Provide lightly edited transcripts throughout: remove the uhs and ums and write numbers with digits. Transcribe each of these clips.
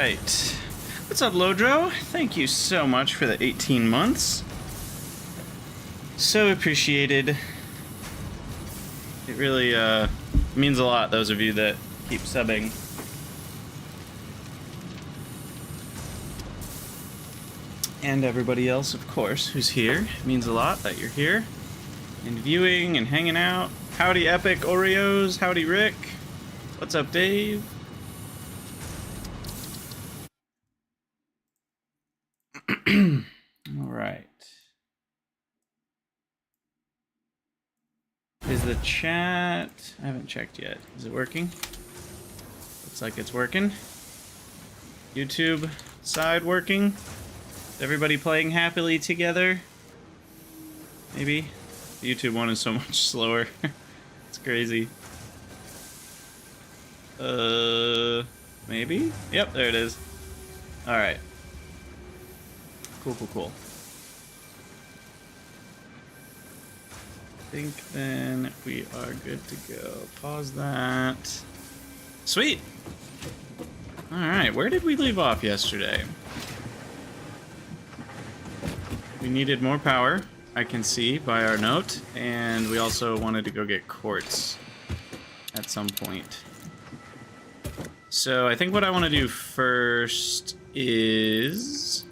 right. What's up, Lodro? Thank you so much for the 18 months. So appreciated. It really means a lot, those of you that keep subbing. And everybody else, of course, who's here. It means a lot that you're here and viewing and hanging out. Howdy, Epic Oreos. Howdy, Rick. What's up, Dave? All right. Is the chat... I haven't checked yet. Is it working? Looks like it's working. YouTube side working. Is everybody playing happily together? Maybe? The YouTube one is so much slower. It's crazy. Maybe? Yep, there it is. Alright. Cool, cool, cool. I think then we are good to go. Pause that. Sweet! Alright, where did we leave off yesterday? We needed more power, I can see by our note, and we also wanted to go get quartz at some point. So I think what I want to do first is...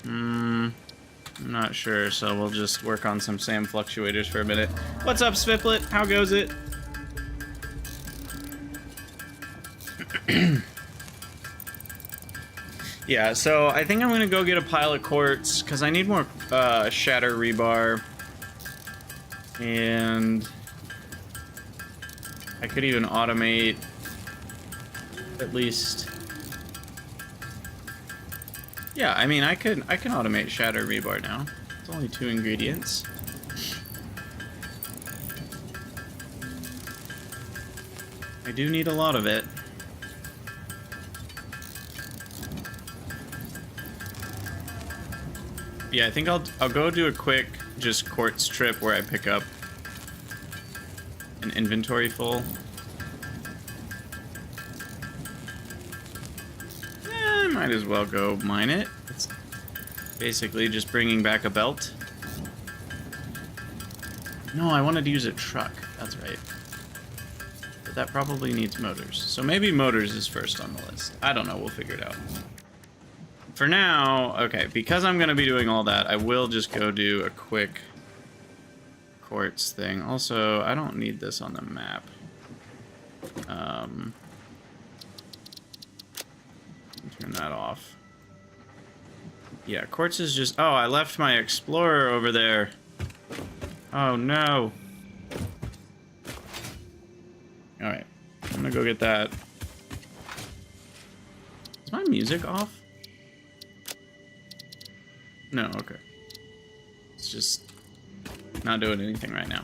I'm not sure, so we'll just work on some SAM fluctuators for a minute. What's up, Sviplet? How goes it? Yeah, so I think I'm gonna go get a pile of quartz, because I need more shatter rebar. And I could even automate at least... Yeah, I mean, I can automate shatter rebar now. It's only 2 ingredients. I do need a lot of it. Yeah, I think I'll go do a quick just quartz trip where I pick up an inventory full. Might as well go mine it. It's basically just bringing back a belt. No, I wanted to use a truck. That's right. But that probably needs motors. So maybe motors is first on the list. I don't know. We'll figure it out. For now, okay, because I'm going to be doing all that, I will just go do a quick quartz thing. Also, I don't need this on the map. Turn that off. Yeah, quartz is just... Oh, I left my explorer over there. Oh, no. Alright. I'm gonna go get that. Is my music off? No, okay. It's just not doing anything right now.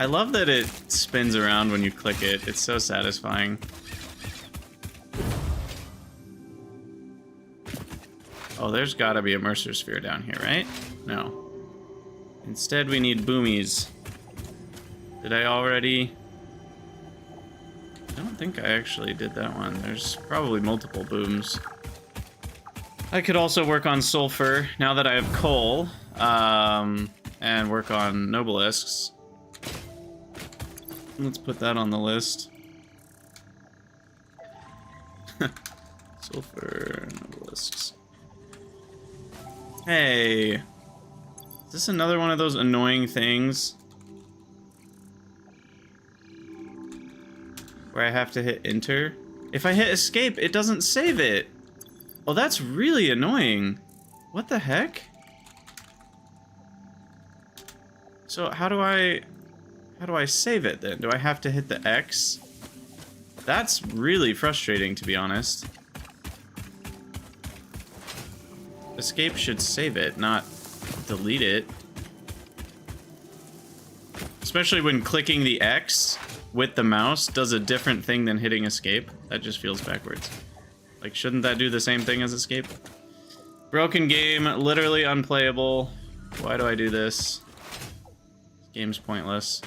I love that it spins around when you click it. It's so satisfying. Oh, there's gotta be a Mercer sphere down here, right? No. Instead, we need boomies. Did I already... I don't think I actually did that one. There's probably multiple booms. I could also work on sulfur now that I have coal, and work on nobelisks. Let's put that on the list. Sulfur nobelisks. Hey. Is this another one of those annoying things? Where I have to hit enter? If I hit escape, it doesn't save it. Oh, that's really annoying. What the heck? So how do I save it then? Do I have to hit the X? That's really frustrating, to be honest. Escape should save it, not delete it. Especially when clicking the X with the mouse does a different thing than hitting escape. That just feels backwards. Like, shouldn't that do the same thing as escape? Broken game, literally unplayable. Why do I do this? Game's pointless.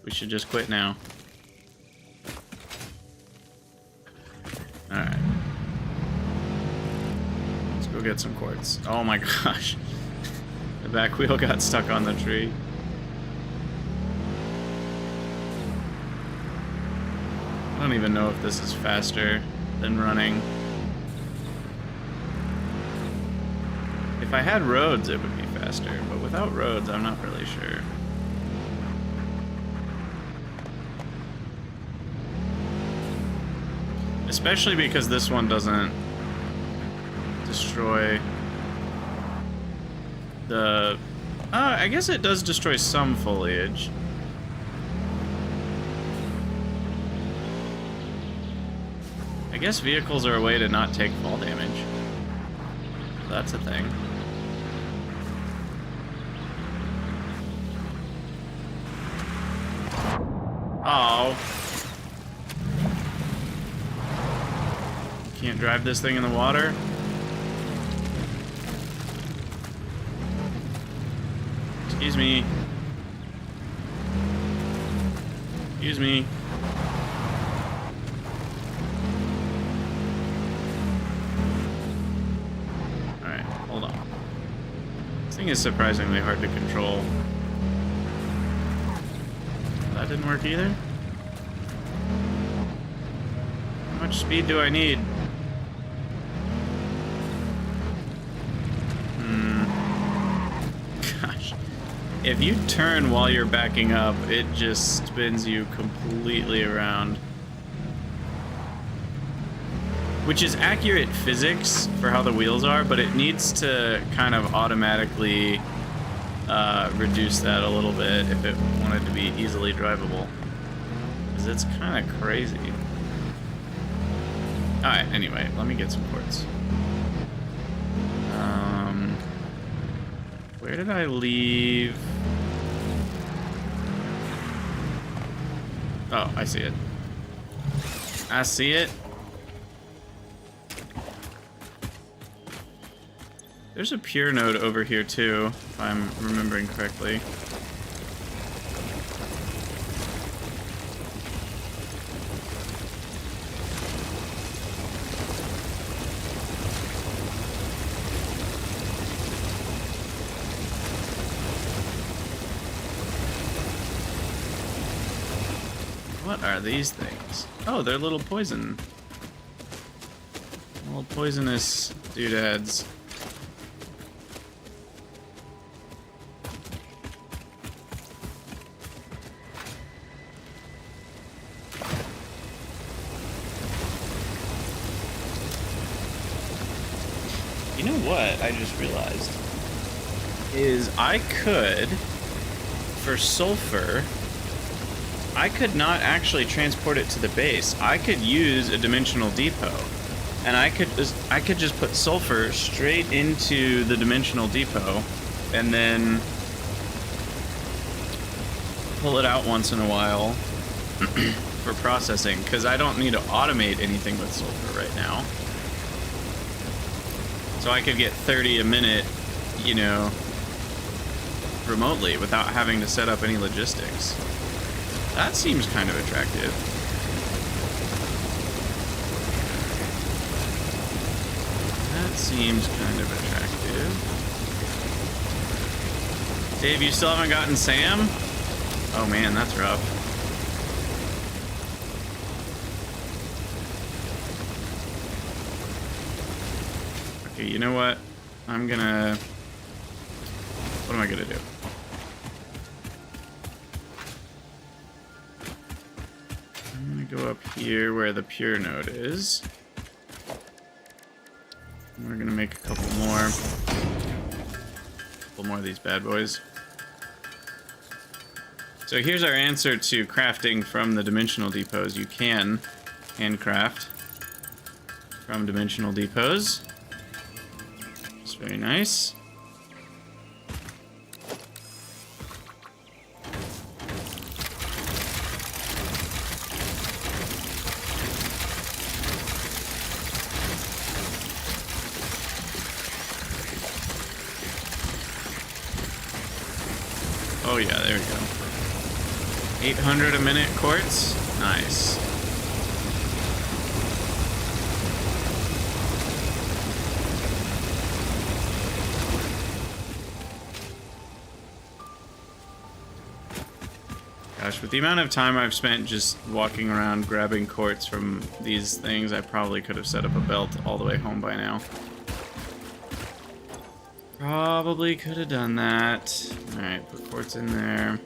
We should just quit now. Alright. Let's go get some quartz. Oh my gosh. The back wheel got stuck on the tree. I don't even know if this is faster than running. If I had roads, it would be faster, but without roads, I'm not really sure. Especially because this one doesn't destroy the... I guess it does destroy some foliage. I guess vehicles are a way to not take fall damage. That's a thing. Oh. Can't drive this thing in the water? Excuse me. Excuse me. Alright, hold on. This thing is surprisingly hard to control. That didn't work either? How much speed do I need? Gosh. If you turn while you're backing up, it just spins you completely around. Which is accurate physics for how the wheels are, but it needs to kind of automatically reduce that a little bit if it wanted to be easily drivable. Because it's kind of crazy. Alright, anyway, let me get some quartz. Where did I leave? Oh, I see it. I see it. There's a pure node over here too, if I'm remembering correctly. What are these things? Oh, they're little poison. Little poisonous doodads. You know what I just realized? Is I could, for sulfur, I could not actually transport it to the base. I could use a dimensional depot. And I could just put sulfur straight into the dimensional depot and then pull it out once in a while for processing, because I don't need to automate anything with sulfur right now. So I could get 30 a minute, you know, remotely without having to set up any logistics. That seems kind of attractive. That seems kind of attractive. Dave, you still haven't gotten Sam? Oh man, that's rough. Okay, you know what? What am I gonna do? Go up here where the pure node is. And we're gonna make a couple more of these bad boys. So here's our answer to crafting from the dimensional depots. You can handcraft from dimensional depots. It's very nice. Oh yeah, there we go. 800 a minute quartz. Nice. Gosh, with the amount of time I've spent just walking around grabbing quartz from these things, I probably could have set up a belt all the way home by now. Probably could have done that. Alright, put quartz in there.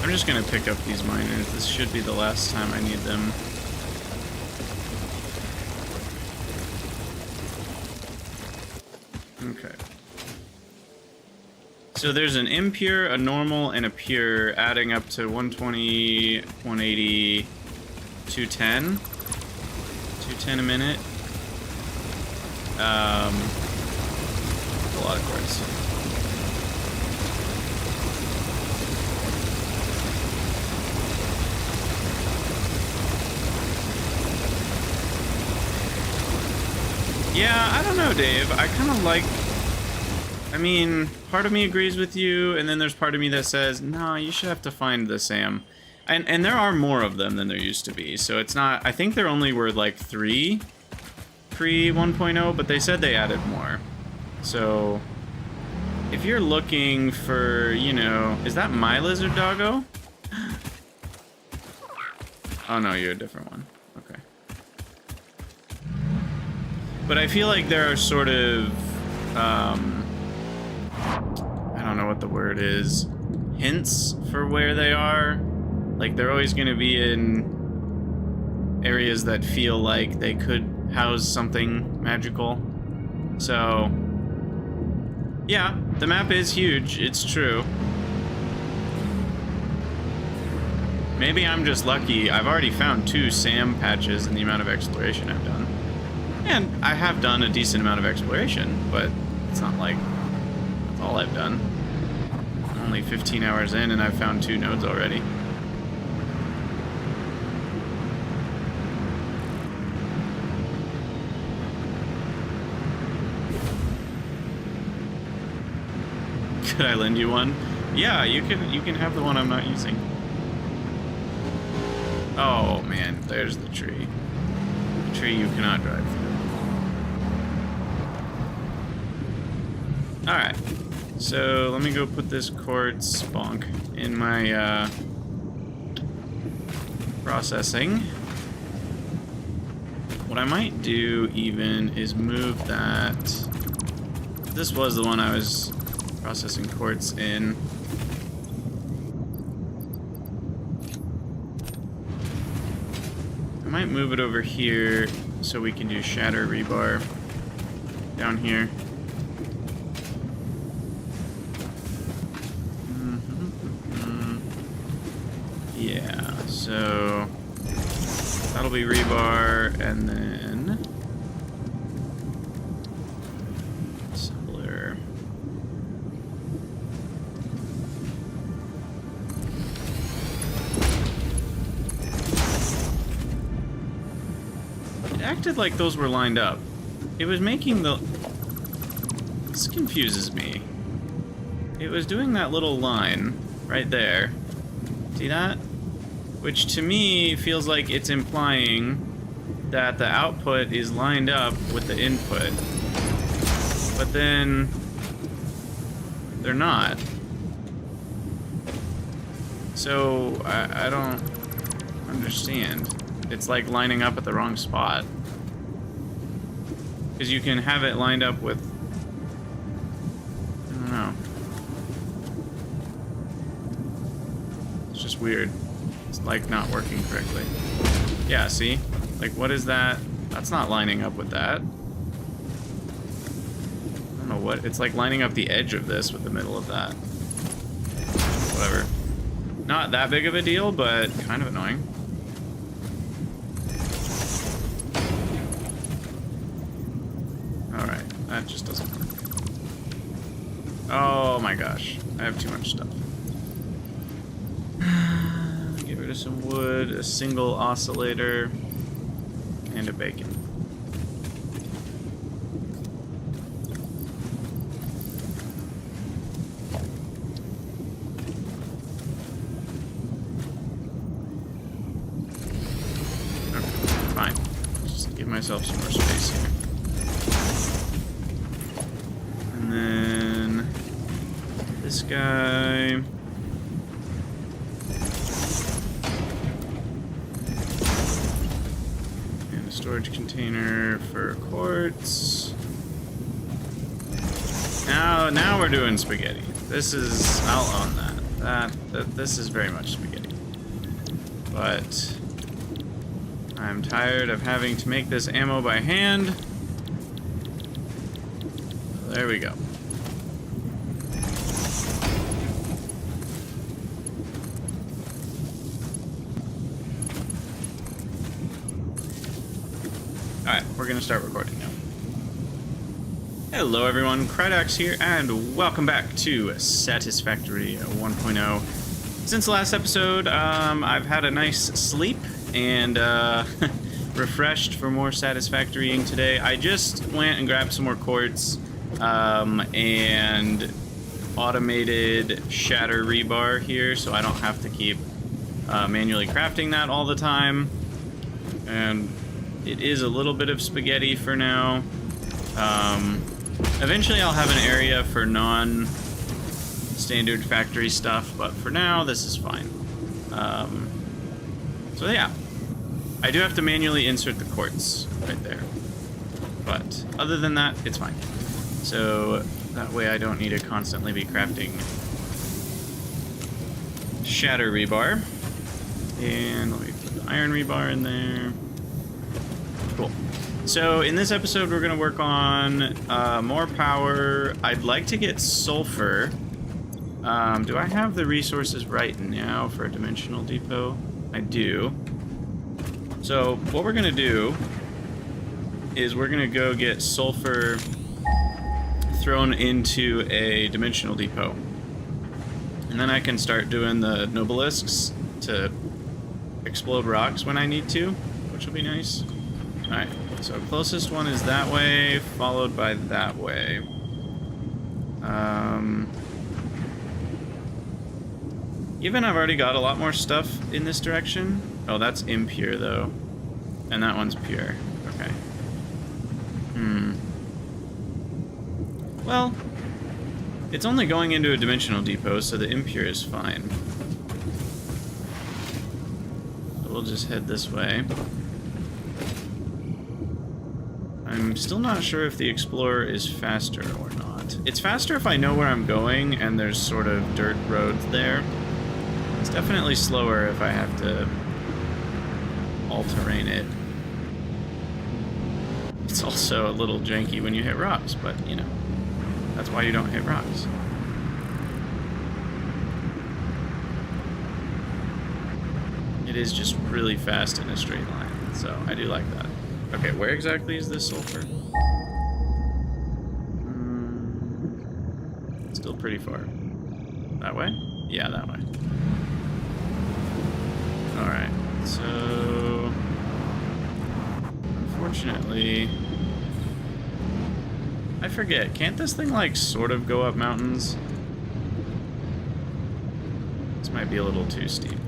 I'm just gonna pick up these miners. This should be the last time I need them. Okay. So there's an impure, a normal, and a pure, adding up to 120, 180, 210. 210 a minute. A lot of quartz. Yeah, I don't know, Dave. I kind of like... I mean, part of me agrees with you, and then there's part of me that says, no, you should have to find the Sam. And there are more of them than there used to be, so it's not... I think there only were, like, 3 pre-1.0, but they said they added more. So, if you're looking for, you know... Is that my lizard doggo? Oh, no, you're a different one. Okay. But I feel like there are sort of... I don't know what the word is. Hints for where they are. Like, they're always going to be in areas that feel like they could house something magical. So, yeah, the map is huge. It's true. Maybe I'm just lucky. I've already found 2 SAM patches in the amount of exploration I've done. And I have done a decent amount of exploration, but it's not like that's all I've done. I'm only 15 hours in and I've found 2 nodes already. Could I lend you one? Yeah, you can have the one I'm not using. Oh man, there's the tree. The tree you cannot drive through. Alright, so let me go put this quartz bonk in my processing. What I might do even is move that. This was the one I was processing quartz in. I might move it over here so we can do shatter rebar down here. Yeah, so that'll be rebar, and then assembler. It acted like those were lined up. It was making the... This confuses me. It was doing that little line right there. See that? Which to me feels like it's implying that the output is lined up with the input. But then they're not. So I don't understand. It's like lining up at the wrong spot. Because you can have it lined up with... I don't know. It's just weird. It's like not working correctly. Yeah, see? Like, what is that? That's not lining up with that. I don't know what. It's like lining up the edge of this with the middle of that. Whatever. Not that big of a deal, but kind of annoying. Alright, that just doesn't work. Oh my gosh. I have too much stuff. Get rid of for some wood, a single oscillator, and a bacon. Okay, fine. Just give myself some more space here. And then this guy. Storage container for quartz. Now we're doing spaghetti. This is, I'll own that. This is very much spaghetti. But I'm tired of having to make this ammo by hand. There we go. Alright, we're gonna start recording now. Hello everyone, Krydox here, and welcome back to Satisfactory 1.0. Since the last episode, I've had a nice sleep and refreshed for more Satisfactorying today. I just went and grabbed some more quartz and automated shatter rebar here, so I don't have to keep manually crafting that all the time. And it is a little bit of spaghetti for now. Eventually I'll have an area for non-standard factory stuff, but for now this is fine. So yeah, I do have to manually insert the quartz right there. But other than that, it's fine. So that way I don't need to constantly be crafting shatter rebar. And let me put the iron rebar in there. Cool. So in this episode, we're going to work on more power. I'd like to get sulfur. Do I have the resources right now for a dimensional depot? I do. So what we're going to do is we're going to go get sulfur thrown into a dimensional depot. And then I can start doing the nobelisks to explode rocks when I need to, which will be nice. Alright, so closest one is that way, followed by that way. Even I've already got a lot more stuff in this direction. Oh, that's impure though. And that one's pure. Okay. Well, it's only going into a dimensional depot, so the impure is fine. So we'll just head this way. I'm still not sure if the Explorer is faster or not. It's faster if I know where I'm going and there's sort of dirt roads there. It's definitely slower if I have to all-terrain it. It's also a little janky when you hit rocks, but, you know, that's why you don't hit rocks. It is just really fast in a straight line, so I do like that. Okay, where exactly is this sulfur? Still pretty far. That way? Yeah, that way. Alright, so unfortunately, I forget, can't this thing like sort of go up mountains? This might be a little too steep.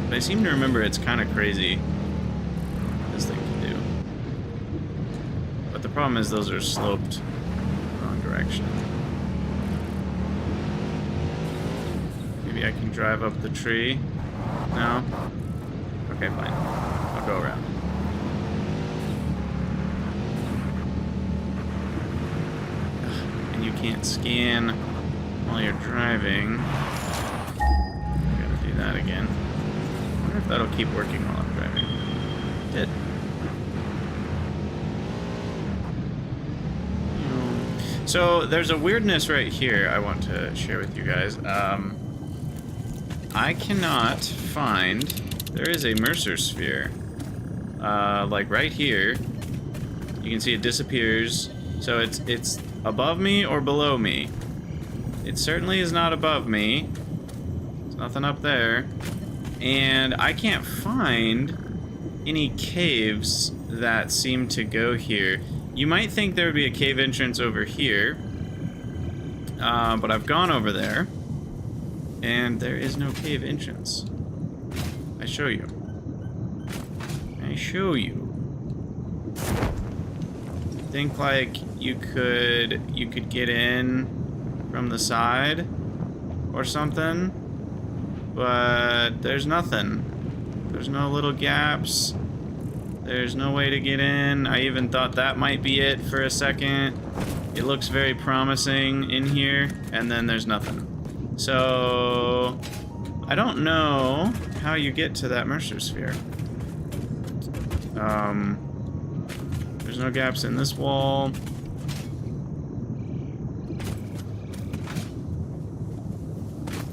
I seem to remember it's kind of crazy what this thing can do. But the problem is those are sloped the wrong direction. Maybe I can drive up the tree. No? Okay, fine. I'll go around. And you can't scan while you're driving. Gotta do that again. I wonder if that'll keep working while I'm driving. It did. So there's a weirdness right here I want to share with you guys. I cannot find... There is a Mercer sphere. Like right here. You can see it disappears. So it's above me or below me. It certainly is not above me. Nothing up there. And I can't find any caves that seem to go here. You might think there would be a cave entrance over here. But I've gone over there. And there is no cave entrance. I show you. I show you. Think like you could get in from the side or something, but there's nothing. There's no little gaps. There's no way to get in. I even thought that might be it for a second. It looks very promising in here, and then there's nothing. So I don't know how you get to that Mercer sphere. There's no gaps in this wall.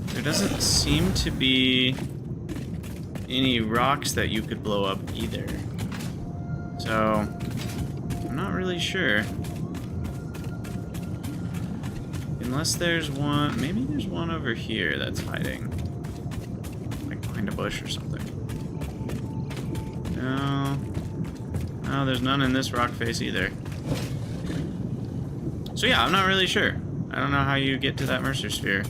There doesn't seem to be any rocks that you could blow up either. So I'm not really sure. Unless there's one, maybe there's one over here that's hiding. Like behind a bush or something. No. No, there's none in this rock face either. So yeah, I'm not really sure. I don't know how you get to that Mercer sphere.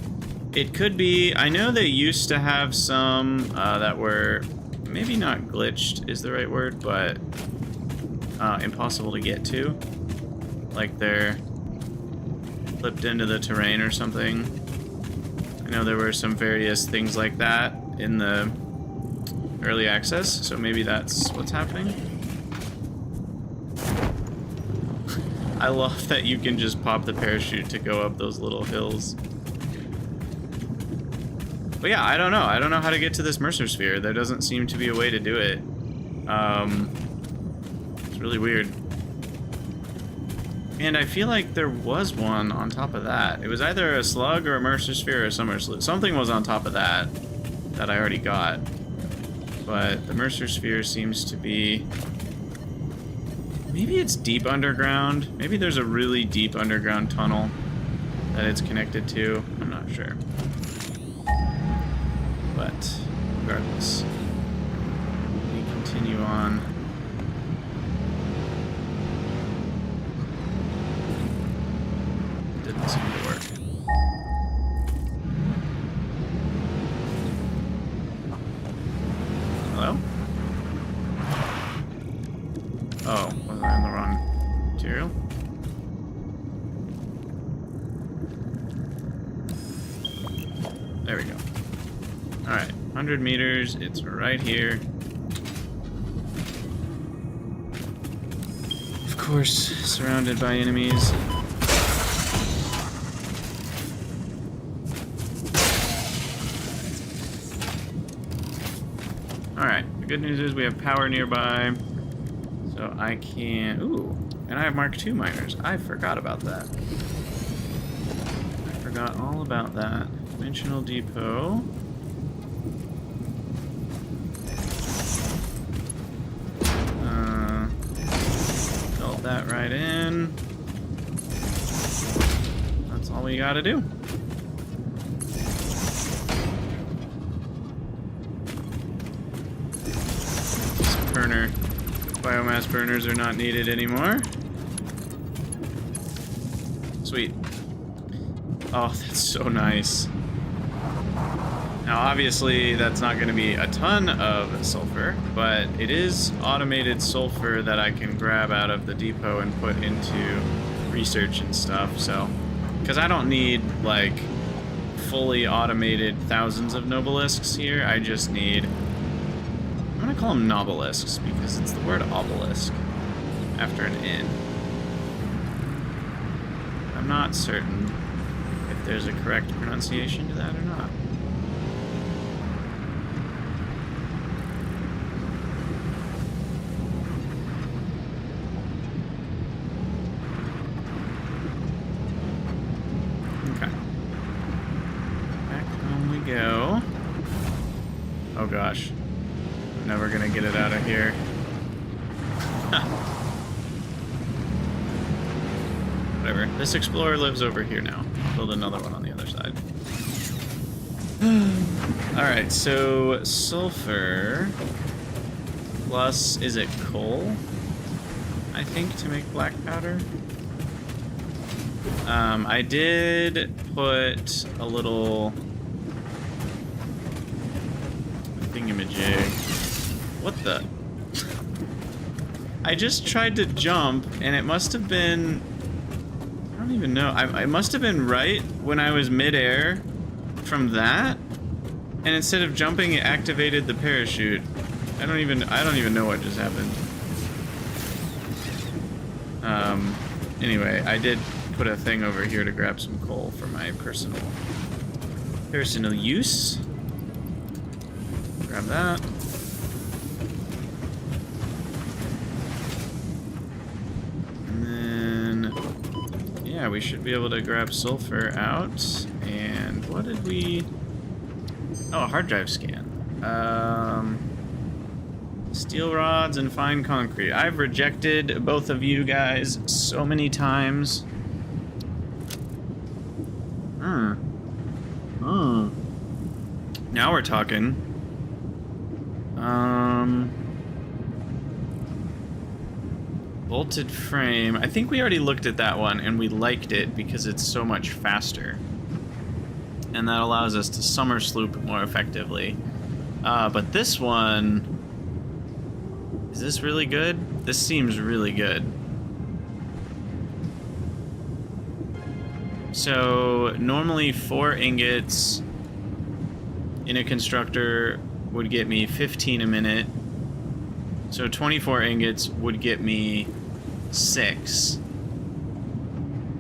It could be, I know they used to have some that were, maybe not glitched is the right word, but impossible to get to. Like they're flipped into the terrain or something. I know there were some various things like that in the early access, so maybe that's what's happening. I love that you can just pop the parachute to go up those little hills. But yeah, I don't know. I don't know how to get to this Mercer sphere. There doesn't seem to be a way to do it. It's really weird. And I feel like there was one on top of that. It was either a slug or a Mercer sphere or something was on top of that I already got. But the Mercer sphere seems to be... Maybe it's deep underground. Maybe there's a really deep underground tunnel that it's connected to. I'm not sure. But regardless, we continue on. Didn't seem to work. Hello? Oh, was I on the wrong material? There we go. Alright, 100 meters, it's right here. Of course, surrounded by enemies. Alright, the good news is we have power nearby. So I can... Ooh, and I have Mark II miners. I forgot about that. I forgot all about that. Dimensional depot. Build that right in. That's all we gotta do. Burner. Biomass burners are not needed anymore. Sweet. Oh, that's so nice. Now, obviously, that's not going to be a ton of sulfur, but it is automated sulfur that I can grab out of the depot and put into research and stuff, so... Because I don't need, like, fully automated thousands of nobelisks here. I just need... I'm going to call them nobelisks, because it's the word obelisk after an N. I'm not certain if there's a correct pronunciation to that or not. Okay. Back home we go. Oh gosh. I'm never gonna get it out of here. Whatever. This explorer lives over here now. Build another one on the other side. Alright, so sulfur plus, is it coal? I think, to make black powder. I did put a little thingamajig. What the? I just tried to jump, and it must have been... I don't even know. I must have been right when I was midair from that, and instead of jumping, it activated the parachute. I don't even know what just happened. Anyway, I did put a thing over here to grab some coal for my personal use. Grab that. And then, yeah, we should be able to grab sulfur out. And what did we... Oh, a hard drive scan. Steel rods and fine concrete. I've rejected both of you guys so many times. Now we're talking. Bolted frame. I think we already looked at that one and we liked it because it's so much faster. And that allows us to summer sloop more effectively. But this one... Is this really good? This seems really good. So, normally 4 ingots in a constructor would get me 15 a minute. So 24 ingots would get me 6.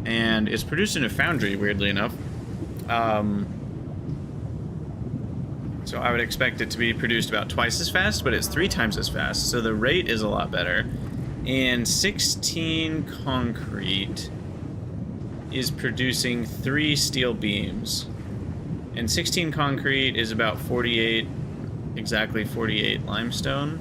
And it's produced in a foundry, weirdly enough. So I would expect it to be produced about twice as fast, but it's 3 times as fast. So the rate is a lot better. And 16 concrete is producing 3 steel beams. And 16 concrete is about 48, exactly 48 limestone.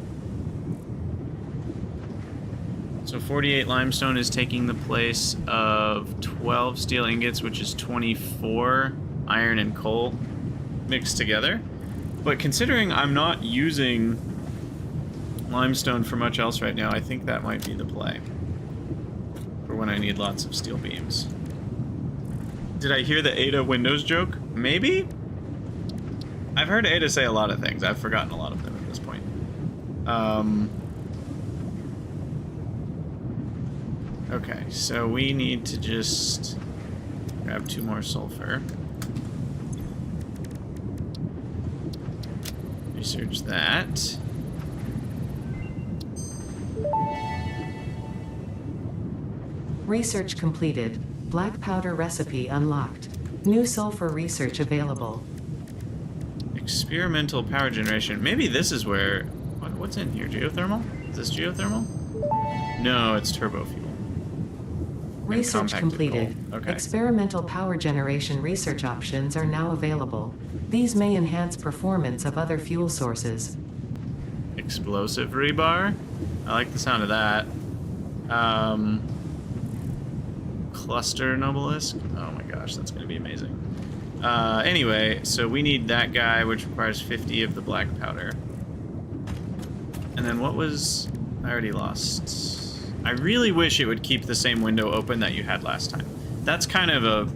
So 48 limestone is taking the place of 12 steel ingots, which is 24 iron and coal mixed together. But considering I'm not using limestone for much else right now, I think that might be the play for when I need lots of steel beams. Did I hear the Ada Windows joke? Maybe? I've heard Ada say a lot of things. I've forgotten a lot of them at this point. Okay, so we need to just grab 2 more sulfur. Research that. Research completed. Black powder recipe unlocked. New sulfur research available. Experimental power generation. Maybe this is where... What's in here? Geothermal? Is this geothermal? No, it's turbo fuel. Research completed. Okay. Experimental power generation research options are now available. These may enhance performance of other fuel sources. Explosive rebar? I like the sound of that. Cluster obelisk? Oh my gosh, that's going to be amazing. Anyway, so we need that guy, which requires 50 of the black powder. And then what was... I already lost... I really wish it would keep the same window open that you had last time. That's kind of a...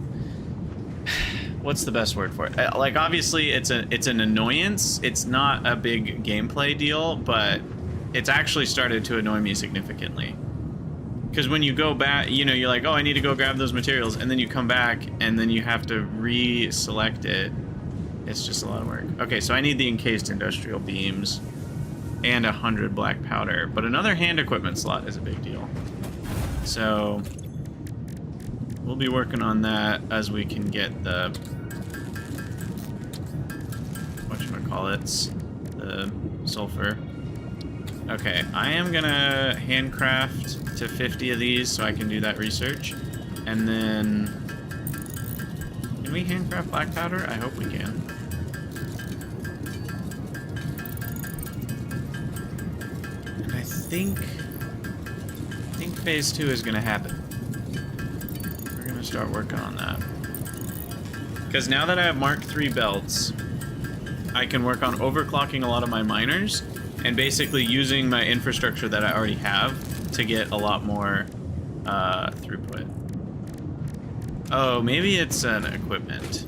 What's the best word for it? Like, obviously, it's an annoyance. It's not a big gameplay deal, but it's actually started to annoy me significantly. Because when you go back, you know, you're like, oh, I need to go grab those materials, and then you come back, and then you have to re-select it. It's just a lot of work. Okay, so I need the encased industrial beams and 100 black powder, but another hand equipment slot is a big deal. So we'll be working on that as we can get the whatchamacallits, the sulfur. Okay, I am gonna handcraft to 50 of these so I can do that research. And then, can we handcraft black powder? I hope we can. And I think phase 2 is gonna happen. We're gonna start working on that. Because now that I have Mark III belts, I can work on overclocking a lot of my miners and basically using my infrastructure that I already have to get a lot more throughput. Oh, maybe it's an equipment.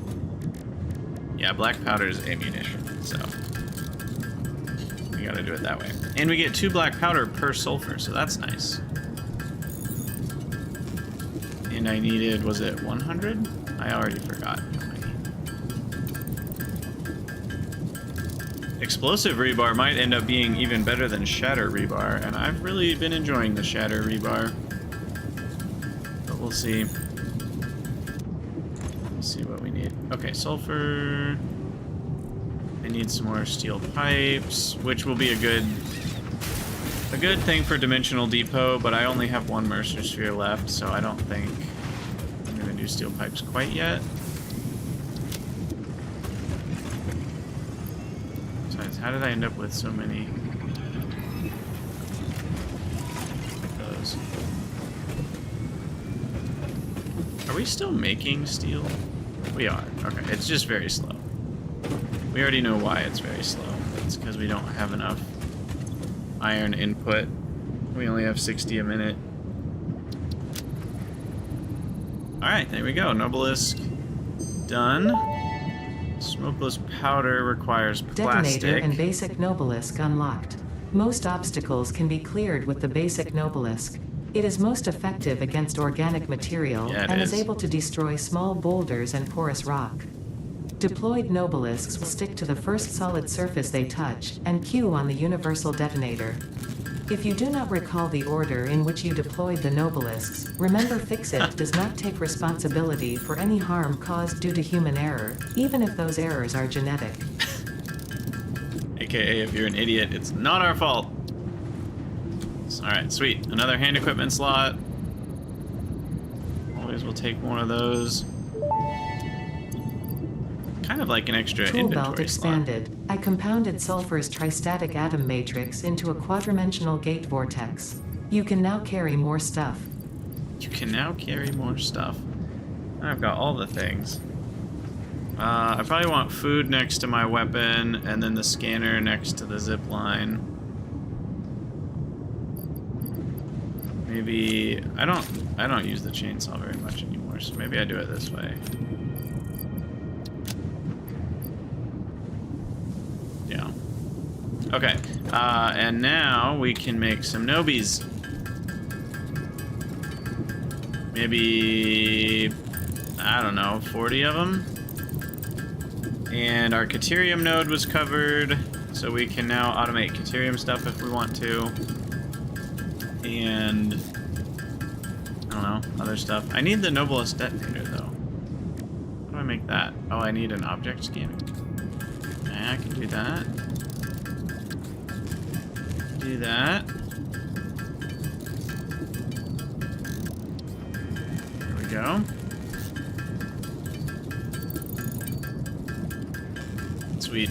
Yeah, black powder is ammunition, so we gotta do it that way. And we get 2 black powder per sulfur, so that's nice. And I needed, was it 100? I already forgot. Explosive rebar might end up being even better than shatter rebar, and I've really been enjoying the shatter rebar. But we'll see. Let's see what we need. Okay, sulfur. I need some more steel pipes, which will be a good thing for Dimensional Depot, but I only have 1 Mercer Sphere left, so I don't think I'm gonna do steel pipes quite yet. Besides, how did I end up with so many like those? Are we still making steel? We are. Okay, it's just very slow. We already know why it's very slow. It's because we don't have enough iron input. We only have 60 a minute. Alright, there we go. Nobelisk done. Smokeless powder requires plastic. Detonator and basic Nobelisk unlocked. Most obstacles can be cleared with the basic Nobelisk. It is most effective against organic material and is able to destroy small boulders and porous rock. Deployed Nobelisks will stick to the first solid surface they touch and queue on the universal detonator. If you do not recall the order in which you deployed the Nobelisks, remember Fixit does not take responsibility for any harm caused due to human error, even if those errors are genetic. AKA, if you're an idiot, it's not our fault. Alright, sweet. Another hand equipment slot. Always will take one of those. Kind of like an extra Tool inventory belt expanded. slot. I compounded sulfur's tristatic atom matrix into a quadrimensional gate vortex. You can now carry more stuff. You can now carry more stuff. I've got all the things. I probably want food next to my weapon, and then the scanner next to the zip line. Maybe I don't use the chainsaw very much anymore, so maybe I do it this way. Yeah. Okay. And now we can make some nobies. Maybe, I don't know, 40 of them. And our Caterium node was covered, so we can now automate Caterium stuff if we want to. And, I don't know, other stuff. I need the Noblest Detonator, though. How do I make that? Oh, I need an object scanner. Yeah, I can do that. Do that. There we go. Sweet.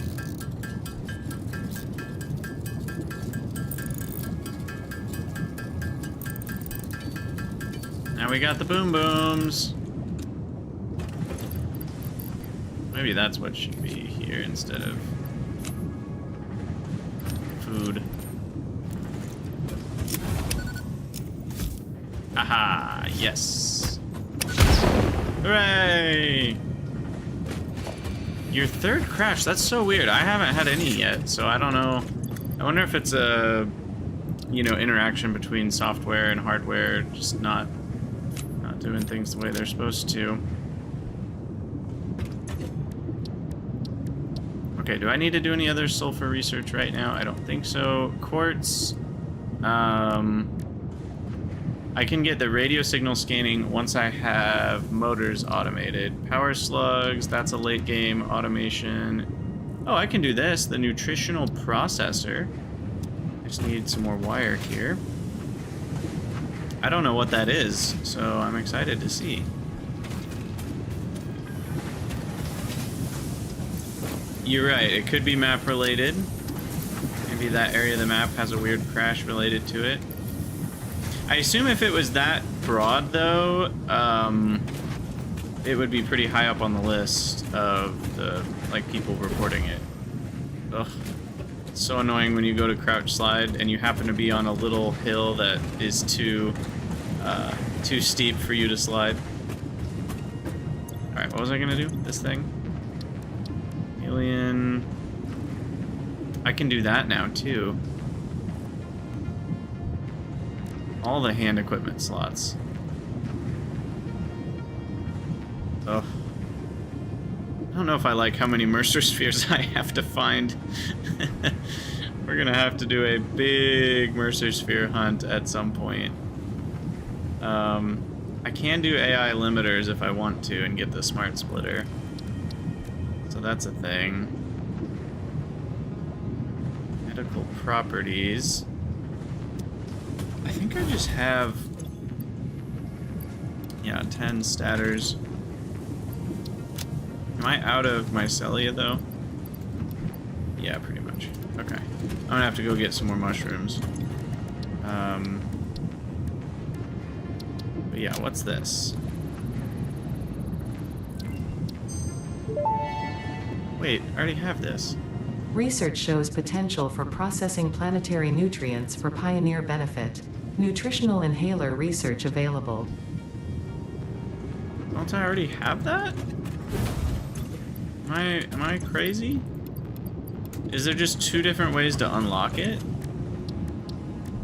Now we got the boom booms. Maybe that's what should be here instead of food. Aha, yes. Hooray! Your third crash, that's so weird. I haven't had any yet, so I don't know. I wonder if it's a, you know, interaction between software and hardware, just not doing things the way they're supposed to. Okay, do I need to do any other sulfur research right now? I don't think so. Quartz. I can get the radio signal scanning once I have motors automated. Power slugs, that's a late game automation. Oh, I can do this, the nutritional processor. I just need some more wire here. I don't know what that is, so I'm excited to see. You're right, it could be map related. Maybe that area of the map has a weird crash related to it. I assume if it was that broad, though, it would be pretty high up on the list of the, like, people reporting it. Ugh. It's so annoying when you go to crouch slide and you happen to be on a little hill that is too steep for you to slide. Alright, what was I gonna do? This thing? Alien... I can do that now, too. All the hand equipment slots. Ugh. I don't know if I like how many Mercer spheres I have to find. We're gonna have to do a big Mercer sphere hunt at some point. I can do AI limiters if I want to and get the smart splitter. So that's a thing. Medical properties. I think I just have... yeah, 10 statters. Am I out of mycelia, though? Yeah, pretty much. Okay. I'm gonna have to go get some more mushrooms. But yeah, what's this? Wait, I already have this. Research shows potential for processing planetary nutrients for pioneer benefit. Nutritional inhaler research available. Don't I already have that? Am I crazy? Is there just 2 different ways to unlock it?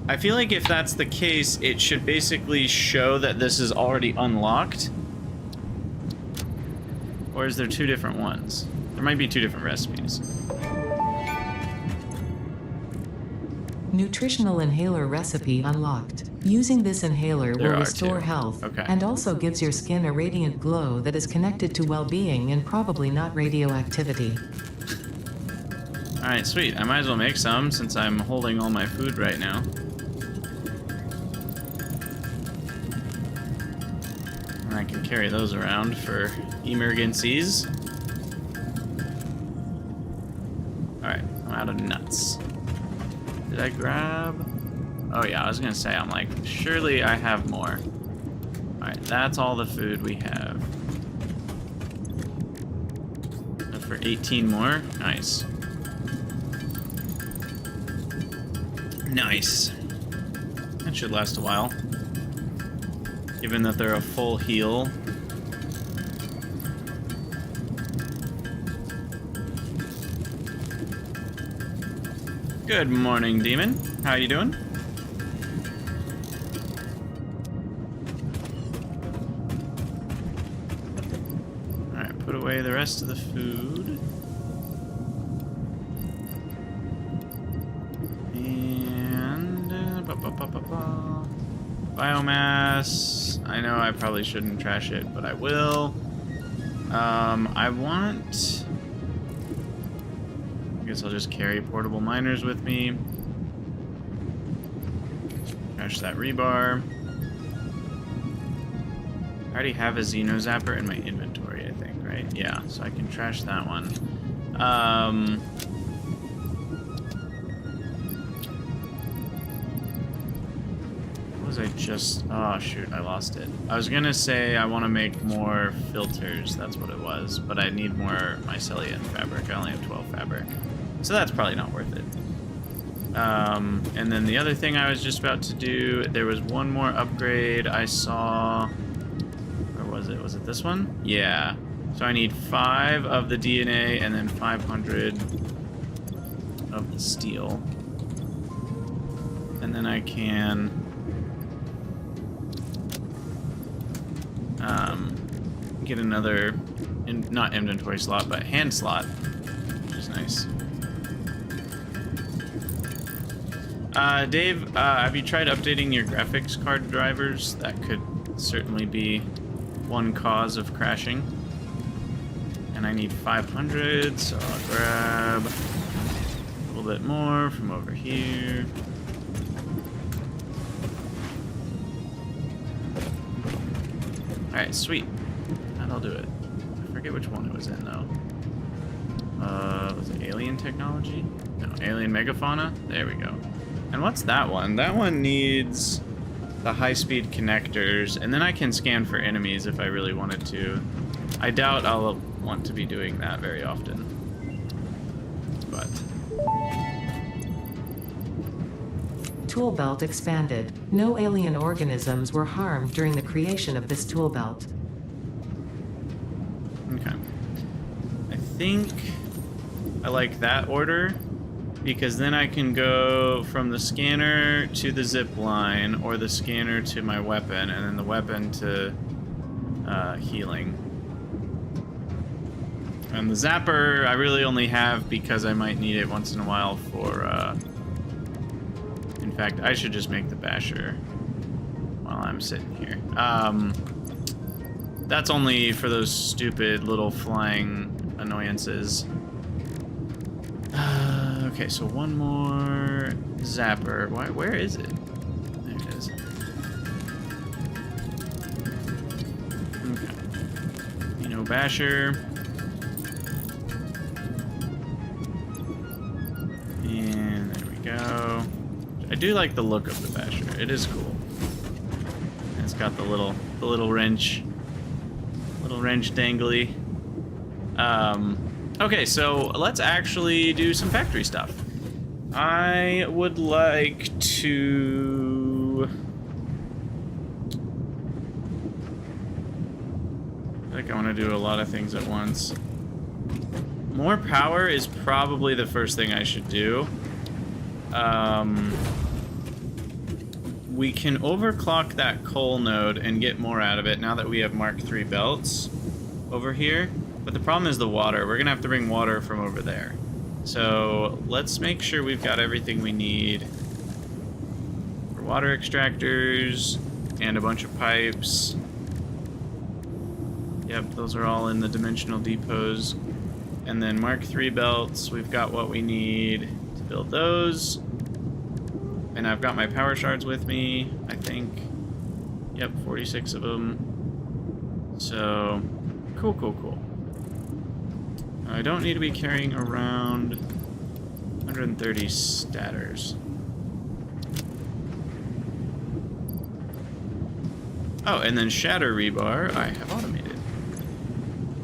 I feel like if that's the case, it should basically show that this is already unlocked. Or is there 2 different ones? There might be 2 different recipes. Nutritional inhaler recipe unlocked. Using this inhaler will restore health, and also gives your skin a radiant glow that is connected to well-being and probably not radioactivity. Alright, sweet. I might as well make some since I'm holding all my food right now. And I can carry those around for emergencies. Alright, I'm out of nuts. Did I grab... oh yeah, I was gonna say, I'm like, surely I have more. Alright, that's all the food we have. Enough for 18 more? Nice. Nice. That should last a while. Given that they're a full heal. Good morning, Demon. How you doing? Alright, put away the rest of the food. And... biomass. I know I probably shouldn't trash it, but I will. I want... I guess I'll just carry portable miners with me. Trash that rebar. I already have a Xeno Zapper in my inventory, I think, right? Yeah, so I can trash that one. What was I just... oh, shoot, I lost it. I was gonna say I want to make more filters, that's what it was, but I need more mycelia and fabric. I only have 12 fabric. So that's probably not worth it. And then the other thing I was just about to do, there was one more upgrade I saw. Where was it? Was it this one? Yeah. So I need 5 of the DNA and then 500 of the steel. And then I can get another, not inventory slot, but hand slot, which is nice. Dave, have you tried updating your graphics card drivers? That could certainly be one cause of crashing. And I need 500, so I'll grab a little bit more from over here. Alright, sweet. That'll do it. I forget which one it was in, though. Was it alien technology? No, alien megafauna? There we go. And what's that one? That one needs the high-speed connectors, and then I can scan for enemies if I really wanted to. I doubt I'll want to be doing that very often. But tool belt expanded. No alien organisms were harmed during the creation of this tool belt. Okay. I think I like that order, because then I can go from the scanner to the zip line, or the scanner to my weapon, and then the weapon to healing. And the zapper I really only have because I might need it once in a while for... In fact, I should just make the basher while I'm sitting here. That's only for those stupid little flying annoyances. Okay, so one more zapper. Where is it? There it is. Okay. You know, basher. And there we go. I do like the look of the basher. It is cool. And it's got the little wrench. Little wrench dangly. Okay, so let's actually do some factory stuff. I would like to... I think I want to do a lot of things at once. More power is probably the first thing I should do. We can overclock that coal node and get more out of it now that we have Mark III belts over here. But the problem is the water. We're gonna have to bring water from over there. So let's make sure we've got everything we need for water extractors and a bunch of pipes. Yep, those are all in the dimensional depots. And then Mark III belts, we've got what we need to build those. And I've got my power shards with me, I think. Yep, 46 of them. So, cool, cool, cool. I don't need to be carrying around 130 statters. Oh, and then shatter rebar, I have automated.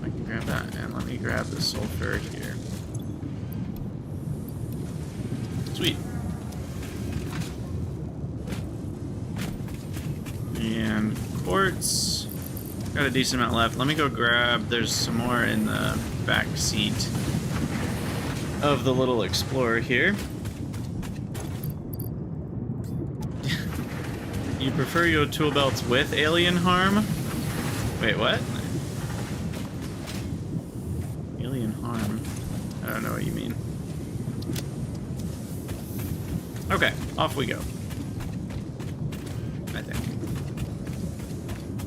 I can grab that, and let me grab the sulfur here. Sweet. And quartz. Got a decent amount left. Let me go grab, there's some more in the back seat of the little Explorer here. You prefer your tool belts with alien harm? Wait, what? Alien harm? I don't know what you mean. Okay, off we go. I think.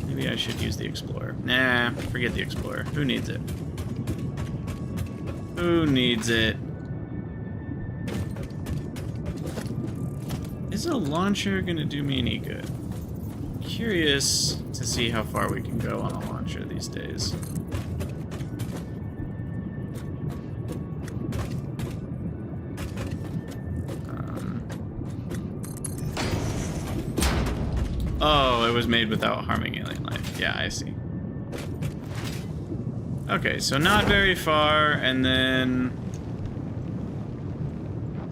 Maybe I should use the Explorer. Nah, forget the Explorer. Who needs it? Who needs it? Is a launcher gonna do me any good? Curious to see how far we can go on a launcher these days. Oh, it was made without harming alien life. Yeah, I see. Okay, so not very far, and then...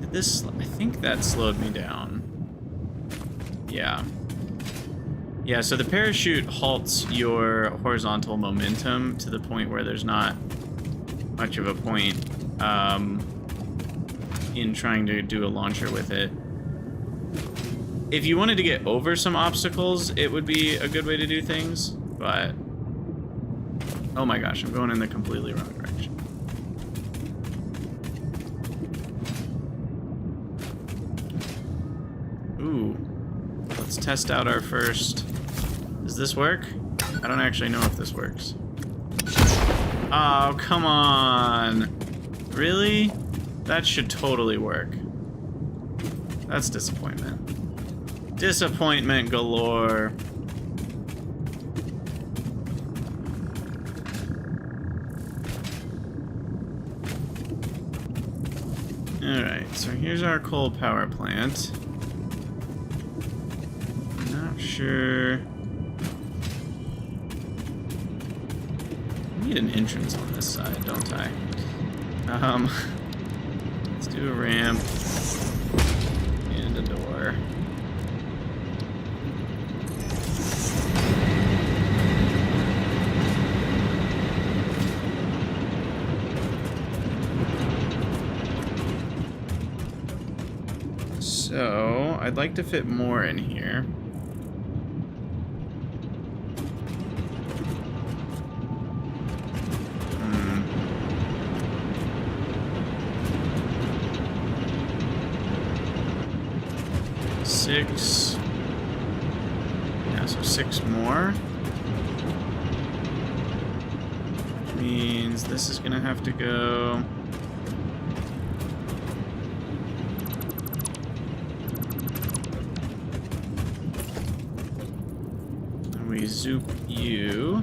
Did this... I think that slowed me down. Yeah. Yeah, so the parachute halts your horizontal momentum to the point where there's not much of a point in trying to do a launcher with it. If you wanted to get over some obstacles, it would be a good way to do things, but... Oh my gosh, I'm going in the completely wrong direction. Ooh. Let's test out our first... Does this work? I don't actually know if this works. Oh, come on! Really? That should totally work. That's disappointment. Disappointment galore. Alright, so here's our coal power plant. Not sure. I need an entrance on this side, don't I? Let's do a ramp and a door. So, I'd like to fit more in here. Six. Yeah, so 6 more. Which means this is gonna have to go. And we zoop you.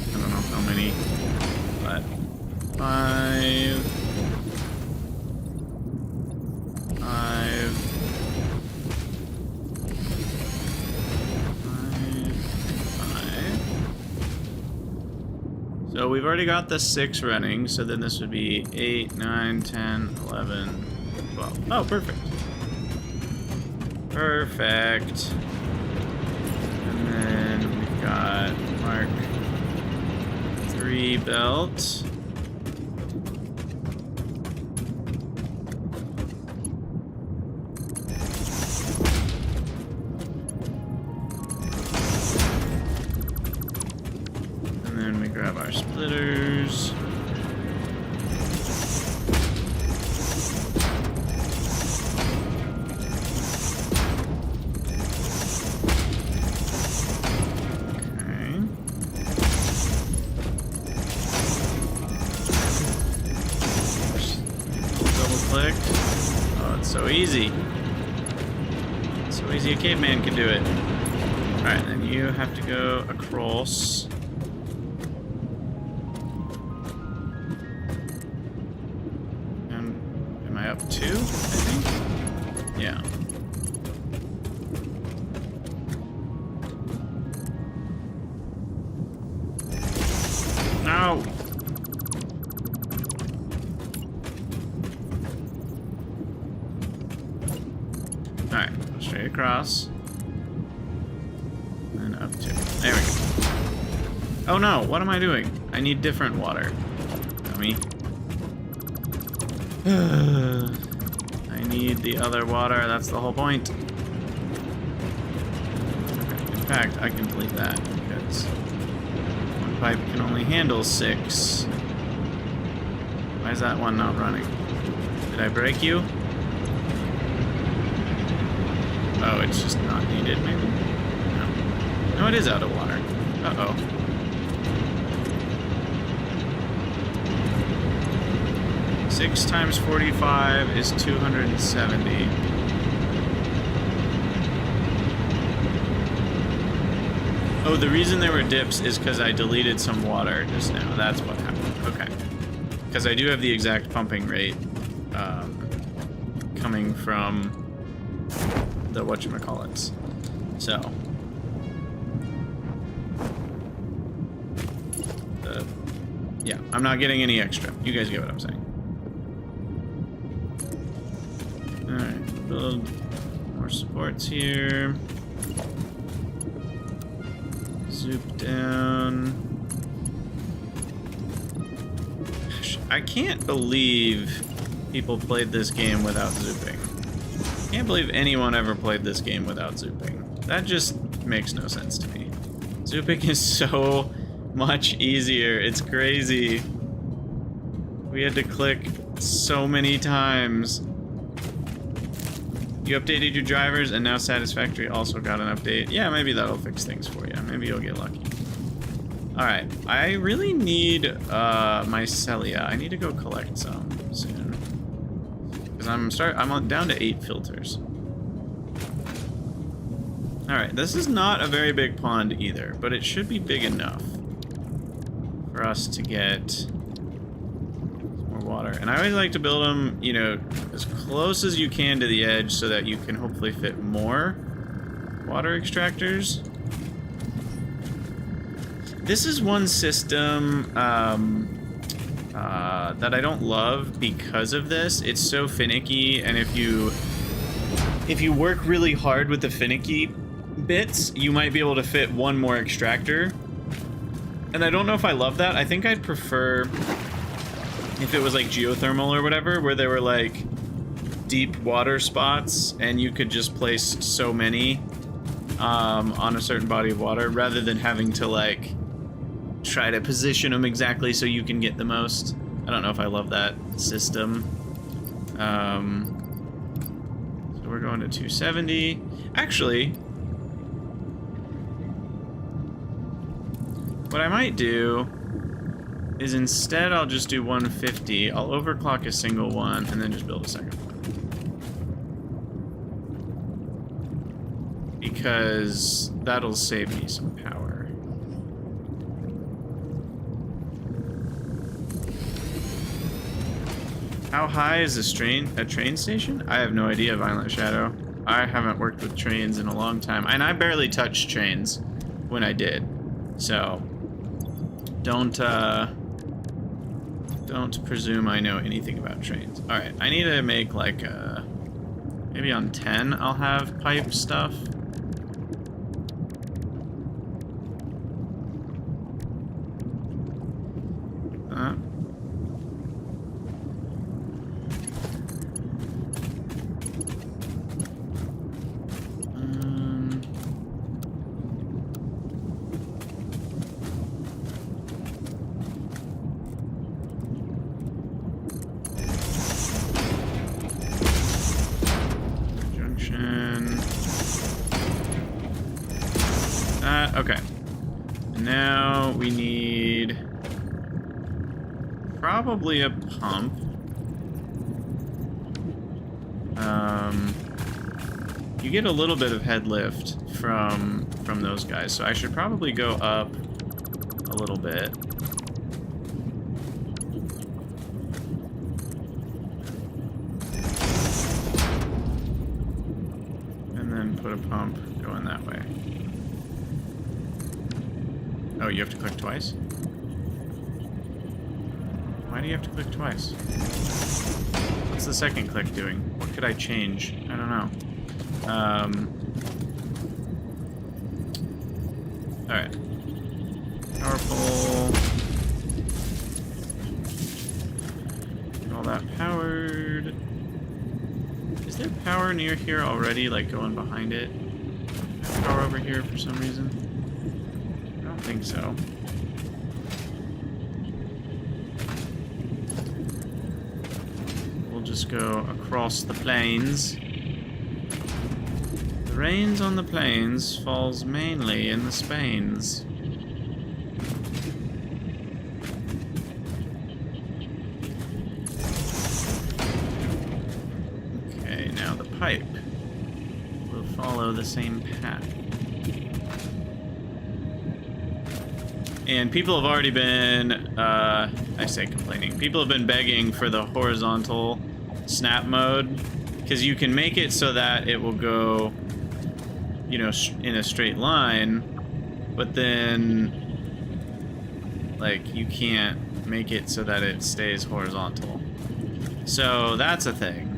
I don't know how many, but 5. 5. So we've already got the 6 running, so then this would be 8, 9, 10, 11, 12. Oh, perfect. Perfect. And then we've got Mark 3 belt. Grab our splitters. Okay. Double click. Oh, it's so easy. So easy a caveman can do it. Alright, then you have to go across. Up 2, I think. Yeah. No. All right, straight across. And up 2. There we go. Oh no, what am I doing? I need different water. Dummy. I need the other water, that's the whole point. Okay, in fact, I can delete that because one pipe can only handle 6. Why is that one not running? Did I break you? Oh, it's just not needed, maybe? No. No, it is out of water. Uh-oh. 6 times 45 is 270. Oh, the reason there were dips is because I deleted some water just now. That's what happened. Okay. Because I do have the exact pumping rate coming from the whatchamacallits. So. Yeah, I'm not getting any extra. You guys get what I'm saying. Alright, build more supports here. Zoop down. I can't believe people played this game without zooping. I can't believe anyone ever played this game without zooping. That just makes no sense to me. Zooping is so much easier. It's crazy. We had to click so many times. You updated your drivers, and now Satisfactory also got an update. Yeah, maybe that'll fix things for you. Maybe you'll get lucky. Alright, I really need mycelia. I need to go collect some soon. Because I'm down to 8 filters. Alright, this is not a very big pond either, but it should be big enough for us to get more water. And I always like to build them, you know, as close as you can to the edge so that you can hopefully fit more water extractors. This is one system that I don't love because of this. It's so finicky, and if you work really hard with the finicky bits, you might be able to fit one more extractor. And I don't know if I love that. I think I'd prefer if it was like geothermal or whatever, where there were like deep water spots and you could just place so many on a certain body of water rather than having to like try to position them exactly so you can get the most. I don't know if I love that system. So we're going to 270. Actually, what I might do is instead I'll just do 150. I'll overclock a single one and then just build a second one. Because that'll save me some power. How high is a train station? I have no idea, Violent Shadow. I haven't worked with trains in a long time. And I barely touched trains when I did. So don't presume I know anything about trains. Alright, I need to make like a... Maybe on 10 I'll have pipe stuff. Okay. And now we need probably a pump. You get a little bit of head lift from those guys, so I should probably go up a little bit. And then put a pump going that way. Oh, you have to click twice? Why do you have to click twice? What's the second click doing? What could I change? I don't know. Alright. Power pole. Get all that powered. Is there power near here already, like going behind it? Power over here for some reason? I don't think so. We'll just go across the plains. The rains on the plains falls mainly in the Spains. Okay, now the pipe will follow the same path. And people have already been, I say complaining, people have been begging for the horizontal snap mode, because you can make it so that it will go, you know, in a straight line, but then, like, you can't make it so that it stays horizontal. So that's a thing.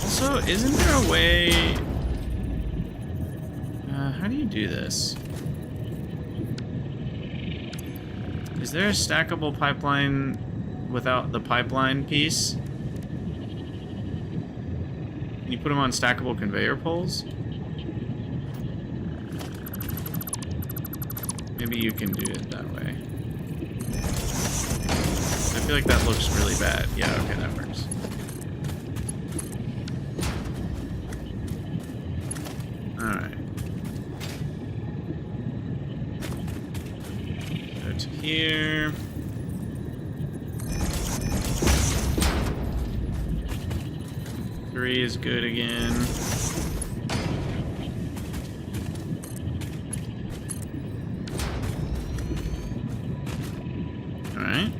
Also, isn't there a way... how do you do this? Is there a stackable pipeline without the pipeline piece? Can you put them on stackable conveyor poles? Maybe you can do it that way. I feel like that looks really bad. Yeah, okay, that works. Alright. Go to here. Three is good again. Alright.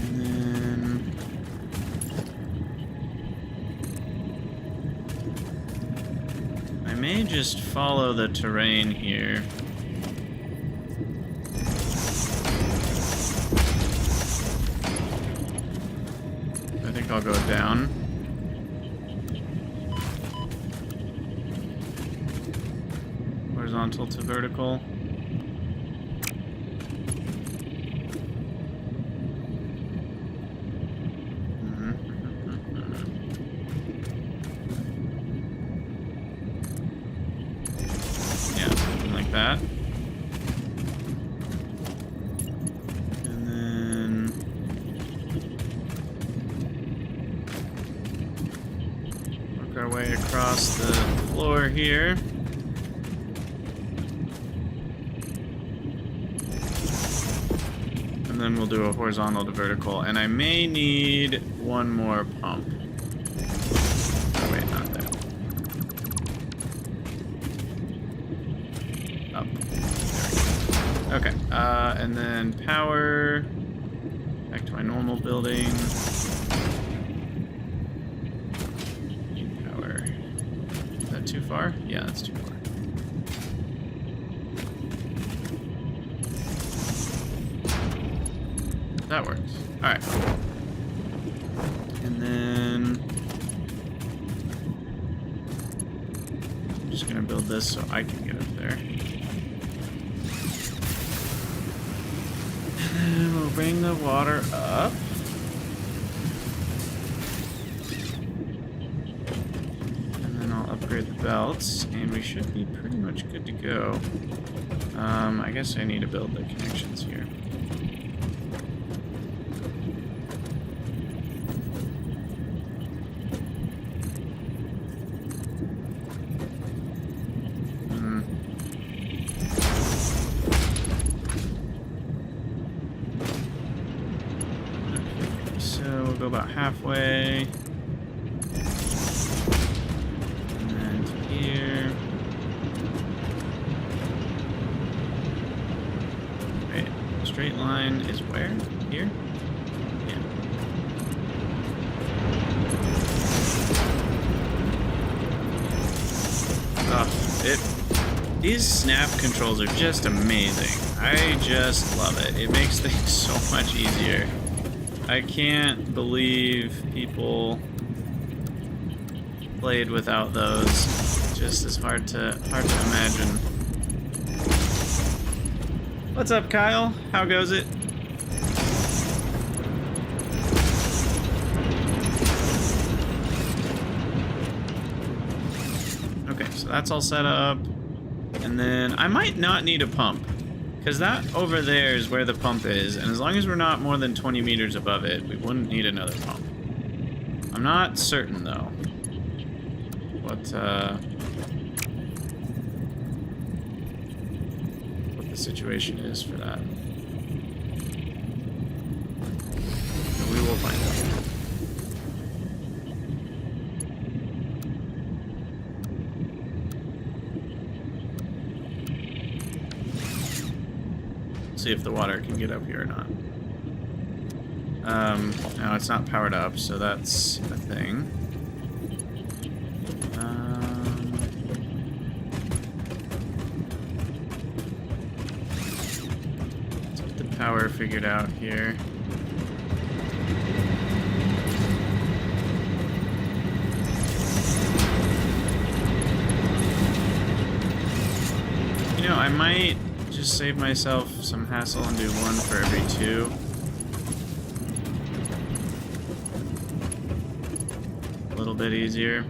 And then... I may just follow the terrain here. I think I'll go down. horizontal to vertical. Yeah, something like that. And then work our way across the floor here. And then we'll do a horizontal to vertical. And I may need one more pump. Oh, wait, not there. Up. There we go. Okay. And then power. Back to my normal building. Need power. Is that too far? Yeah, that's too far. That works. Alright. And then I'm just gonna build this so I can get up there. And then we'll bring the water up. And then I'll upgrade the belts, and we should be pretty much good to go. I guess I need to build the connections here. Go about halfway. And then to here. Wait, straight line is where? Here? Yeah. Oh, these snap controls are just amazing. I just love it. It makes things so much easier. I can't believe people played without those. Just as hard to imagine. What's up, Kyle? How goes it? Okay, so that's all set up. And then I might not need a pump. Because that over there is where the pump is, and as long as we're not more than 20 meters above it, we wouldn't need another pump. I'm not certain, though, what the situation is for that. But we will find out. See if the water can get up here or not. No, it's not powered up, so that's a thing. Let's get the power figured out here. You know, I might just save myself some hassle and do one for every two. A little bit easier.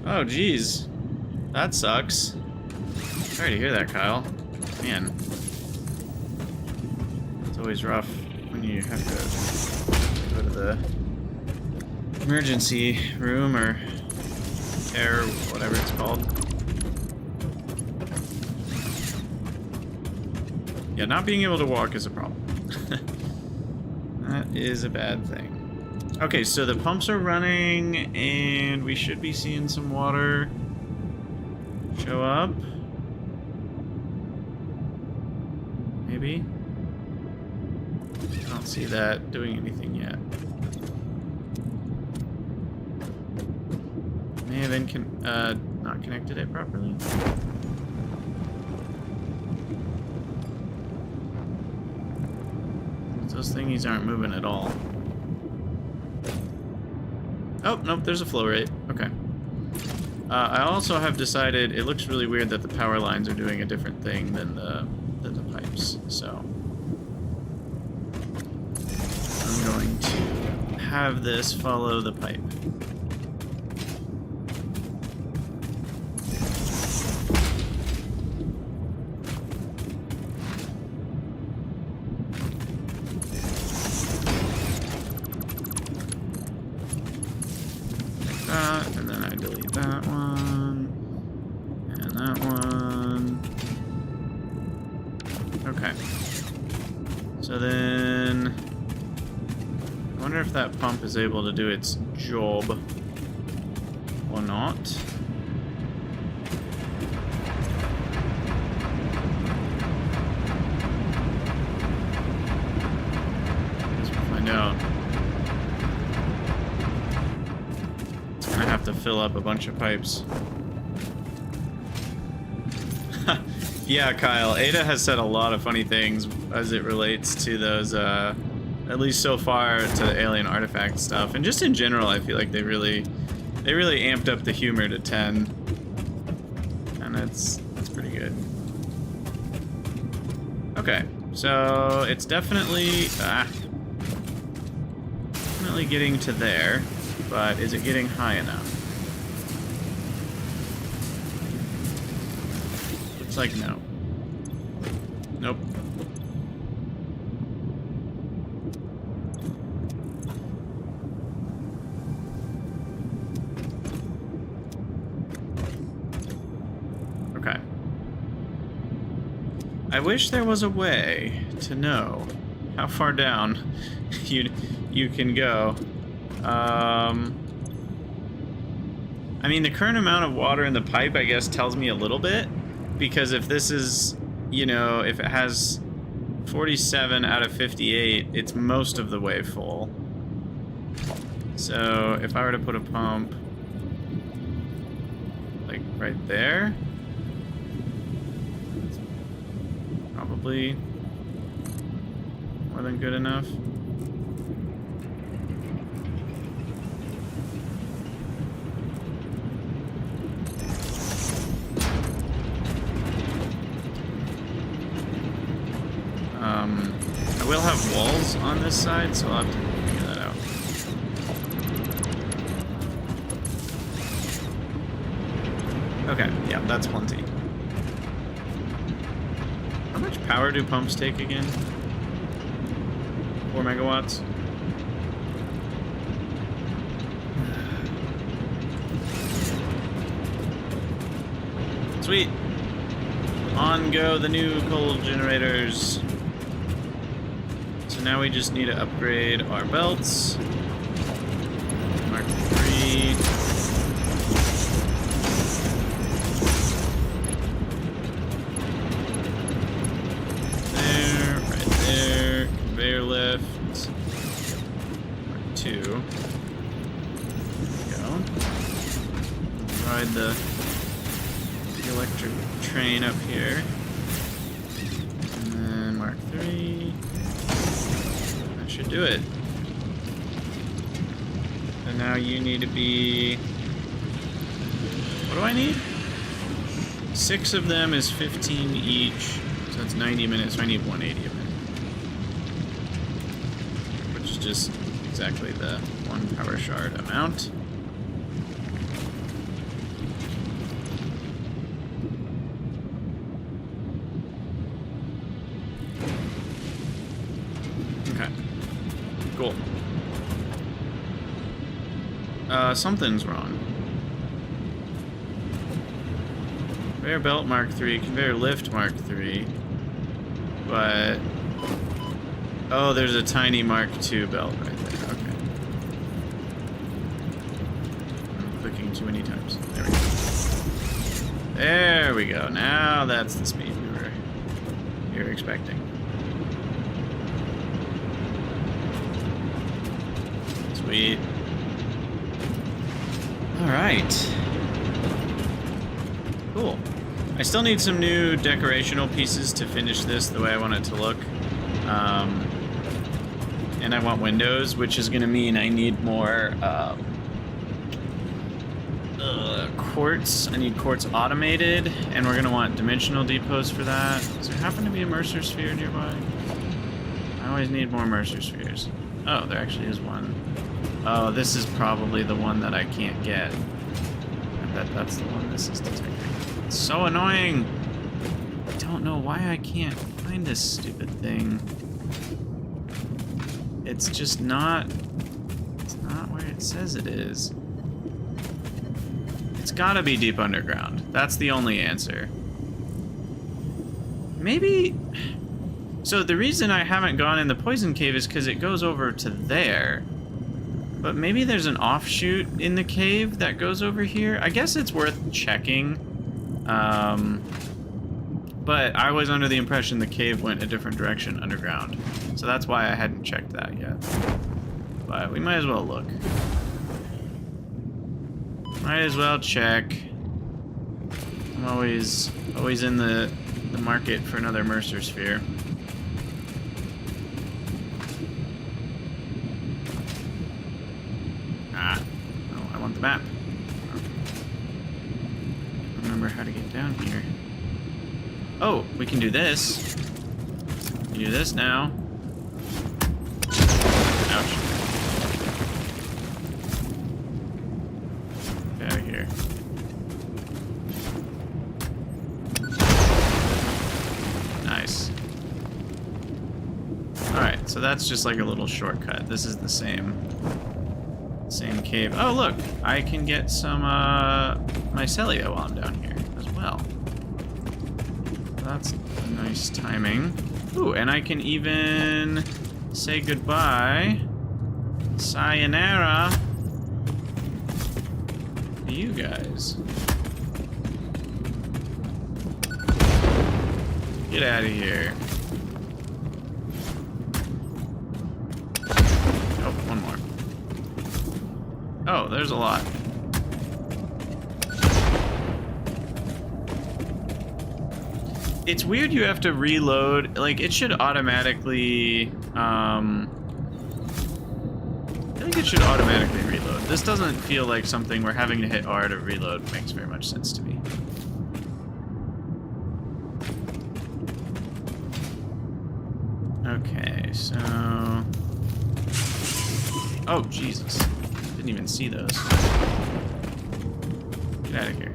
Oh, geez. That sucks. Sorry to hear that, Kyle. Man. It's always rough when you have to go to the emergency room or care, whatever it's called. Yeah, not being able to walk is a problem. That is a bad thing. Okay, so the pumps are running, and we should be seeing some water show up. Maybe? I don't see that doing anything yet. May have not connected it properly. Those thingies aren't moving at all. Oh, nope, there's a flow rate. Okay. I also have decided it looks really weird that the power lines are doing a different thing than the pipes, so I'm going to have this follow the pipe. And then I delete that one, and that one. Okay. So then, I wonder if that pump is able to do its job or not. Guess we'll find out. To fill up a bunch of pipes. Yeah, Kyle, Ada has said a lot of funny things as it relates to those, at least so far, to the alien artifact stuff. And just in general, I feel like they really amped up the humor to 10. And that's pretty good. Okay, so it's definitely getting to there, but is it getting high enough? Looks like no. Nope. Okay. I wish there was a way to know how far down you can go. I mean, the current amount of water in the pipe, I guess, tells me a little bit. Because if this is, you know, if it has 47 out of 58, it's most of the way full. So if I were to put a pump, like, right there, that's probably more than good enough. I will have walls on this side, so I'll have to figure that out. Okay, yeah, that's plenty. How much power do pumps take again? 4 megawatts? Sweet! On go the new coal generators. So now we just need to upgrade our belts. Mark 3. There, right there. Conveyor lift. Mark 2. There we go. Ride the electric train up here. And then Mark 3. That should do it. And now you need to be... What do I need? 6 of them is 15 each. So that's 90 minutes. So I need 180 of it. Which is just exactly the 1 power shard amount. Cool. Something's wrong. Conveyor belt Mark 3, conveyor lift Mark 3. But... Oh, there's a tiny Mark 2 belt right there. Okay. I'm clicking too many times. There we go. There we go. Now that's the speed we were expecting. Sweet. Alright. Cool. I still need some new decorational pieces to finish this the way I want it to look. And I want windows, which is going to mean I need more quartz. I need quartz automated, and we're going to want dimensional depots for that. Does there happen to be a Mercer sphere nearby? I always need more Mercer spheres. Oh, there actually is one. Oh, this is probably the one that I can't get. I bet that's the one this is detecting. It's so annoying! I don't know why I can't find this stupid thing. It's just not... It's not where it says it is. It's gotta be deep underground. That's the only answer. Maybe... So the reason I haven't gone in the poison cave is because it goes over to there. But maybe there's an offshoot in the cave that goes over here. I guess it's worth checking. But I was under the impression the cave went a different direction underground. So that's why I hadn't checked that yet. But we might as well look. Might as well check. I'm always in the market for another Mercer sphere. Ah, oh, I want the map. I remember how to get down here. Oh, we can do this. We can do this now. Ouch. Get out of here. Nice. Alright, so that's just like a little shortcut. This is the same cave. Oh, look! I can get some mycelia while I'm down here as well. That's nice timing. Ooh, and I can even say goodbye. Sayonara. To you guys. Get out of here. Oh, one more. Oh, there's a lot. It's weird you have to reload. Like, it should automatically, I think it should automatically reload. This doesn't feel like something where having to hit R to reload makes very much sense to me. Okay, so... Oh, Jesus. Didn't even see those. Get out of here.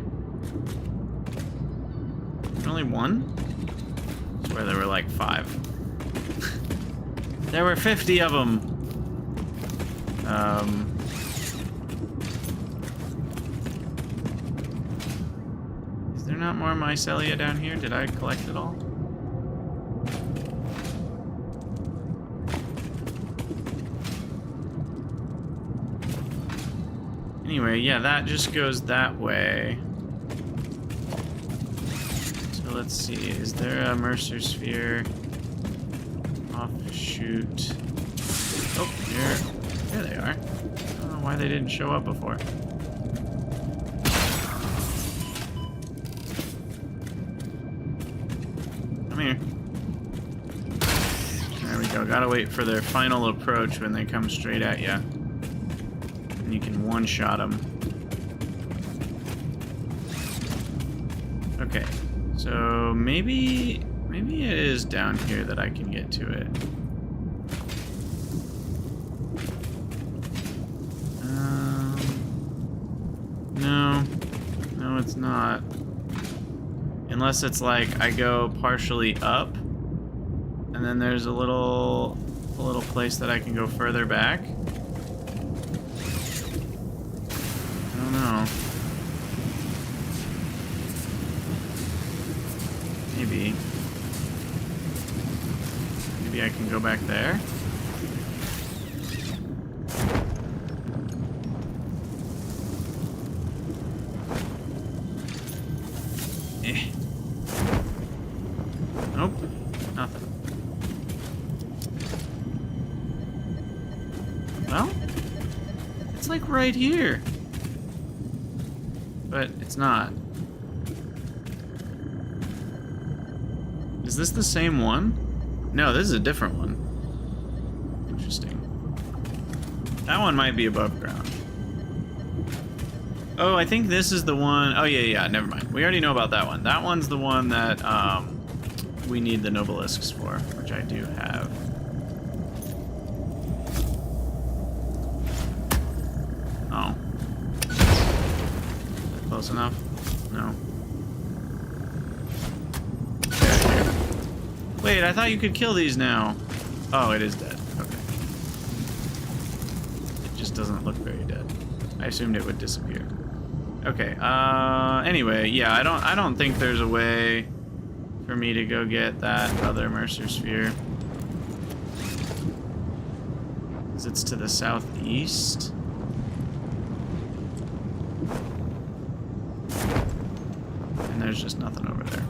Only one? I swear there were like 5. There were 50 of them. Is there not more mycelia down here? Did I collect it all? Anyway, yeah, that just goes that way. Let's see, is there a Mercer sphere offshoot? Oh, here they are. I don't know why they didn't show up before. Come here. There we go. Gotta wait for their final approach when they come straight at you. And you can one-shot them. Okay. So maybe it is down here that I can get to it. No, it's not. Unless it's like I go partially up, and then there's a little place that I can go further back. I don't know. Maybe I can go back there. Nope, nothing. Well, it's like right here. But it's not. Is this the same one? No, this is a different one. Interesting. That one might be above ground. Oh, I think this is the one. Oh, yeah, never mind. We already know about that one. That one's the one that we need the Nobelisks for, which I do have. Oh. Close enough? No. Get out of here. Wait, I thought you could kill these now. Oh, it is dead. Okay. It just doesn't look very dead. I assumed it would disappear. Okay, anyway, yeah, I don't think there's a way for me to go get that other Mercer Sphere. 'Cause it's to the southeast. And there's just nothing over there.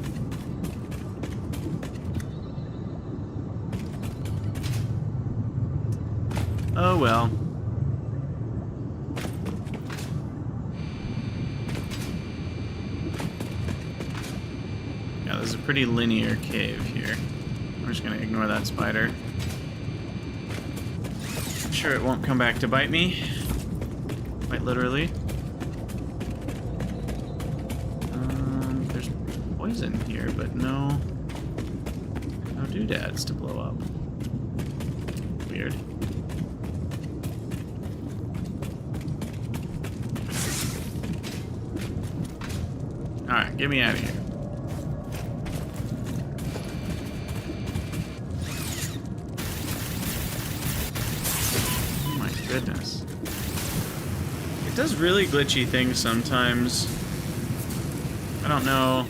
Oh well. Yeah, there's a pretty linear cave here. I'm just gonna ignore that spider. I'm sure it won't come back to bite me. Quite literally. There's poison here, but no doodads to blow up. Weird. Alright, get me out of here. Oh my goodness. It does really glitchy things sometimes. I don't know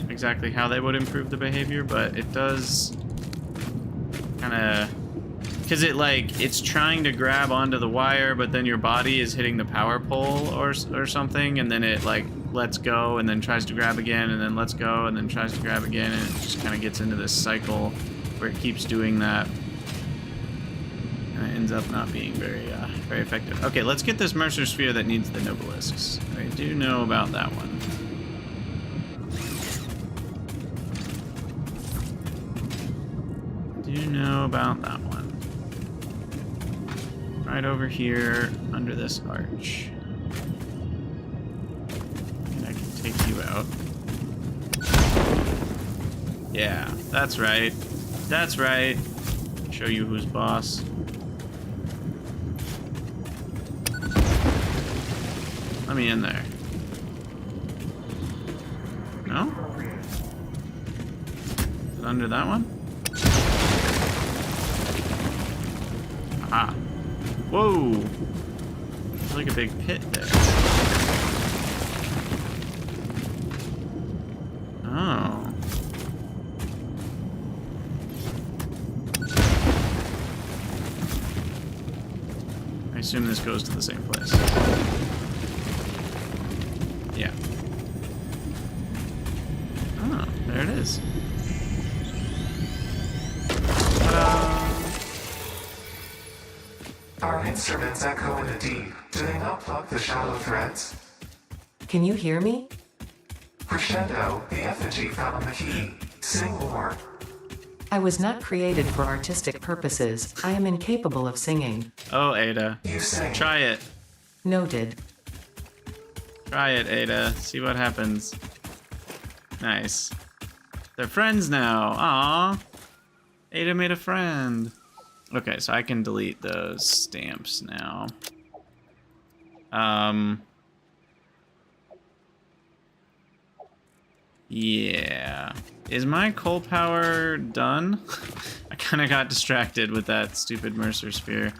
exactly how they would improve the behavior, but it does kind of... Because it's trying to grab onto the wire, but then your body is hitting the power pole or something, and then it lets go and then tries to grab again, and then lets go and then tries to grab again, and it just kind of gets into this cycle where it keeps doing that. And it ends up not being very effective. Okay, let's get this Mercer Sphere that needs the Nobelisks. I do know about that one. Do know about that one. Right over here, under this arch. And I can take you out. Yeah, that's right. That's right. Show you who's boss. Let me in there. No? Is it under that one? Ah. Whoa! There's like a big pit there. Oh. I assume this goes to the same place. Yeah. Oh, there it is. Our instruments echo in the deep. Do they not plug the shallow threads? Can you hear me? Crescendo, the effigy found on the key. Sing more. I was not created for artistic purposes. I am incapable of singing. Oh, Ada. You sing. Try it. Noted. Try it, Ada. See what happens. Nice. They're friends now. Aww. Ada made a friend. Okay, so I can delete those stamps now. Yeah. Is my coal power done? I kind of got distracted with that stupid Mercer Sphere.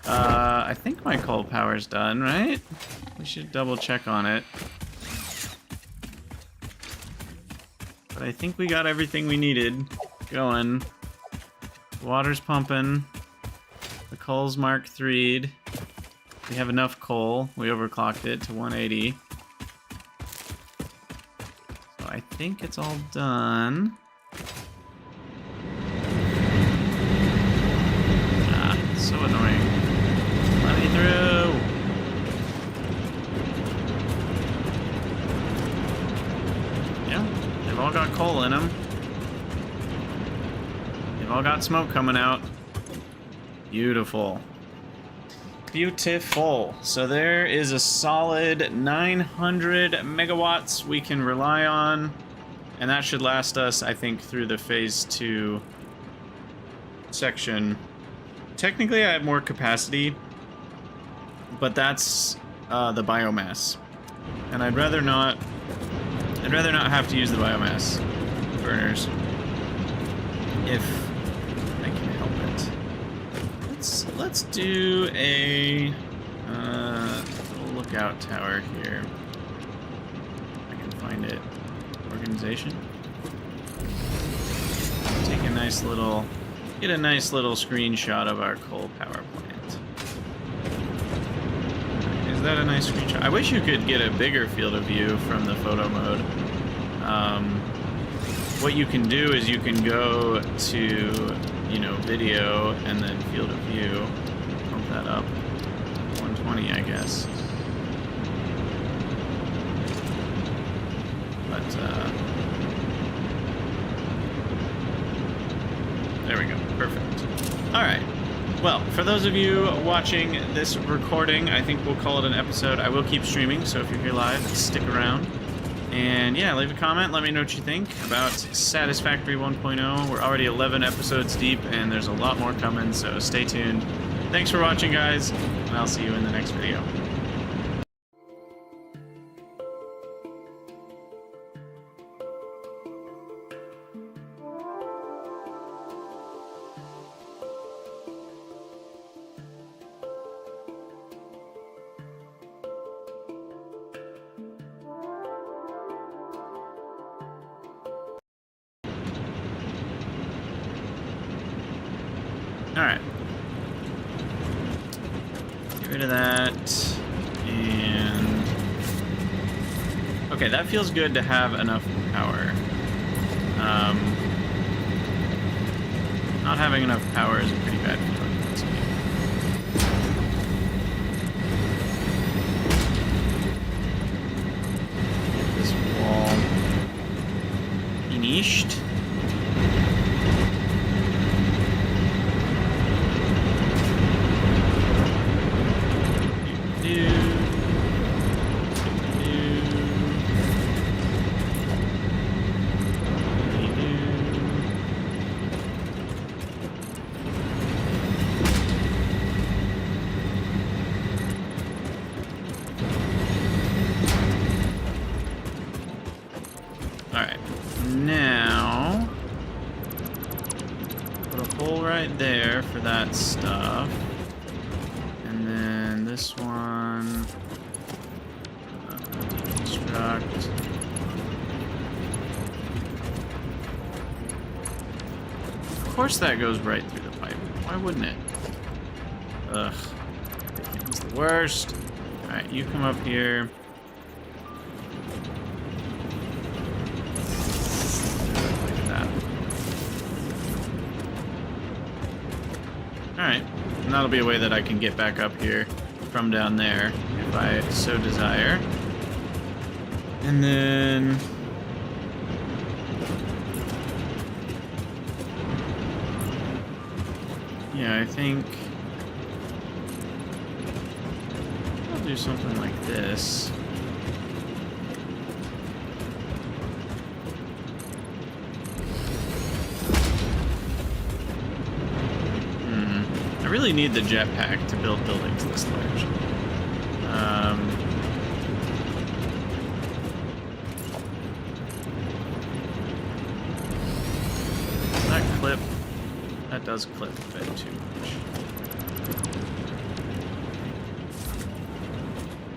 I think my coal power's done, right? We should double check on it. But I think we got everything we needed going. The water's pumping. The coal's Mark III'd. We have enough coal. We overclocked it to 180. So I think it's all done. Ah, it's so annoying. Let me through! Yeah, they've all got coal in them. They've all got smoke coming out. Beautiful. Beautiful. So there is a solid 900 megawatts we can rely on. And that should last us, I think, through the phase 2 section. Technically, I have more capacity, but that's the biomass. And I'd rather not have to use the biomass burners if I can help it. Let's do a little lookout tower here. If I can find it. Organization. Take a nice little, get a nice little screenshot of our coal power plant. Is that a nice screenshot? I wish you could get a bigger field of view from the photo mode. What you can do is you can go to, you know, video and then field of view. Pump that up. 120, I guess. But, there we go. Perfect. Alright. Well, for those of you watching this recording, I think we'll call it an episode. I will keep streaming, so if you're here live, stick around. And yeah, leave a comment. Let me know what you think about Satisfactory 1.0. We're already 11 episodes deep, and there's a lot more coming, so stay tuned. Thanks for watching, guys, and I'll see you in the next video. Alright. Get rid of that. And... okay, that feels good to have enough power. Not having enough power is a pretty bad feeling in this game. Get this wall finished. Alright, now put a hole right there for that stuff. And then this one, deconstruct. Of course that goes right through the pipe. Why wouldn't it? Ugh, it's the worst. Alright, you come up here. Alright, and that'll be a way that I can get back up here from down there, if I so desire. And then... yeah, I think... I'll do something like this. I really need the jetpack to build buildings this large. That does clip a bit too much.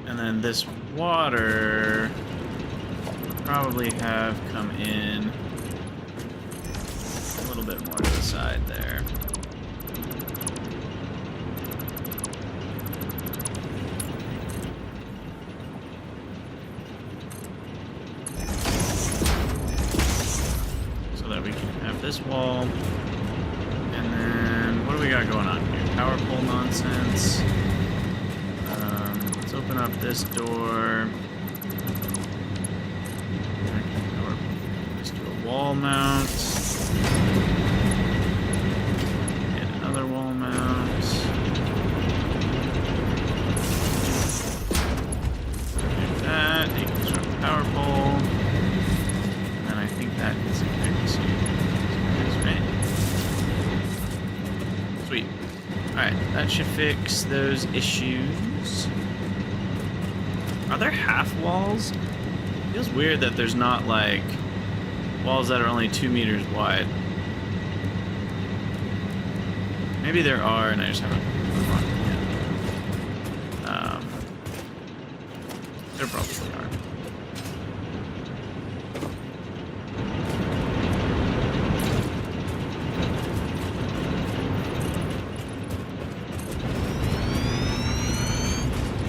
And then this water will probably have come in a little bit more to the side there. This wall, and then what do we got going on here? Power pole nonsense. Let's open up this door. Let's do a wall mount. Get another wall mount. Alright, that should fix those issues. Are there half walls? Feels weird that there's not, like, walls that are only 2 meters wide. Maybe there are, and I just haven't moved on yet. There probably are.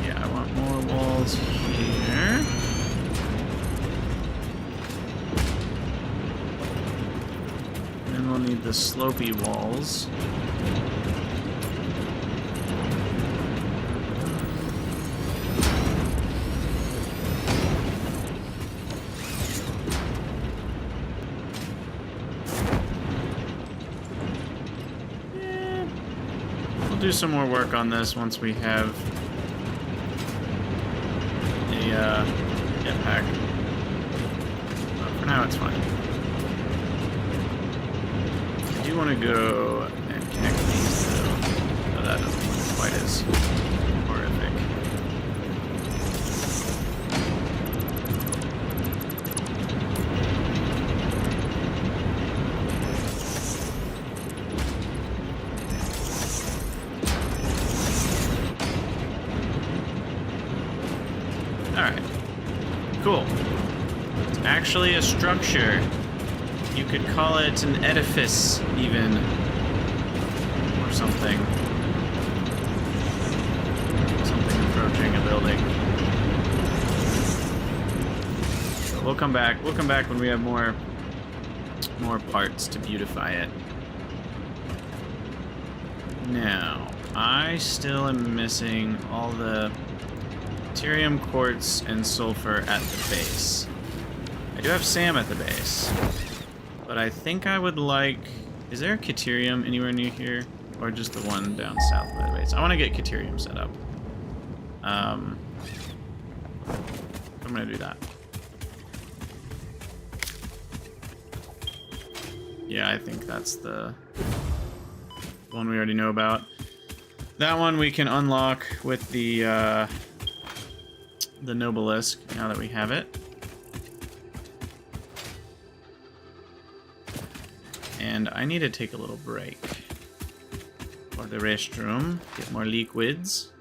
Yeah, I want more walls here. And then we'll need the slopey walls. Do some more work on this once we have a jetpack. But for now, it's fine. I do want to go and connect these, though. So that doesn't look quite as horrific. Alright. Cool. It's actually a structure. You could call it an edifice, even. Or something. Something approaching a building. So we'll come back. We'll come back when we have more parts to beautify it. Now, I still am missing all the deuterium, quartz, and sulfur at the base. I do have SAM at the base, but I think I would like... Is there a deuterium anywhere near here? Or just the one down south by the base? I want to get deuterium set up. I'm going to do that. Yeah, I think that's the one we already know about. That one we can unlock with the Nobelisk, now that we have it. And I need to take a little break for the restroom, get more liquids.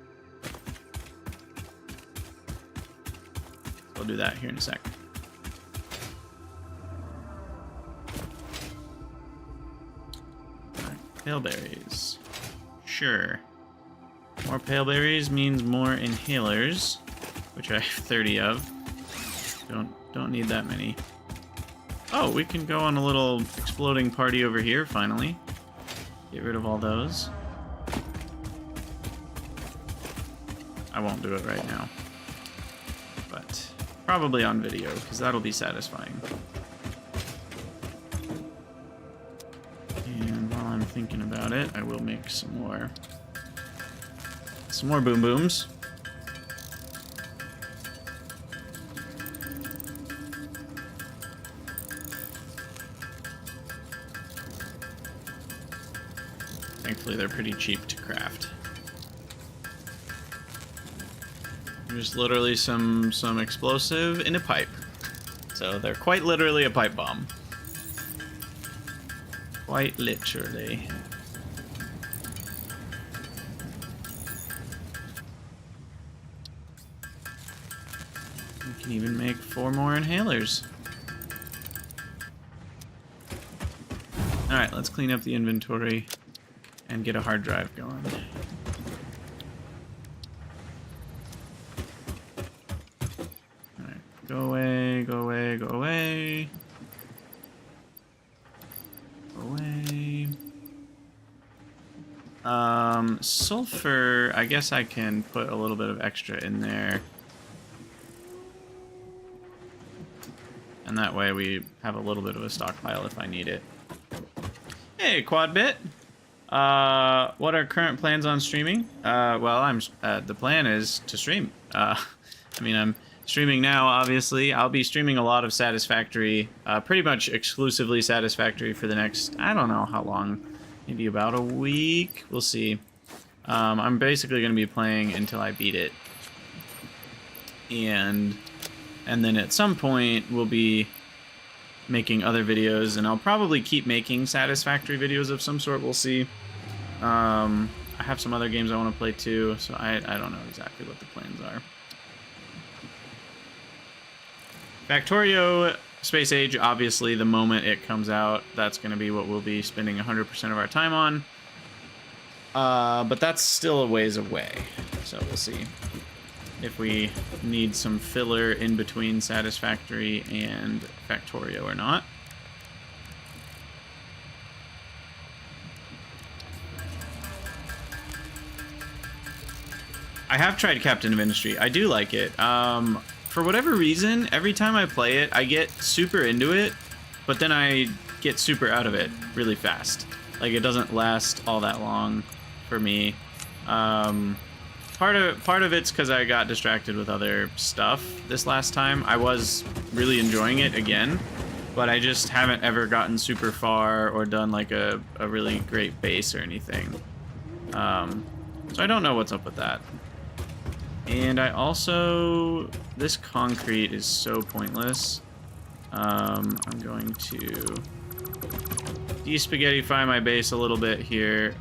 I'll do that here in a sec. Alright, pale berries. Sure. More pale berries means more inhalers, which I have 30 of. Don't need that many. Oh, we can go on a little exploding party over here, finally. Get rid of all those. I won't do it right now. But probably on video, because that'll be satisfying. And while I'm thinking about it, I will make some more boom booms. Thankfully, they're pretty cheap to craft. There's literally some explosive in a pipe. So they're quite literally a pipe bomb. Quite literally. We can even make 4 more inhalers. Alright, let's clean up the inventory and get a hard drive going. Alright, go away, go away, go away. Go away. Sulfur, I guess I can put a little bit of extra in there. And that way we have a little bit of a stockpile if I need it. Hey, Quadbit! What are current plans on streaming? Well, the plan is to stream. I mean, I'm streaming now, obviously. I'll be streaming a lot of Satisfactory, pretty much exclusively Satisfactory for the next, I don't know how long, maybe about a week. We'll see. I'm basically going to be playing until I beat it. And then at some point, we'll be making other videos, and I'll probably keep making Satisfactory videos of some sort. We'll see. I have some other games I want to play too, so I don't know exactly what the plans are. Factorio Space Age, obviously, the moment it comes out, that's going to be what we'll be spending 100% of our time on. But that's still a ways away, so we'll see if we need some filler in between Satisfactory and Factorio or not. I have tried Captain of Industry. I do like it. For whatever reason, every time I play it, I get super into it, but then I get super out of it really fast. Like, it doesn't last all that long for me. Part of it's because I got distracted with other stuff this last time. I was really enjoying it again, but I just haven't ever gotten super far or done like a really great base or anything. So I don't know what's up with that. And I also... This concrete is so pointless. I'm going to de-spaghettify my base a little bit here.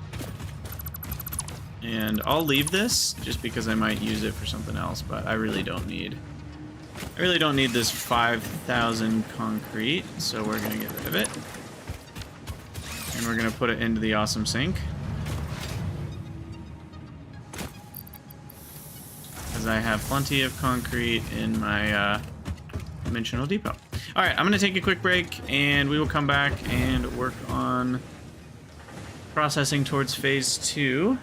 And I'll leave this just because I might use it for something else, but I really don't need... I really don't need this 5,000 concrete, so we're going to get rid of it. And we're going to put it into the awesome sink. Because I have plenty of concrete in my dimensional depot. Alright, I'm going to take a quick break, and we will come back and work on processing towards phase 2.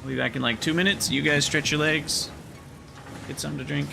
I'll be back in like 2 minutes. You guys stretch your legs. Get something to drink.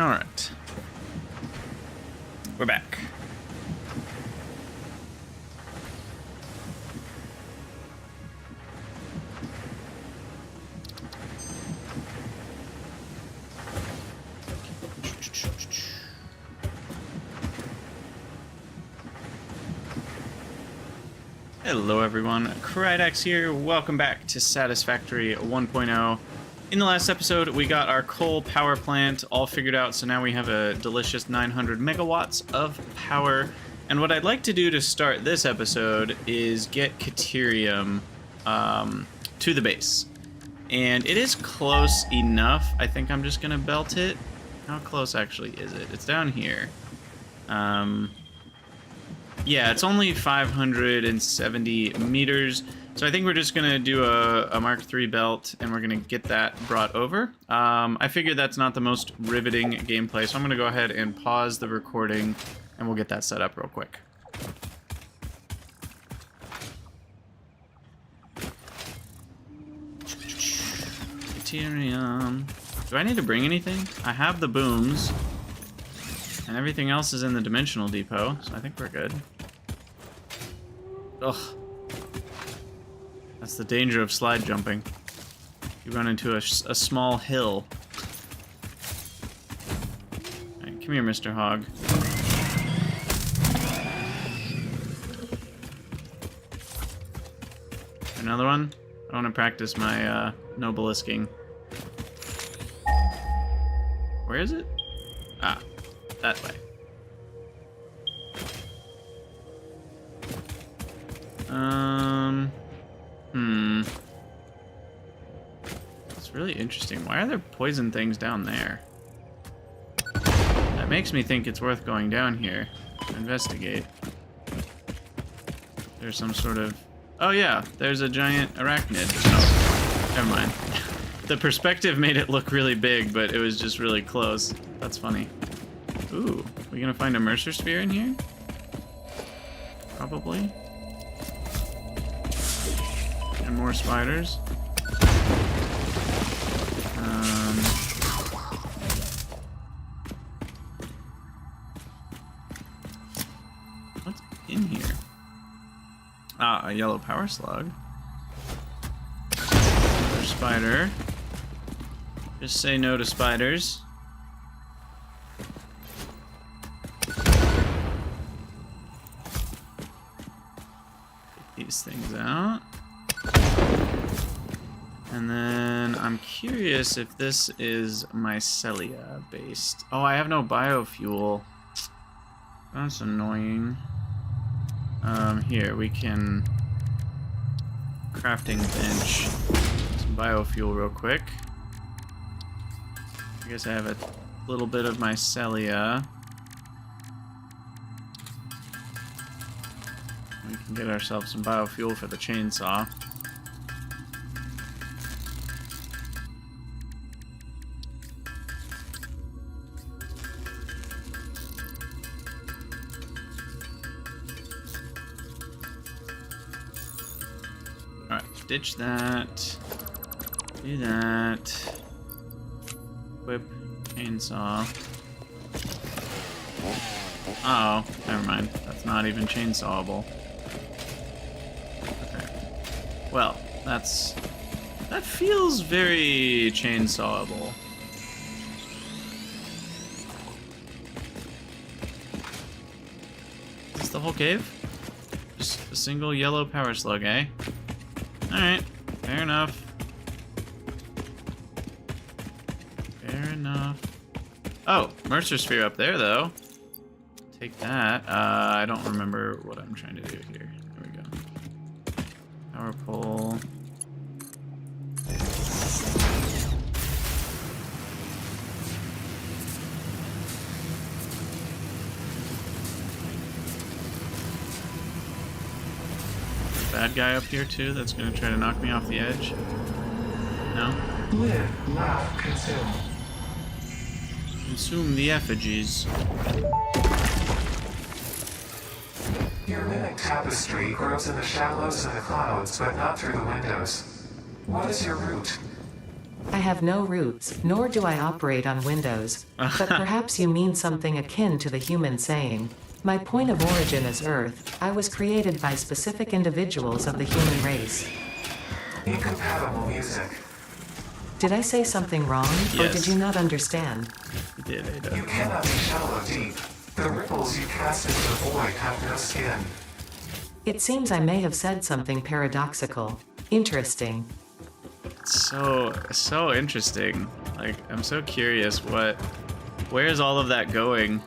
Alright. We're back. Hello everyone, Krydax here. Welcome back to Satisfactory 1.0. In the last episode, we got our coal power plant all figured out, so now we have a delicious 900 megawatts of power. And what I'd like to do to start this episode is get Caterium to the base. And it is close enough. I think I'm just gonna belt it. How close actually is it? It's down here. Yeah, it's only 570 meters, so I think we're just gonna do a Mark III belt, and we're gonna get that brought over. I figured that's not the most riveting gameplay, so I'm gonna go ahead and pause the recording, and we'll get that set up real quick. Deuterium. Do I need to bring anything? I have the booms. And everything else is in the dimensional depot, so I think we're good. Ugh. That's the danger of slide jumping. You run into a small hill. Alright, come here, Mr. Hog. Another one? I want to practice my nobelisking. Where is it? Ah. That way. It's really interesting. Why are there poison things down there? That makes me think it's worth going down here to investigate. There's some sort of... Oh yeah, there's a giant arachnid. Oh, never mind. The perspective made it look really big, but it was just really close. That's funny. Ooh, we gonna find a Mercer sphere in here? Probably. And more spiders. What's in here? Ah, a yellow power slug. Another spider. Just say no to spiders. These things out. And then I'm curious if this is mycelia based. Oh, I have no biofuel. That's annoying. Here we can crafting bench some biofuel real quick. I guess I have a little bit of mycelia. We can get ourselves some biofuel for the chainsaw. Alright, ditch that. Do that. Whip, chainsaw. Uh oh, never mind. That's not even chainsawable. Well, that feels very chainsawable. Is this the whole cave? Just a single yellow power slug, eh? Alright, fair enough. Fair enough. Oh, Mercer sphere up there, though. Take that. I don't remember what I'm trying to do here. There we go. Power pole. Bad guy up here too that's gonna try to knock me off the edge. No? Live, laugh, consume. Consume the effigies. Your mimic tapestry grows in the shallows and the clouds, but not through the windows. What is your route? I have no roots, nor do I operate on Windows, but perhaps you mean something akin to the human saying, my point of origin is Earth, I was created by specific individuals of the human race. Incompatible music. Did I say something wrong, or Yes. did you not understand? You did, Ada. You cannot be shallow deep. The ripples you cast into the void have no skin. It seems I may have said something paradoxical. Interesting. So interesting. Like, I'm so curious where's all of that going?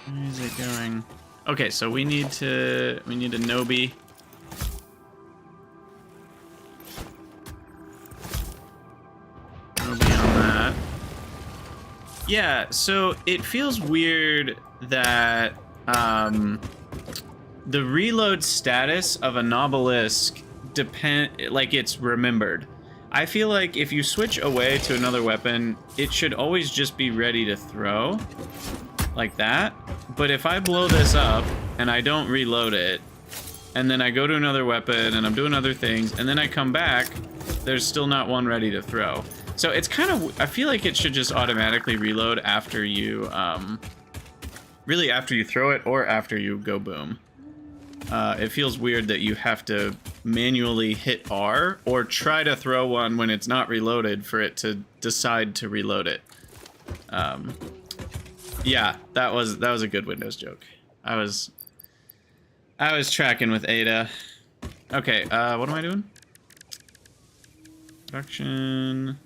Where is it going? Okay, so we need a Nobi. Nobi on that. Yeah, so it feels weird that the reload status of a Nobelisk like it's remembered. I feel like if you switch away to another weapon, it should always just be ready to throw. Like that. But if I blow this up and I don't reload it, and then I go to another weapon and I'm doing other things, and then I come back, there's still not one ready to throw. So it's kind of, I feel like it should just automatically reload after you, really after you throw it or after you go boom. It feels weird that you have to manually hit R or try to throw one when it's not reloaded for it to decide to reload it. Yeah, that was a good Windows joke. I was tracking with Ada. Okay, what am I doing? Production.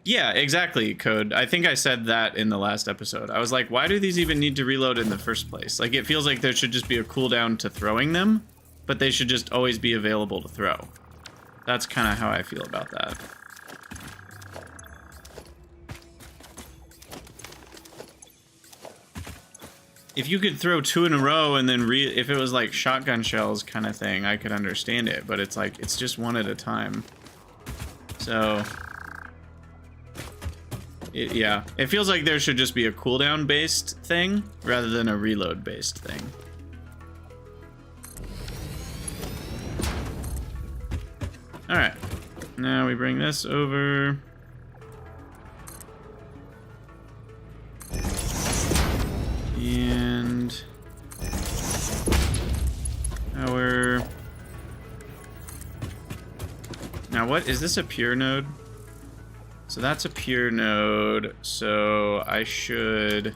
Yeah, exactly, Code. I think I said that in the last episode. I was like, why do these even need to reload in the first place? Like, it feels like there should just be a cooldown to throwing them, but they should just always be available to throw. That's kind of how I feel about that. If you could throw 2 in a row and then if it was like shotgun shells kind of thing, I could understand it, but it's like, it's just one at a time. So, yeah, it feels like there should just be a cooldown based thing rather than a reload based thing. All right, now we bring this over. And our, now what is this, a pure node? So that's a pure node, so I should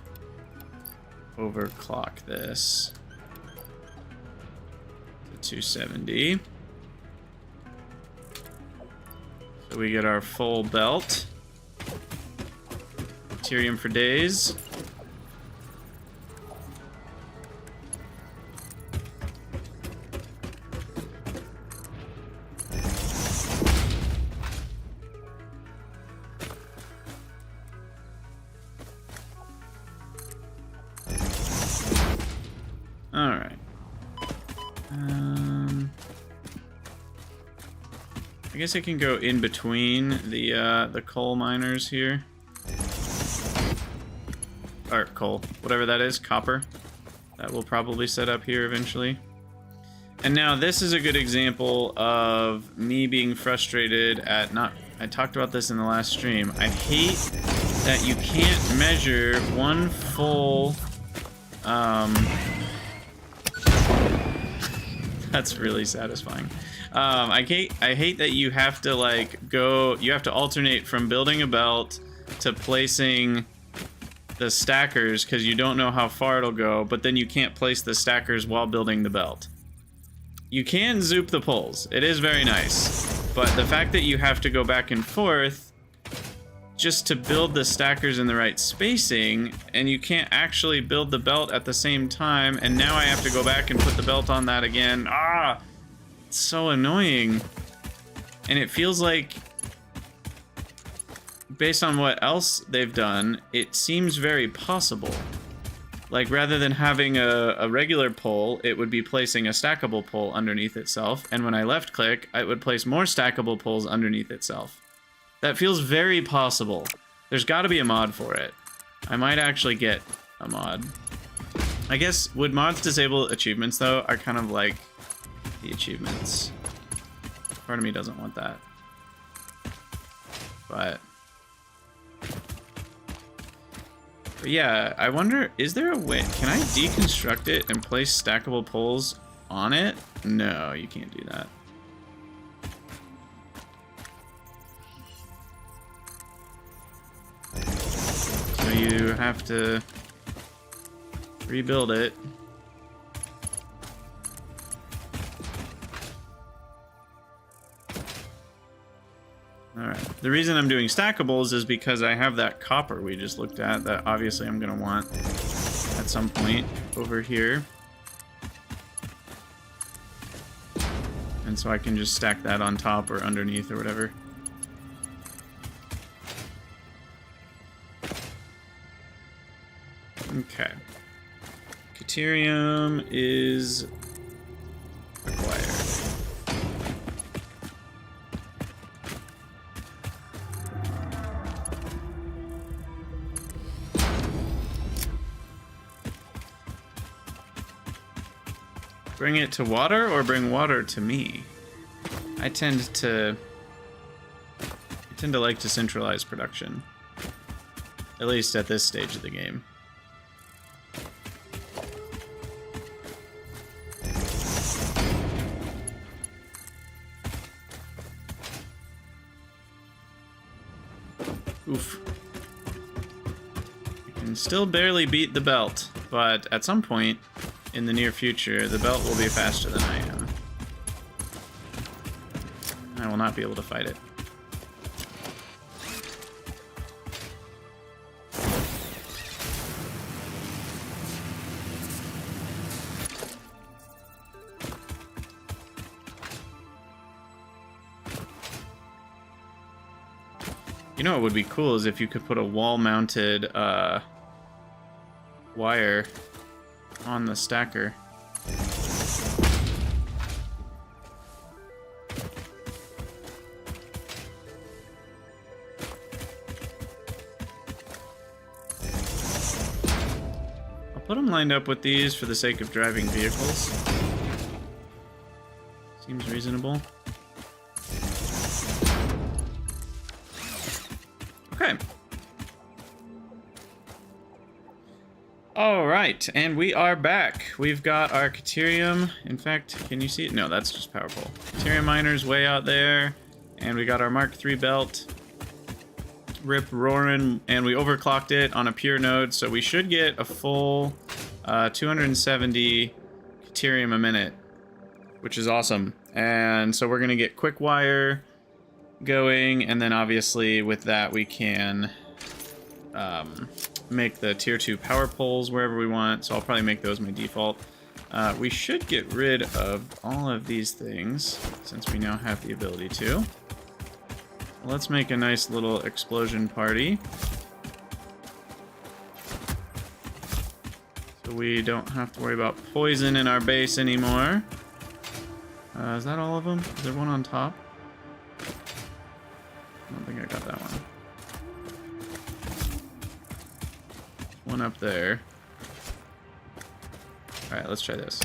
overclock this to 270. So we get our full belt. Ethereum for days. Alright. I guess I can go in between the coal miners here. Or coal, whatever that is, copper. That will probably set up here eventually. And now this is a good example of me being frustrated at not... I talked about this in the last stream. I hate that you can't measure one full... That's really satisfying. I hate that you have to like go, you have to alternate from building a belt to placing the stackers because you don't know how far it'll go, but then you can't place the stackers while building the belt. You can zoop the poles. It is very nice. But the fact that you have to go back and forth just to build the stackers in the right spacing, and you can't actually build the belt at the same time, and now I have to go back and put the belt on that again. Ah! It's so annoying. And it feels like, based on what else they've done, it seems very possible. Like, rather than having a regular pole, it would be placing a stackable pole underneath itself, and when I left-click, it would place more stackable poles underneath itself. That feels very possible. There's got to be a mod for it. I might actually get a mod. I guess, would mods disable achievements, though? I kind of like the achievements. Part of me doesn't want that. But yeah, I wonder, is there a way? Can I deconstruct it and place stackable poles on it? No, you can't do that. So you have to rebuild it. Alright, the reason I'm doing stackables is because I have that copper we just looked at that obviously I'm going to want at some point over here. And so I can just stack that on top or underneath or whatever. Okay. Caterium is acquired. Bring it to water or bring water to me? I tend to like to centralize production. At least at this stage of the game. Oof. I can still barely beat the belt, but at some point in the near future, the belt will be faster than I am. I will not be able to fight it. You know what would be cool is if you could put a wall-mounted wire on the stacker. I'll put them lined up with these for the sake of driving vehicles. Seems reasonable. Okay. All right, and we are back. We've got our Caterium. In fact, can you see it? No, that's just power pole. Caterium miners way out there, and we got our Mark III belt. Rip roaring, and we overclocked it on a pure node, so we should get a full 270 Caterium a minute, which is awesome. And so we're gonna get quick wire going, and then obviously with that we can make the tier 2 power poles wherever we want, so I'll probably make those my default. We should get rid of all of these things since we now have the ability to. Let's make a nice little explosion party so we don't have to worry about poison in our base anymore. Is that all of them? Is there one on top? I don't think I got that one. One up there. Alright, let's try this.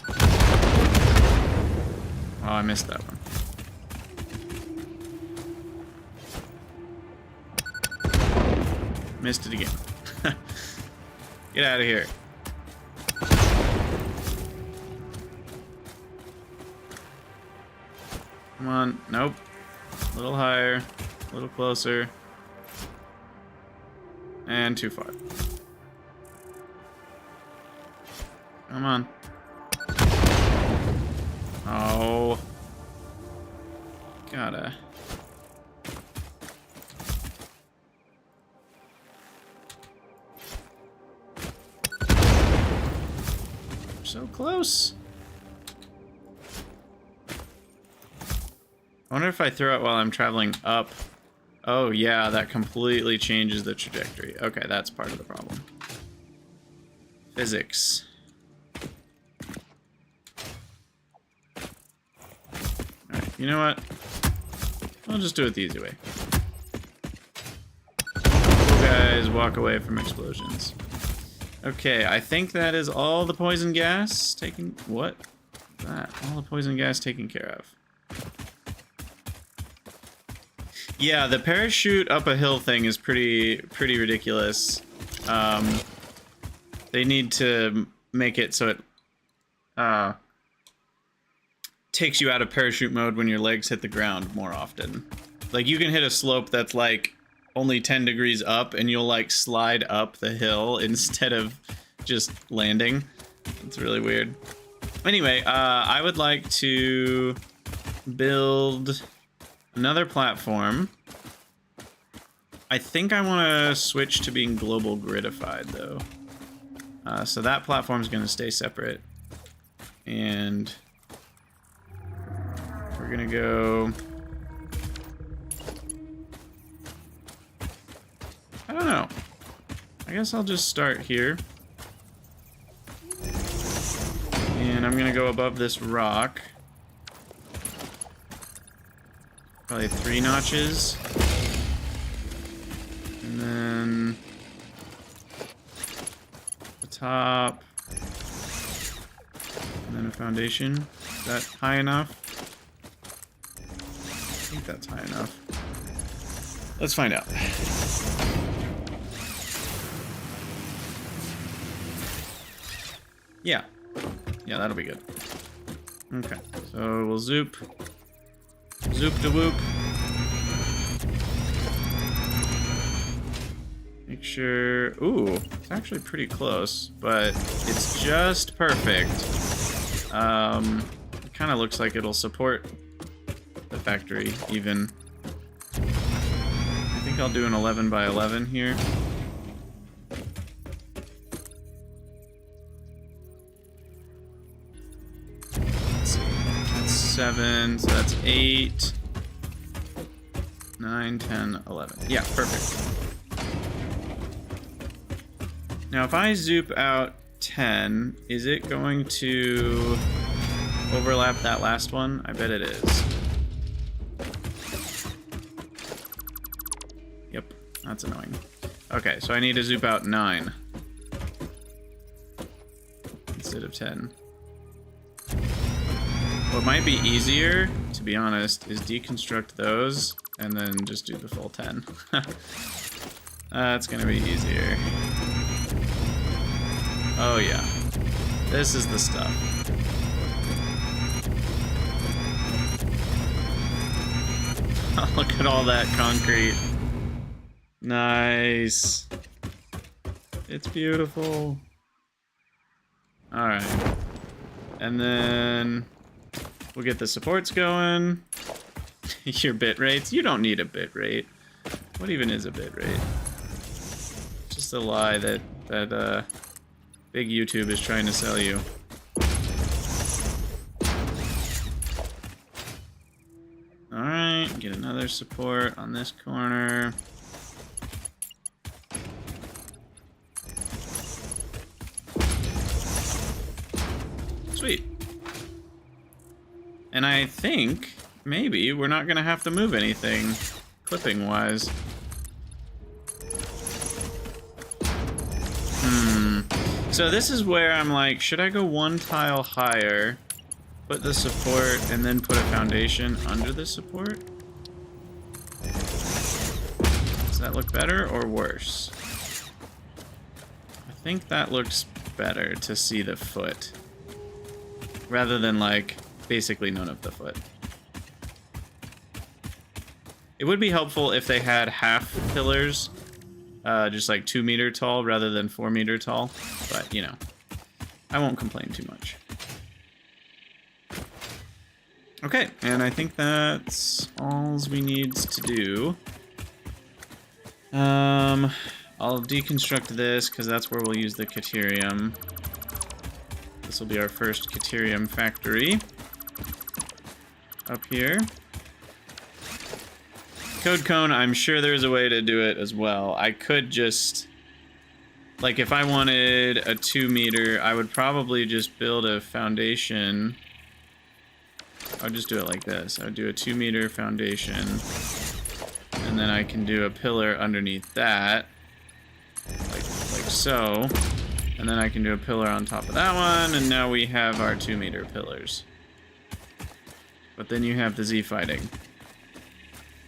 Oh, I missed that one. Missed it again. Get out of here. Come on. Nope. A little higher. A little closer. And too far. Come on. Oh. Gotta. So close. I wonder if I throw it while I'm traveling up. Oh yeah, that completely changes the trajectory. Okay, that's part of the problem. Physics. Alright, you know what? I'll just do it the easy way. You guys walk away from explosions. Okay, I think that is all the poison gas taken. What? That all the poison gas taken care of. Yeah, the parachute up a hill thing is pretty ridiculous. They need to make it so it takes you out of parachute mode when your legs hit the ground more often. Like, you can hit a slope that's like only 10 degrees up and you'll like slide up the hill instead of just landing. It's really weird. Anyway, I would like to build another platform. I think I want to switch to being global gridified though. So that platform's going to stay separate. And we're going to go... I don't know. I guess I'll just start here. And I'm going to go above this rock. Probably 3 notches. And then... the top. And then a foundation. Is that high enough? I think that's high enough. Let's find out. Yeah. Yeah, that'll be good. Okay, so we'll zoop. Zoop to whoop. Make sure... Ooh, it's actually pretty close, but it's just perfect. It kind of looks like it'll support the factory, even. I think I'll do an 11 by 11 here. Let's see. That's 7, so that's 8, 9, 10, 11. Yeah, perfect. Now, if I zoop out 10, is it going to overlap that last one? I bet it is. Yep, that's annoying. Okay, so I need to zoop out 9 instead of 10. What might be easier, to be honest, is deconstruct those and then just do the full 10. That's gonna be easier. Oh yeah, this is the stuff. Look at all that concrete. Nice. It's beautiful. Alright. And then we'll get the supports going. Your bit rates? You don't need a bit rate. What even is a bit rate? Just a lie that big YouTube is trying to sell you. Alright, get another support on this corner. Sweet. And I think maybe we're not gonna have to move anything clipping wise. So this is where I'm like, should I go 1 tile higher, put the support, and then put a foundation under the support? Does that look better or worse? I think that looks better to see the foot, rather than like basically none of the foot. It would be helpful if they had half pillars. Just like 2 meter tall rather than 4 meter tall, but you know, I won't complain too much. Okay, and I think that's all we need to do. I'll deconstruct this because that's where we'll use the Caterium. This will be our first Caterium factory up here. Code cone, I'm sure there's a way to do it as well. I could just, like if I wanted a 2 meter, I would probably just build a foundation. I'll just do it like this. I would do a 2 meter foundation. And then I can do a pillar underneath that. Like so. And then I can do a pillar on top of that one, and now we have our 2 meter pillars. But then you have the Z fighting.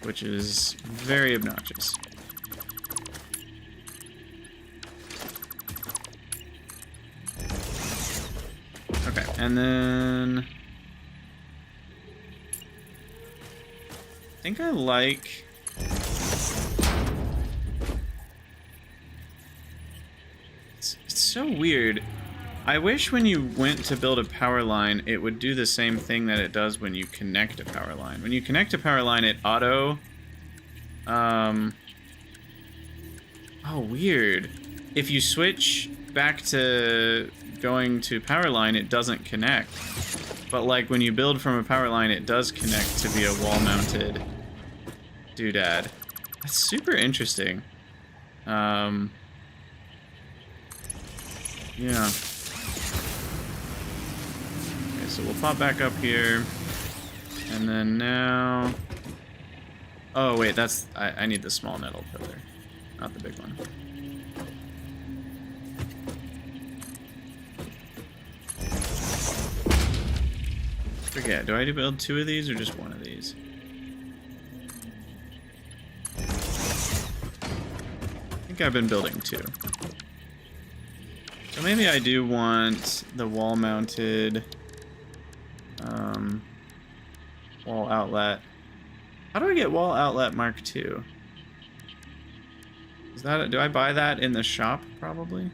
which is very obnoxious. Okay, and then I think I like it's so weird. I wish when you went to build a power line, it would do the same thing that it does when you connect a power line. When you connect a power line, it auto... Oh, weird. If you switch back to going to power line, it doesn't connect. But, like, when you build from a power line, it does connect to be a wall-mounted doodad. That's super interesting. Yeah. So we'll pop back up here, and then now... Oh, wait, that's... I need the small metal pillar, not the big one. Forget, do I build 2 of these or just 1 of these? I think I've been building 2. So maybe I do want the wall-mounted... wall outlet. How do I get wall outlet Mark II? Is that do I buy that in the shop probably?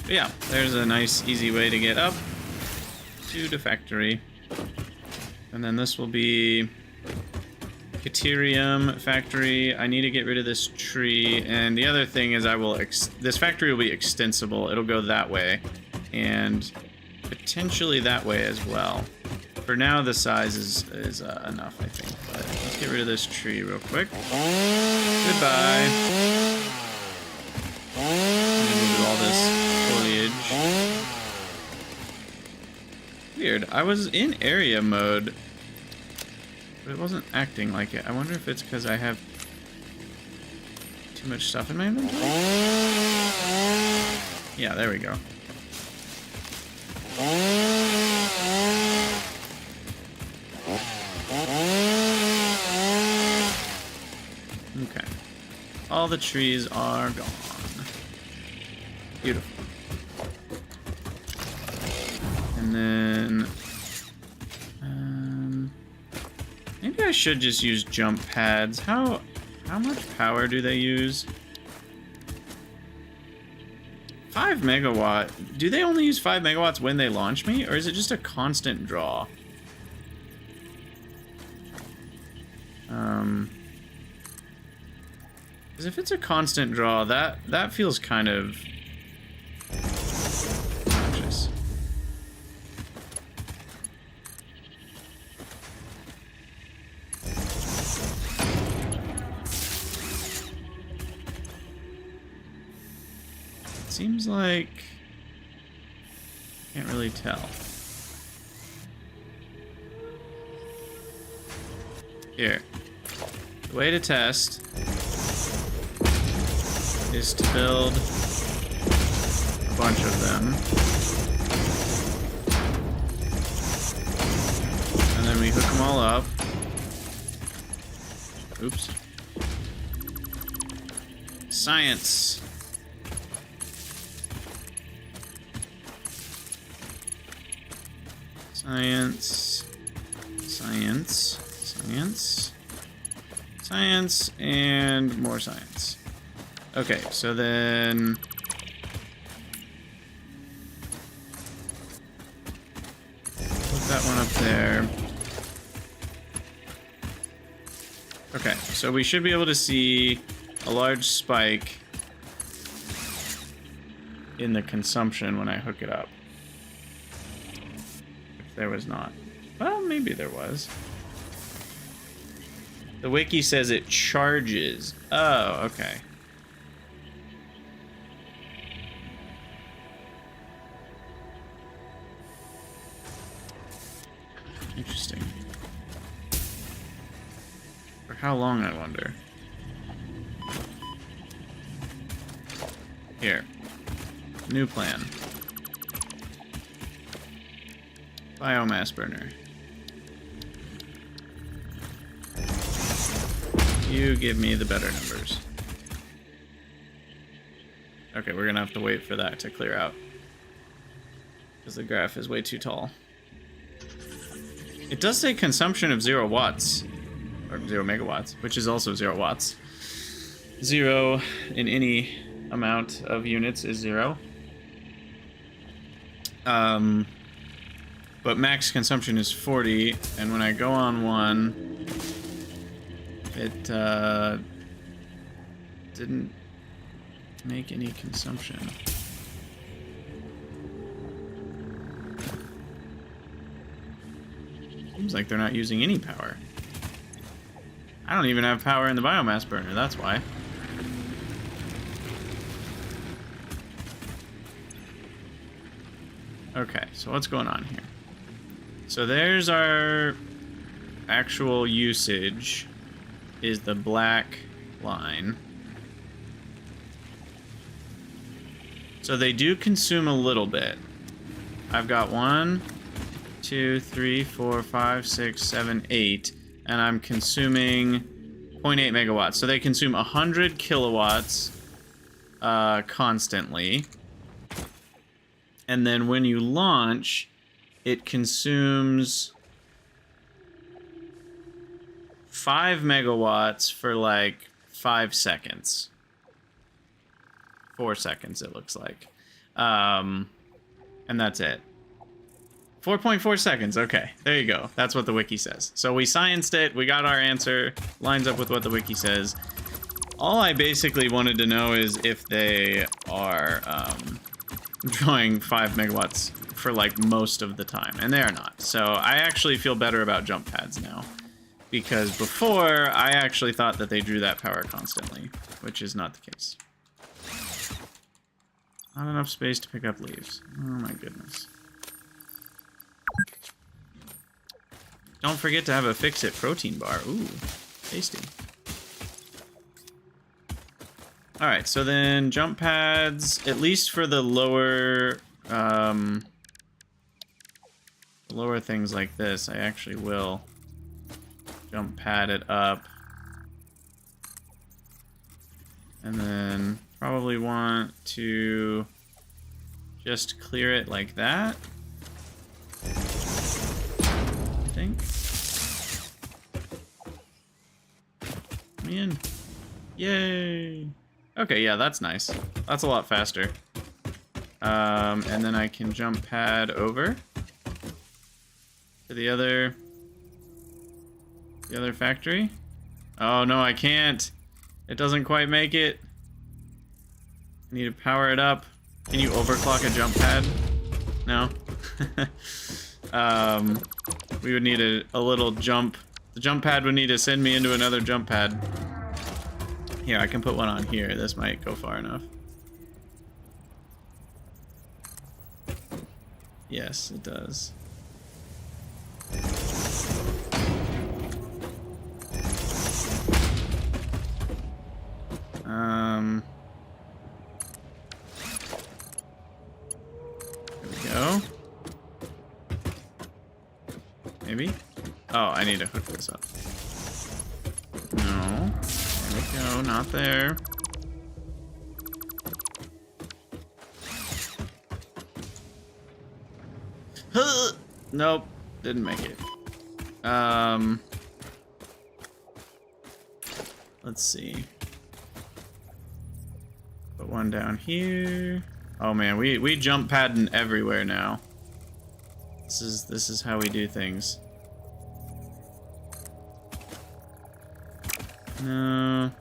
But yeah, there's a nice easy way to get up to the factory. And then this will be Caterium factory. I need to get rid of this tree. And the other thing is this factory will be extensible. It'll go that way. And potentially that way as well. For now, the size is enough, I think. But let's get rid of this tree real quick. Goodbye. And we'll do all this foliage. Weird. I was in area mode, but it wasn't acting like it. I wonder if it's because I have too much stuff in my inventory? Yeah, there we go. Okay. All the trees are gone. Beautiful. And then... maybe I should just use jump pads. How much power do they use? 5 megawatt. Do they only use 5 megawatts when they launch me? Or is it just a constant draw? Because if it's a constant draw, that feels kind of... obnoxious. Seems like... can't really tell. Here. The way to test is to build a bunch of them. And then we hook them all up. Oops. Science. Science, science, science, science, and more science. Okay, so then... put that one up there. Okay, so we should be able to see a large spike in the consumption when I hook it up. There was not. Well, maybe there was. The wiki says it charges. Oh, okay. Interesting. For how long, I wonder? Here. New plan. Biomass burner. You give me the better numbers. Okay, we're gonna have to wait for that to clear out. Because the graph is way too tall. It does say consumption of 0 watts. Or 0 megawatts, which is also 0 watts. 0 in any amount of units is 0. But max consumption is 40, and when I go on one, it didn't make any consumption. Seems like they're not using any power. I don't even have power in the biomass burner, that's why. Okay, so what's going on here? So there's our actual usage, is the black line. So they do consume a little bit. I've got 1, 2, 3, 4, 5, 6, 7, 8, and I'm consuming 0.8 megawatts. So they consume 100 kilowatts constantly. And then when you launch, it consumes 5 megawatts for like 5 seconds. 4 seconds, it looks like. And that's it. 4.4 seconds, okay. There you go. That's what the wiki says. So we scienced it, we got our answer, lines up with what the wiki says. All I basically wanted to know is if they are drawing 5 megawatts for like most of the time, and they are not. So I actually feel better about jump pads now, because before I actually thought that they drew that power constantly, which is not the case. Not enough space to pick up leaves. Oh my goodness. Don't forget to have a fix-it protein bar. Ooh, tasty. Alright, so then jump pads, at least for the lower things like this, I actually will jump pad it up. And then probably want to just clear it like that. I think. Come in. Yay! Okay, yeah, that's nice. That's a lot faster. And then I can jump pad over to the other factory. Oh no, I can't. It doesn't quite make it. I need to power it up. Can you overclock a jump pad? No. We would need a little jump. The jump pad would need to send me into another jump pad. Here, I can put one on here. This might go far enough. Yes, it does. There we go. Maybe? Oh, I need to hook this up. No. There we go, not there. Nope, didn't make it. Let's see. Put one down here. Oh man, we jump padding everywhere now. This is how we do things. No.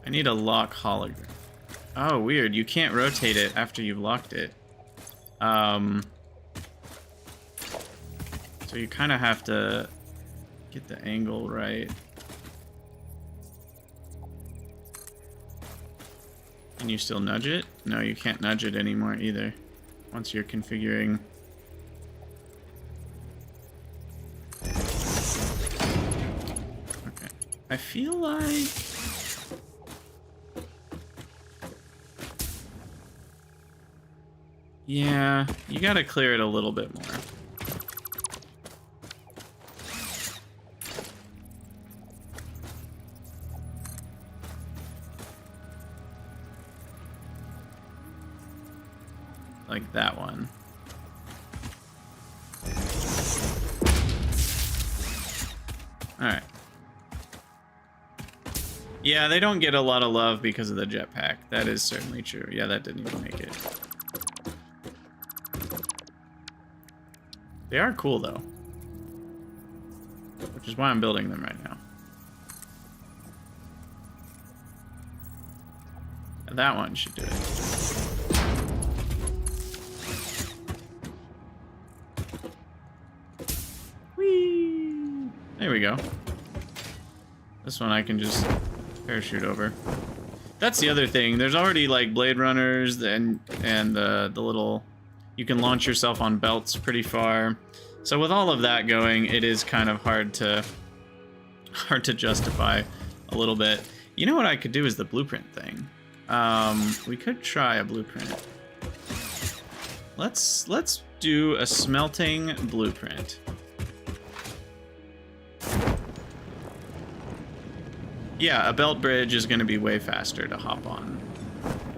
I need a lock hologram. Oh, weird. You can't rotate it after you've locked it. So you kind of have to get the angle right. Can you still nudge it? No, you can't nudge it anymore either. Once you're configuring. I feel like... Yeah, you gotta clear it a little bit more. Like that one. Alright. Yeah, they don't get a lot of love because of the jetpack. That is certainly true. Yeah, that didn't even make it. They are cool, though. Which is why I'm building them right now. And that one should do it. Whee! There we go. This one I can just parachute over. That's the other thing. There's already like Blade Runners and the little... You can launch yourself on belts pretty far. So with all of that going, it is kind of hard to justify a little bit. You know what I could do is the blueprint thing. We could try a blueprint. Let's do a smelting blueprint. Yeah, a belt bridge is going to be way faster to hop on.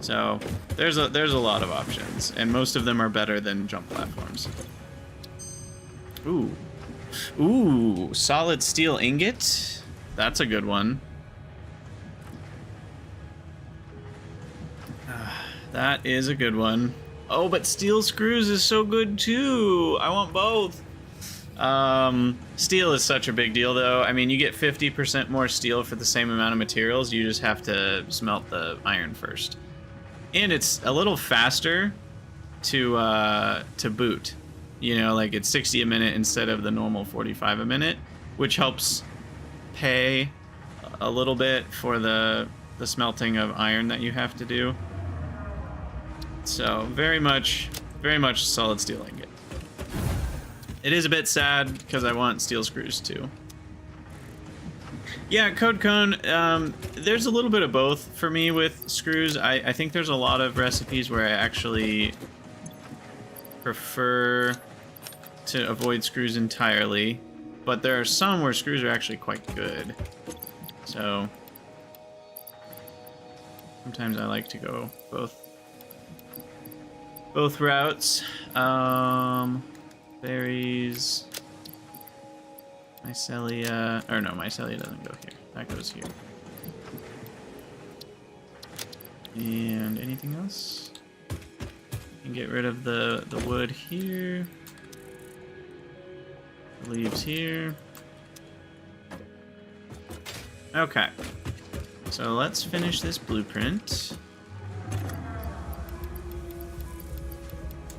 So there's a lot of options, and most of them are better than jump platforms. Ooh, solid steel ingot. That's a good one. That is a good one. Oh, but steel screws is so good too. I want both. Steel is such a big deal, though. I mean, you get 50% more steel for the same amount of materials. You just have to smelt the iron first. And it's a little faster to boot. You know, like it's 60 a minute instead of the normal 45 a minute, which helps pay a little bit for the smelting of iron that you have to do. So very much solid steel ingot. It is a bit sad because I want steel screws too. Yeah, Code Cone, there's a little bit of both for me with screws. I think there's a lot of recipes where I actually prefer to avoid screws entirely, but there are some where screws are actually quite good. So sometimes I like to go both routes. Berries, mycelia, or no, mycelia doesn't go here. That goes here. And anything else? You can get rid of the wood here. The leaves here. Okay. So let's finish this blueprint.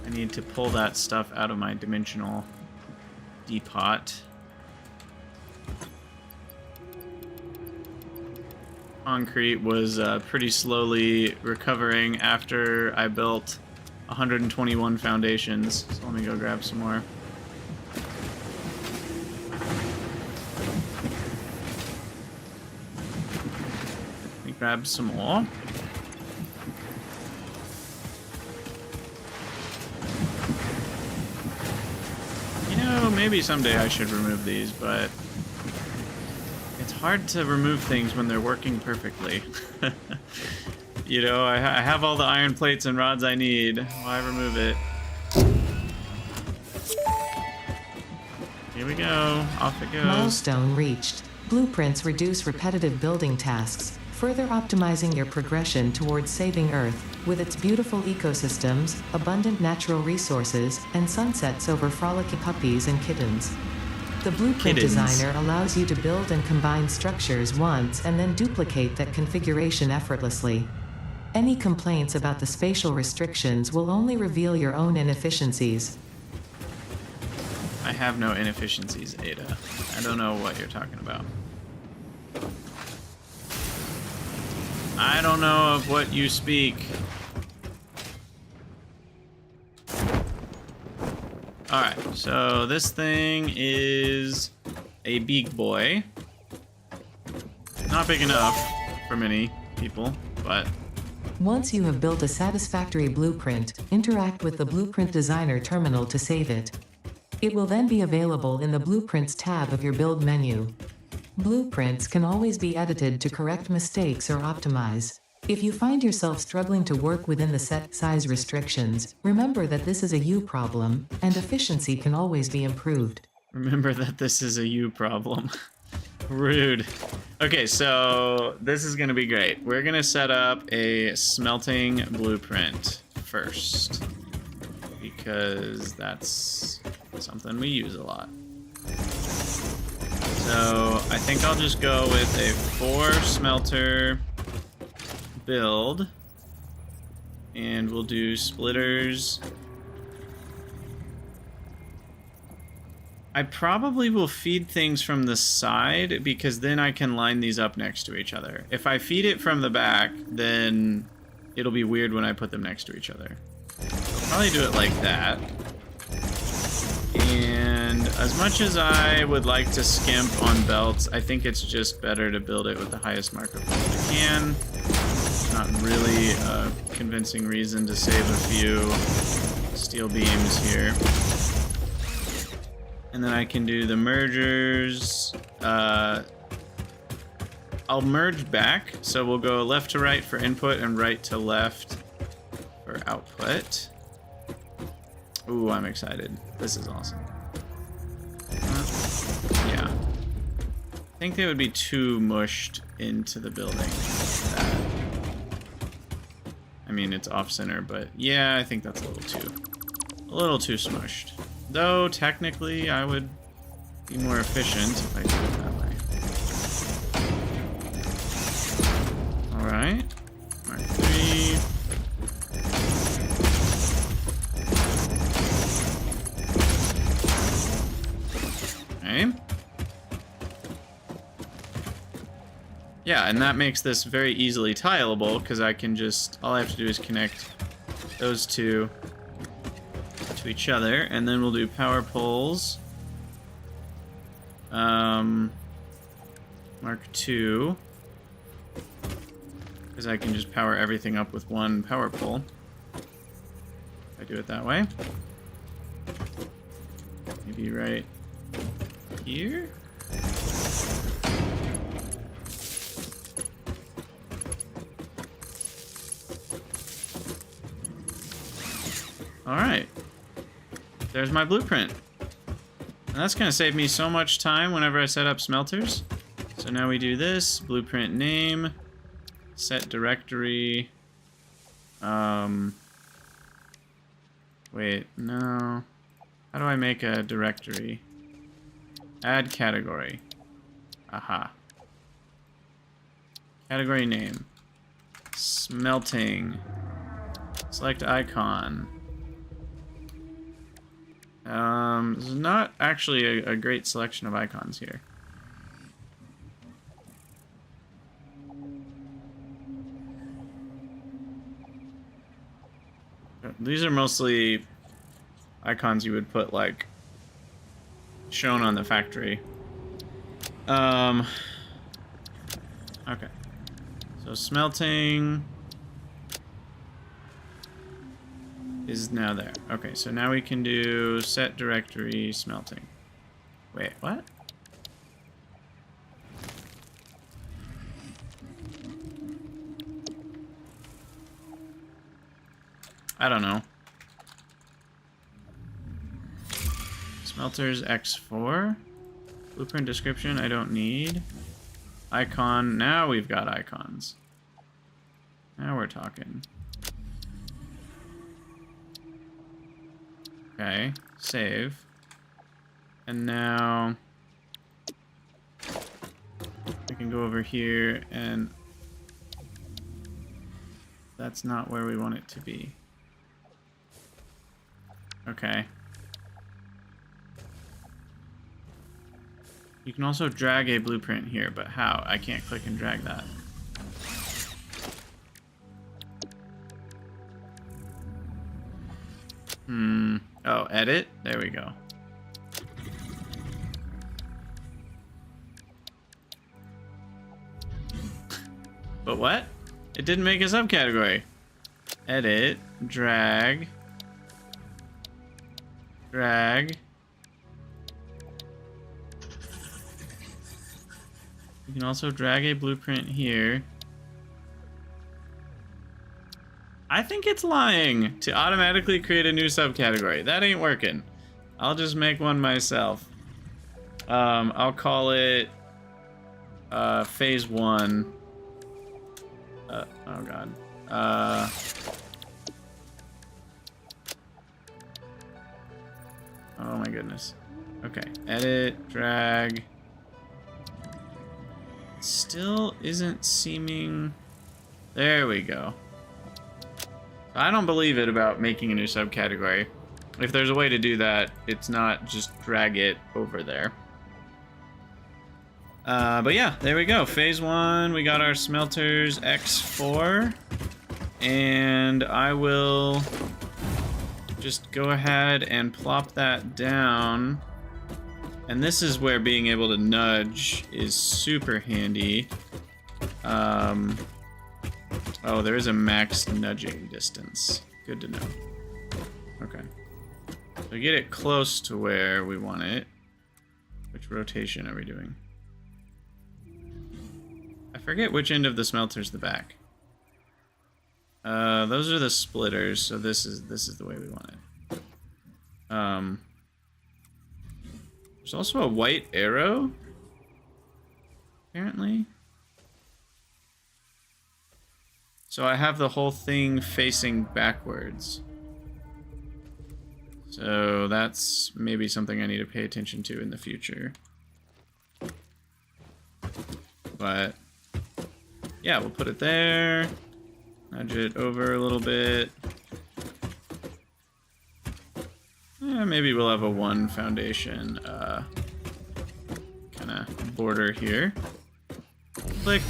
I need to pull that stuff out of my dimensional depot. Concrete was pretty slowly recovering after I built 121 foundations. So let me go grab some more. Let me grab some more. Maybe someday I should remove these, but it's hard to remove things when they're working perfectly. You know, I have all the iron plates and rods I need. Why remove it? Here we go. Off it goes. Milestone reached. Blueprints reduce repetitive building tasks, further optimizing your progression towards saving Earth, with its beautiful ecosystems, abundant natural resources, and sunsets over frolicking puppies and kittens. The blueprint designer allows you to build and combine structures once and then duplicate that configuration effortlessly. Any complaints about the spatial restrictions will only reveal your own inefficiencies. I have no inefficiencies, Ada. I don't know what you're talking about. I don't know of what you speak. Alright, so this thing is a big boy. Not big enough for many people, but... Once you have built a satisfactory blueprint, interact with the Blueprint Designer terminal to save it. It will then be available in the Blueprints tab of your build menu. Blueprints can always be edited to correct mistakes or optimize. If you find yourself struggling to work within the set size restrictions, remember that this is a you problem, and efficiency can always be improved. Remember that this is a you problem. Rude. Okay, so this is gonna be great. We're gonna set up a smelting blueprint first, because that's something we use a lot. So I think I'll just go with a 4 smelter build, and we'll do splitters. I probably will feed things from the side, because then I can line these up next to each other. If I feed it from the back, then it'll be weird when I put them next to each other. I'll probably do it like that. And as much as I would like to skimp on belts, I think it's just better to build it with the highest markup that you can. Not really a convincing reason to save a few steel beams here. And then I can do the mergers. I'll merge back, so we'll go left to right for input and right to left for output. Ooh, I'm excited. This is awesome. Yeah. I think they would be too mushed into the building. I mean, it's off-center, but yeah, I think that's a little too smushed. Though, technically, I would be more efficient if I did it that way. Alright. Mark 3. Okay. Yeah, and that makes this very easily tileable, because I can just... all I have to do is connect those two to each other, and then we'll do power poles. Mark 2. Because I can just power everything up with one power pole. If I do it that way. Maybe right here? Alright. There's my blueprint. And that's going to save me so much time whenever I set up smelters. So now we do this. Blueprint name. Set directory. Wait, no. How do I make a directory? Add category. Aha. Category name. Smelting. Select icon. This is not actually a great selection of icons here. These are mostly icons you would put, like, shown on the factory. Okay. So smelting is now there. Okay, so now we can do set directory smelting. Wait, what? I don't know. Smelters X4. Blueprint description I don't need. Icon. Now we've got icons. Now we're talking. Okay. Save. And now we can go over here, and that's not where we want it to be. Okay. You can also drag a blueprint here, but how? I can't click and drag that. Oh, edit? There we go. But what? It didn't make a subcategory. Edit, drag. Drag. You can also drag a blueprint here. I think it's lying to automatically create a new subcategory. That ain't working. I'll just make one myself. I'll call it phase 1. Oh god. Oh my goodness. Okay, edit, drag. Still isn't seeming... There we go. I don't believe it about making a new subcategory. If there's a way to do that, it's not just drag it over there. But yeah, there we go. Phase 1, we got our smelters X4. And I will just go ahead and plop that down. And this is where being able to nudge is super handy. Oh, there is a max nudging distance. Good to know. Okay. So get it close to where we want it. Which rotation are we doing? I forget which end of the smelter's the back. Those are the splitters, so this is the way we want it. There's also a white arrow, apparently. So I have the whole thing facing backwards. So that's maybe something I need to pay attention to in the future. But yeah, we'll put it there. Nudge it over a little bit. Yeah, maybe we'll have a 1 foundation kind of border here. Click.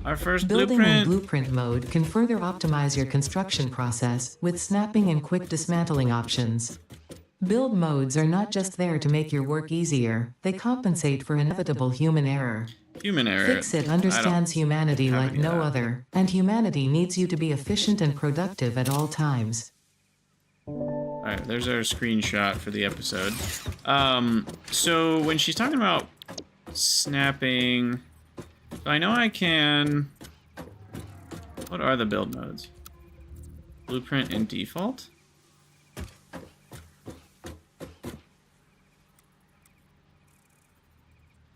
Our first Building blueprint. in blueprint mode can further optimize your construction process with snapping and quick dismantling options. Build modes are not just there to make your work easier, they compensate for inevitable human error. Human error. Fix-It understands humanity like no other, and humanity needs you to be efficient and productive at all times. Alright, there's our screenshot for the episode. So when she's talking about snapping, so I know I can... What are the build modes? Blueprint and default?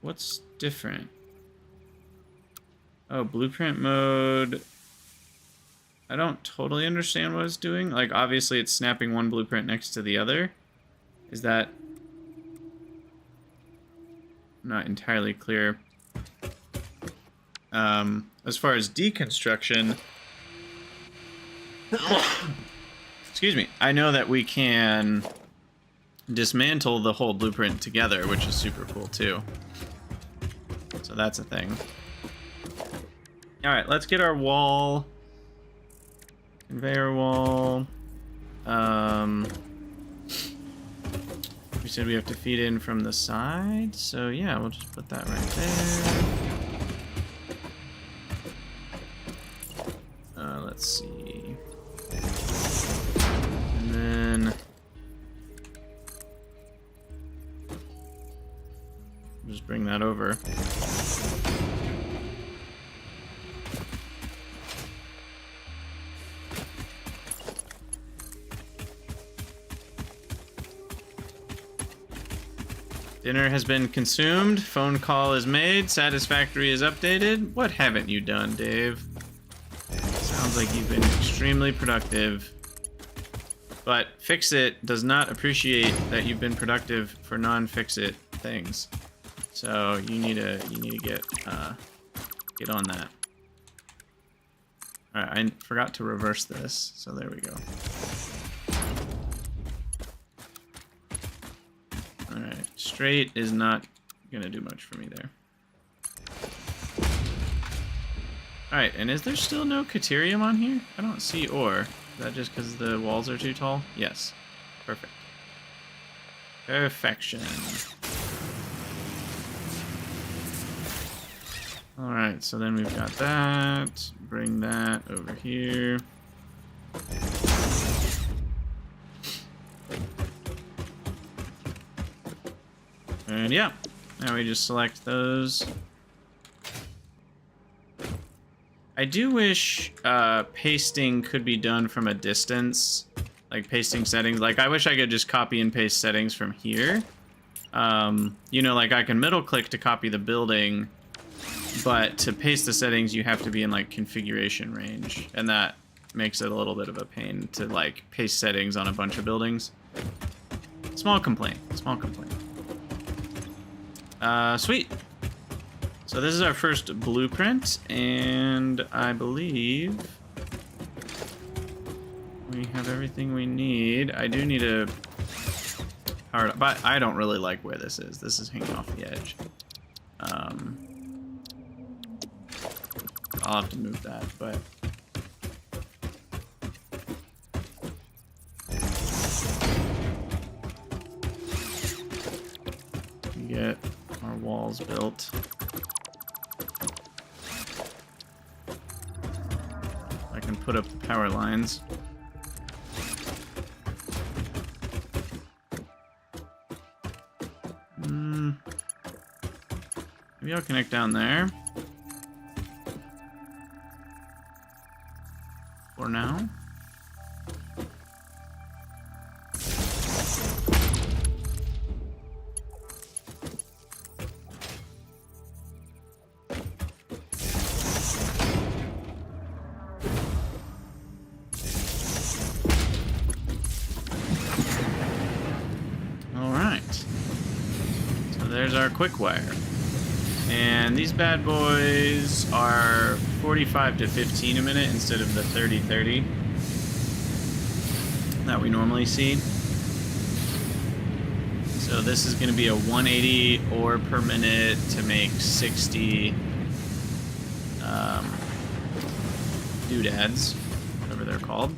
What's different? Oh, blueprint mode... I don't totally understand what it's doing. Like, obviously it's snapping one blueprint next to the other. Is that... not entirely clear. As far as deconstruction... excuse me. I know that we can dismantle the whole blueprint together, which is super cool too. So that's a thing. Alright, let's get our wall... Conveyor wall. We said we have to feed in from the side, so yeah, we'll just put that right there. Let's see. And then just bring that over. Dinner has been consumed. Phone call is made. Satisfactory is updated. What haven't you done, Dave? Sounds like you've been extremely productive. But Fix-It does not appreciate that you've been productive for non-Fix-It things. So you need to get on that. All right, I forgot to reverse this, so there we go. Alright, straight is not gonna do much for me there. Alright, and is there still no Caterium on here? I don't see ore. Is that just because the walls are too tall? Yes. Perfect. Perfection. Alright, so then we've got that. Bring that over here. And yeah, now we just select those. I do wish pasting could be done from a distance, like pasting settings. Like, I wish I could just copy and paste settings from here. You know, like I can middle click to copy the building, but to paste the settings, you have to be in like configuration range, and that makes it a little bit of a pain to like paste settings on a bunch of buildings. Small complaint, small complaint. Sweet. So this is our first blueprint, and I believe we have everything we need. I do need a power, but I don't really like where this is. This is hanging off the edge. I'll have to move that, but we get our walls built. I can put up the power lines. Maybe I'll connect down there. For now. All right. So there's our quick wire. And these bad boys are 45 to 15 a minute instead of the 30-30 that we normally see. So this is going to be a 180 ore per minute to make 60 doodads, whatever they're called.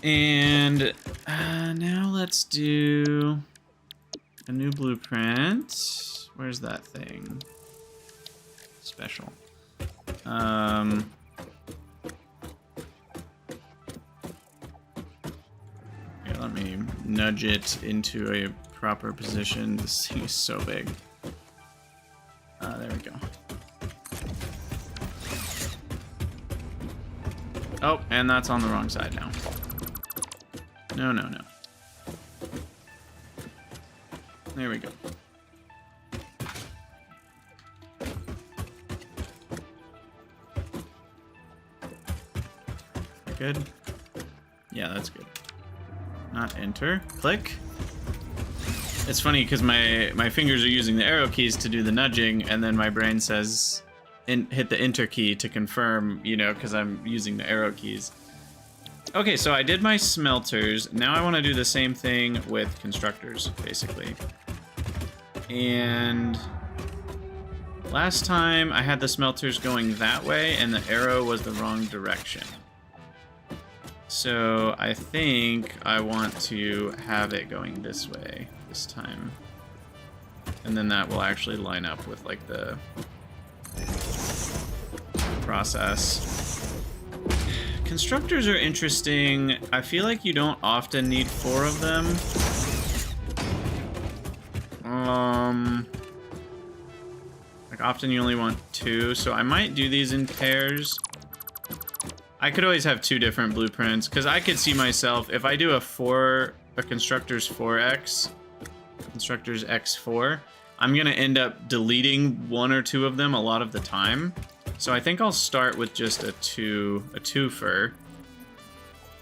And now let's do a new blueprint. Where's that thing? Special. Here, let me nudge it into a proper position. This thing is so big. There we go. Oh, and that's on the wrong side now. No, no, no. There we go. Good. Yeah, that's good. Not enter. Click. It's funny because my fingers are using the arrow keys to do the nudging, and then my brain says hit the enter key to confirm, you know, because I'm using the arrow keys. Okay, so I did my smelters. Now I want to do the same thing with constructors, basically. And last time I had the smelters going that way, and the arrow was the wrong direction. So I think I want to have it going this way this time. And then that will actually line up with like the process. Constructors are interesting. I feel like you don't often need 4 of them. Like often you only want 2, so I might do these in pairs. I could always have 2 different blueprints, because I could see myself, if I do a constructor's 4x, constructor's x4, I'm going to end up deleting 1 or 2 of them a lot of the time. So I think I'll start with just a twofer,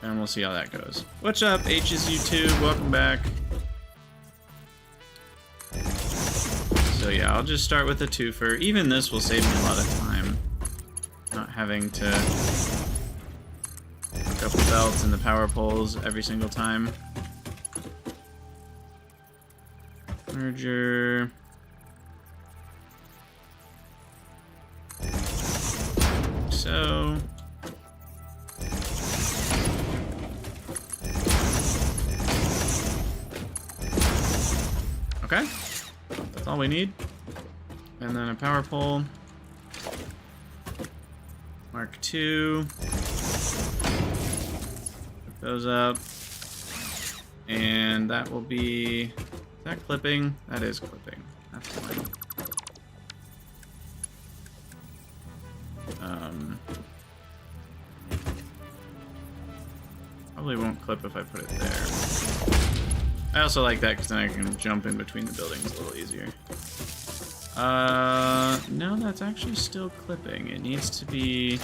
and we'll see how that goes. What's up, HSU2? Welcome back. So yeah, I'll just start with a twofer. Even this will save me a lot of time, not having to hook up the belts and the power poles every single time. Merger. So. Okay. That's all we need. And then a power pole. Mark 2. Put those up. And that will be... Is that clipping? That is clipping. That's fine. Probably won't clip if I put it there. I also like that because then I can jump in between the buildings a little easier. No, that's actually still clipping. It needs to be...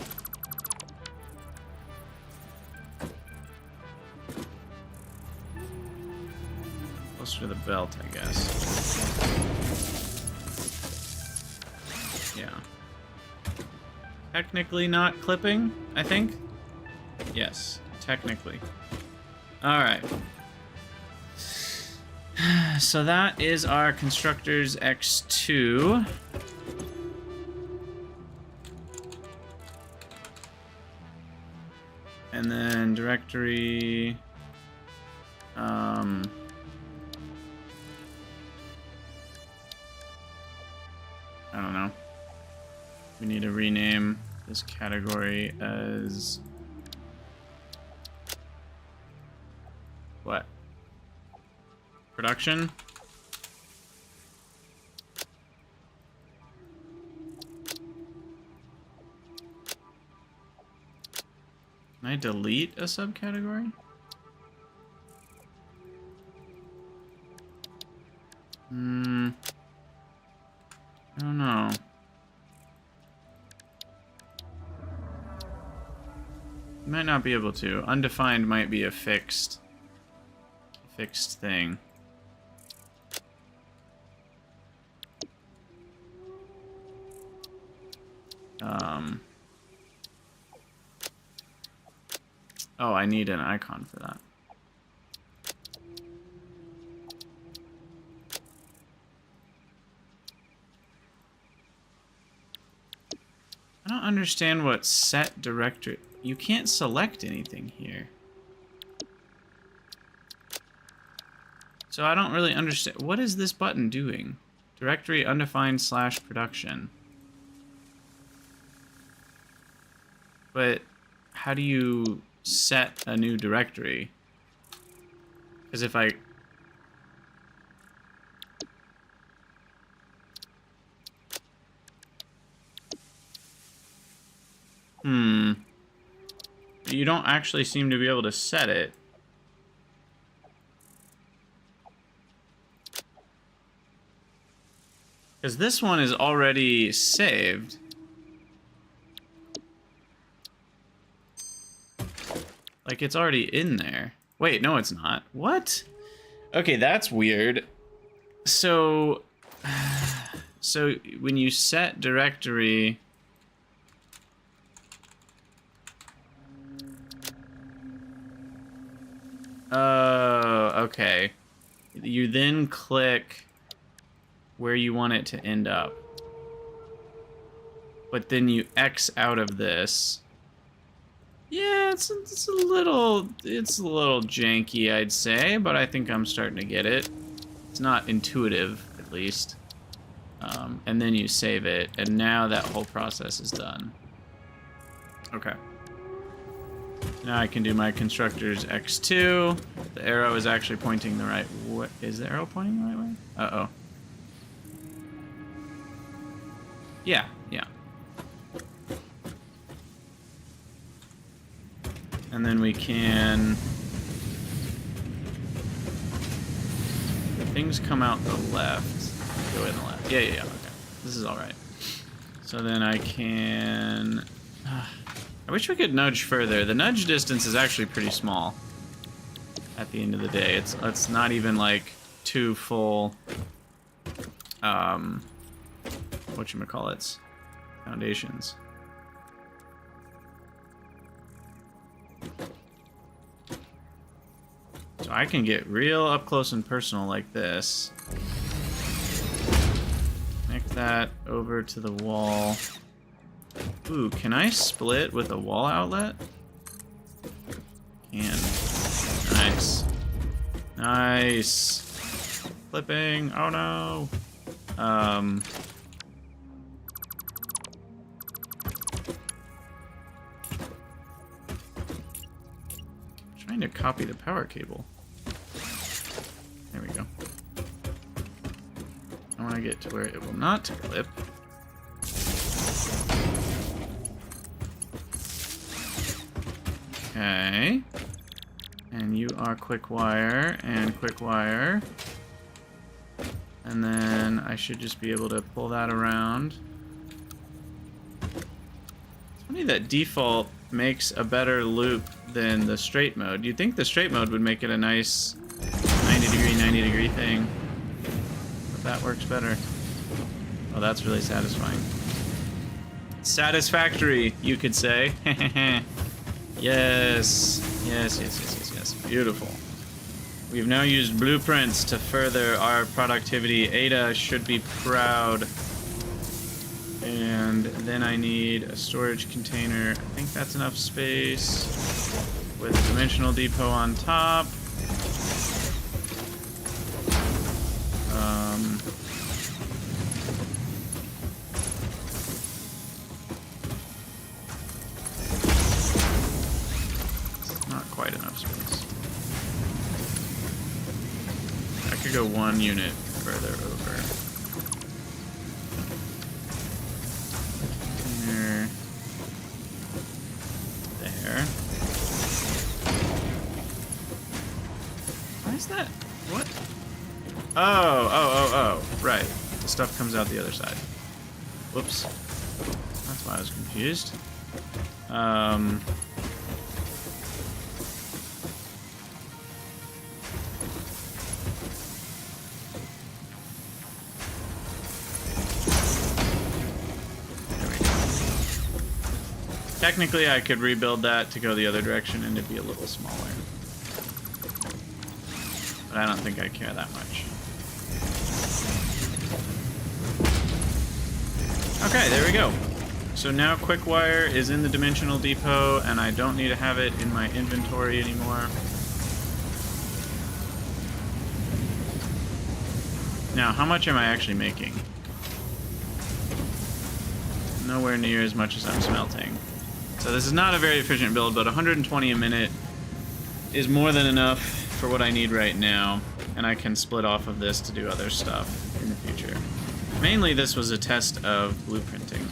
closer to the belt, I guess. Yeah. Technically not clipping, I think? Yes, technically. Alright. So that is our Constructors X2. And then Directory... I don't know. We need to rename this category as... what? Production? Can I delete a subcategory? I don't know. Might not be able to. Undefined might be a fixed thing. Oh, I need an icon for that. I don't understand what set directory... You can't select anything here. So I don't really understand. What is this button doing? Directory undefined / production. But how do you set a new directory? Because if I... You don't actually seem to be able to set it. Because this one is already saved. Like, it's already in there. Wait, no, it's not. What? Okay, that's weird. So when you set directory... okay. You then click where you want it to end up. But then you X out of this. Yeah, it's a little janky, I'd say, but I think I'm starting to get it. It's not intuitive, at least. And then you save it, and now that whole process is done. Okay. Now I can do my Constructors X2. The arrow is actually pointing the right way. Is the arrow pointing the right way? Uh-oh. Yeah, yeah. And then we can... Things come out the left. Go in the left. Yeah, okay. This is alright. So then I can... I wish we could nudge further. The nudge distance is actually pretty small. At the end of the day, it's not even like 2 full whatchamacallits, foundations. So I can get real up close and personal like this. Connect that over to the wall. Ooh, can I split with a wall outlet? Can. Nice. Nice. Flipping. Oh no. trying to copy the power cable. There we go. I want to get to where it will not clip. Okay. And you are quick wire and quick wire. And then I should just be able to pull that around. It's funny that default makes a better loop than the straight mode. You'd think the straight mode would make it a nice 90 degree thing. But that works better. Oh, that's really satisfying. Satisfactory, you could say. Yes. Yes. Beautiful. We've now used blueprints to further our productivity. Ada should be proud. And then I need a storage container. I think that's enough space. With a dimensional depot on top. Not quite enough space. I could go one unit further over. Container. There. Why is that? What? Oh. Right. The stuff comes out the other side. Whoops. That's why I was confused. Technically, I could rebuild that to go the other direction and it'd be a little smaller. But I don't think I care that much. Okay, there we go. So now quick wire is in the dimensional depot and I don't need to have it in my inventory anymore. Now, how much am I actually making? Nowhere near as much as I'm smelting. So this is not a very efficient build, but 120 a minute is more than enough for what I need right now, and I can split off of this to do other stuff in the future. Mainly this was a test of blueprinting,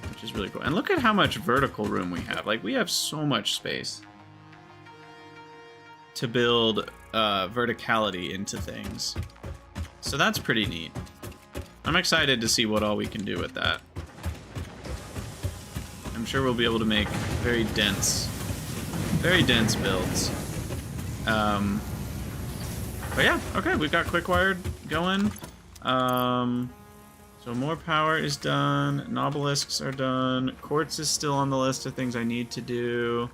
which is really cool. And look at how much vertical room we have. Like, we have so much space to build verticality into things. So that's pretty neat. I'm excited to see what all we can do with that. I'm sure we'll be able to make very dense builds. But yeah, okay, we've got quick wired going. So more power is done. Nobelisks are done. Quartz is still on the list of things I need to do.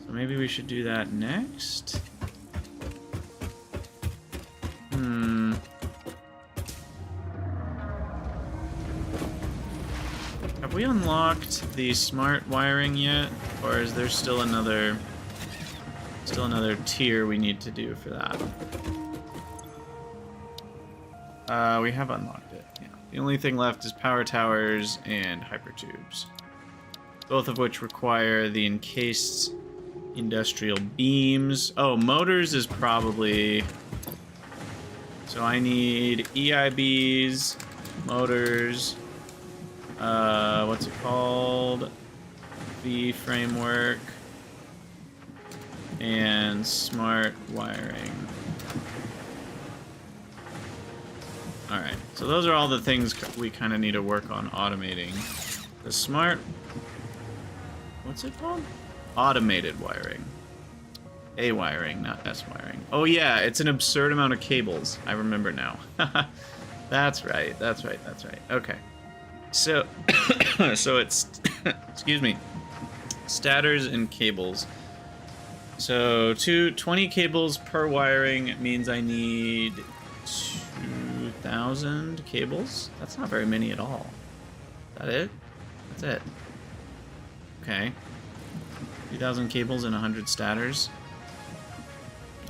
So maybe we should do that next. Have we unlocked the smart wiring yet? Or is there still another tier we need to do for that? We have unlocked it, yeah. The only thing left is power towers and hypertubes. Both of which require the encased industrial beams. Oh, motors is probably... So I need EIBs, motors, what's it called? V framework, and smart wiring. Alright, so those are all the things we kind of need to work on automating. The smart... What's it called? Automated wiring. A wiring, not S wiring. Oh yeah, it's an absurd amount of cables. I remember now. That's right. Okay. So, so it's... excuse me. Stators and cables. So, 20 cables per wiring means I need 2,000 cables? That's not very many at all. Is that it? That's it. Okay. 2,000 cables and 100 stators.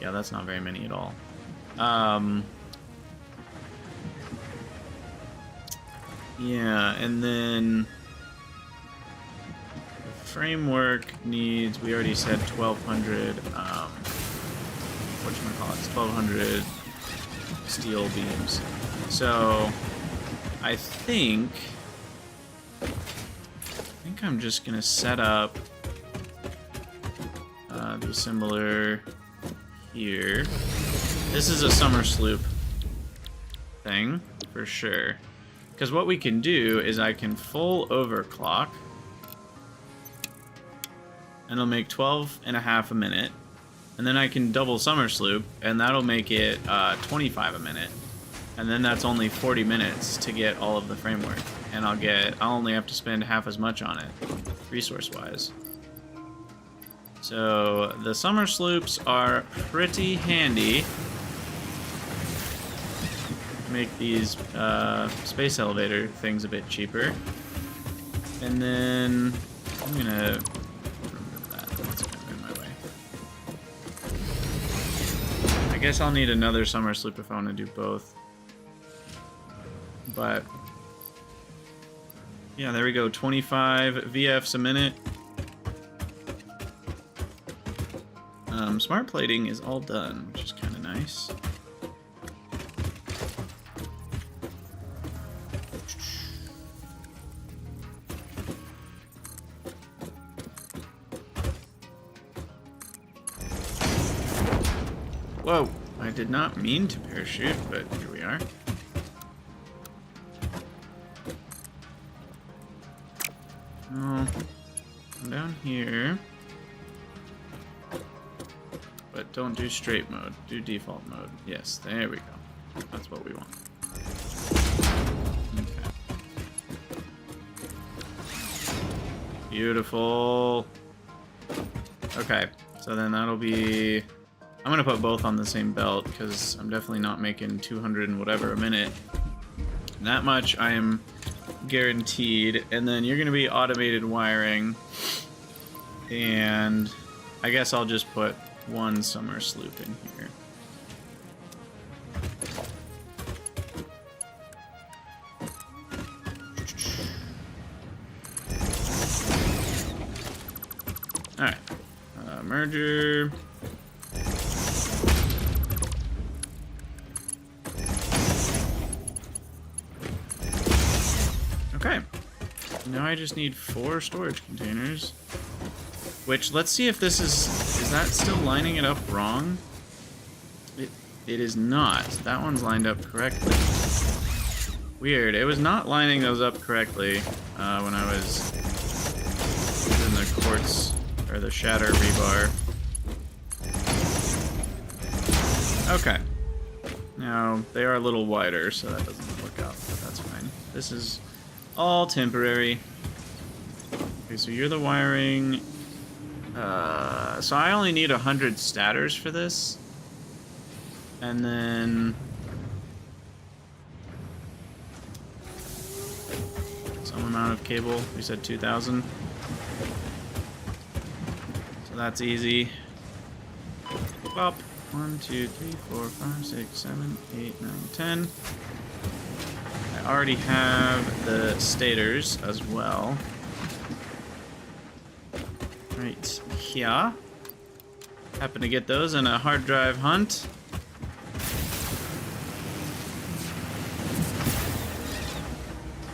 Yeah, that's not very many at all. Yeah, and then framework needs, we already said 1200, whatchamacallit, 1200 steel beams. So, I think I'm just gonna set up the assembler here. This is a summer sloop thing, for sure. Because what we can do is I can full overclock, and it'll make 12.5 a minute. And then I can double summer sloop, and that'll make it 25 a minute. And then that's only 40 minutes to get all of the framework. And I'll only have to spend half as much on it, resource-wise. So the summer sloops are pretty handy. Make these space elevator things a bit cheaper. And then I'm gonna remove that. That's kind of in my way. I guess I'll need another summer sloop if I want to do both. But yeah, there we go. 25 VFs a minute. Smart plating is all done, which is kind of nice. Whoa, I did not mean to parachute, but here we are. Oh, come down here. But don't do straight mode, do default mode. Yes, there we go. That's what we want. Okay. Beautiful. Okay, so then that'll be... I'm gonna put both on the same belt because I'm definitely not making 200 and whatever a minute. That much I am guaranteed. And then you're gonna be automated wiring. And I guess I'll just put one summer sloop in here. Alright. Merger. Okay. Now I just need 4 storage containers. Which, let's see if this is that still lining it up wrong? It is not. That one's lined up correctly. Weird. It was not lining those up correctly when I was in the quartz, or the shatter rebar. Okay. Now, they are a little wider, so that doesn't work out, but that's fine. This is all temporary. Okay, so you're the wiring... so I only need 100 statters for this. And then... some amount of cable. We said 2,000. So that's easy. Bop. 1, 2, 3, 4, 5, 6, 7, 8, 9, 10. I already have the stators as well. Right here. Happen to get those in a hard drive hunt.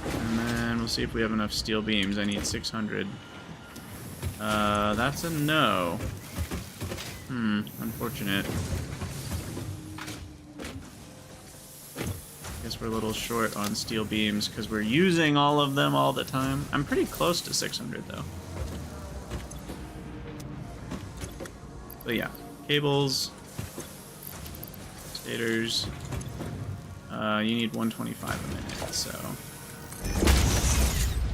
And then we'll see if we have enough steel beams. I need 600. That's a no. Unfortunate. Guess we're a little short on steel beams because we're using all of them all the time. I'm pretty close to 600 though. But yeah, cables, stators, you need 125 a minute, so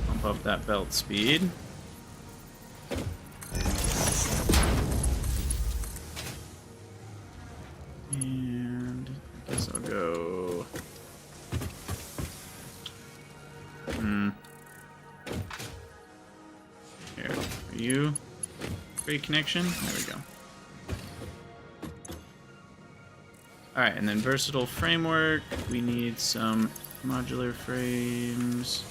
bump up that belt speed. And I guess I'll go... Here, for you. Great connection, there we go. Alright, and then versatile framework. We need some modular frames.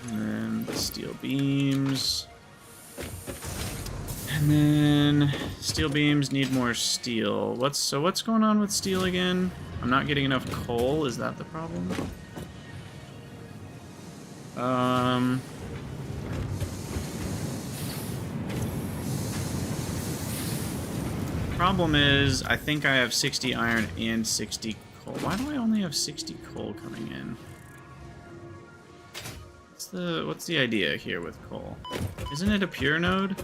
And then the steel beams. And then steel beams need more steel. What's going on with steel again? I'm not getting enough coal, is that the problem? Problem is, I think I have 60 iron and 60 coal. Why do I only have 60 coal coming in? What's the idea here with coal? Isn't it a pure node?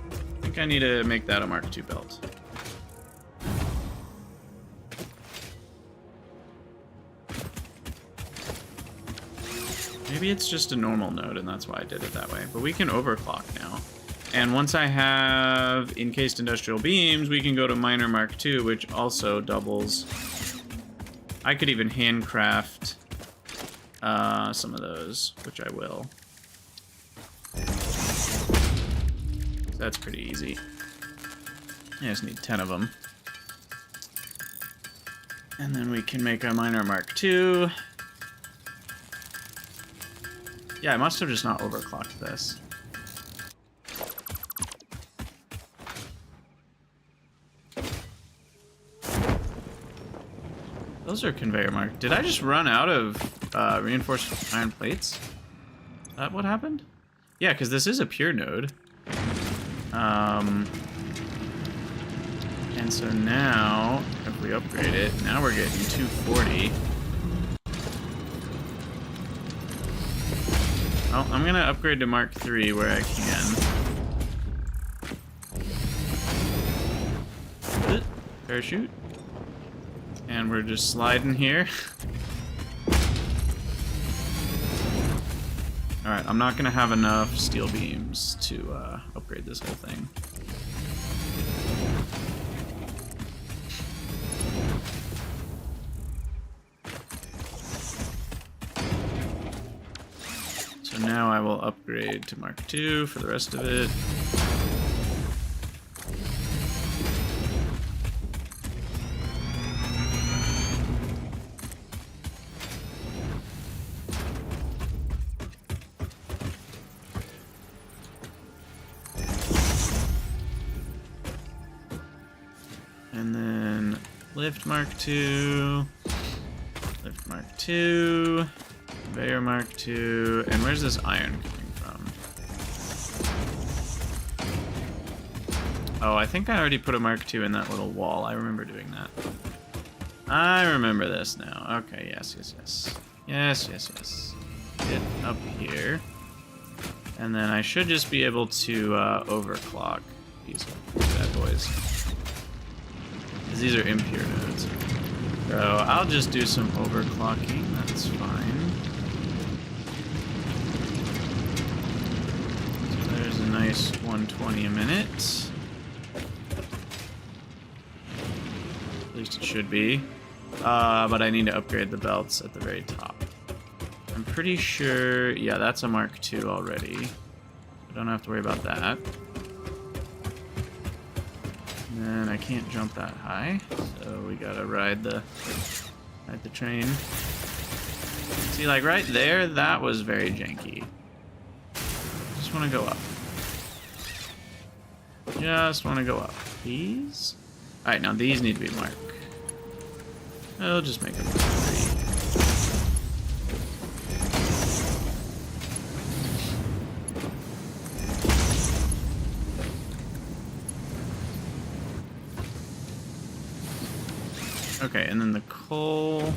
I think I need to make that a Mark II belt. Maybe it's just a normal node and that's why I did it that way. But we can overclock now. And once I have encased industrial beams, we can go to miner Mark II, which also doubles. I could even handcraft some of those, which I will. That's pretty easy. I just need 10 of them. And then we can make a miner Mark II. Yeah, I must have just not overclocked this. Those are conveyor marks. Did I just run out of reinforced iron plates? Is that what happened? Yeah, because this is a pure node. And so now, if we upgrade it, now we're getting 240. Well, I'm going to upgrade to Mark III where I can. Parachute. And we're just sliding here. Alright, I'm not going to have enough steel beams to upgrade this whole thing. So now I will upgrade to Mark II for the rest of it. And then lift Mark II, lift Mark II, conveyor Mark II, and where's this iron coming from? Oh, I think I already put a Mark II in that little wall. I remember doing that. I remember this now. Okay, yes. Get up here. And then I should just be able to overclock these bad boys. These are impure nodes. So I'll just do some overclocking, that's fine. So there's a nice 120 a minute. At least it should be. But I need to upgrade the belts at the very top. I'm pretty sure, yeah, that's a Mark II already. I don't have to worry about that. And I can't jump that high, so we gotta ride the train. See, like right there, that was very janky. Just want to go up. Just want to go up. These? Alright, now these need to be marked. I'll just make them 3. Okay, and then the coal.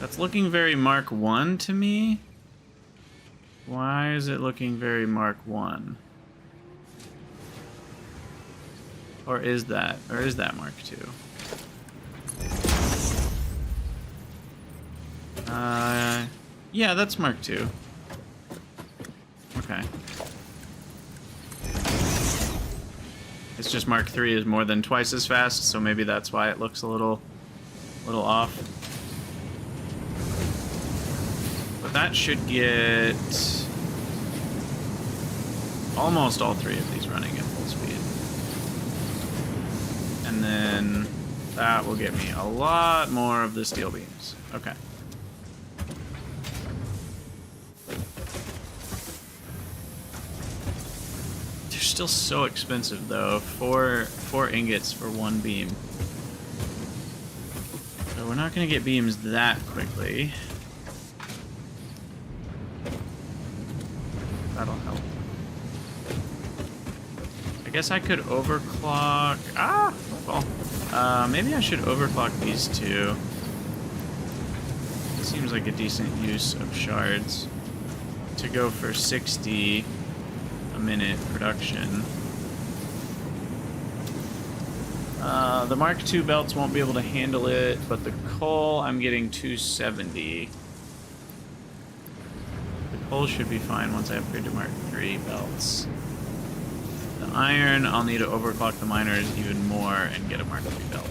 That's looking very Mark 1 to me. Why is it looking very Mark 1? Or is that Mark 2? Yeah, that's Mark 2. Okay. It's just Mark 3 is more than twice as fast, so maybe that's why it looks a little off. But that should get almost all 3 of these running at full speed. And then then that will get me a lot more of the steel beams. Okay. They're still so expensive though. Four ingots for one beam. So we're not gonna get beams that quickly. That'll help. I guess I could overclock. Ah! Well, maybe I should overclock these two. It seems like a decent use of shards to go for 60 a minute production. The Mark II belts won't be able to handle it, but the coal, I'm getting 270. The coal should be fine once I upgrade to Mark III belts. The iron, I'll need to overclock the miners even more and get a Mark III belt.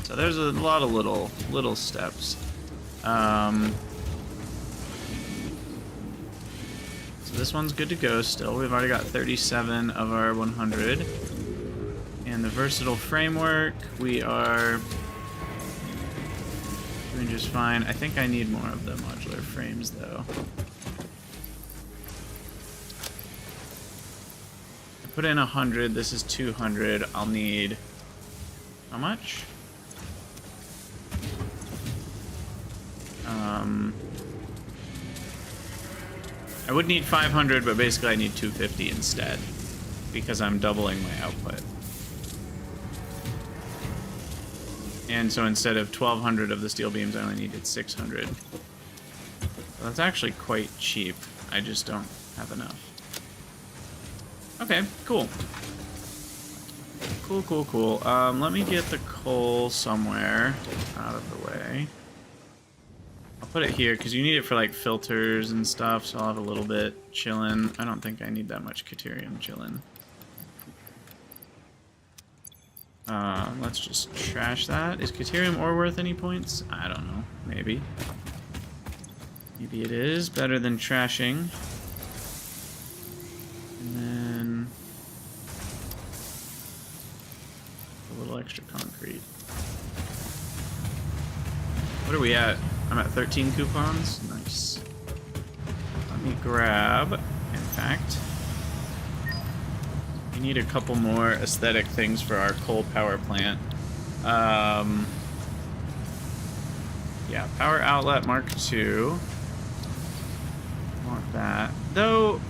So there's a lot of little steps. So this one's good to go still. We've already got 37 of our 100. And the versatile framework, we are doing just fine. I think I need more of the modular frames though. I put in 100, this is 200. I'll need, how much? I would need 500, but basically I need 250 instead because I'm doubling my output. And so instead of 1,200 of the steel beams, I only needed 600. So that's actually quite cheap. I just don't have enough. Okay, cool. Cool. Let me get the coal somewhere out of the way. I'll put it here because you need it for like filters and stuff, so I'll have a little bit chilling. I don't think I need that much Caterium chilling. Let's just trash that. Is Caterium ore worth any points? I don't know. Maybe. Maybe it is. Better than trashing. And then a little extra concrete. What are we at? I'm at 13 coupons. Nice. Let me grab, in fact, we need a couple more aesthetic things for our coal power plant. Yeah, power outlet Mark II. Want that. Though,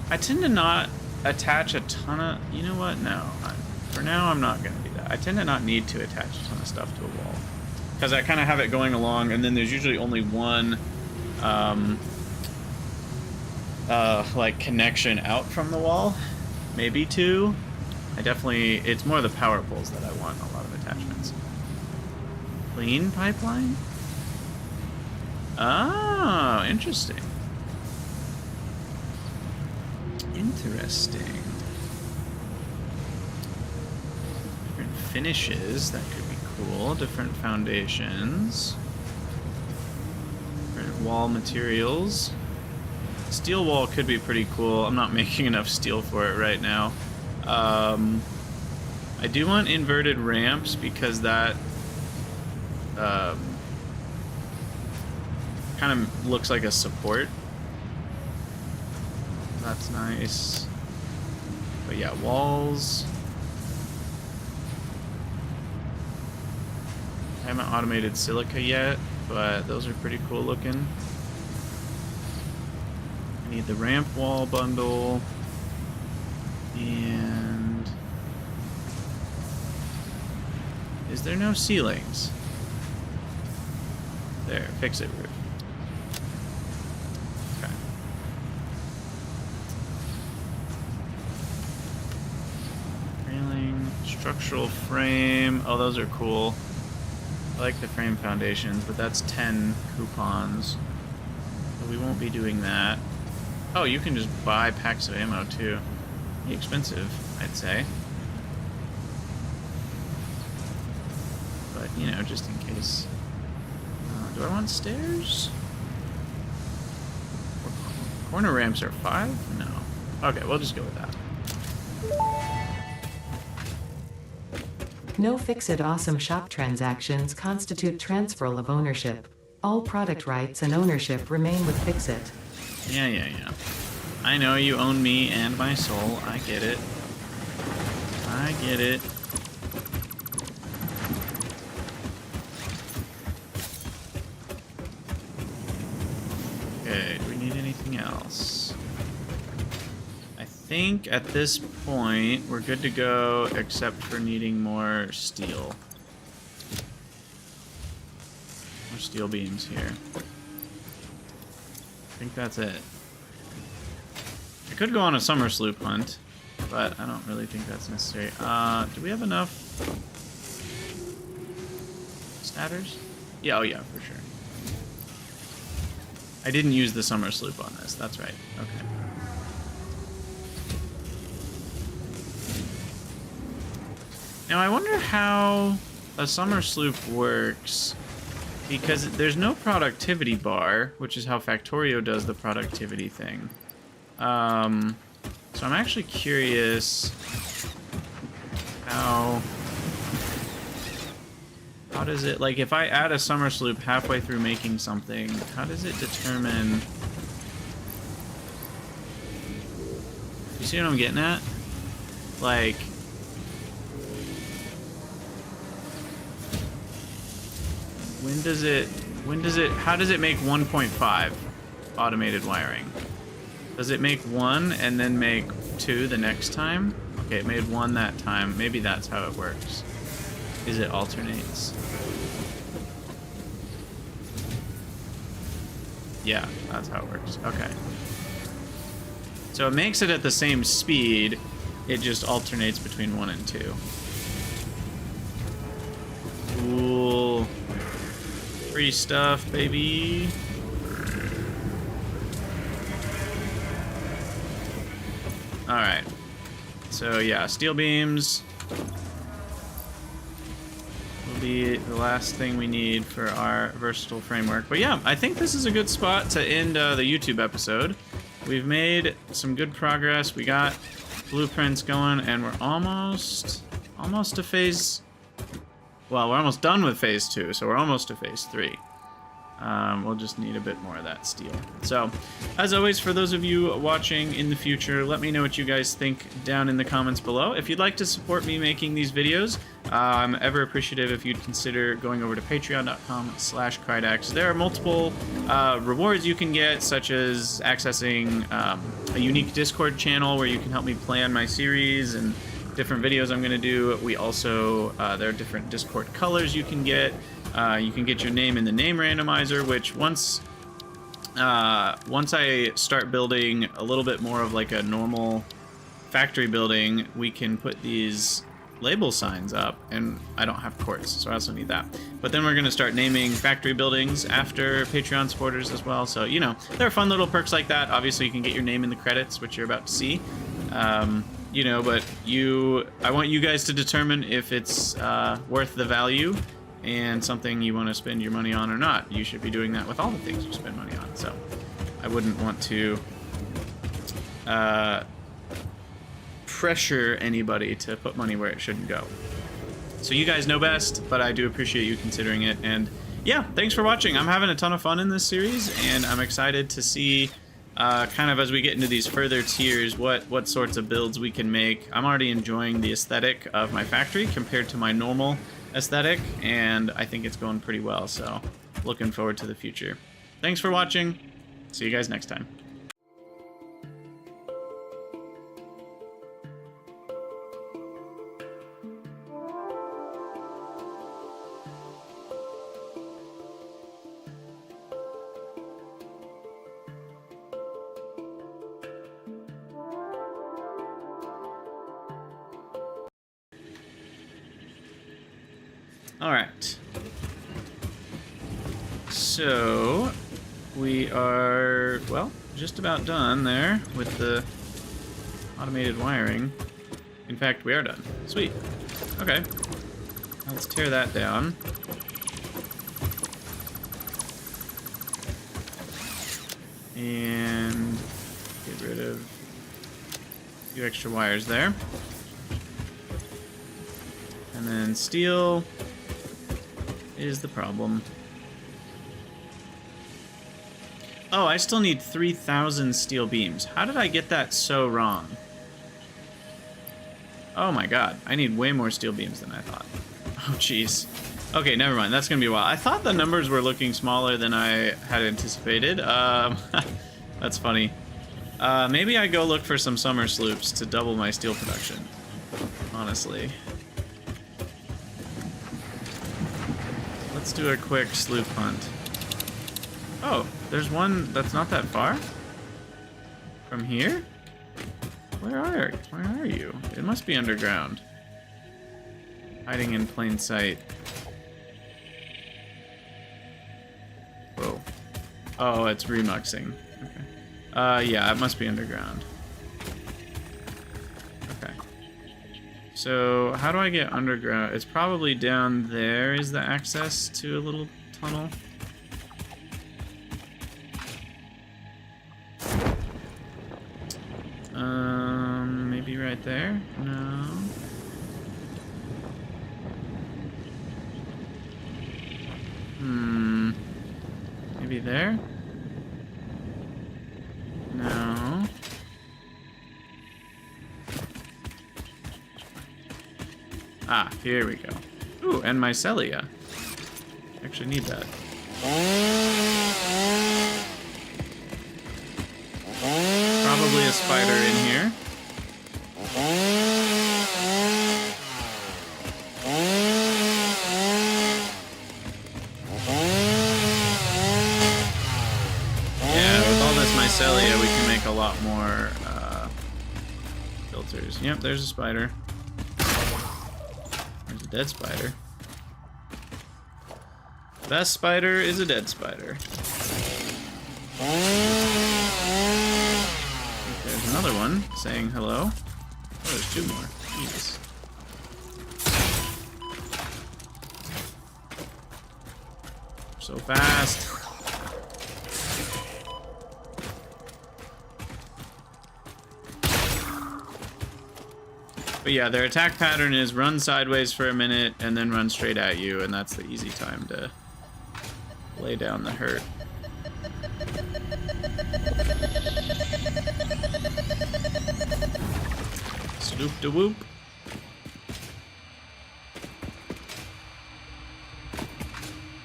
I tend to not attach a ton of... You know what? No. For now, I'm not going to do that. I tend to not need to attach a ton of stuff to a wall. Because I kind of have it going along, and then there's usually only one, like, connection out from the wall. Maybe two. It's more the power poles that I want a lot of attachments. Clean pipeline? Oh, interesting. Interesting. Different finishes, that could be cool. Different foundations. Different wall materials. Steel wall could be pretty cool. I'm not making enough steel for it right now. I do want inverted ramps because that kind of looks like a support. That's nice. But yeah, walls. I haven't automated silica yet, but those are pretty cool looking. I need the ramp wall bundle. And is there no ceilings? There, fix it roof. Okay. Railing, structural frame. Oh, those are cool. I like the frame foundations, but that's 10 coupons. So we won't be doing that. Oh, you can just buy packs of ammo too. Pretty expensive, I'd say. But, you know, just in case. Do I want stairs? Corner ramps are 5? No. Okay, we'll just go with that. No Fix-It Awesome Shop transactions constitute transferal of ownership. All product rights and ownership remain with Fix-It. Yeah. I know you own me and my soul. I get it. I get it. Okay, do we need anything else? I think at this point we're good to go except for needing more steel. More steel beams here. I think that's it. I could go on a summer sloop hunt, but I don't really think that's necessary. Do we have enough snatters? Yeah, oh yeah, for sure. I didn't use the summer sloop on this, that's right. Okay. Now I wonder how a summer sloop works, because there's no productivity bar, which is how Factorio does the productivity thing. So I'm actually curious how does it, like, if I add a summer sloop halfway through making something, how does it determine? You see what I'm getting at? Like, how does it make 1.5 automated wiring? Does it make 1 and then make 2 the next time? Okay, it made 1 that time. Maybe that's how it works. Is it alternates? Yeah, that's how it works. Okay. So it makes it at the same speed, it just alternates between 1 and 2. Cool. Free stuff, baby. Alright. So yeah, steel beams will be the last thing we need for our versatile framework. But yeah, I think this is a good spot to end the YouTube episode. We've made some good progress. We got blueprints going, and we're almost to phase... Well, we're almost done with phase 2, so we're almost to phase 3. We'll just need a bit more of that steel. So, as always, for those of you watching in the future, let me know what you guys think down in the comments below. If you'd like to support me making these videos, I'm ever appreciative if you'd consider going over to patreon.com/Krydax. There are multiple rewards you can get, such as accessing a unique Discord channel where you can help me plan my series and different videos I'm going to do. We also, there are different Discord colors you can get. You can get your name in the name randomizer, which once I start building a little bit more of like a normal factory building, we can put these label signs up, and I don't have quartz, so I also need that. But then we're going to start naming factory buildings after Patreon supporters as well, so, you know, there are fun little perks like that. Obviously, you can get your name in the credits, which you're about to see. You know, but I want you guys to determine if it's worth the value and something you want to spend your money on or not. You should be doing that with all the things you spend money on. So I wouldn't want to pressure anybody to put money where it shouldn't go. So you guys know best, but I do appreciate you considering it. And yeah, thanks for watching. I'm having a ton of fun in this series, and I'm excited to see kind of as we get into these further tiers, what sorts of builds we can make. I'm already enjoying the aesthetic of my factory compared to my normal aesthetic, and I think it's going pretty well, so looking forward to the future. Thanks for watching. See you guys next time. Alright, so we are, well, just about done there with the automated wiring. In fact, we are done. Sweet. Okay, let's tear that down. And get rid of a few extra wires there. And And then steel is the problem. Oh, I still need 3,000 steel beams. How did I get that so wrong? Oh my god, I need way more steel beams than I thought. Oh jeez. Okay, never mind, that's gonna be a while. I thought the numbers were looking smaller than I had anticipated. That's funny. Maybe I go look for some summer sloops to double my steel production. Honestly. Let's do a quick sloop hunt. Oh, there's one that's not that far? From here? Where are you? It must be underground. Hiding in plain sight. Whoa. Oh, it's remuxing. Okay. Yeah, it must be underground. Okay. So, how do I get underground? It's probably down there is the access to a little tunnel. Maybe right there? No. Maybe there? No. Ah, here we go. Ooh, and mycelia. Actually need that. Probably a spider in here. Yeah, with all this mycelia, we can make a lot more filters. Yep, there's a spider. There's a dead spider. Best spider is a dead spider. There's another one saying hello. Oh, there's 2 more. Jesus. So fast. But yeah, their attack pattern is run sideways for a minute and then run straight at you, and that's the easy time to lay down the hurt. Sloop de whoop.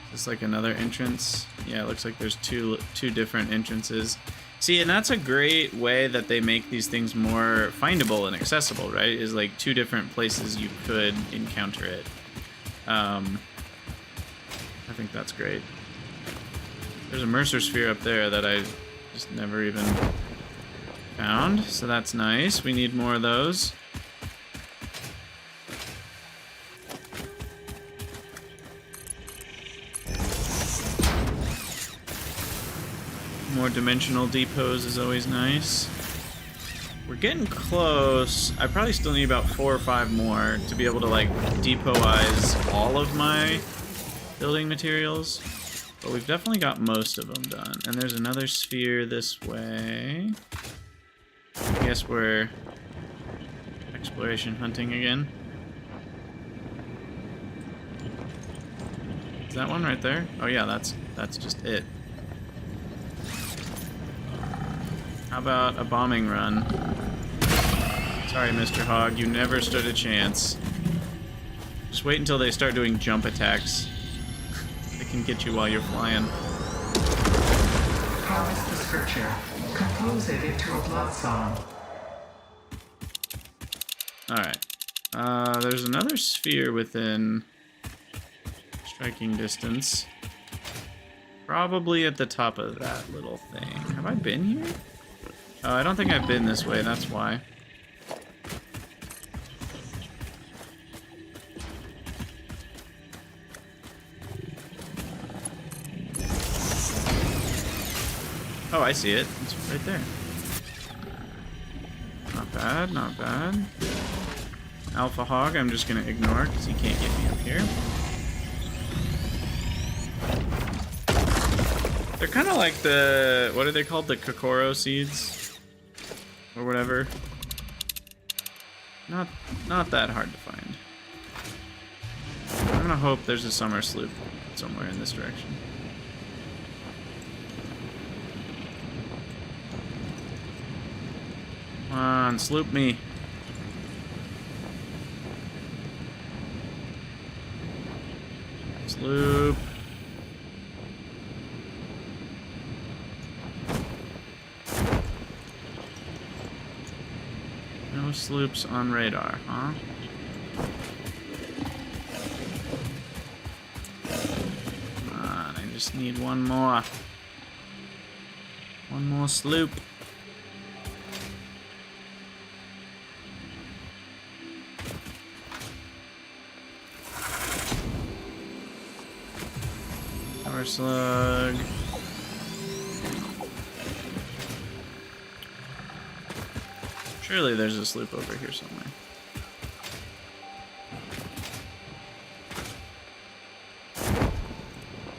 Is this like another entrance? Yeah, it looks like there's two different entrances. See, and that's a great way that they make these things more findable and accessible, right? Is like 2 different places you could encounter it. I think that's great. There's a Mercer sphere up there that I just never even found, so that's nice. We need more of those. More dimensional depots is always nice. We're getting close. I probably still need about 4 or 5 more to be able to like depotize all of my building materials. But we've definitely got most of them done. And there's another sphere this way. I guess we're exploration hunting again. Is that one right there? Oh yeah, that's just it. How about a bombing run? Sorry, Mr. Hog, you never stood a chance. Just wait until they start doing jump attacks. They can get you while you're flying. Promise the scripture. Compose it into a blood song. Alright. There's another sphere within striking distance. Probably at the top of that little thing. Have I been here? Oh, I don't think I've been this way, that's why. Oh, I see it. It's right there. Not bad, not bad. Alpha Hog, I'm just gonna ignore because he can't get me up here. They're kind of like the, what are they called? The Kokoro seeds? Or whatever. Not that hard to find. gonna hope there's a summer sloop somewhere in this direction. Come on, sloop me. Sloop. No sloops on radar, huh? Come on, I just need one more. One more sloop. Power slug. Surely there's a sloop over here somewhere.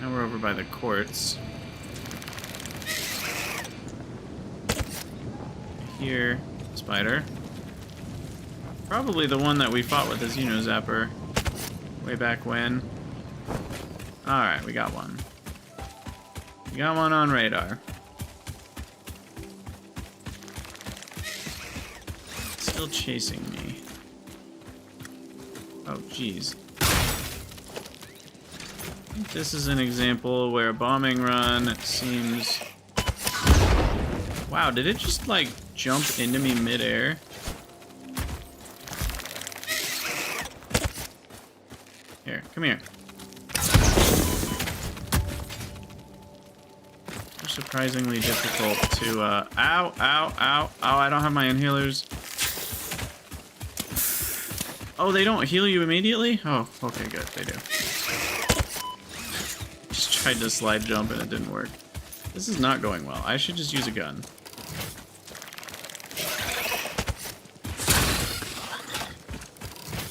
Now we're over by the courts. Here, spider. Probably the one that we fought with as Zapper way back when. Alright, we got one. We got one on radar. Still chasing me. Oh, jeez. I think this is an example where a bombing run seems... Wow, did it just, like, jump into me midair? Here, come here. They're surprisingly difficult to, ow, ow, ow, ow, I don't have my inhalers. Oh, they don't heal you immediately? Oh, okay, good, they do. Just tried to slide jump and it didn't work. This is not going well. I should just use a gun.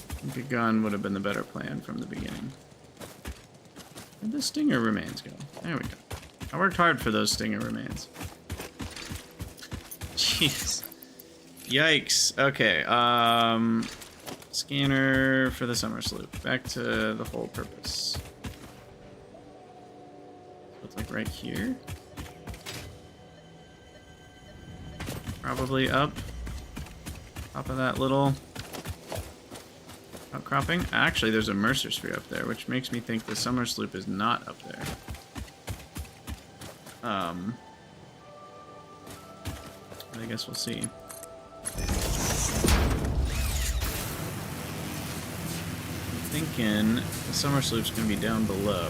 I think a gun would have been the better plan from the beginning. Where'd the stinger remains go? There we go. I worked hard for those stinger remains. Jeez. Yikes. Okay, scanner for the summer sloop. Back to the whole purpose. So it's like right here. Probably up. Top of that little outcropping. Actually, there's a Mercer sphere up there, which makes me think the summer sloop is not up there. I guess we'll see. Thinking the summer sloop's gonna be down below.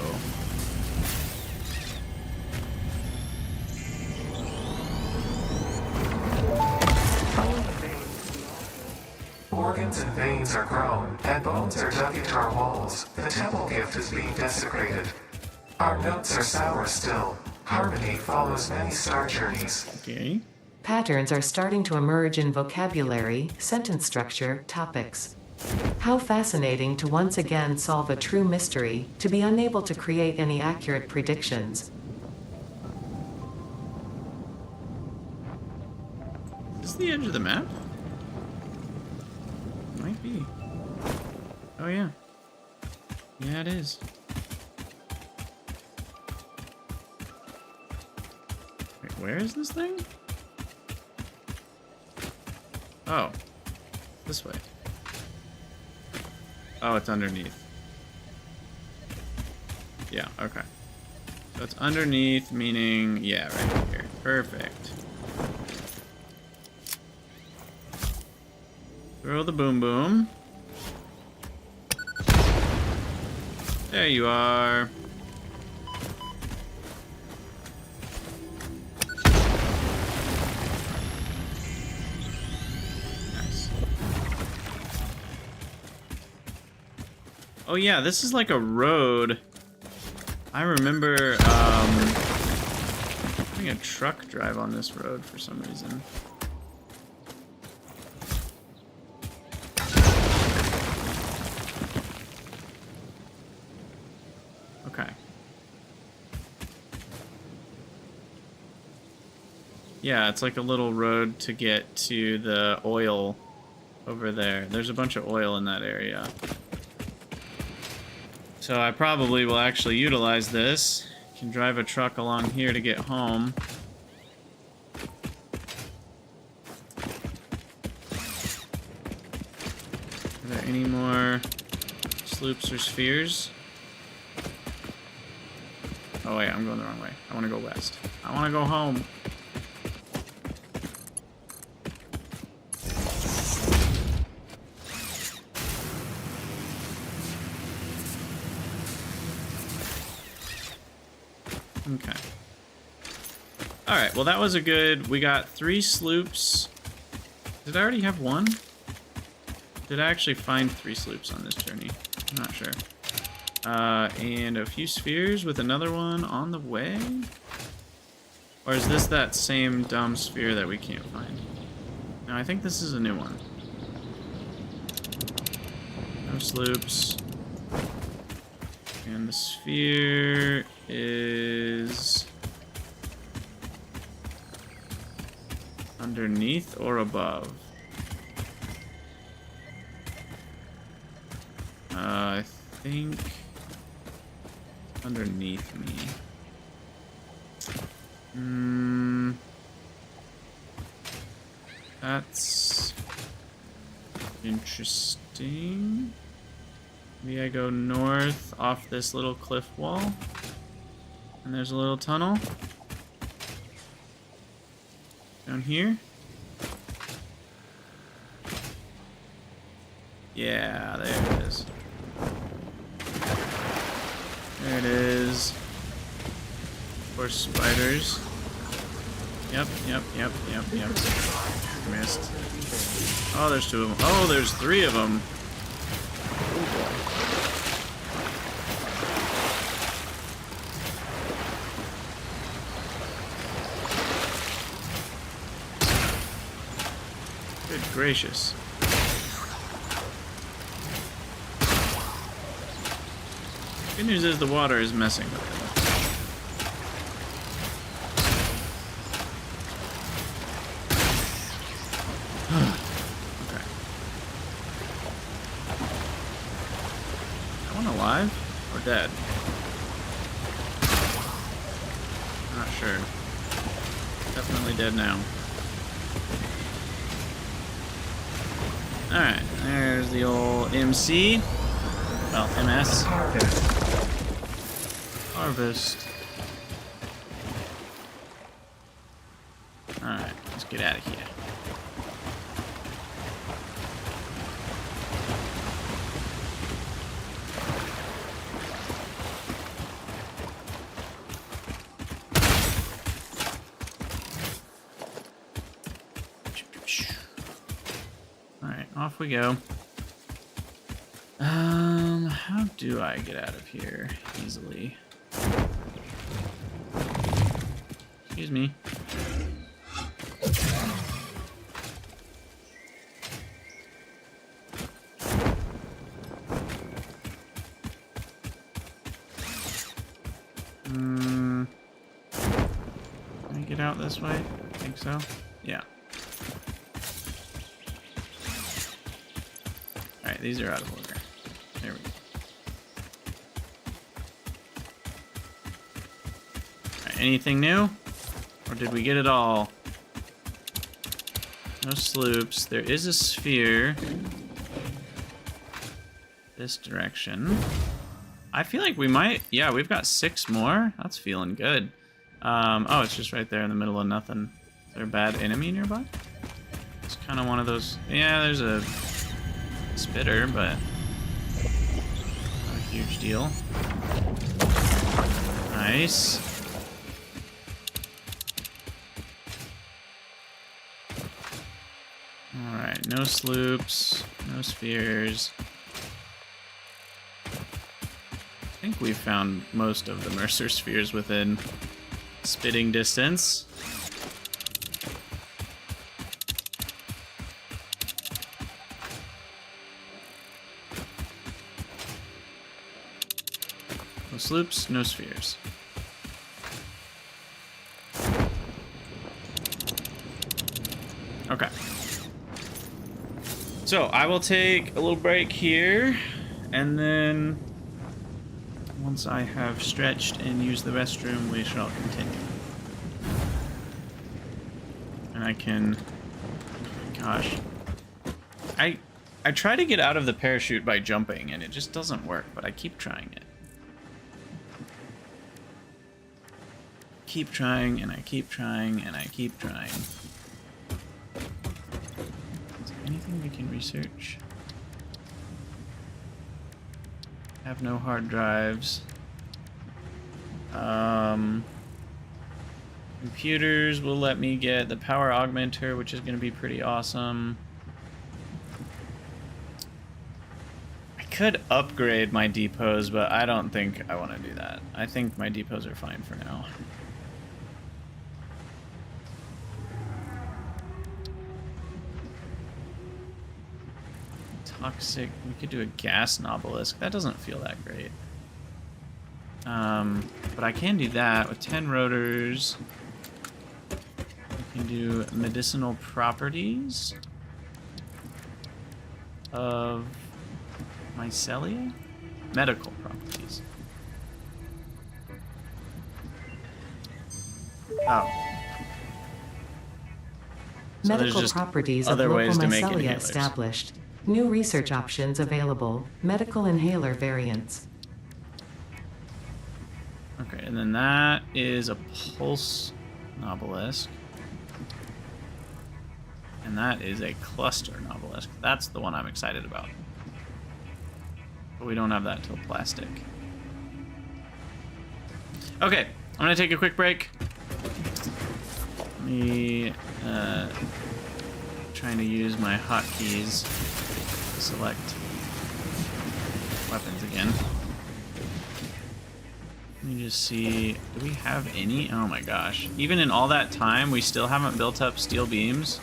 Organs and veins are grown, and bones are dug into our walls. The temple gift is being desecrated. Our notes are sour still. Harmony follows many star journeys. Okay. Patterns are starting to emerge in vocabulary, sentence structure, topics. How fascinating to once again solve a true mystery, to be unable to create any accurate predictions. Is this the edge of the map? Might be. Oh yeah. Yeah, it is. Wait, where is this thing? Oh. This way. Oh, it's underneath. Yeah, okay. So it's underneath, meaning, yeah, right here. Perfect. Throw the boom boom. There you are. Nice. Oh yeah, this is like a road. I remember having a truck drive on this road for some reason. Okay. Yeah, it's like a little road to get to the oil over there. There's a bunch of oil in that area. So I probably will actually utilize this. Can drive a truck along here to get home. Are there any more sloops or spheres? Oh wait, I'm going the wrong way. I want to go west. I want to go home. Okay. Alright, well that was a good... We got 3 sloops. Did I already have 1? Did I actually find 3 sloops on this journey? I'm not sure. And a few spheres with another one on the way? Or is this that same dumb sphere that we can't find? No, I think this is a new one. No sloops. And the sphere is underneath or above? I think underneath me. That's interesting. Maybe I go north off this little cliff wall. And there's a little tunnel. Down here. Yeah, there it is. There it is. Of course, spiders. Yep. Missed. Oh, there's 2 of them. Oh, there's 3 of them. Good gracious. Good news is the water is messing with it. Okay. That one alive or dead? Not sure. Definitely dead now. Alright, there's the old MC. Well, MS. Harvest. Alright, let's get out of here. Alright, off we go. How do I get out of here easily? Excuse me. Can I get out this way? I think so. Yeah. Alright, these are out of order. There we go. Alright, anything new? Or did we get it all? No sloops. There is a sphere. This direction. I feel like we might... Yeah, we've got 6 more. That's feeling good. Oh, it's just right there in the middle of nothing. Is there a bad enemy nearby? It's kind of one of those... Yeah, there's a spitter, but... not a huge deal. Nice. Alright, no sloops, no spheres. I think we've found most of the Mercer spheres within spitting distance. No sloops, no spheres. Okay. So I will take a little break here, and then Once I have stretched and used the restroom, we shall continue. And I can... Gosh. I try to get out of the parachute by jumping, and it just doesn't work, but I keep trying it. Keep trying, and I keep trying, and I keep trying. Is there anything we can research? Have no hard drives. Computers will let me get the power augmenter, which is going to be pretty awesome. I could upgrade my depots, but I don't think I want to do that. I think my depots are fine for now. Toxic. We could do a gas obelisk. That doesn't feel that great. But I can do that with 10 rotors. We can do medicinal properties of mycelia? Medical properties. Oh. So medical properties of local mycelia established. New research options available. Medical inhaler variants. Okay, and then that is a pulse obelisk. And that is a cluster obelisk. That's the one I'm excited about. But we don't have that till plastic. Okay, I'm gonna take a quick break. Let me trying to use my hotkeys to select weapons again. Let me just see, do we have any? Oh my gosh. Even in all that time, we still haven't built up steel beams.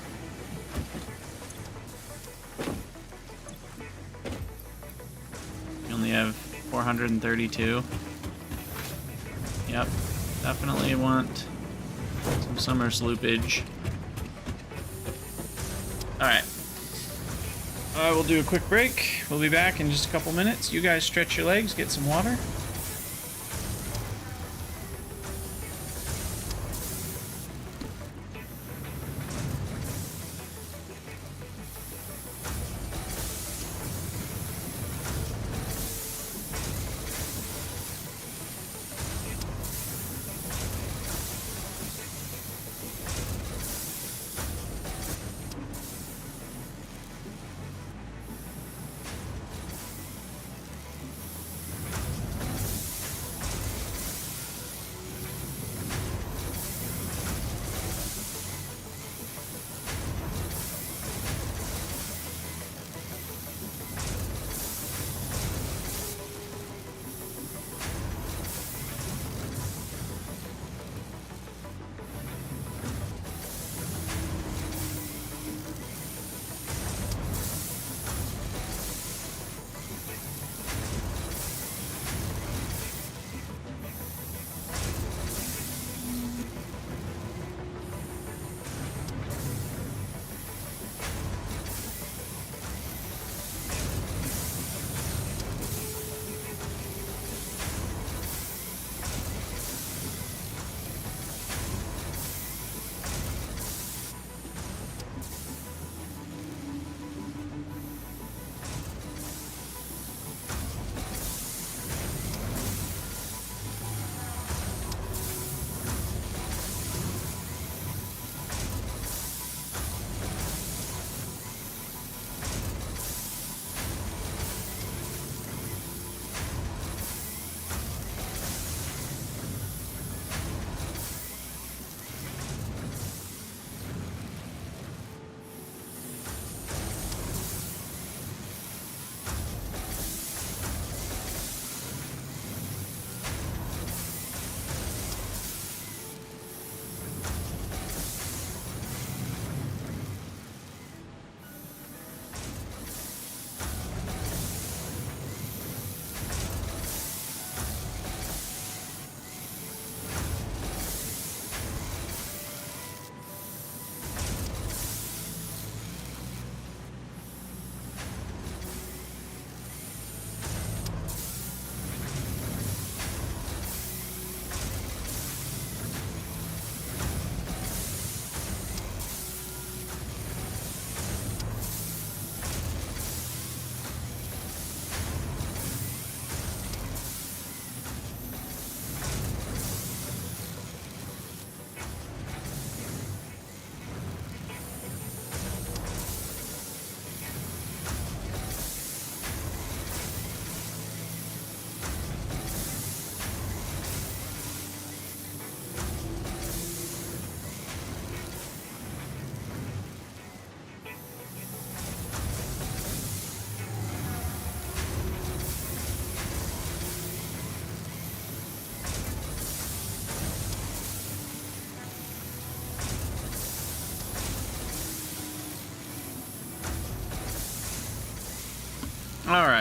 We only have 432. Yep, definitely want some summer sloopage. Alright. We'll do a quick break. We'll be back in just a couple minutes. You guys stretch your legs, get some water.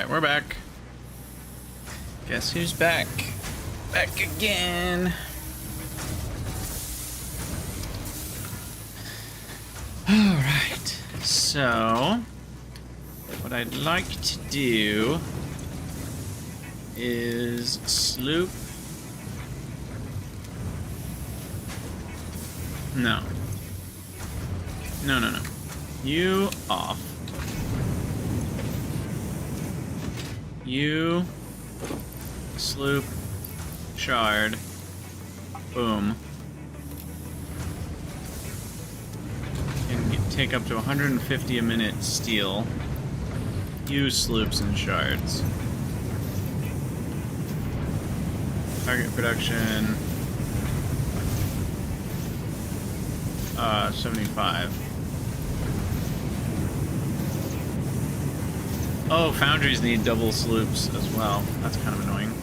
Alright, we're back. Guess who's back? Back again. Alright, so what I'd like to do is sloop. No. No, no, no. You off. You sloop shard. Boom. Can take up to 150 a minute steel. You sloops and shards. Target production. 75. Oh, foundries need double sloops as well. That's kind of annoying.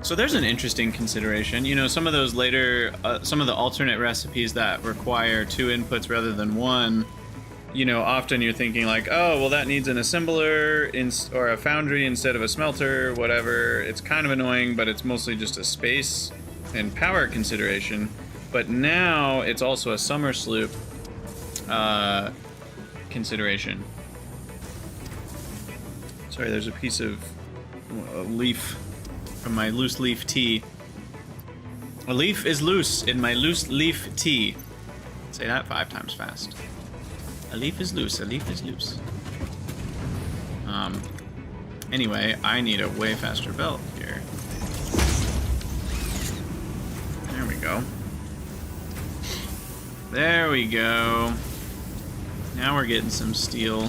So there's an interesting consideration. You know, some of those later, some of the alternate recipes that require 2 inputs rather than 1, you know, often you're thinking like, oh, well, that needs an assembler or a foundry instead of a smelter, whatever. It's kind of annoying, but it's mostly just a space and power consideration. But now it's also a summer sloop consideration. Sorry, there's a piece of leaf from my loose leaf tea. A leaf is loose in my loose leaf tea. Say that 5 times fast. A leaf is loose, a leaf is loose. Anyway, I need a way faster belt here. There we go. There we go. Now we're getting some steel.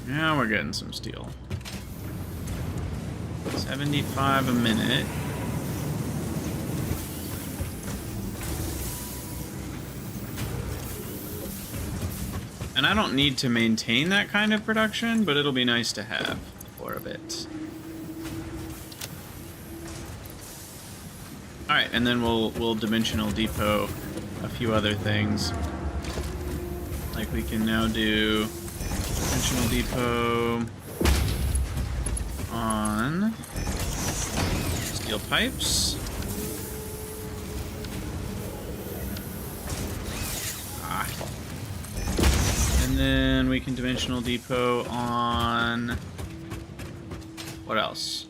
Now we're getting some steel. 75 a minute. And I don't need to maintain that kind of production, but it'll be nice to have for a bit. Alright, and then we'll dimensional depot a few other things. Like we can now do dimensional depot on steel pipes. And then we can dimensional depot on what else?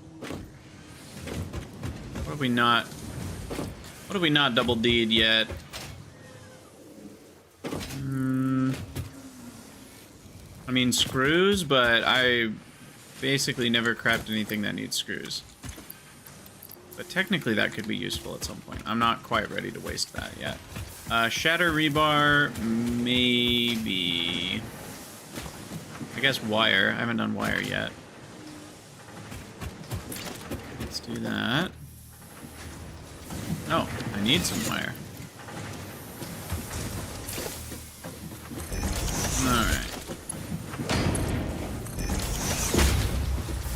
What have we not double D'd yet? I mean screws, but I basically never craft anything that needs screws. But technically that could be useful at some point. I'm not quite ready to waste that yet. Shatter rebar, maybe. I guess wire. I haven't done wire yet. Let's do that. Oh, I need some wire. Alright.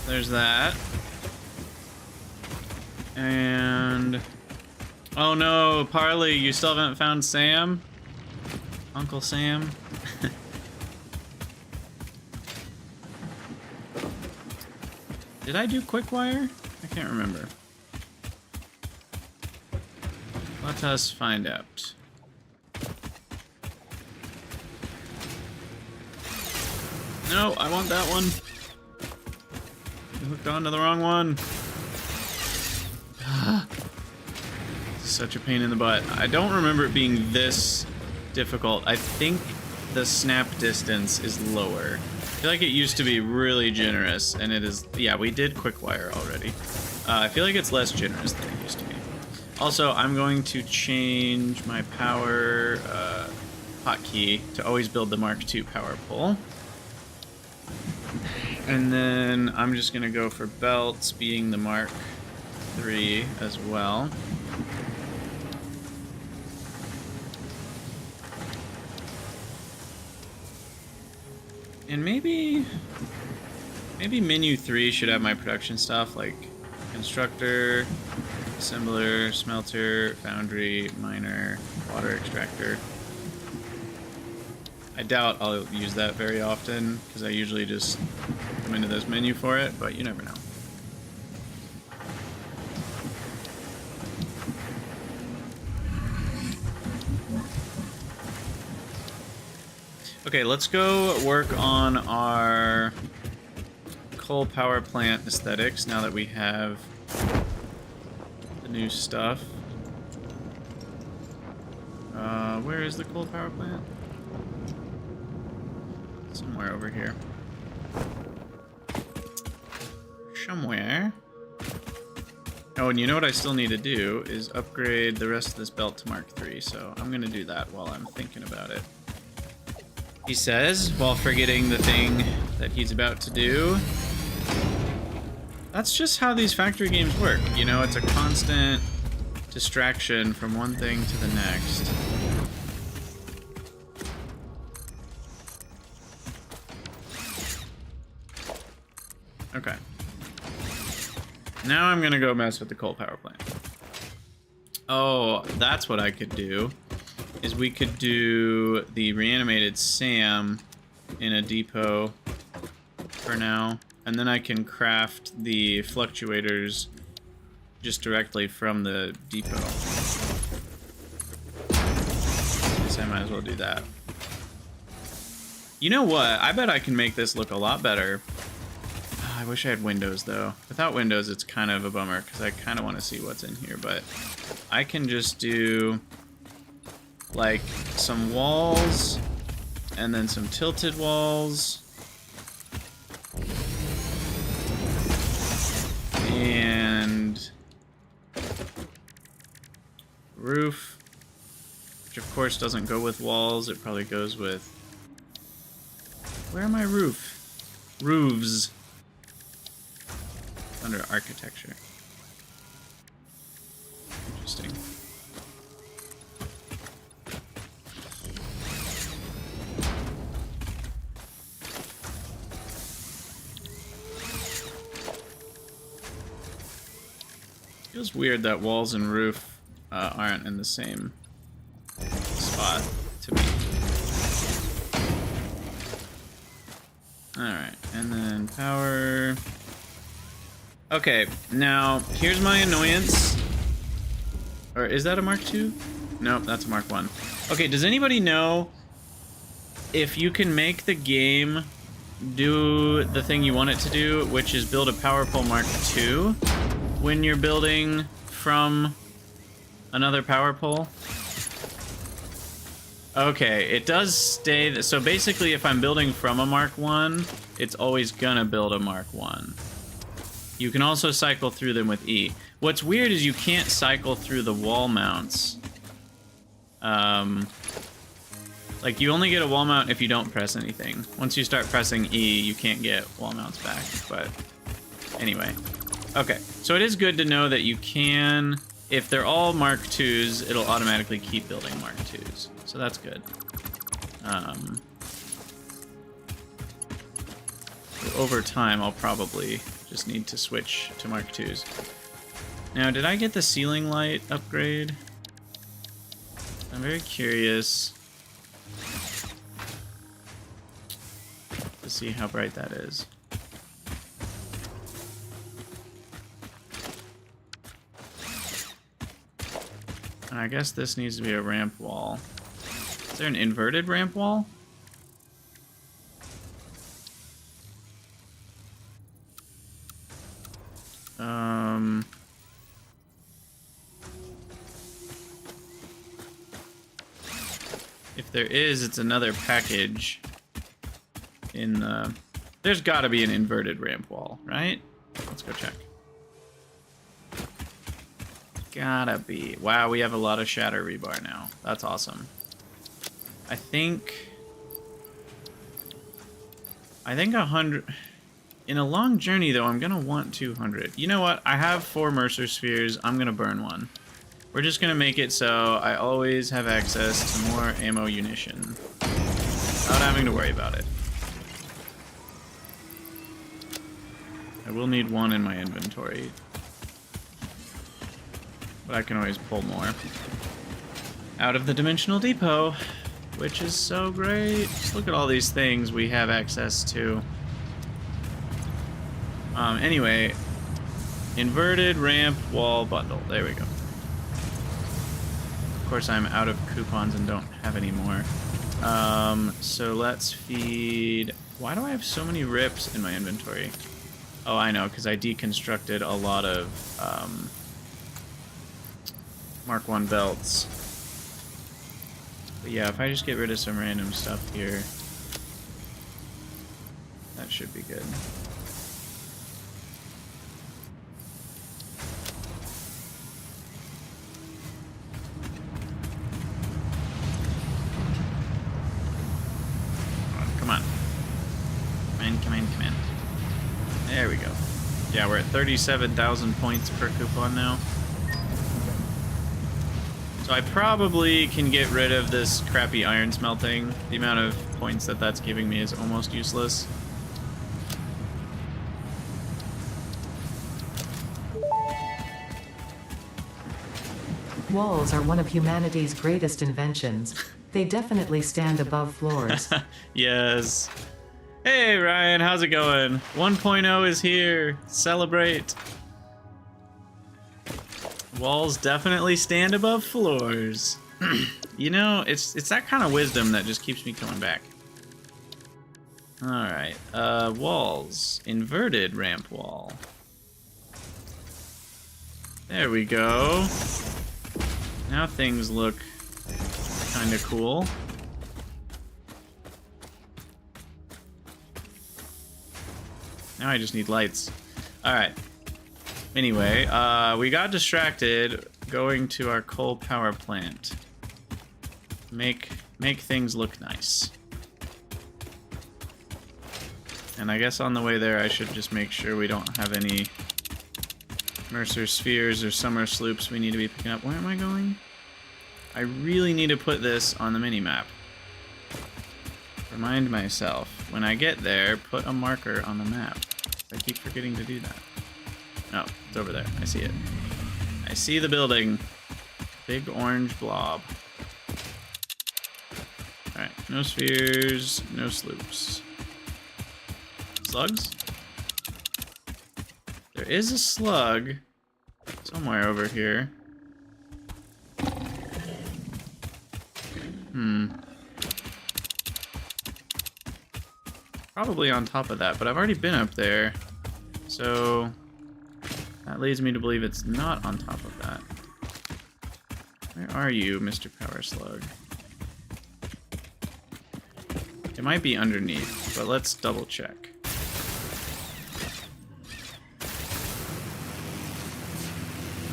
There's that. And... oh no, Parley, you still haven't found Sam? Uncle Sam? Did I do quick wire? I can't remember. Let us find out. No, I want that one. You hooked onto the wrong one. Such a pain in the butt. I don't remember it being this difficult. I think the snap distance is lower. I feel like it used to be really generous, and it is... yeah, we did quick wire already. I feel like it's less generous than it used to be. Also, I'm going to change my power hotkey to always build the Mark II power pole. And then I'm just going to go for belts being the Mark III as well. And maybe menu 3 should have my production stuff, like constructor, Assembler, smelter, foundry, miner, water extractor. I doubt I'll use that very often, because I usually just come into this menu for it, but you never know. Okay, let's go work on our coal power plant aesthetics now that we have the new stuff. Where is the coal power plant? Somewhere over here. Somewhere. Oh, and you know what I still need to do is upgrade the rest of this belt to Mark III, so I'm gonna do that while I'm thinking about it. He says, while forgetting the thing that he's about to do. That's just how these factory games work. You know, it's a constant distraction from one thing to the next. Okay. Now I'm gonna go mess with the coal power plant. Oh, that's what I could do. Is we could do the reanimated Sam in a depot for now, and then I can craft the fluctuators just directly from the depot. I guess I might as well do that. You know what? I bet I can make this look a lot better. Oh, I wish I had windows, though. Without windows, it's kind of a bummer, because I kind of want to see what's in here, but I can just do like some walls and then some tilted walls and roof, which of course doesn't go with walls. It probably goes with, where are my roofs? Under architecture. Interesting. Feels weird that walls and roof aren't in the same spot to me. Alright, and then power. Okay, now here's my annoyance. Or is that a Mark II? Nope, that's a Mark I. Okay, does anybody know if you can make the game do the thing you want it to do, which is build a power pole Mark II when you're building from another power pole? Okay, it does stay. So basically, if I'm building from a Mark I, it's always gonna build a Mark I. You can also cycle through them with E. What's weird is you can't cycle through the wall mounts. Like, you only get a wall mount if you don't press anything. Once you start pressing E, you can't get wall mounts back, but anyway. Okay, so it is good to know that you can, if they're all Mark IIs, it'll automatically keep building Mark IIs. So that's good. Over time, I'll probably just need to switch to Mark IIs. Now, did I get the ceiling light upgrade? I'm very curious to see how bright that is. And I guess this needs to be a ramp wall. Is there an inverted ramp wall? If there is, it's another package in the... There's gotta be an inverted ramp wall, right? Let's go check. Gotta be. Wow, we have a lot of shatter rebar now. That's awesome. I think 100... In a long journey, though, I'm gonna want 200. You know what? I have 4 Mercer Spheres. I'm gonna burn one. We're just gonna make it so I always have access to more ammo munition without having to worry about it. I will need one in my inventory. But I can always pull more out of the Dimensional Depot, which is so great. Just look at all these things we have access to. Anyway, inverted ramp wall bundle. There we go. Of course, I'm out of coupons and don't have any more. So let's feed... Why do I have so many rips in my inventory? Oh, I know, because I deconstructed a lot of Mark 1 belts. But yeah, if I just get rid of some random stuff here, that should be good. Come on. Come in. There we go. Yeah, we're at 37,000 points per coupon now. So I probably can get rid of this crappy iron smelting. The amount of points that that's giving me is almost useless. Walls are one of humanity's greatest inventions. They definitely stand above floors. Yes. Hey Ryan, how's it going? 1.0 is here. Celebrate. Walls definitely stand above floors. You know, it's that kind of wisdom that just keeps me coming back. Alright, walls. Inverted ramp wall. There we go. Now things look kind of cool. Now I just need lights. Alright. Anyway, we got distracted going to our coal power plant. Make things look nice. And I guess on the way there I should just make sure we don't have any Mercer spheres or summer sloops we need to be picking up. Where am I going? I really need to put this on the mini-map. Remind myself, when I get there, put a marker on the map. I keep forgetting to do that. Oh, it's over there. I see it. I see the building. Big orange blob. Alright, no spheres, no sloops. Slugs? There is a slug somewhere over here. Probably on top of that, but I've already been up there. So that leads me to believe it's not on top of that. Where are you, Mr. Power Slug? It might be underneath, but let's double check.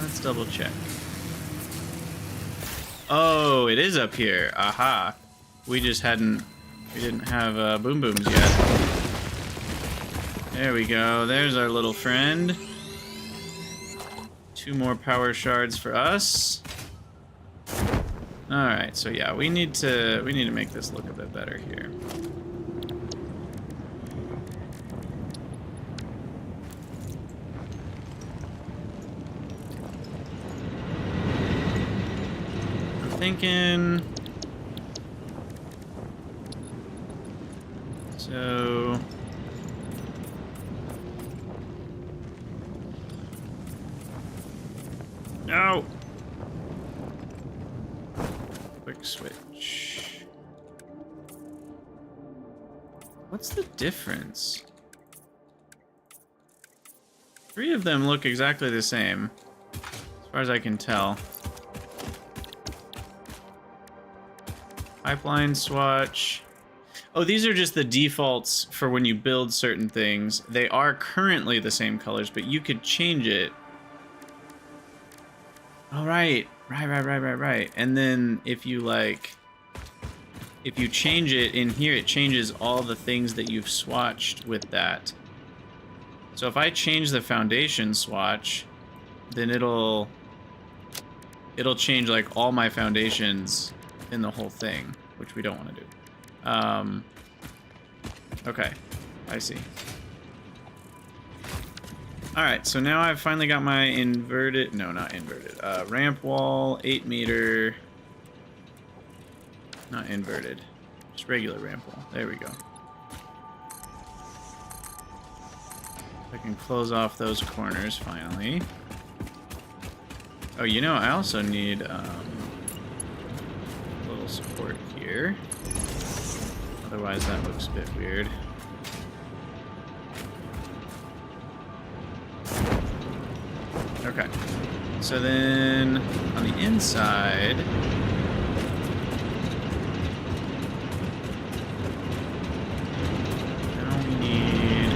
Let's double check. Oh, it is up here. Aha. We didn't have boom booms yet. There we go. There's our little friend. 2 more power shards for us. Alright, so yeah, we need to make this look a bit better here. I'm thinking... So... No! Quick switch. What's the difference? 3 of them look exactly the same, as far as I can tell. Pipeline swatch. Oh, these are just the defaults for when you build certain things. They are currently the same colors, but you could change it. Oh, right. Right. And then if you change it in here, it changes all the things that you've swatched with that. So if I change the foundation swatch, then it'll change like all my foundations in the whole thing, which we don't want to do. Okay, I see. Alright, so now I've finally got my inverted... No, not inverted. Ramp wall, 8 meter... Not inverted. Just regular ramp wall. There we go. I can close off those corners, finally. Oh, you know, I also need a little support here. Otherwise, that looks a bit weird. Okay. So then, on the inside... Now we need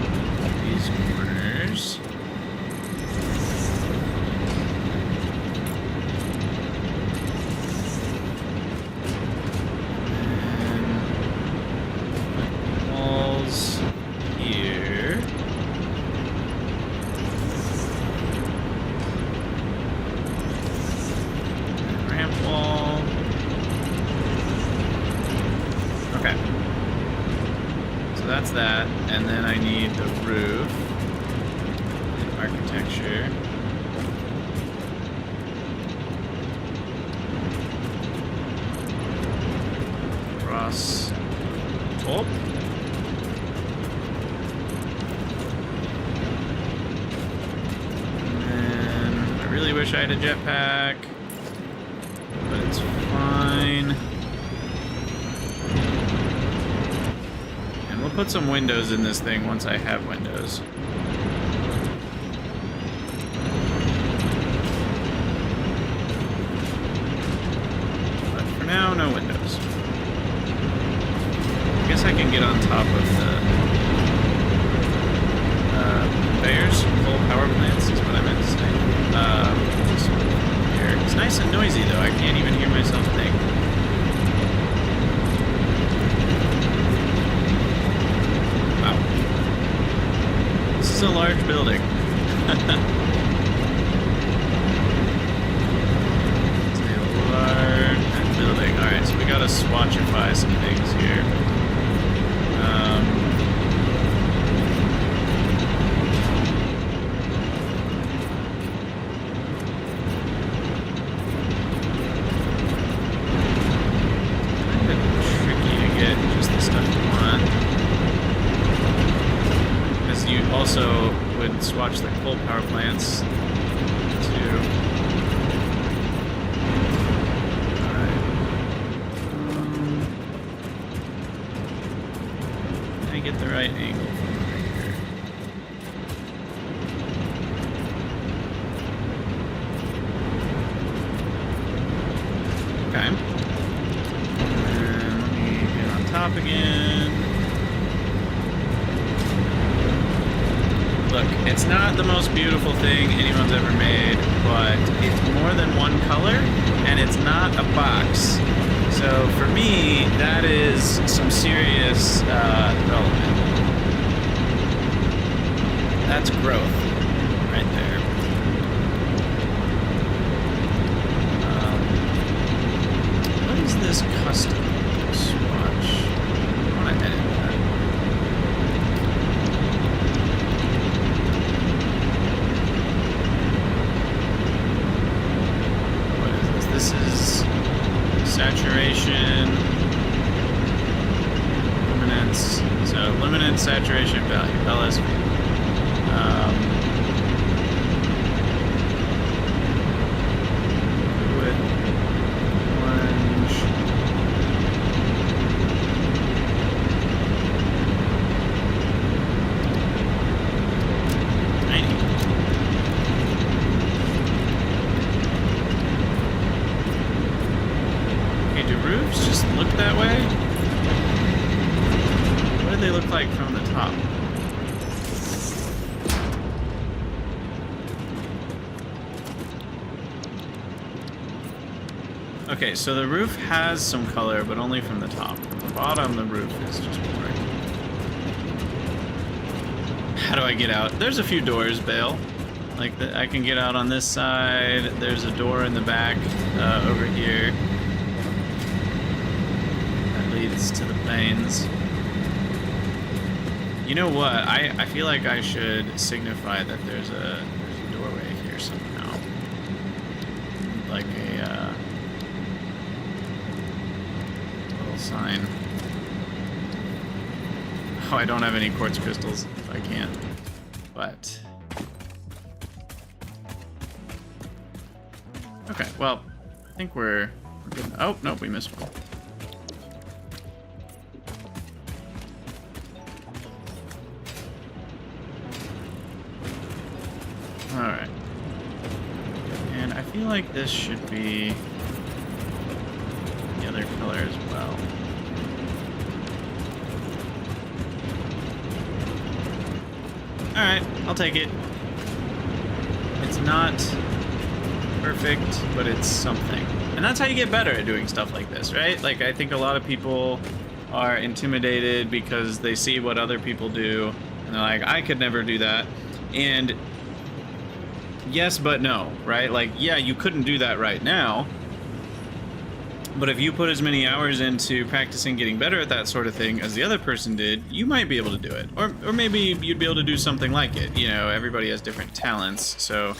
these corners. And walls here. Wall. Okay. So that's that, and then I need the roof and architecture. Cross top. And then I really wish I had a jetpack. But it's fine. And we'll put some windows in this thing once I have windows. But for now, no windows. I guess I can get on top of the conveyors, coal power plants is what I meant to say. It's nice and noisy, though. I can't even hear myself think. Wow. This is a large building. It's a large building. Alright, so we gotta swatchify some things here. Also would swatch the coal power plants too. Alright. Can I get the right angle from right here? Okay. And let me get on top again. Look, it's not the most beautiful thing anyone's ever made, but it's more than one color, and it's not a box. So for me, that is some serious development. That's growth right there. What is this custom swatch? I want to edit that. This is saturation, luminance, so luminance, saturation value, LSV. Fluid, orange. Roofs just look that way? What do they look like from the top? Okay, so the roof has some color, but only from the top. From the bottom, the roof is just boring. How do I get out? There's a few doors, Bale. Like, I can get out on this side. There's a door in the back over here. Leads to the plains. You know what? I feel like I should signify that there's a doorway here somehow. Like a little sign. Oh, I don't have any quartz crystals. I can't. But okay, well, I think we're good. Oh, nope, we missed one. Alright. And I feel like this should be the other color as well. Alright, I'll take it. It's not perfect, but it's something. And that's how you get better at doing stuff like this, right? Like, I think a lot of people are intimidated because they see what other people do, and they're like, I could never do that. And yes, but no, right? Like, yeah, you couldn't do that right now, but if you put as many hours into practicing getting better at that sort of thing as the other person did, you might be able to do it. Or maybe you'd be able to do something like it. You know, everybody has different talents, so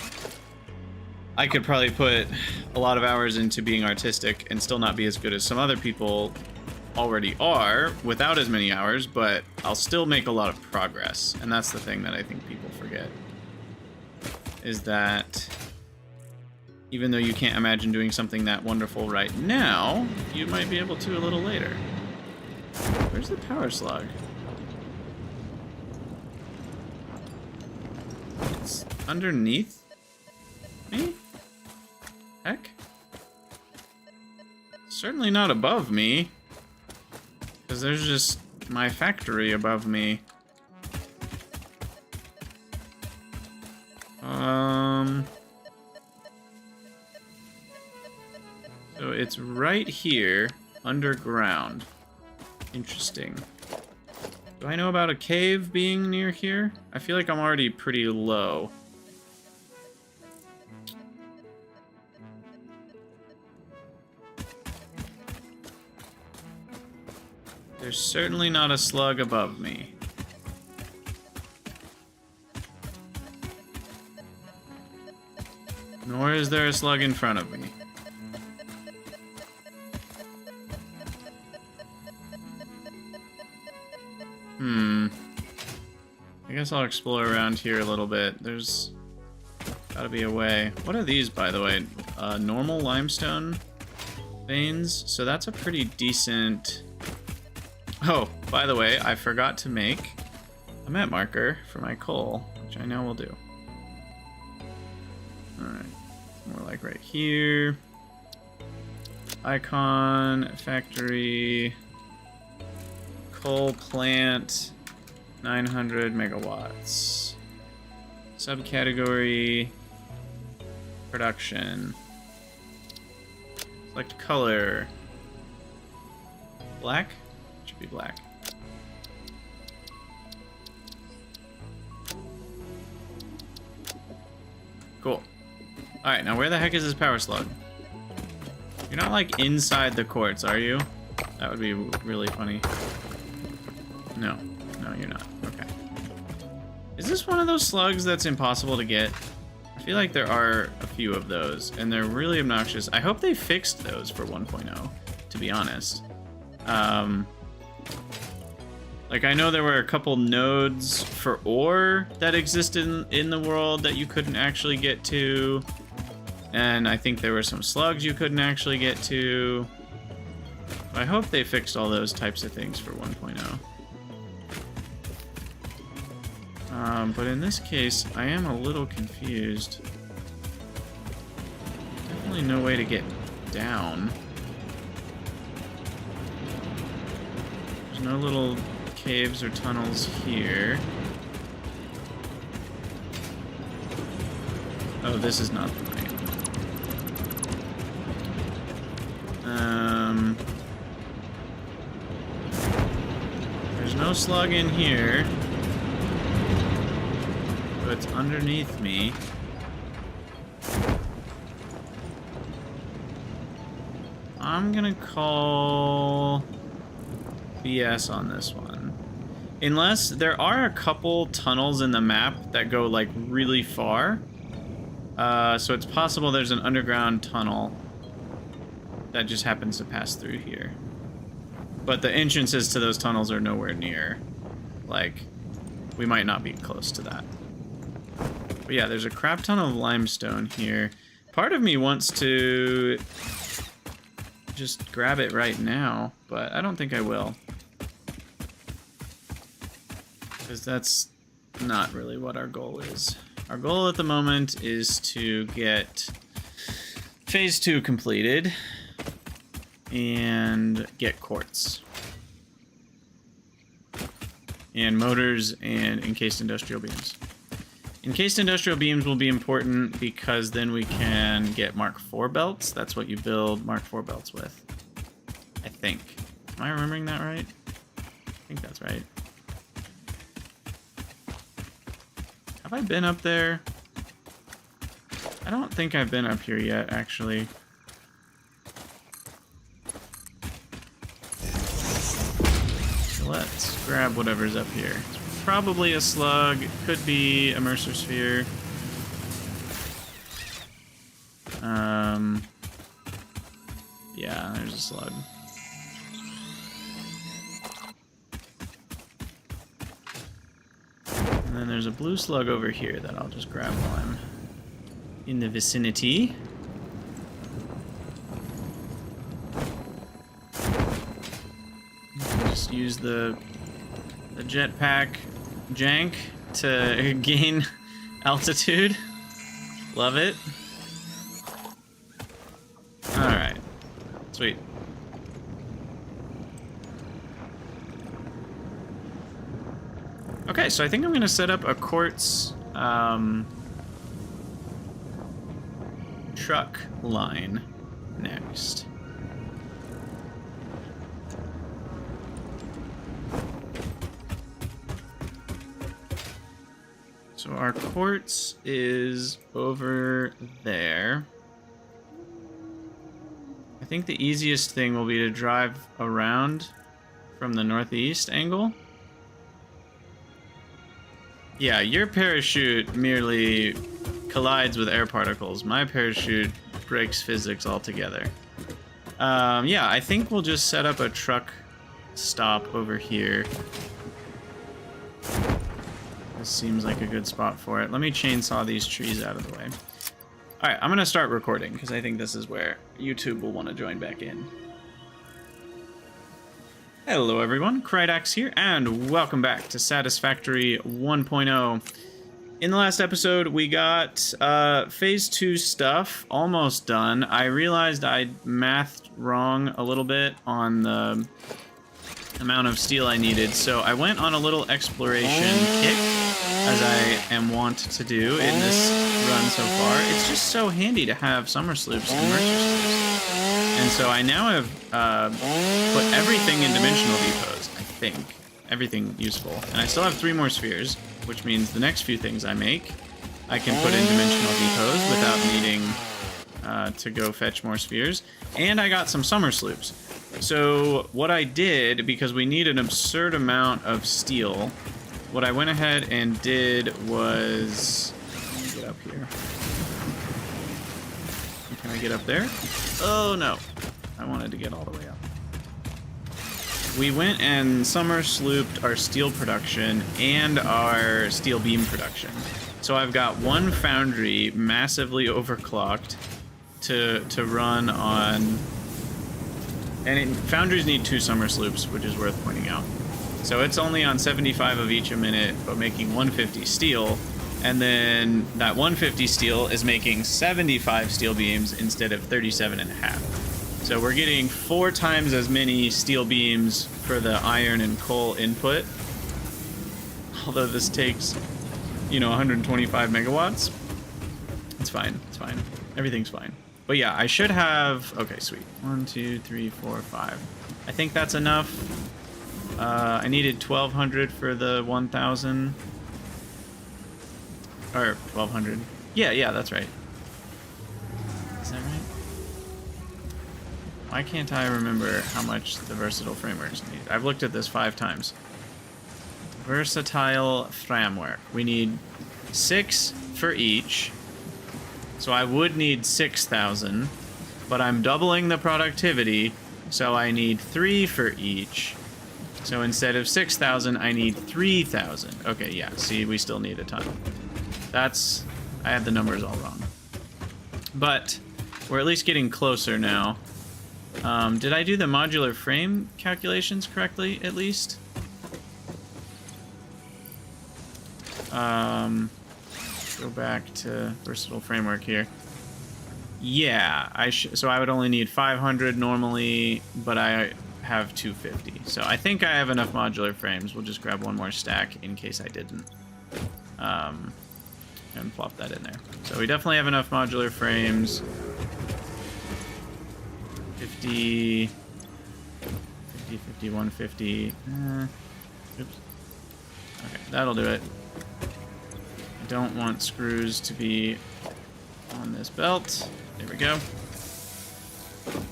I could probably put a lot of hours into being artistic and still not be as good as some other people already are without as many hours, but I'll still make a lot of progress. And that's the thing that I think people forget, is that even though you can't imagine doing something that wonderful right now, you might be able to a little later. Where's the power slug? It's underneath me? Heck? Certainly not above me, because there's just my factory above me. So it's right here, underground. Interesting. Do I know about a cave being near here? I feel like I'm already pretty low. There's certainly not a slug above me. Nor is there a slug in front of me. I guess I'll explore around here a little bit. There's gotta be a way. What are these, by the way? Normal limestone veins? So that's a pretty decent... Oh, by the way, I forgot to make a map marker for my coal, which I now will do. Alright, more like right here. Icon, factory, coal plant, 900 megawatts. Subcategory, production. Select color. Black? Should be black. Cool. Alright, now where the heck is this power slug? You're not like inside the quartz, are you? That would be really funny. No. No, you're not. Okay. Is this one of those slugs that's impossible to get? I feel like there are a few of those, and they're really obnoxious. I hope they fixed those for 1.0, to be honest. Like, I know there were a couple nodes for ore that existed in the world that you couldn't actually get to. And I think there were some slugs you couldn't actually get to. I hope they fixed all those types of things for 1.0. But in this case, I am a little confused. Definitely no way to get down. There's no little caves or tunnels here. Oh, this is not the right. There's no slug in here. So it's underneath me. I'm gonna call BS on this one. Unless there are a couple tunnels in the map that go like really far. So it's possible there's an underground tunnel that just happens to pass through here. But the entrances to those tunnels are nowhere near. Like, we might not be close to that. But yeah, there's a crap ton of limestone here. Part of me wants to just grab it right now, but I don't think I will. Because that's not really what our goal is. Our goal at the moment is to get phase 2 completed and get quartz. And motors and encased industrial beams. Encased industrial beams will be important because then we can get Mark IV belts. That's what you build Mark IV belts with. I think. Am I remembering that right? I think that's right. Have I been up there? I don't think I've been up here yet, actually. So let's grab whatever's up here. It's probably a slug. It could be a Mercer sphere. Yeah, there's a slug. And then there's a blue slug over here that I'll just grab while I'm in the vicinity. Just use the jetpack jank to gain altitude. Love it. Alright. Sweet. Okay, so I think I'm going to set up a quartz truck line next. So our quartz is over there. I think the easiest thing will be to drive around from the northeast angle. Yeah, your parachute merely collides with air particles. My parachute breaks physics altogether. Yeah, I think we'll just set up a truck stop over here. This seems like a good spot for it. Let me chainsaw these trees out of the way. Alright, I'm going to start recording, because I think this is where YouTube will want to join back in. Hello everyone, Krydax here, and welcome back to Satisfactory 1.0. In the last episode, we got Phase 2 stuff almost done. I realized I mathed wrong a little bit on the amount of steel I needed, so I went on a little exploration kick, as I am wont to do in this run so far. It's just so handy to have summer sloops and mercer sloops. And so I now have put everything in dimensional depots, I think. Everything useful. And I still have 3 more spheres, which means the next few things I make, I can put in dimensional depots without needing to go fetch more spheres. And I got some summer sloops. So what I did, because we need an absurd amount of steel, what I went ahead and did was... Let me get up here. Can I get up there? Oh no. I wanted to get all the way up. We went and summer slooped our steel production and our steel beam production. So I've got one foundry massively overclocked to run on... And foundries need 2 summer sloops, which is worth pointing out. So it's only on 75 of each a minute, but making 150 steel. And then that 150 steel is making 75 steel beams instead of 37.5. So we're getting 4 times as many steel beams for the iron and coal input. Although this takes, you know, 125 megawatts. It's fine, it's fine. Everything's fine. But yeah, I should have... Okay, sweet. 1, 2, 3, 4, 5. I think that's enough. I needed 1,200 for the 1,000. Or 1,200. Yeah, that's right. Is that right? Why can't I remember how much the versatile frameworks need? I've looked at this 5 times. Versatile framework. We need 6 for each. So I would need 6,000. But I'm doubling the productivity, so I need 3 for each. So instead of 6,000, I need 3,000. Okay, yeah, see, we still need a ton. I had the numbers all wrong. But we're at least getting closer now. Did I do the modular frame calculations correctly, at least? Go back to versatile framework here. Yeah, so I would only need 500 normally, but I have 250. So I think I have enough modular frames. We'll just grab one more stack in case I didn't. And plop that in there. So we definitely have enough modular frames. 50, 150. Oops. Okay, that'll do it. I don't want screws to be on this belt. There we go.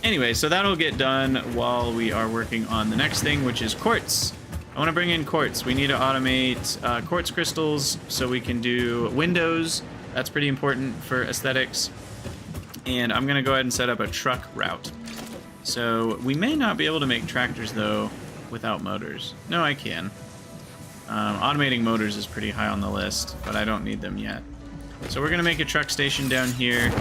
Anyway, so that'll get done while we are working on the next thing, which is quartz. I want to bring in quartz. We need to automate quartz crystals so we can do windows. That's pretty important for aesthetics. And I'm going to go ahead and set up a truck route. So we may not be able to make tractors, though, without motors. No, I can. Automating motors is pretty high on the list, but I don't need them yet. So we're going to make a truck station down here.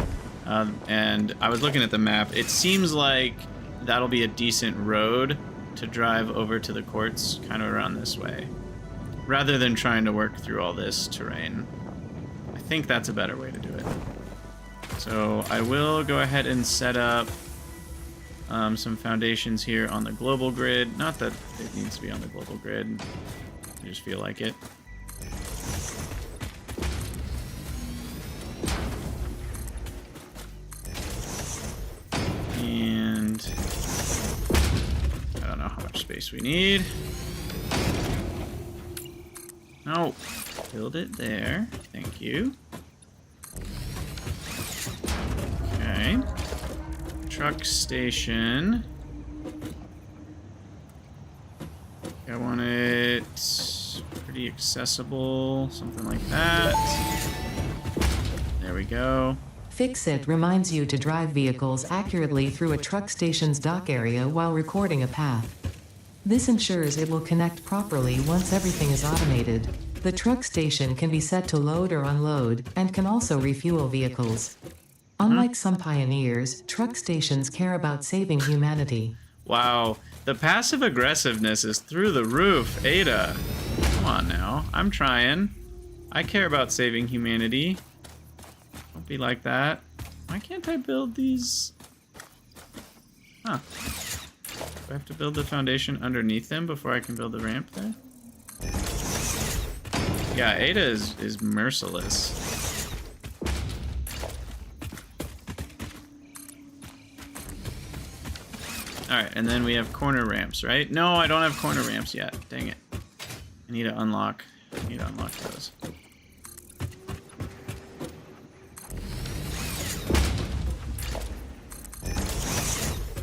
And I was looking at the map. It seems like that'll be a decent road to drive over to the quartz, kind of around this way, rather than trying to work through all this terrain. I think that's a better way to do it. So I will go ahead and set up some foundations here on the global grid. Not that it needs to be on the global grid. I just feel like it. And I don't know how much space we need. No, build it there. Thank you. Okay. Truck station. I want it pretty accessible, something like that. There we go. Fix-It reminds you to drive vehicles accurately through a truck station's dock area while recording a path. This ensures it will connect properly once everything is automated. The truck station can be set to load or unload, and can also refuel vehicles. Unlike some pioneers, truck stations care about saving humanity. Wow, the passive aggressiveness is through the roof, Ada. Come on now, I'm trying. I care about saving humanity. Don't be like that. Why can't I build these? Huh. Do I have to build the foundation underneath them before I can build the ramp there? Yeah, Ada is merciless. Alright, and then we have corner ramps, right? No, I don't have corner ramps yet. Dang it. I need to unlock those.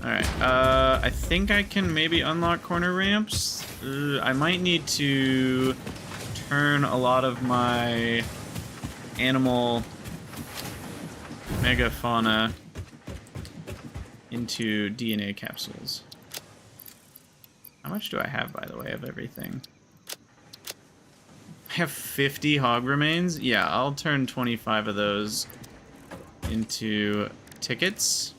Alright, I think I can maybe unlock corner ramps. I might need to turn a lot of my animal megafauna into DNA capsules. How much do I have, by the way, of everything? I have 50 hog remains? Yeah, I'll turn 25 of those into tickets.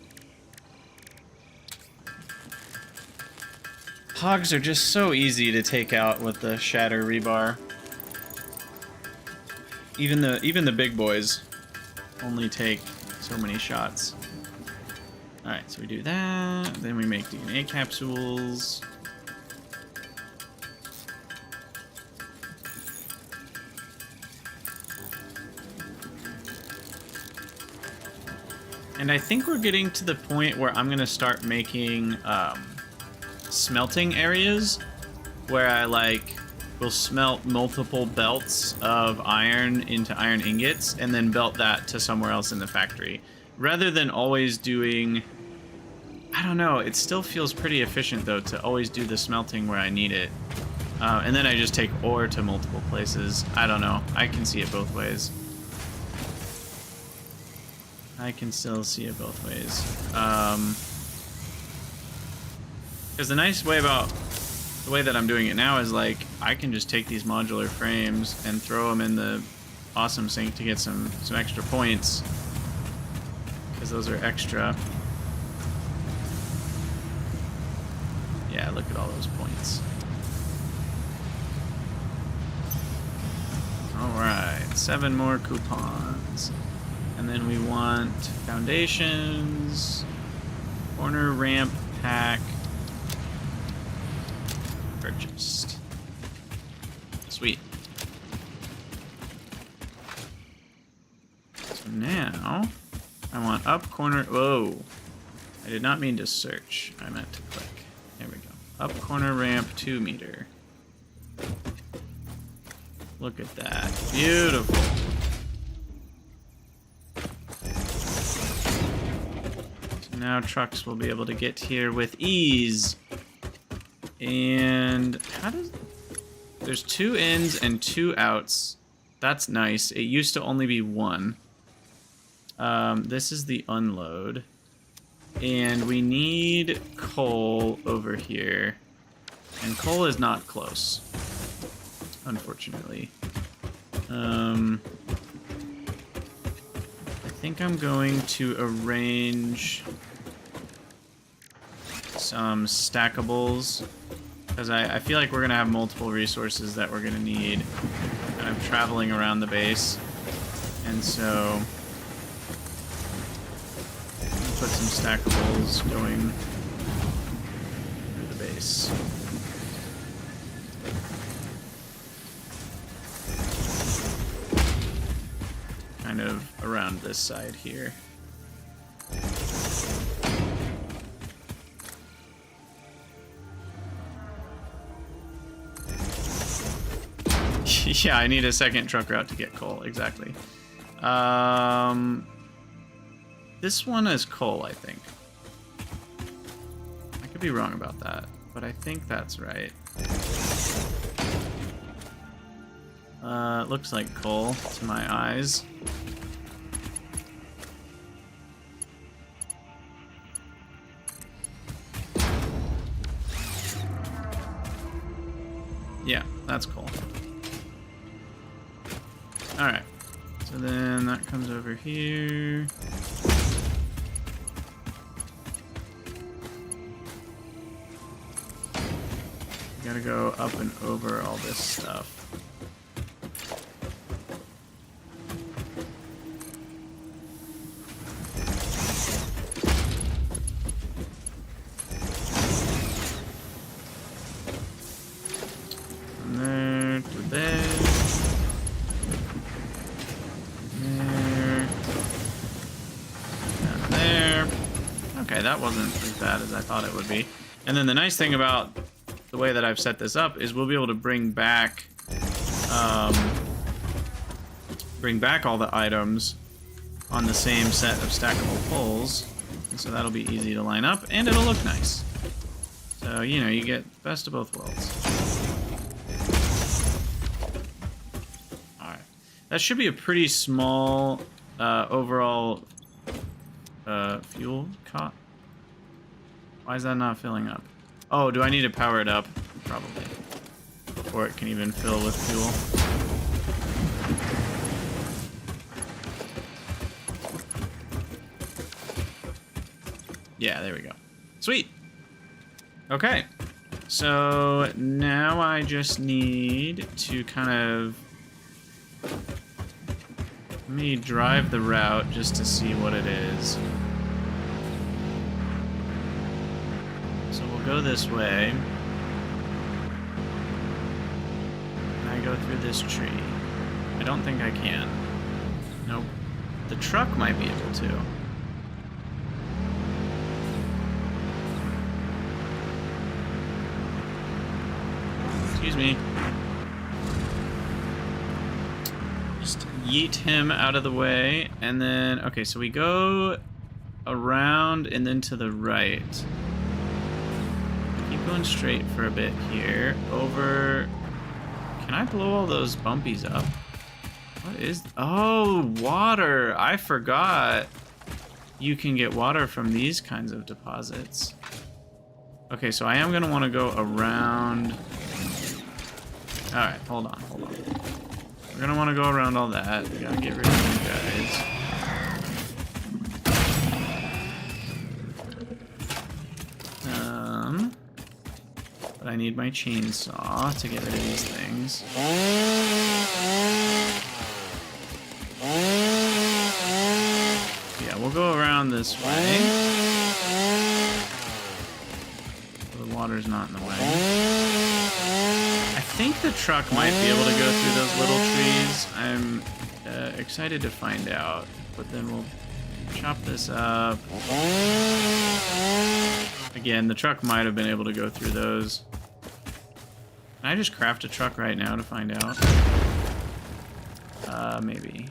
Hogs are just so easy to take out with the shatter rebar. Even the big boys only take so many shots. Alright, so we do that, then we make DNA capsules. And I think we're getting to the point where I'm gonna start making smelting areas where I will smelt multiple belts of iron into iron ingots and then belt that to somewhere else in the factory. Rather than always doing, I don't know, it still feels pretty efficient though to always do the smelting where I need it. And then I just take ore to multiple places. I don't know. I can see it both ways. I can still see it both ways. Because the nice way about the way that I'm doing it now is like I can just take these modular frames and throw them in the awesome sink to get some extra points. Because those are extra. Yeah, look at all those points. Alright, 7 more coupons. And then we want foundations, corner ramp pack, purchased. Sweet. So now, I want up corner, whoa. I did not mean to search, I meant to click. There we go. Up corner ramp 2 meter. Look at that, beautiful. So now trucks will be able to get here with ease. And how does, there's 2 ins and 2 outs. That's nice. It used to only be 1. This is the unload. And we need coal over here. And coal is not close, unfortunately. I think I'm going to arrange some stackables, because I feel like we're going to have multiple resources that we're going to need kind of traveling around the base. And so put some stackables going through the base. Kind of around this side here. Yeah, I need a second truck route to get coal, exactly. This one is coal, I think. I could be wrong about that, but I think that's right. It looks like coal to my eyes. Yeah, that's coal. Alright. So then that comes over here. Gotta go up and over all this stuff. From there to there. There. Down there. Okay, that wasn't as bad as I thought it would be. And then the nice thing about the way that I've set this up is we'll be able to bring back all the items on the same set of stackable poles, and so that'll be easy to line up and it'll look nice. So you know, you get best of both worlds. All right, that should be a pretty small overall fuel cot. Why is that not filling up? Oh, do I need to power it up? Probably. Before it can even fill with fuel. Yeah, there we go. Sweet! Okay. So now I just need to kind of... Let me drive the route just to see what it is. Go this way. Can I go through this tree? I don't think I can. Nope. The truck might be able to. Excuse me. Just yeet him out of the way, and then, okay, so we go around and then to the right. Keep keep going straight for a bit here. Over... Can I blow all those bumpies up? What is... Oh, water! I forgot. You can get water from these kinds of deposits. Okay, so I am going to want to go around... Alright, hold on. We're going to want to go around all that. We got to get rid of these guys. But I need my chainsaw to get rid of these things. Yeah, we'll go around this way. So the water's not in the way. I think the truck might be able to go through those little trees. I'm excited to find out. But then we'll chop this up. Again, the truck might have been able to go through those. Can I just craft a truck right now to find out? Maybe.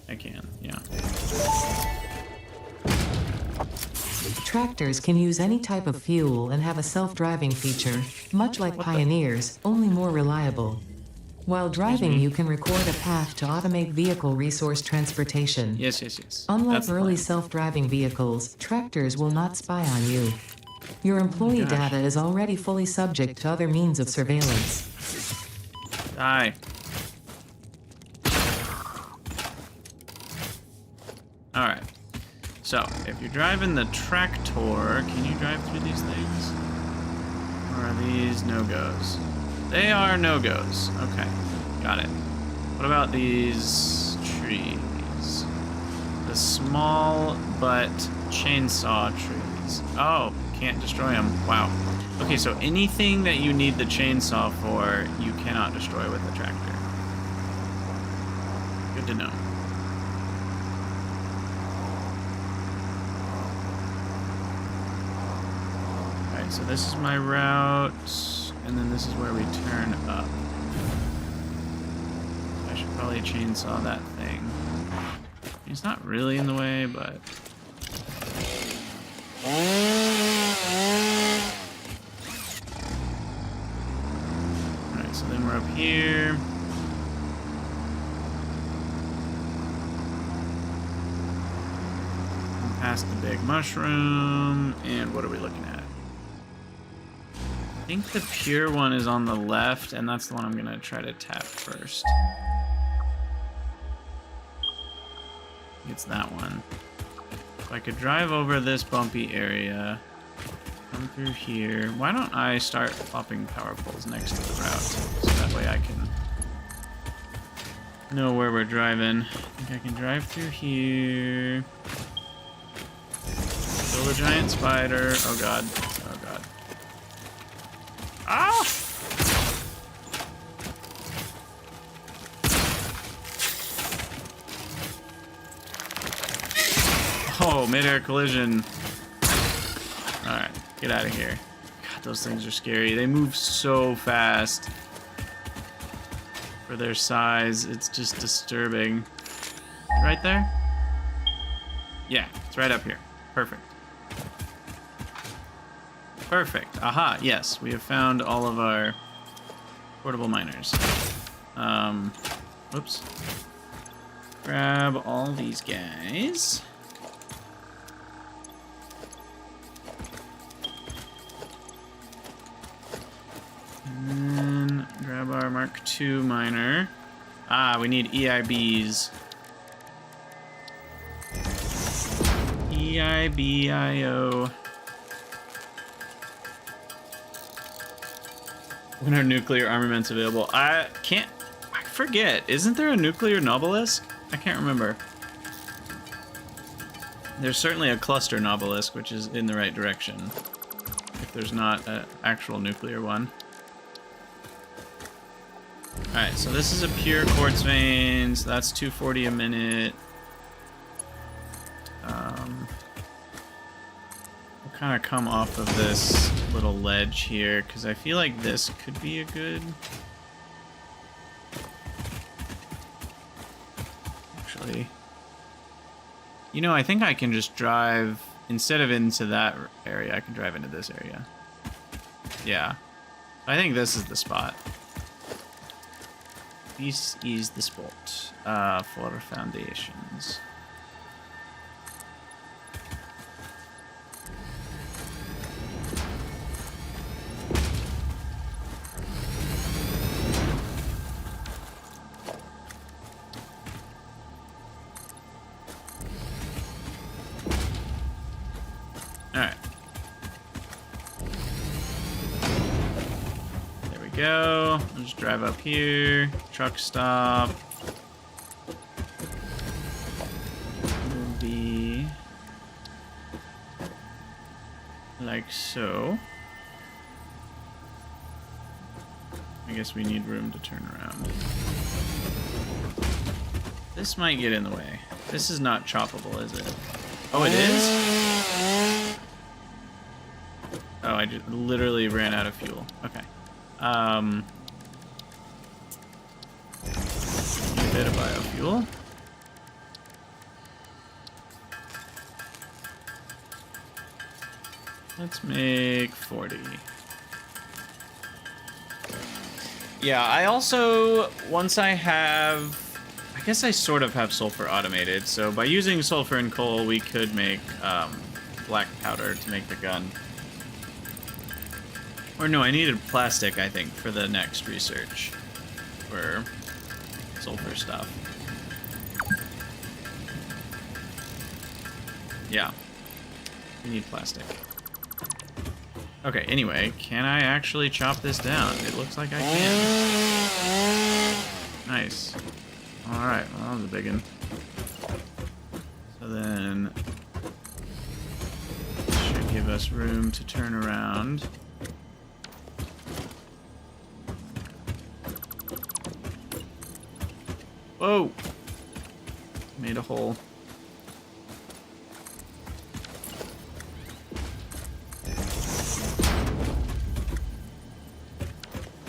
I can, yeah. Tractors can use any type of fuel and have a self-driving feature, much like Pioneers, only more reliable. While driving, you can record a path to automate vehicle resource transportation. Yes. Unlike early self-driving vehicles, tractors will not spy on you. Your employee data is already fully subject to other means of surveillance. Die. Alright. So, if you're driving the tractor, can you drive through these things? Or are these no-goes? They are no-goes. Okay. Got it. What about these trees? The small but chainsaw trees. Oh, can't destroy them. Wow. Okay, so anything that you need the chainsaw for, you cannot destroy with the tractor. Good to know. Alright, so this is my route, and then this is where we turn up. I should probably chainsaw that thing. It's not really in the way, but... Alright, so then we're up here. And past the big mushroom. And what are we looking at? I think the pure one is on the left, and that's the one I'm going to try to tap first. It's that one. If I could drive over this bumpy area, come through here. Why don't I start plopping power poles next to the route, so that way I can know where we're driving. I think I can drive through here. Kill the giant spider. Oh god. Oh god. Ah! Oh, mid-air collision. Alright, get out of here. God, those things are scary. They move so fast. For their size, it's just disturbing. Right there? Yeah, it's right up here. Perfect. Perfect. Aha, yes. We have found all of our portable miners. Whoops. Grab all these guys. And then grab our Mark II miner. Ah, we need EIBs. EIBIO. When are nuclear armaments available? I forget. Isn't there a nuclear Nobelisk? I can't remember. There's certainly a cluster Nobelisk, which is in the right direction. If there's not an actual nuclear one. Alright, so this is a pure quartz vein, so that's 240 a minute. We'll kind of come off of this little ledge here, because I feel like this could be a good... Actually... You know, I think I can just drive, instead of into that area, I can drive into this area. Yeah. I think this is the spot. This is the spot for foundations. Go. I'll just drive up here. Truck stop. Will be like so. I guess we need room to turn around. This might get in the way. This is not choppable, is it? Oh, it is? Oh, I just literally ran out of fuel. Okay. A bit of biofuel. Let's make 40. Yeah, I also, once I have, I guess I sort of have sulfur automated, so by using sulfur and coal, we could make black powder to make the gun. Or no, I needed plastic, I think, for the next research. For sulfur stuff. Yeah. We need plastic. Okay, anyway, can I actually chop this down? It looks like I can. Nice. Alright, well, that was a big one. So then... should give us room to turn around. Whoa! Made a hole.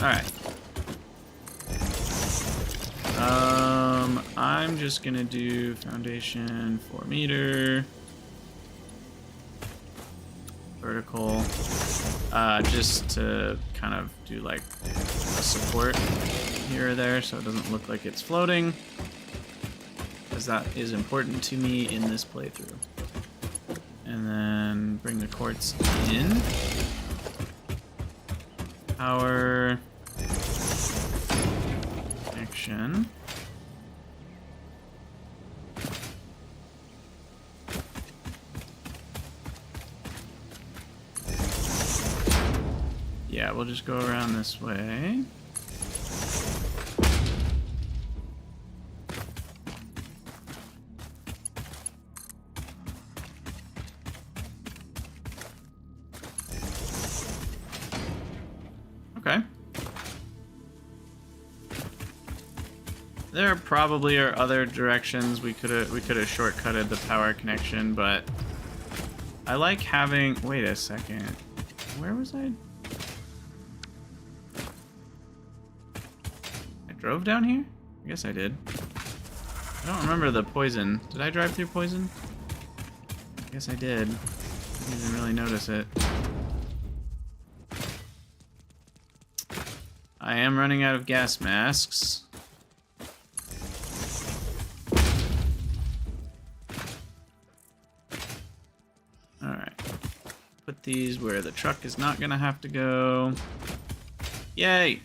Alright. I'm just gonna do foundation 4 meter. Vertical. Just to kind of do like a support here or there so it doesn't look like it's floating, because that is important to me in this playthrough. And then bring the quartz in. Power connection. Yeah, we'll just go around this way. Okay. There probably are other directions we could have shortcutted the power connection, but I like having. Wait a second. Where was I? I drove down here? I guess I did. I don't remember the poison. Did I drive through poison? I guess I did. Didn't even really notice it. I am running out of gas masks. Alright. Put these where the truck is not gonna have to go. Yay!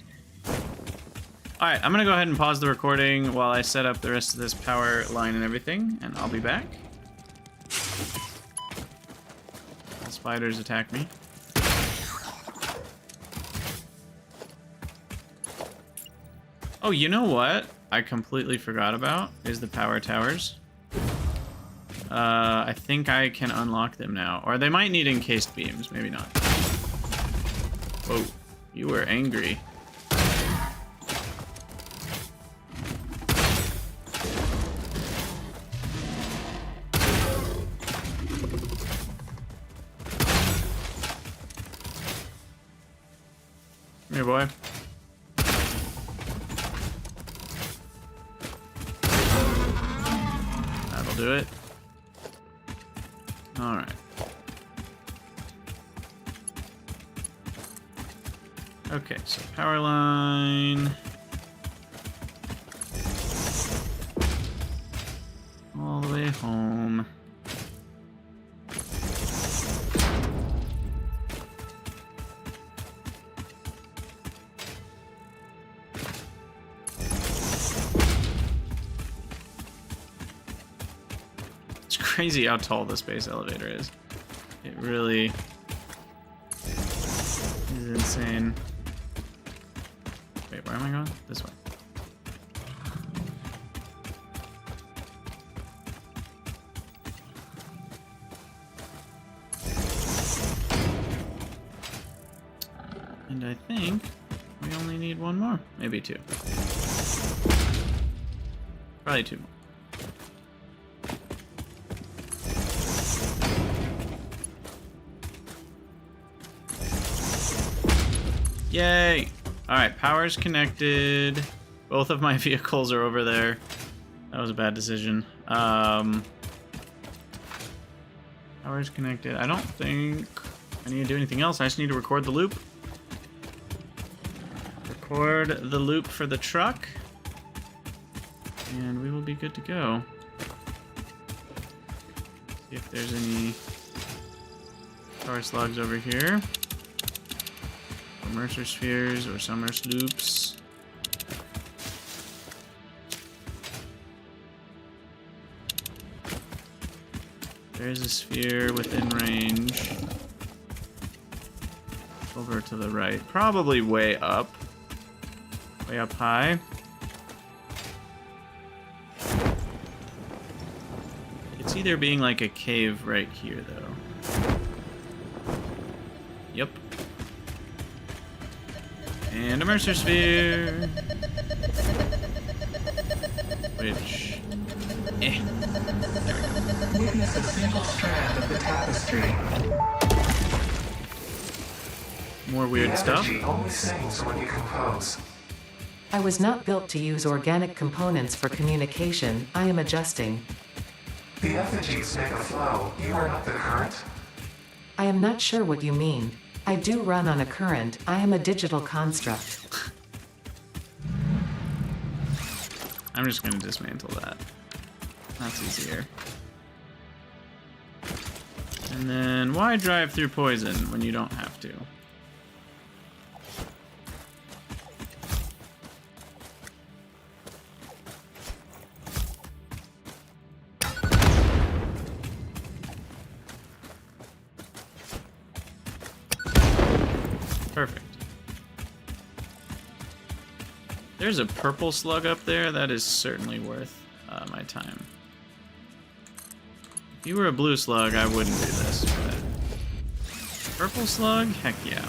Alright, I'm gonna go ahead and pause the recording while I set up the rest of this power line and everything, and I'll be back. The spiders attack me. Oh, you know what I completely forgot about is the power towers. I think I can unlock them now. Or they might need encased beams, maybe not. Whoa, you were angry. Come here, boy. That'll do it. Alright. Okay, so power line. All the way home. It's crazy how tall the space elevator is. It really is insane. Wait, where am I going? This way. And I think we only need one more. Maybe two. Probably two more. Yay! Alright, power's connected. Both of my vehicles are over there. That was a bad decision. Power's connected. I don't think I need to do anything else. I just need to record the loop. Record the loop for the truck. And we will be good to go. See if there's any power slugs over here. Or Mercer spheres or summer sloops. There's a sphere within range. Over to the right. Probably way up. Way up high. It's either being like a cave right here, though. Yep. And a Mercer sphere. Which... There we go. Witness a single strand of the tapestry. More weird stuff. The energy only sings when you compose. I was not built to use organic components for communication. I am adjusting. The effigies make a flow. You are not the current. I am not sure what you mean. I do run on a current. I am a digital construct. I'm just gonna dismantle that. That's easier. And then, why drive through poison when you don't have to? Perfect. There's a purple slug up there. That is certainly worth my time. If you were a blue slug, I wouldn't do this, but... Purple slug? Heck yeah.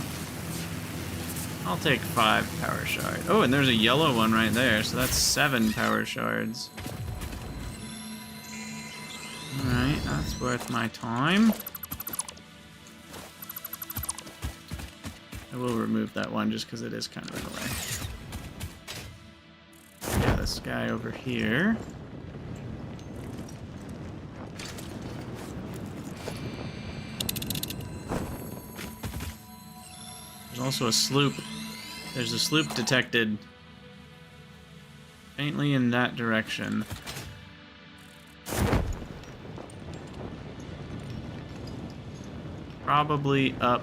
I'll take 5 power shards. Oh, and there's a yellow one right there, so that's 7 power shards. Alright, that's worth my time. I will remove that one just because it is kind of in the way. Yeah, this guy over here. There's also a sloop. There's a sloop detected faintly in that direction. Probably up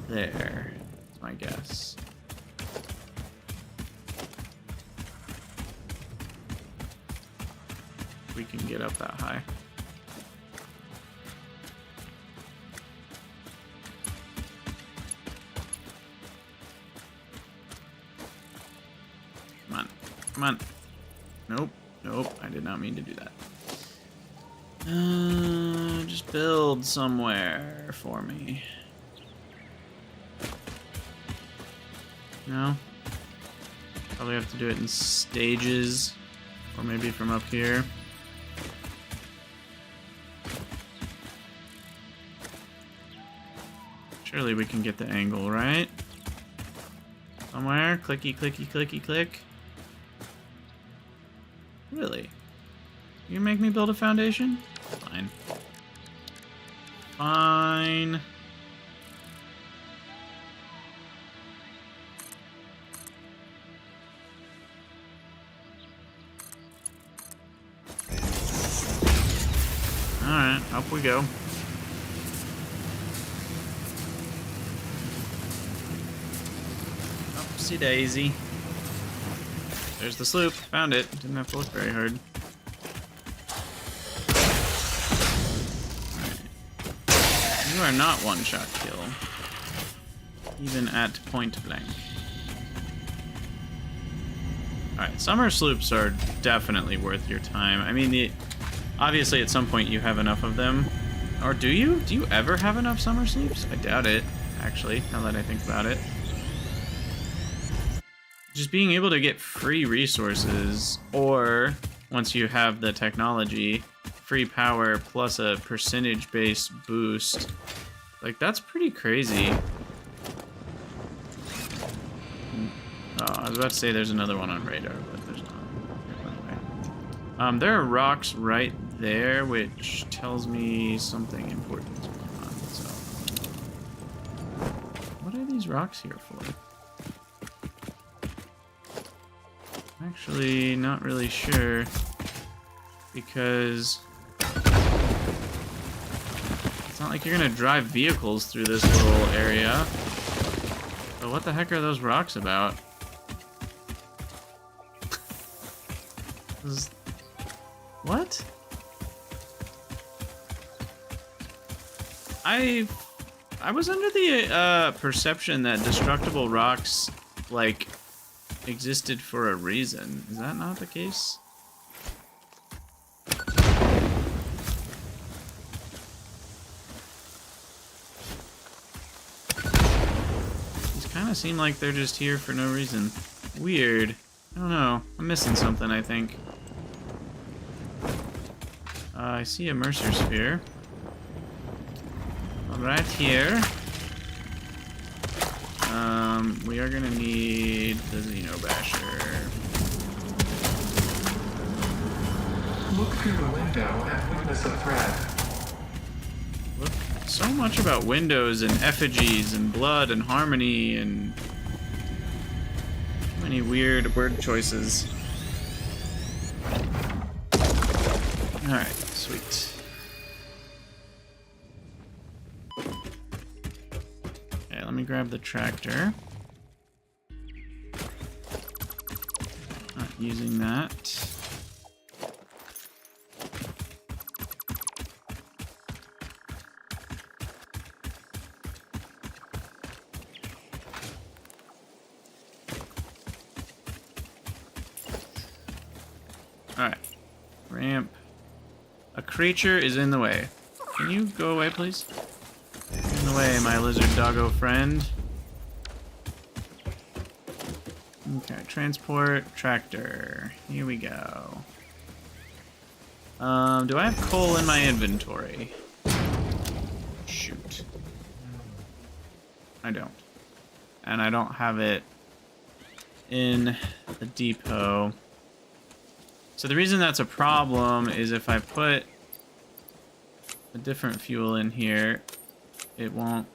there, that's my guess. We can get up that high. Come on, come on. Nope, nope, I did not mean to do that. Just build somewhere for me. No? Probably have to do it in stages, or maybe from up here. Surely we can get the angle, right? Somewhere? Clicky, clicky, clicky, click. Really? You gonna make me build a foundation? Fine. Fine. up we go. Oopsie daisy. There's the sloop. Found it. Didn't have to look very hard. Alright. You are not one-shot kill. Even at point blank. Alright, summer sloops are definitely worth your time. I mean, obviously at some point you have enough of them. Or do you? Do you ever have enough summer sloops? I doubt it, actually, now that I think about it. Just being able to get free resources, or, once you have the technology, free power plus a percentage-based boost. Like, that's pretty crazy. Oh, I was about to say there's another one on radar, but there's not. There are rocks right there, which tells me something important is going on, so... What are these rocks here for? Actually, not really sure, because... It's not like you're gonna drive vehicles through this little area. But what the heck are those rocks about? What? I was under the perception that destructible rocks, like, existed for a reason. Is that not the case? These kind of seem like they're just here for no reason. Weird. I don't know. I'm missing something, I think. I see a Mercer sphere. Right here. We are gonna need the Xenobasher. Look through the window and witness a threat. Look, so much about windows and effigies and blood and harmony and so many weird word choices. Alright, sweet. Okay, let me grab the tractor. Not using that. Alright. Ramp. A creature is in the way. Can you go away, please? In the way, my lizard doggo friend. Okay, transport, tractor. Here we go. Do I have coal in my inventory? Shoot. I don't. And I don't have it in the depot. So the reason that's a problem is if I put a different fuel in here, it won't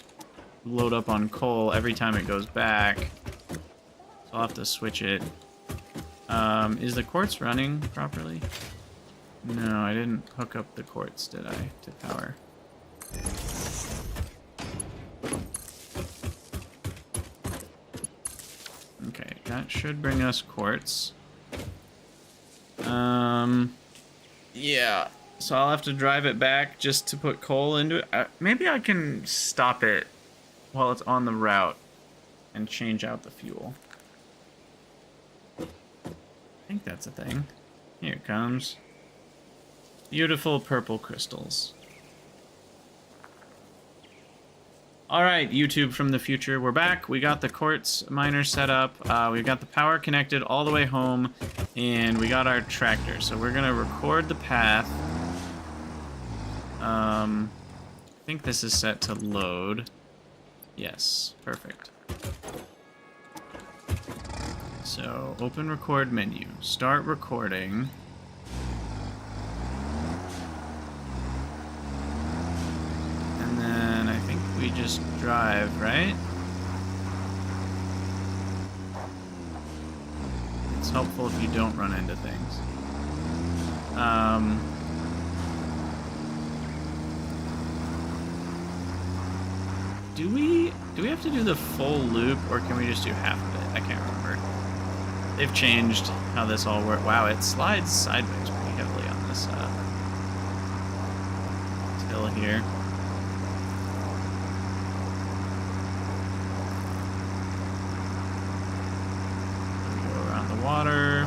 load up on coal every time it goes back. So I'll have to switch it. Is the quartz running properly? No, I didn't hook up the quartz, did I, to power? Okay, that should bring us quartz. Yeah, so I'll have to drive it back just to put coal into it. Maybe I can stop it while it's on the route and change out the fuel. I think that's a thing. Here it comes. Beautiful purple crystals. Alright, YouTube from the future, we're back. We got the quartz miner set up. We've got the power connected all the way home. And we got our tractor. So we're going to record the path. I think this is set to load. Yes, perfect. So, open record menu. Start recording. And then I think we just drive, right? It's helpful if you don't run into things. Do we have to do the full loop, or can we just do half of it? I can't remember. They've changed how this all works. Wow, it slides sideways pretty heavily on this hill here. Go around the water.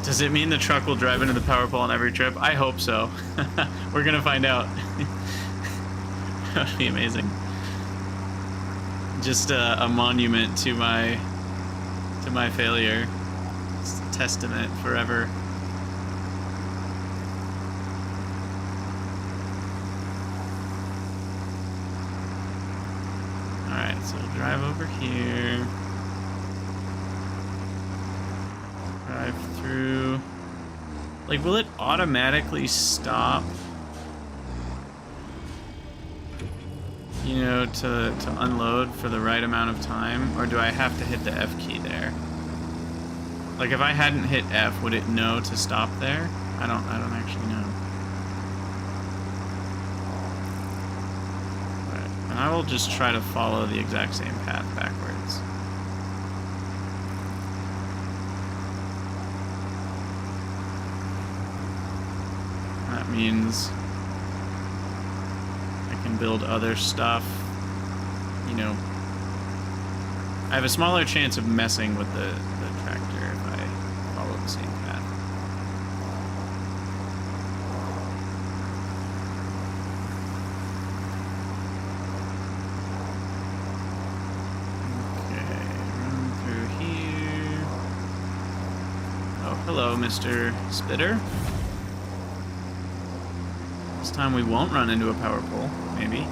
Does it mean the truck will drive into the power pole on every trip? I hope so. We're gonna find out. That would be amazing. Just a monument to my failure. Just a testament forever. Alright, so we'll drive over here. Drive through. Like, will it automatically stop? You know, to unload for the right amount of time, or do I have to hit the F key there? Like, if I hadn't hit F, would it know to stop there? I don't actually know. Right. And I will just try to follow the exact same path backwards. That means I can build other stuff. You know, I have a smaller chance of messing with the tractor if I follow the same path. Okay, run through here. Oh, hello, Mr. Spitter. This time we won't run into a power pole, maybe.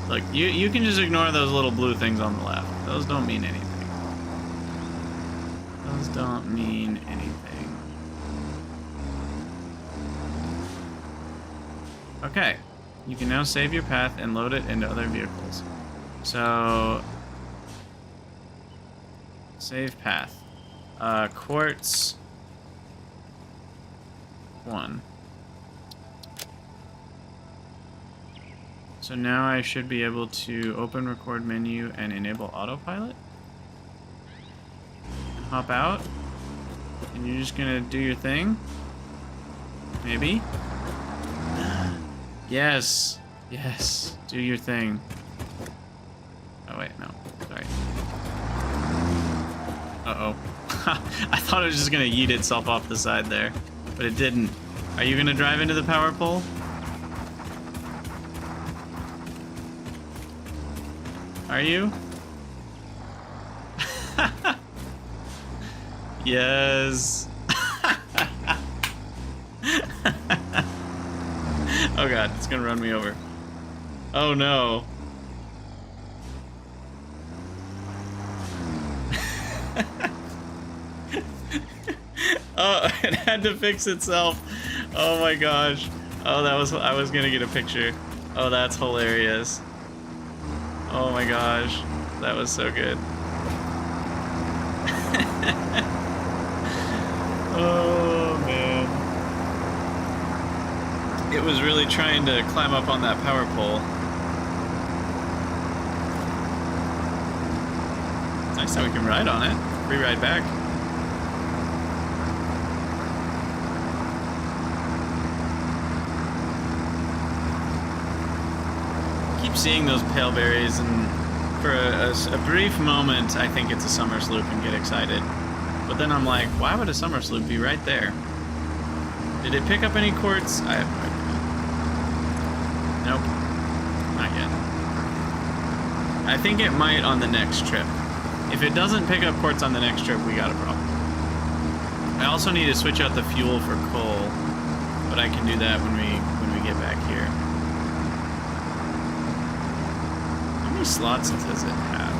Look, you can just ignore those little blue things on the left. Those don't mean anything. Those don't mean anything. Okay. You can now save your path and load it into other vehicles. So... Save path. Quartz 1. So now I should be able to open record menu and enable autopilot. And hop out. And you're just gonna do your thing. Maybe. Yes. Yes. Do your thing. Oh wait, no. Sorry. Uh-oh. I thought it was just gonna yeet itself off the side there, but it didn't. Are you gonna drive into the power pole? Are you? Yes. Oh god, it's gonna run me over. Oh no. Oh, it had to fix itself. Oh my gosh. Oh, I was gonna get a picture. Oh, that's hilarious. Oh my gosh. That was so good. Oh man. It was really trying to climb up on that power pole. It's nice that we can ride on it. Free ride back. Seeing those pale berries, and for a brief moment I think it's a summer sloop and get excited, but then I'm like, why would a summer sloop be right there? Did it pick up any quartz? I have no idea. Nope, not yet. I think it might on the next trip. If it doesn't pick up quartz on the next trip, we got a problem. I also need to switch out the fuel for coal, but I can do that when we get back here. How many slots does it have?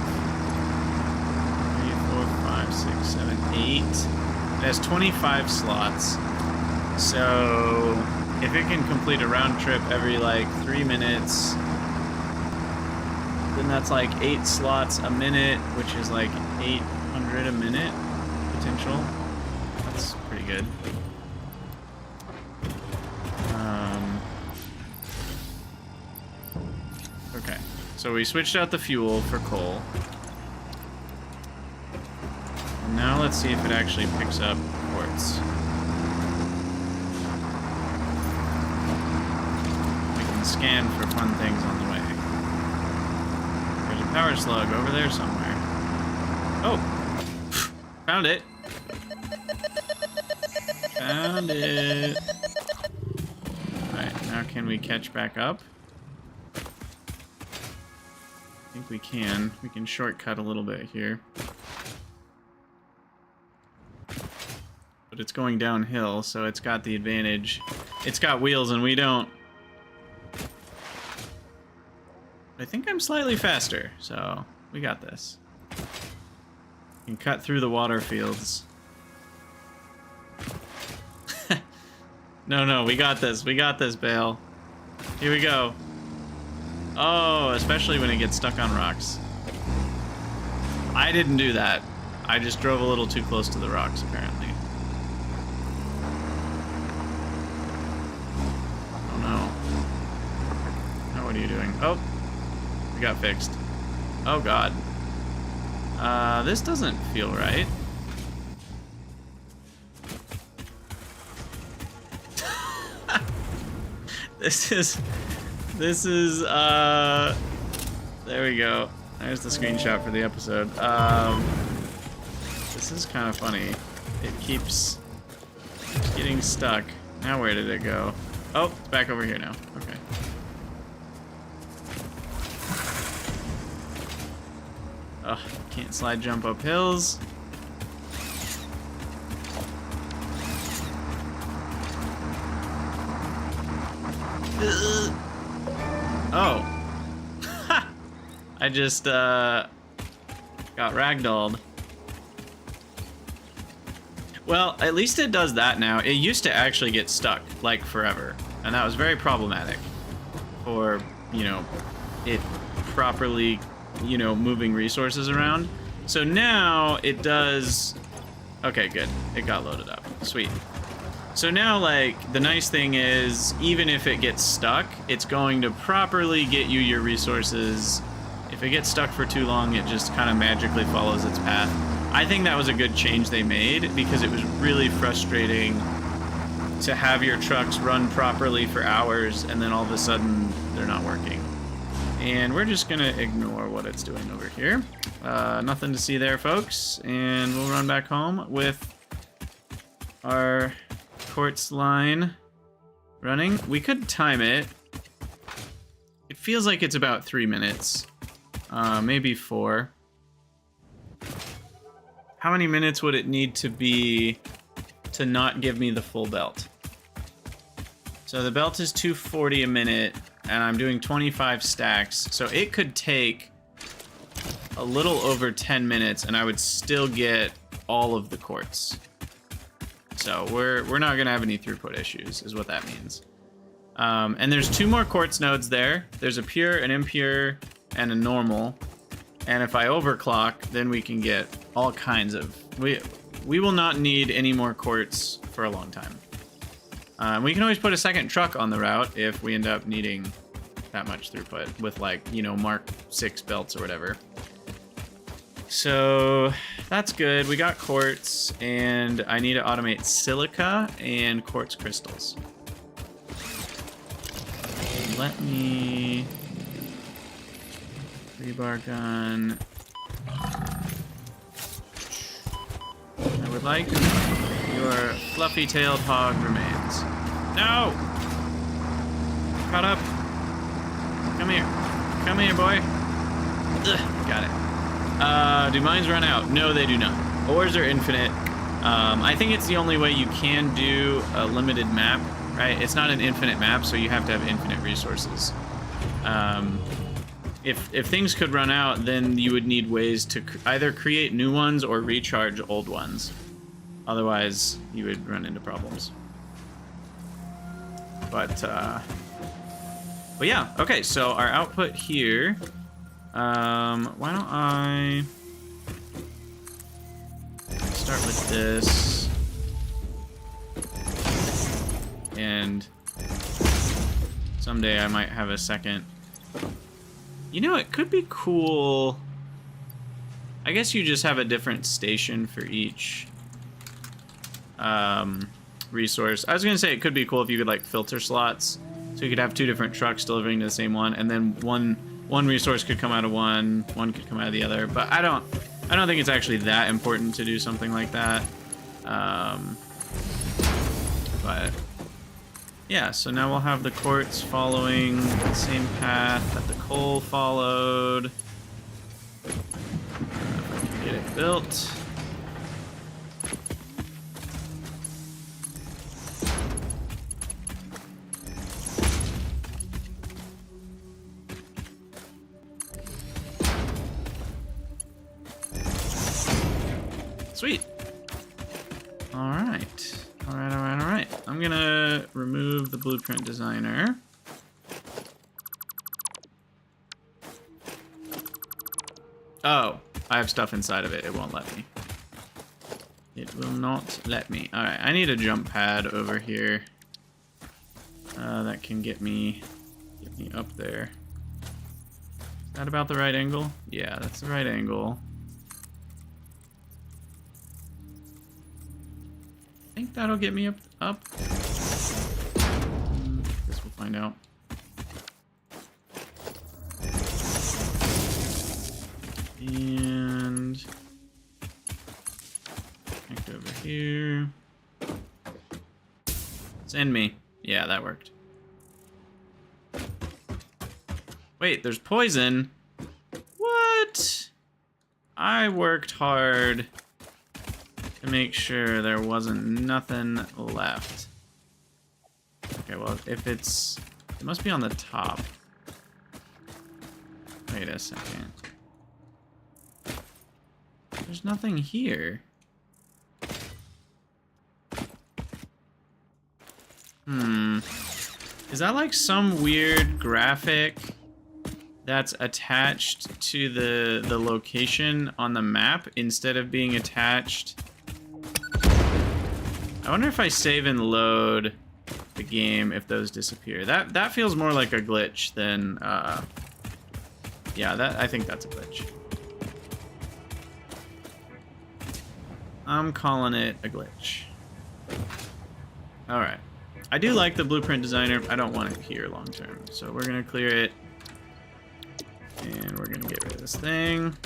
3, 4, 5, 6, 7, 8. It has 25 slots. So if it can complete a round trip every like 3 minutes, then that's like 8 slots a minute, which is like 800 a minute potential. good. Okay, so we switched out the fuel for coal. And now let's see if it actually picks up quartz. We can scan for fun things on the way. There's a power slug over there somewhere. Oh! Found it! Found it! Alright, now can we catch back up? I think we can. We can shortcut a little bit here. But it's going downhill, so it's got the advantage. It's got wheels and we don't. I think I'm slightly faster, so we got this. We can cut through the water fields. No, we got this. We got this, Bale. Here we go. Oh, especially when it gets stuck on rocks. I didn't do that. I just drove a little too close to the rocks, apparently. Oh, no. Now what are you doing? Oh, we got fixed. Oh, God. This doesn't feel right. This is, there we go. There's the screenshot for the episode. This is kind of funny. It keeps getting stuck. Now where did it go? Oh, it's back over here now. Okay. Ugh, can't slide jump up hills. Oh. I just, got ragdolled. Well, at least it does that now. It used to actually get stuck, like, forever. And that was very problematic for, you know, it properly, you know, moving resources around. So now it does... Okay, good. It got loaded up. Sweet. So now, like, the nice thing is, even if it gets stuck, it's going to properly get you your resources. If it gets stuck for too long, it just kind of magically follows its path. I think that was a good change they made, because it was really frustrating to have your trucks run properly for hours, and then all of a sudden, they're not working. And we're just going to ignore what it's doing over here. Nothing to see there, folks. And we'll run back home with our... quartz line running. We could time it. It feels like it's about 3 minutes. Maybe 4. How many minutes would it need to be to not give me the full belt? So the belt is 240 a minute, and I'm doing 25 stacks. So it could take a little over 10 minutes, and I would still get all of the quartz. So we're not gonna have any throughput issues, is what that means. And there's 2 more quartz nodes there. There's a pure, an impure, and a normal. And if I overclock, then we can get all kinds of... We will not need any more quartz for a long time. We can always put a second truck on the route if we end up needing that much throughput with, like, you know, Mark 6 belts or whatever. So that's good. We got quartz, and I need to automate silica and quartz crystals. Let me... rebar gun. I would like your fluffy-tailed hog remains. No! Caught up. Come here. Come here, boy. Ugh, got it. Do mines run out? No, they do not. Ores are infinite. I think it's the only way you can do a limited map, right? It's not an infinite map, so you have to have infinite resources. If things could run out, then you would need ways to either create new ones or recharge old ones. Otherwise, you would run into problems. But yeah, okay, so our output here... why don't I start with this. and someday I might have a second. You know, it could be cool. I guess you just have a different station for each resource. I was gonna say it could be cool if you could like filter slots, so you could have 2 different trucks delivering to the same one, and then one resource could come out of one could come out of the other. But I don't think it's actually that important to do something like that. But yeah, so now we'll have the quartz following the same path that the coal followed. Get it built. Sweet. All right. I'm gonna remove the blueprint designer. Oh, I have stuff inside of it. It won't let me. It will not let me. All right, I need a jump pad over here. That can get me up there. Is that about the right angle? Yeah, that's the right angle. I think that'll get me up. Guess we'll find out. And connect over here. Send me. Yeah, that worked. Wait, there's poison. What? I worked hard to make sure there wasn't nothing left. Okay, well, if it must be on the top. Wait a second. There's nothing here. Is that like some weird graphic that's attached to the location on the map instead of being attached? I wonder if I save and load the game if those disappear. That feels more like a glitch than yeah, I think that's a glitch. I'm calling it a glitch. Alright. I do like the blueprint designer. I don't want it here long term. So we're gonna clear it. And we're gonna get rid of this thing.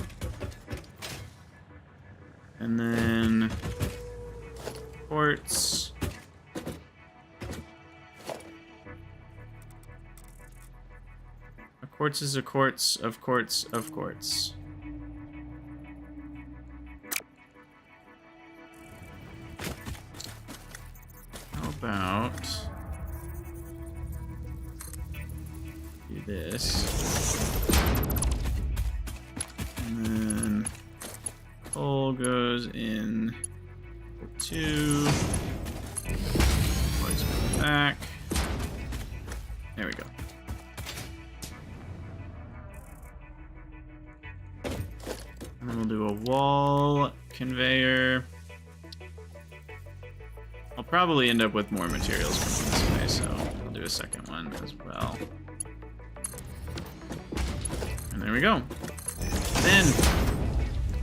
And then quartz. A quartz is a quartz of quartz of quartz. How about do this? And then coal goes in 2. Quartz goes back. There we go. And then we'll do a wall conveyor. I'll probably end up with more materials coming this way, so I'll do a second one as well. And there we go.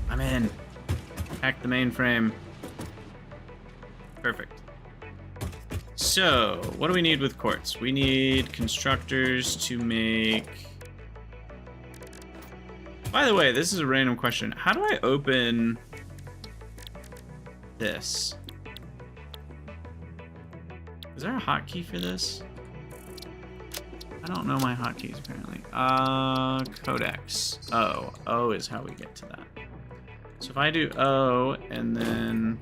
I'm in. Hack the mainframe. Perfect. So, what do we need with quartz? We need constructors to make... By the way, this is a random question. How do I open this? Is there a hotkey for this? I don't know my hotkeys apparently. Codex. O. O is how we get to that. So if I do O and then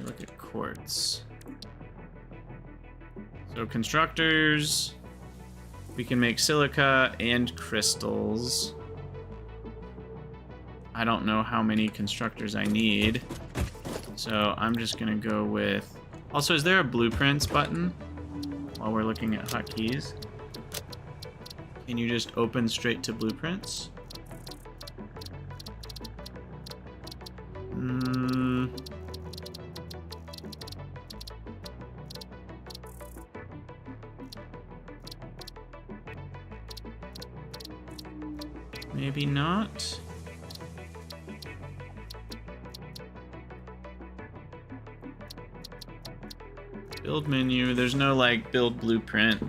look at quartz. So constructors, we can make silica and crystals. I don't know how many constructors I need. So I'm just gonna go with... Also, is there a blueprints button while we're looking at hotkeys? Can you just open straight to blueprints? Maybe not. Build menu. There's no, like, build blueprint.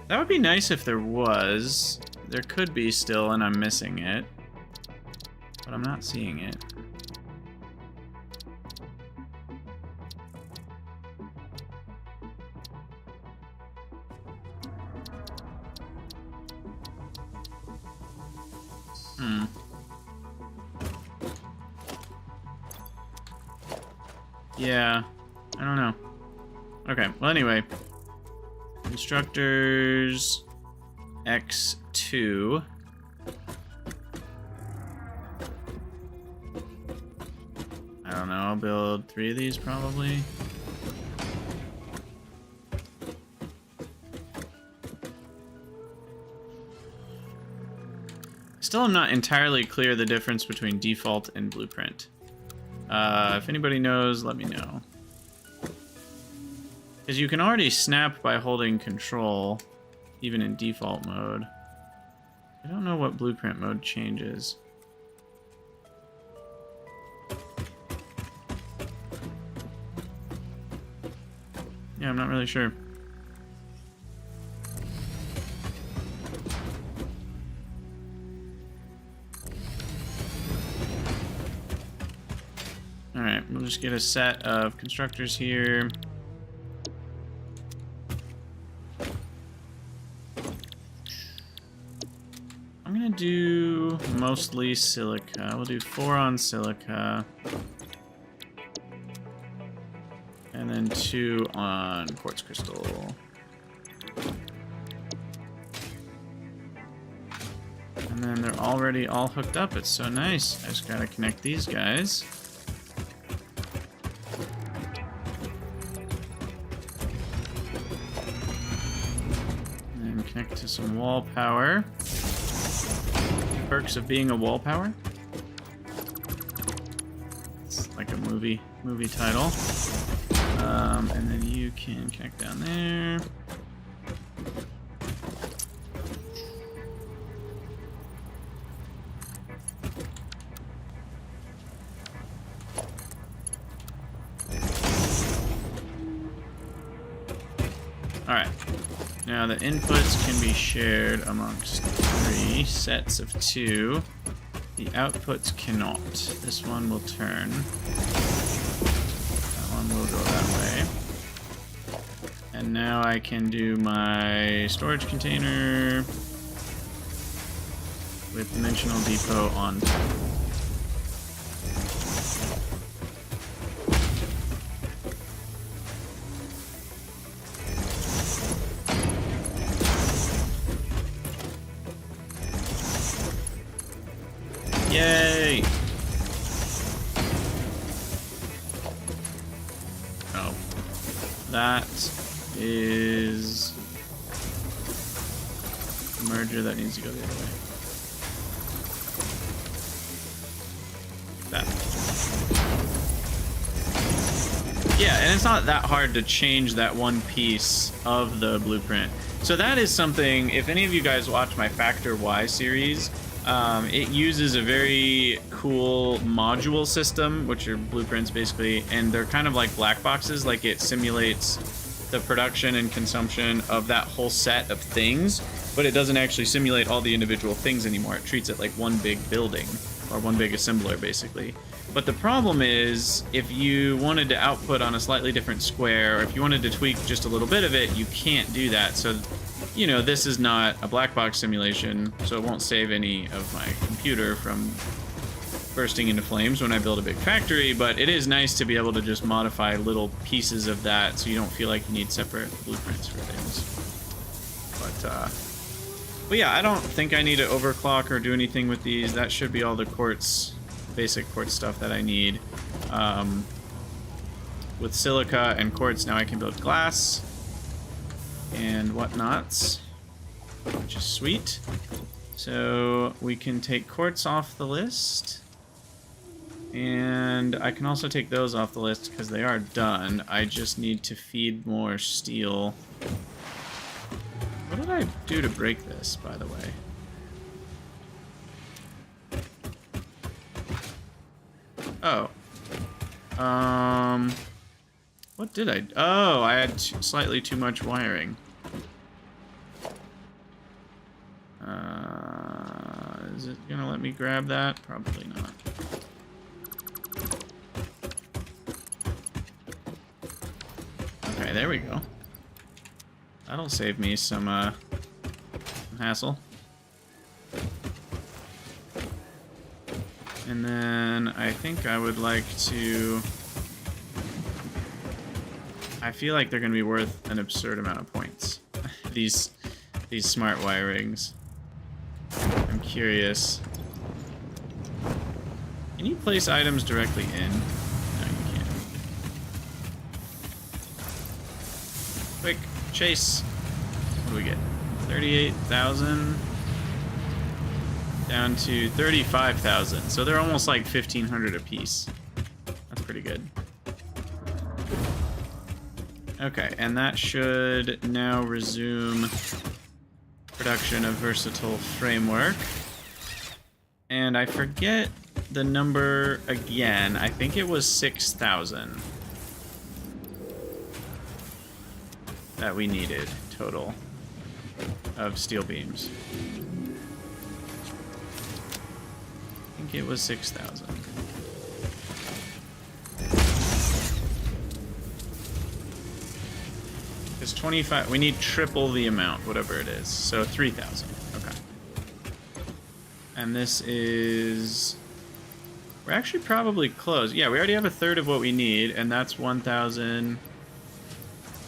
That would be nice if there was. There could be still, and I'm missing it. But I'm not seeing it. Yeah, I don't know. Okay, well anyway. Constructors X2. I don't know, I'll build 3 of these probably. Still am not entirely clear the difference between default and blueprint. If anybody knows, let me know. Because you can already snap by holding control, even in default mode. I don't know what blueprint mode changes. Yeah, I'm not really sure. Alright, we'll just get a set of constructors here. I'm gonna do mostly silica. We'll do 4 on silica. And then 2 on quartz crystal. And then they're already all hooked up. It's so nice. I just gotta connect these guys. And connect to some wall power. Perks of being a wall power. It's like a movie title. And then you can connect down there. Alright. Now the inputs can be shared amongst 3 sets of 2. The outputs cannot. This one will turn. That one will go that way. And now I can do my storage container with dimensional depot on top. Yay! Oh. That is a merger that needs to go the other way. That. Yeah, and it's not that hard to change that one piece of the blueprint. So that is something, if any of you guys watch my Factor Y series, it uses a very cool module system, which are blueprints basically, and they're kind of like black boxes, like it simulates the production and consumption of that whole set of things, but it doesn't actually simulate all the individual things anymore. It treats it like one big building, or one big assembler basically. But the problem is, if you wanted to output on a slightly different square, or if you wanted to tweak just a little bit of it, you can't do that. So, you know, this is not a black box simulation, so it won't save any of my computer from bursting into flames when I build a big factory, but it is nice to be able to just modify little pieces of that so you don't feel like you need separate blueprints for things. But yeah, I don't think I need to overclock or do anything with these. That should be all the quartz, basic quartz stuff that I need. With silica and quartz, now I can build glass and whatnots, which is sweet. So we can take quartz off the list, and I can also take those off the list because they are done. I just need to feed more steel. What did I do to break this, by the way? What did I... Oh, I had slightly too much wiring. Is it gonna let me grab that? Probably not. Okay, there we go. That'll save me some hassle. And then I think I would like to... I feel like they're going to be worth an absurd amount of points. these smart wirings. I'm curious. Can you place items directly in? No, you can't. Quick, chase. What do we get? 38,000 down to 35,000. So they're almost like 1,500 apiece. That's pretty good. Okay, and that should now resume production of versatile framework. And I forget the number again. I think it was 6,000 that we needed total of steel beams. I think it was 6,000. It's 25. We need triple the amount, whatever it is. So 3,000. Okay. And this is... We're actually probably close. Yeah, we already have a third of what we need, and that's 1,000,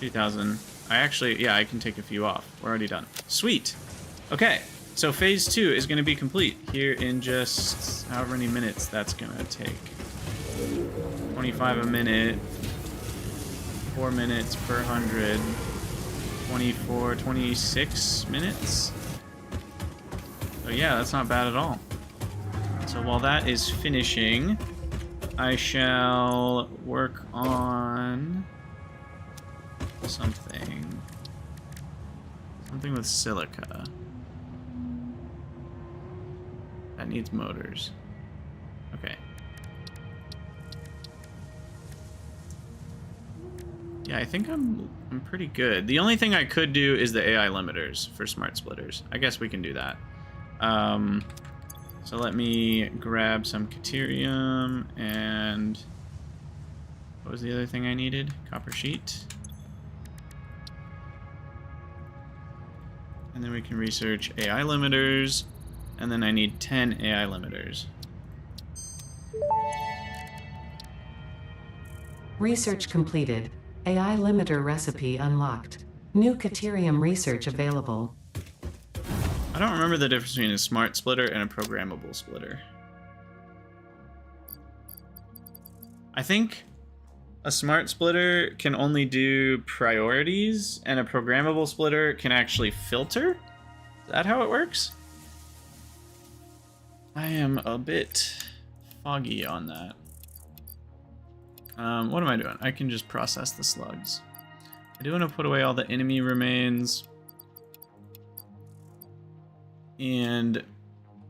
2,000. I actually, yeah, I can take a few off. We're already done. Sweet. Okay, so phase 2 is going to be complete here in just however many minutes that's going to take. 25 a minute. 4 minutes per 100. 24, 26 minutes. So yeah, that's not bad at all. So while that is finishing, I shall work on something. Something with silica. That needs motors. Okay. Yeah, I think I'm pretty good. The only thing I could do is the AI limiters for smart splitters. I guess we can do that. So let me grab some Caterium and... What was the other thing I needed? Copper sheet. And then we can research AI limiters. And then I need 10 AI limiters. Research completed. AI limiter recipe unlocked. New Caterium research available. I don't remember the difference between a smart splitter and a programmable splitter. I think a smart splitter can only do priorities, and a programmable splitter can actually filter? Is that how it works? I am a bit foggy on that. What am I doing? I can just process the slugs. I do want to put away all the enemy remains. And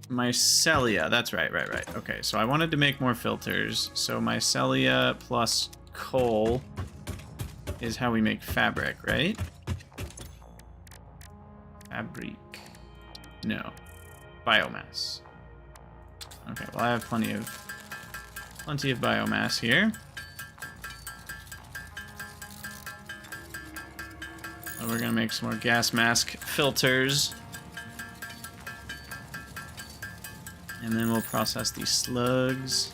mycelia, that's right. Okay, so I wanted to make more filters. So mycelia plus coal is how we make fabric, right? Fabric. No. Biomass. Okay, well I have plenty of biomass here. So we're gonna make some more gas mask filters. And then we'll process these slugs.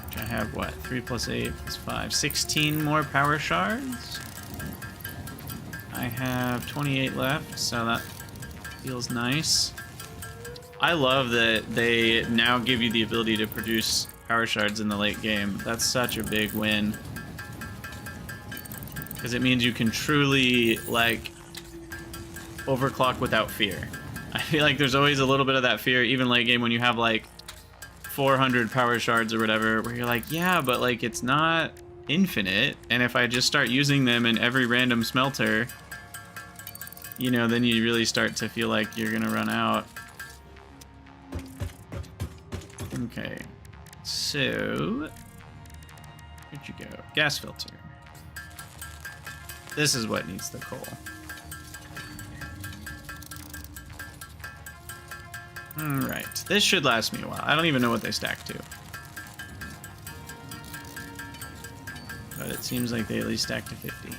Which I have, what, 3 plus 8 plus 5, 16 more power shards. I have 28 left, so that feels nice. I love that they now give you the ability to produce power shards in the late game. That's such a big win. Because it means you can truly, like, overclock without fear. I feel like there's always a little bit of that fear, even late game, when you have, like, 400 power shards or whatever, where you're like, yeah, but, like, it's not infinite, and if I just start using them in every random smelter, you know, then you really start to feel like you're gonna run out. Okay, so where'd you go? Gas filter. This is what needs the coal. Alright, this should last me a while. I don't even know what they stack to. But it seems like they at least stack to 50.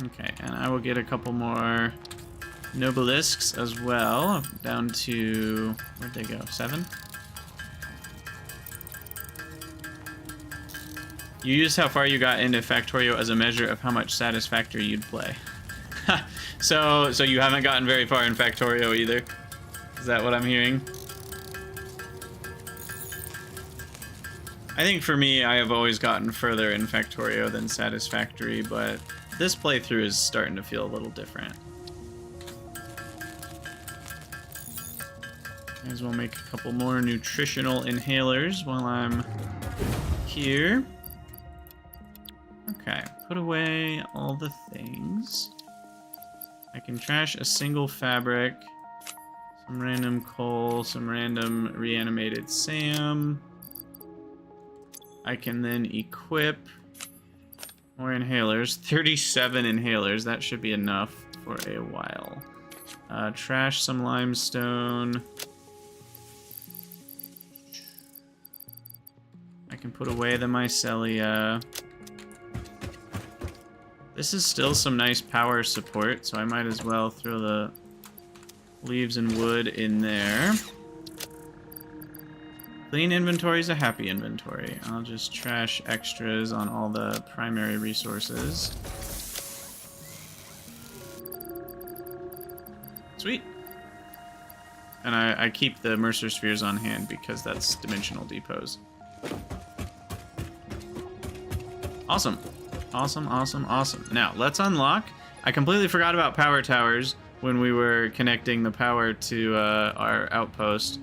Okay, and I will get a couple more Nobelisks as well. Down to... where'd they go? 7? You used how far you got into Factorio as a measure of how much Satisfactory you'd play. So you haven't gotten very far in Factorio either? Is that what I'm hearing? I think for me, I have always gotten further in Factorio than Satisfactory, but this playthrough is starting to feel a little different. Might as well make a couple more nutritional inhalers while I'm here. Okay, put away all the things. I can trash a single fabric, some random coal, some random reanimated SAM. I can then equip more inhalers. 37 inhalers, that should be enough for a while. Trash some limestone. I can put away the mycelia. This is still some nice power support, so I might as well throw the leaves and wood in there. Clean inventory is a happy inventory. I'll just trash extras on all the primary resources. Sweet. And I keep the Mercer Spheres on hand because that's dimensional depots. Awesome. Awesome, awesome, awesome. Now, let's unlock. I completely forgot about power towers when we were connecting the power to our outpost.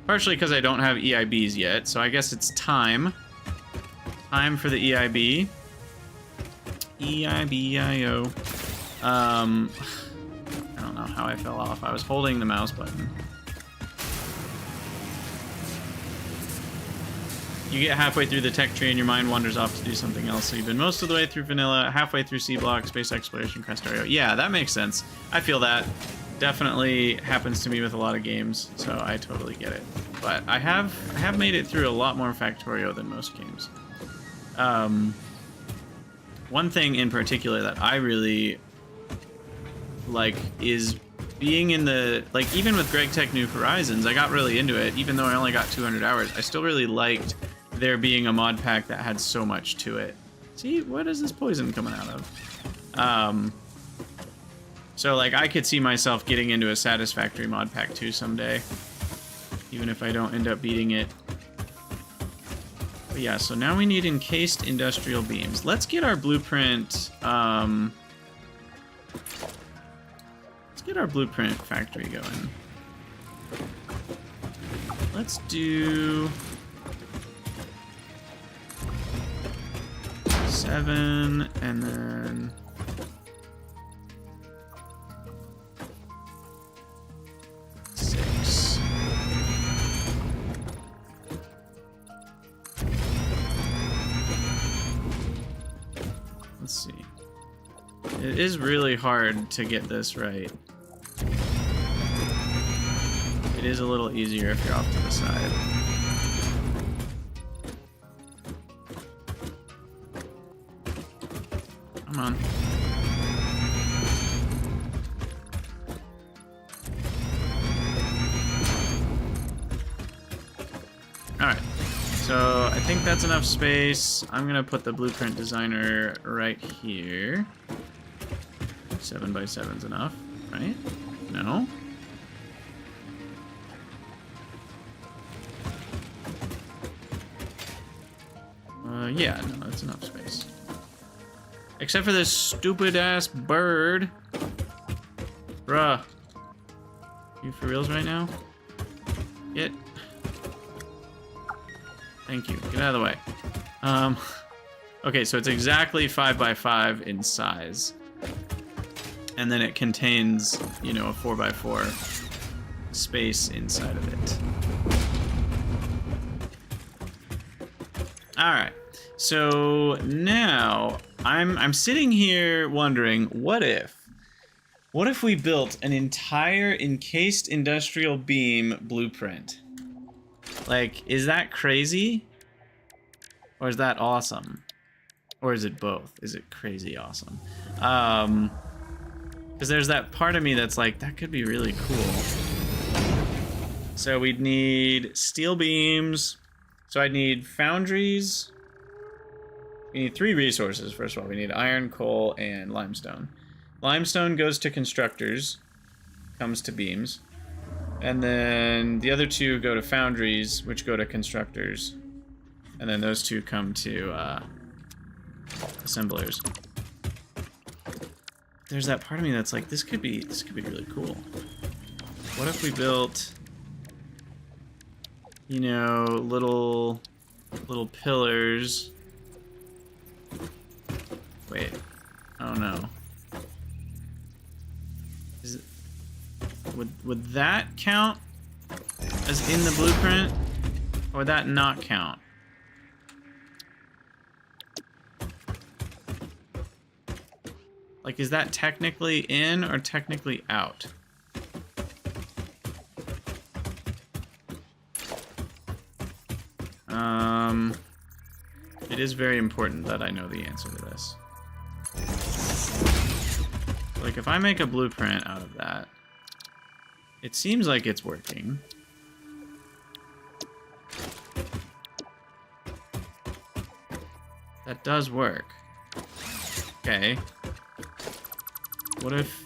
Partially because I don't have EIBs yet, so I guess it's time. Time for the EIB. EIB-IO. I don't know how I fell off. I was holding the mouse button. You get halfway through the tech tree and your mind wanders off to do something else. So you've been most of the way through vanilla, halfway through C-Block, space exploration, Crestorio. Yeah, that makes sense. I feel that. Definitely happens to me with a lot of games, so I totally get it. But I have made it through a lot more Factorio than most games. One thing in particular that I really like is being in the, like, even with Greg Tech New Horizons, I got really into it. Even though I only got 200 hours, I still really liked there being a mod pack that had so much to it. See, what is this poison coming out of? So, like, I could see myself getting into a Satisfactory mod pack too someday, even if I don't end up beating it. But yeah, so now we need encased industrial beams. Let's get our blueprint, let's get our blueprint factory going. Let's do 7 and then 6. Let's see. It is really hard to get this right. It is a little easier if you're off to the side. Come on. Alright, so I think that's enough space. I'm gonna put the blueprint designer right here. 7 by 7's enough, right? No? Yeah, no, that's enough space. Except for this stupid-ass bird. Bruh. You for reals right now? Get. Thank you. Get out of the way. Okay, so it's exactly 5 by 5 in size. And then it contains, you know, a 4 by 4 space inside of it. Alright, so now I'm sitting here wondering, what if we built an entire encased industrial beam blueprint? Like, is that crazy? Or is that awesome? Or is it both? Is it crazy awesome? Because there's that part of me that's like, that could be really cool. So we'd need steel beams. So I'd need foundries. We need 3 resources, first of all. We need iron, coal, and limestone. Limestone goes to constructors, comes to beams. And then the other 2 go to foundries, which go to constructors. And then those 2 come to assemblers. There's that part of me that's like, this could be really cool. What if we built, you know, little pillars? Wait. Oh no. Is it, would that count as in the blueprint? Or would that not count? Like, is that technically in or technically out? It is very important that I know the answer to this. Like, if I make a blueprint out of that, it seems like it's working. That does work. Okay. What if...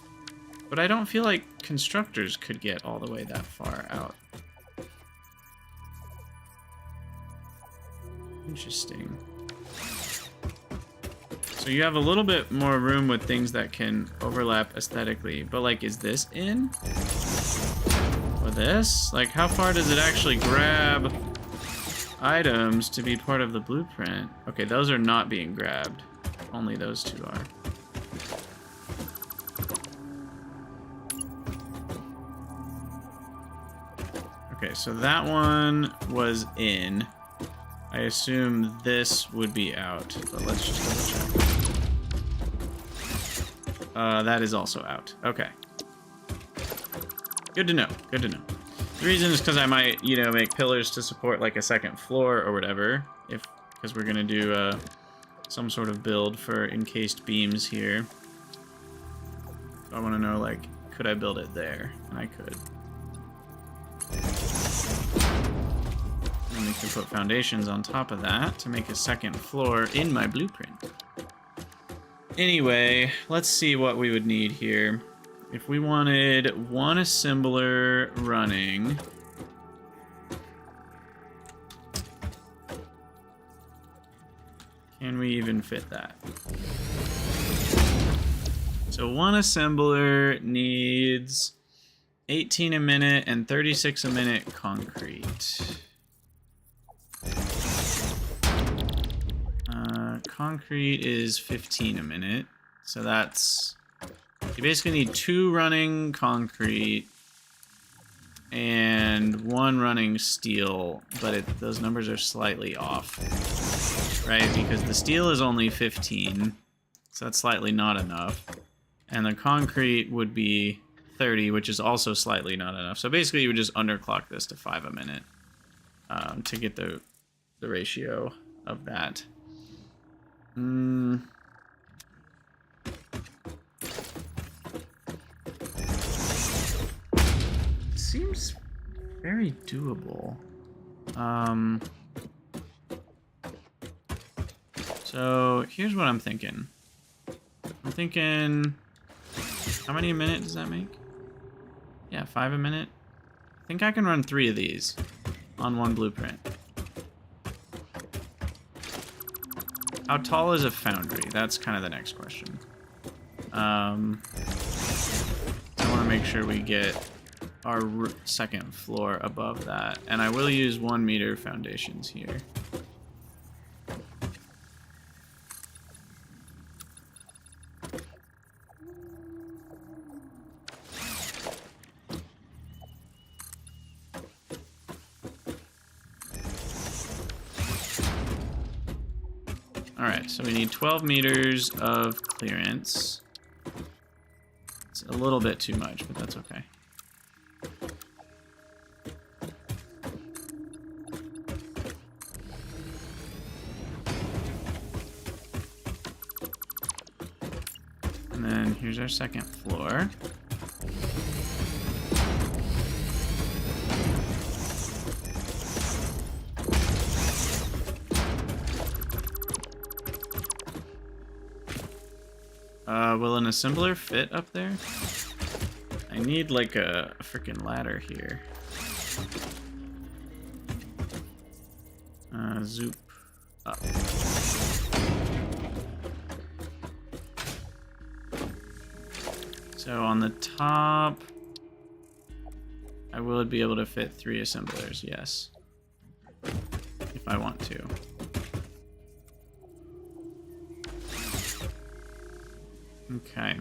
But I don't feel like constructors could get all the way that far out. Interesting. So you have a little bit more room with things that can overlap aesthetically, but like, is this in? Or this? Like, how far does it actually grab items to be part of the blueprint? Okay, those are not being grabbed. Only those 2 are. Okay, so that one was in. I assume this would be out, but let's just double check. That is also out. Okay. Good to know. Good to know. The reason is because I might, you know, make pillars to support like a second floor or whatever, because we're gonna do some sort of build for encased beams here. So I want to know, like, could I build it there? And I could. And we can put foundations on top of that to make a second floor in my blueprint. Anyway, let's see what we would need here. If we wanted 1 assembler running... Can we even fit that? So 1 assembler needs 18 a minute and 36 a minute concrete. Concrete is 15 a minute, so that's... You basically need 2 running concrete and 1 running steel, but those numbers are slightly off, right? Because the steel is only 15, so that's slightly not enough. And the concrete would be 30, which is also slightly not enough. So basically you would just underclock this to 5 a minute to get the ratio of that. Seems very doable. So here's what I'm thinking. I'm thinking, how many a minute does that make? Yeah, 5 a minute. I think I can run 3 of these on 1 blueprint. How tall is a foundry? That's kind of the next question. I want to make sure we get our second floor above that. And I will use 1 meter foundations here. Alright, so we need 12 meters of clearance. It's a little bit too much, but that's okay. And then here's our second floor. Will an assembler fit up there? I need like a freaking ladder here. Zoop up. So on the top, I will be able to fit 3 assemblers, yes. If I want to. Okay.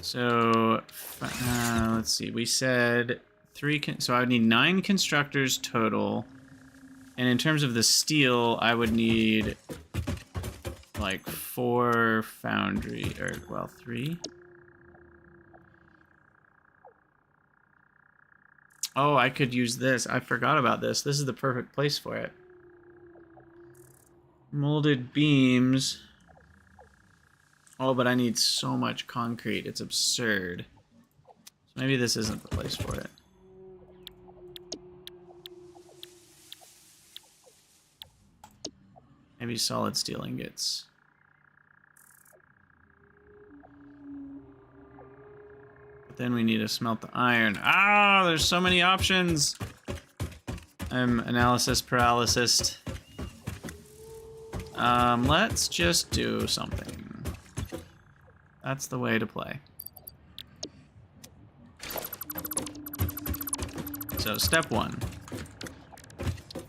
So, let's see. We said 3, so I would need 9 constructors total. And in terms of the steel, I would need like 4 foundry, or well, 3. Oh, I could use this. I forgot about this. This is the perfect place for it. Molded beams. Oh, but I need so much concrete. It's absurd. So maybe this isn't the place for it. Maybe solid steel ingots. But then we need to smelt the iron. Ah, there's so many options. I'm analysis paralysis. Let's just do something. That's the way to play. So, step 1.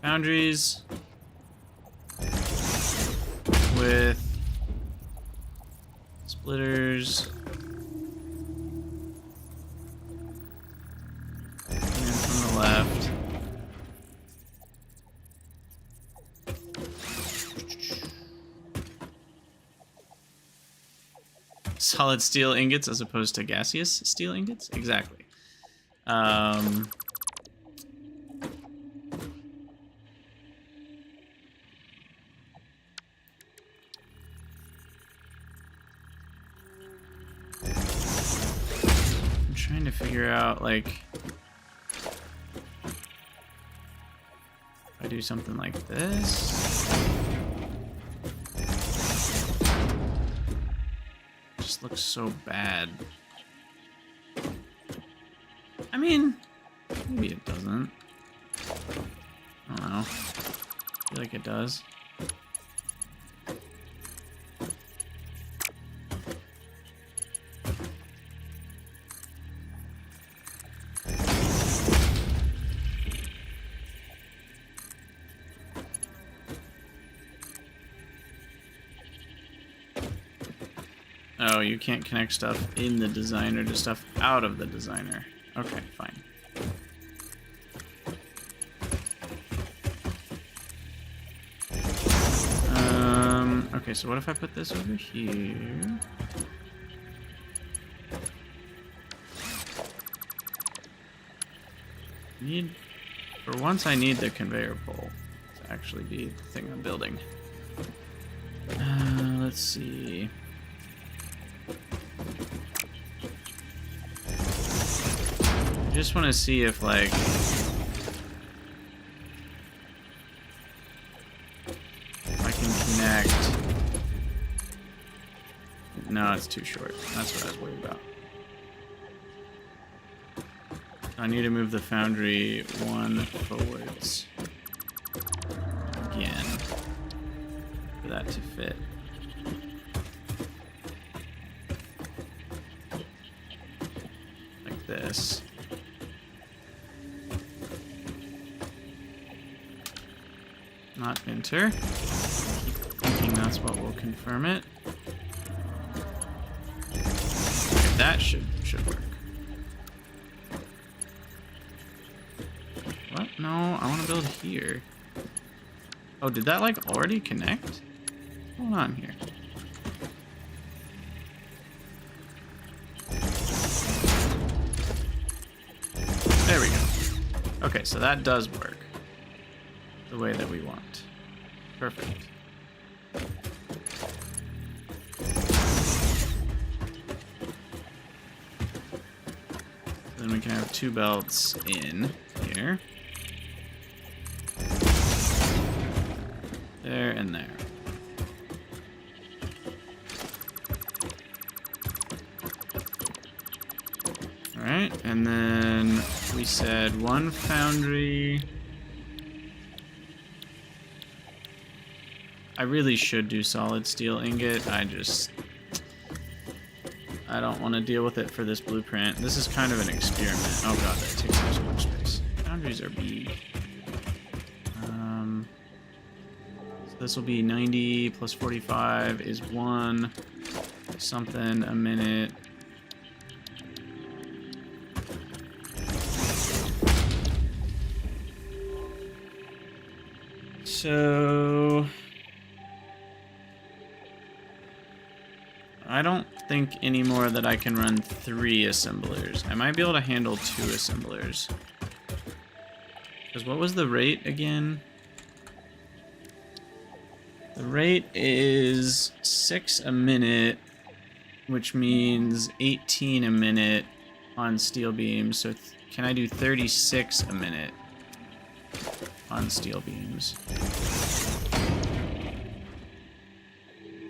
Foundries with splitters. And then from the left. Solid steel ingots as opposed to gaseous steel ingots? Exactly. I'm trying to figure out, like, if I do something like this. Looks so bad. I mean, maybe it doesn't. I don't know. I feel like it does. Oh, you can't connect stuff in the designer to stuff out of the designer. Okay, fine. Okay, so what if I put this over here? For once I need the conveyor pole to actually be the thing I'm building. Let's see. I just want to see if, like, I can connect. No, it's too short. That's what I was worried about. I need to move the foundry 1 forwards again for that to fit. Like this. Not enter. Keep thinking that's what will confirm it. That should work. What? No, I want to build here. Oh, did that like already connect? What's going on here? There we go. Okay, so that does work the way that we want. Perfect. Then we can have 2 belts in here. There and there. Alright, and then we said 1 foundry. I really should do solid steel ingot. I don't want to deal with it for this blueprint. This is kind of an experiment. Oh god, that takes up so much space. Foundries are big. So this will be 90 plus 45 is 1 something a minute. So I don't think anymore that I can run 3 assemblers. I might be able to handle 2 assemblers. Because what was the rate again? The rate is 6 a minute, which means 18 a minute on steel beams. So can I do 36 a minute on steel beams?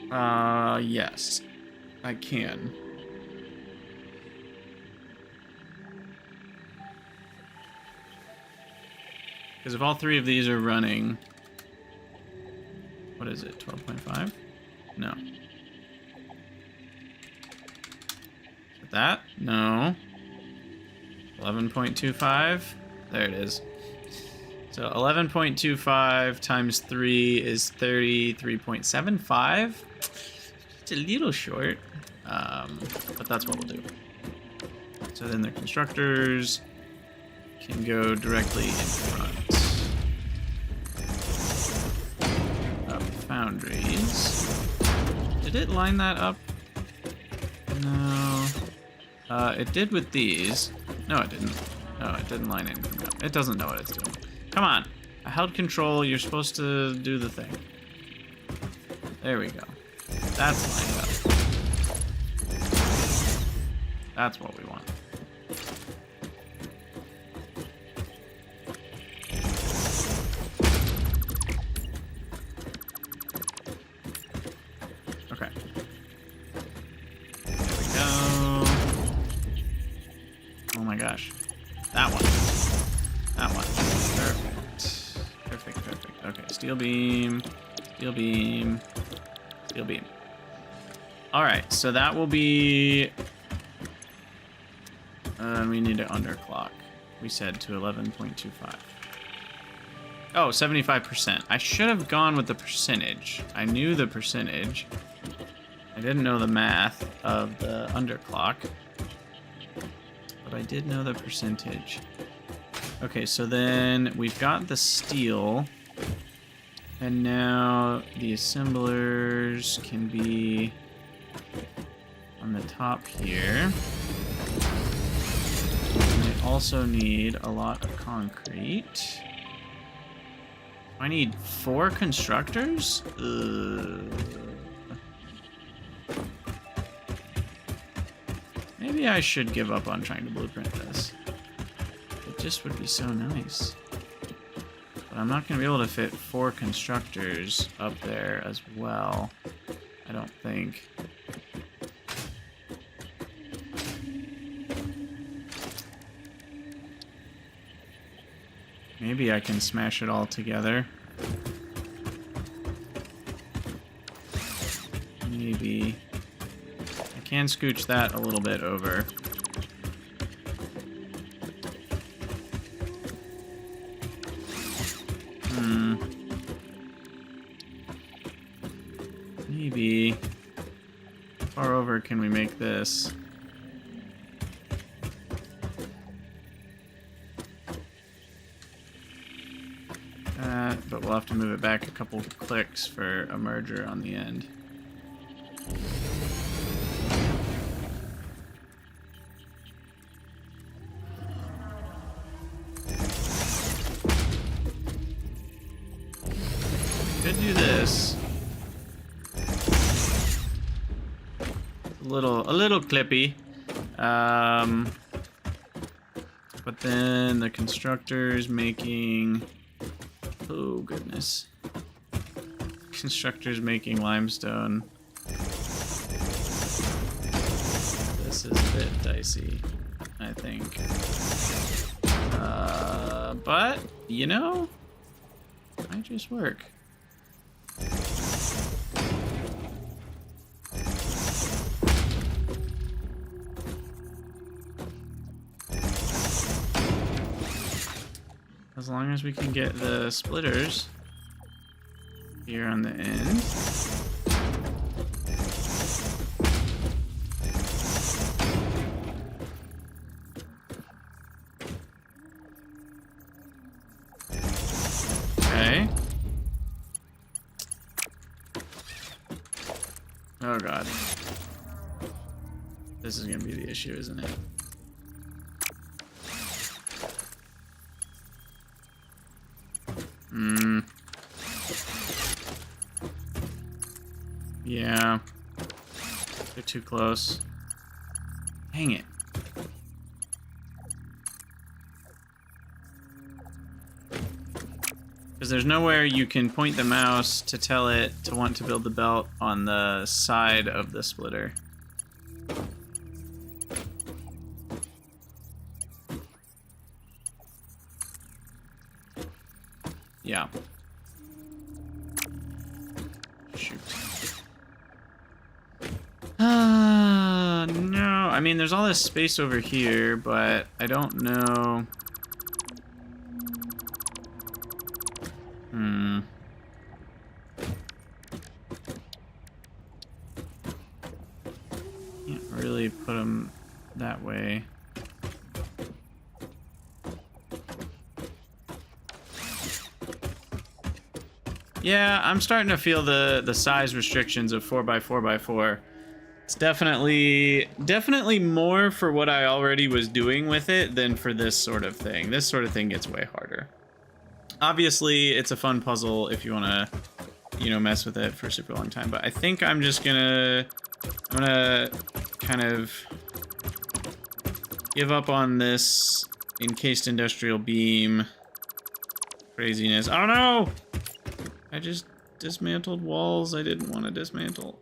Yes. I can. Because if all 3 of these are running, what is it, 12.5? No. Is it that? No. 11.25? There it is. So 11.25 times 3 is 33.75. It's a little short, but that's what we'll do. So then the constructors can go directly in front of foundries. Did it line that up? No. It did with these. No, it didn't. No, it didn't line anything up. It doesn't know what it's doing. Come on. I held control. You're supposed to do the thing. There we go. That's lined up. That's what we want. Okay. There we go. Oh my gosh. That one. That one. Perfect. Perfect, perfect. Okay, steel beam. Steel beam. Steel beam. Alright, so that will be... we need to underclock. We said to 11.25. Oh, 75%. I should have gone with the percentage. I knew the percentage. I didn't know the math of the underclock. But I did know the percentage. Okay, so then we've got the steel. And now the assemblers can be on the top here. And they also need a lot of concrete. I need 4 constructors? Maybe I should give up on trying to blueprint this. It just would be so nice. But I'm not going to be able to fit 4 constructors up there as well. I don't think. Maybe I can smash it all together. Maybe. I can scooch that a little bit over. Maybe. How far over can we make this? But but we'll have to move it back a couple clicks for a merger on the end. Could do this. A little clippy. But then the constructor's making... Oh, goodness. Constructor's making limestone. This is a bit dicey, I think. But, you know, might just work. As long as we can get the splitters here on the end. Okay. Oh god. This is gonna be the issue, isn't it? Yeah. They're too close. Dang it. Because there's nowhere you can point the mouse to tell it to want to build the belt on the side of the splitter. Yeah. Shoot. No. I mean, there's all this space over here, but I don't know. Can't really put them that way. Yeah, I'm starting to feel the size restrictions of 4x4x4. It's definitely more for what I already was doing with it than for this sort of thing. This sort of thing gets way harder. Obviously, it's a fun puzzle if you want to, you know, mess with it for a super long time. But I think I'm just gonna kind of give up on this encased industrial beam craziness. I don't know. I just dismantled walls I didn't want to dismantle.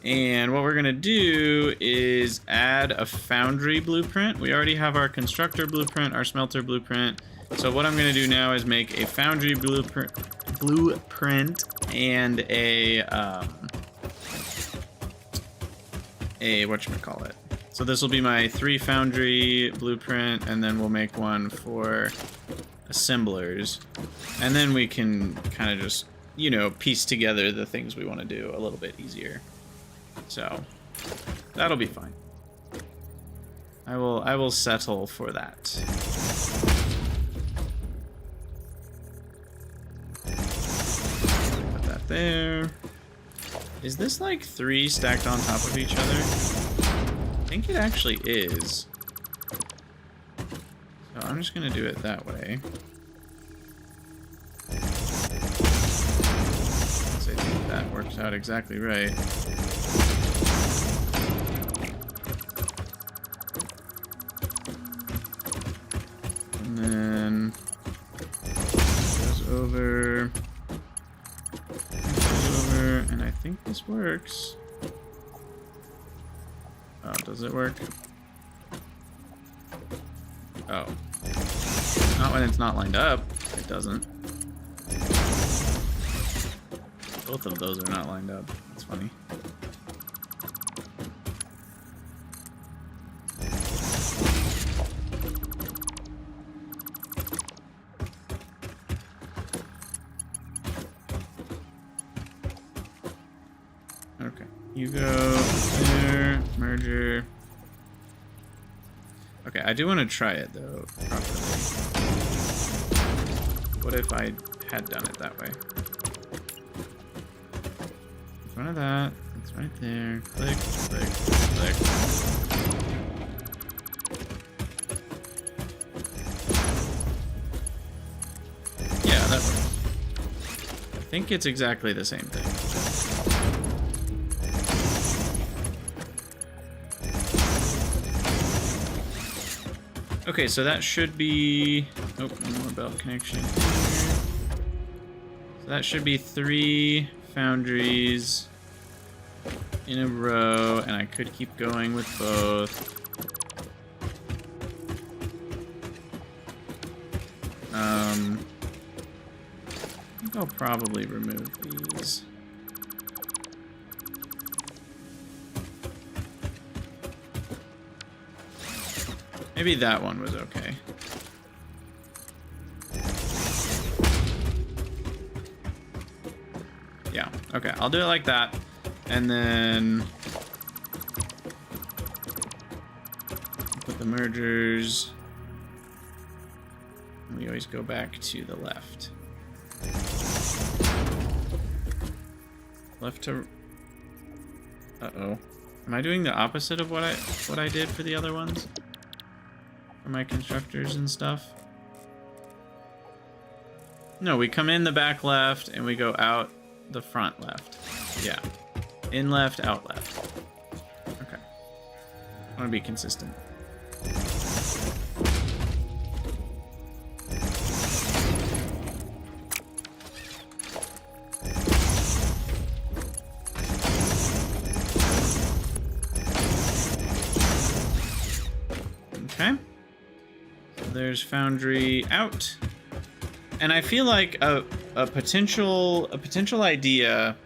And what we're gonna do is add a foundry blueprint. We already have our constructor blueprint, our smelter blueprint. So what I'm gonna do now is make a foundry blueprint and a whatchamacallit. So this will be my 3 foundry blueprint, and then we'll make one for assemblers, and then we can kind of just, you know, piece together the things we want to do a little bit easier. So that'll be fine. I will settle for that. Put that there. Is this like 3 stacked on top of each other? I think it actually is. So I'm just gonna do it that way. I think that works out exactly right. And then goes over, and I think this works. Oh, does it work? Oh. Not when it's not lined up. It doesn't. Both of those are not lined up. That's funny. Okay. You go there. Merger. Okay, I do want to try it though properly. What if I had done it that way? In front of that. It's right there. Click, click, click. Yeah, that works. I think it's exactly the same thing. Okay, so that should be... Oh, one more belt connection here. So that should be 3 foundries in a row, and I could keep going with both. I think I'll probably remove these. Maybe that one was okay. Yeah, okay, I'll do it like that. And then put the mergers. We always go back to the left. Left to... Uh-oh. Am I doing the opposite of what I did for the other ones? For my constructors and stuff? No, we come in the back left and we go out the front left. Yeah. In left, out left. Okay. I want to be consistent. Okay. So there's foundry out. And I feel like a potential idea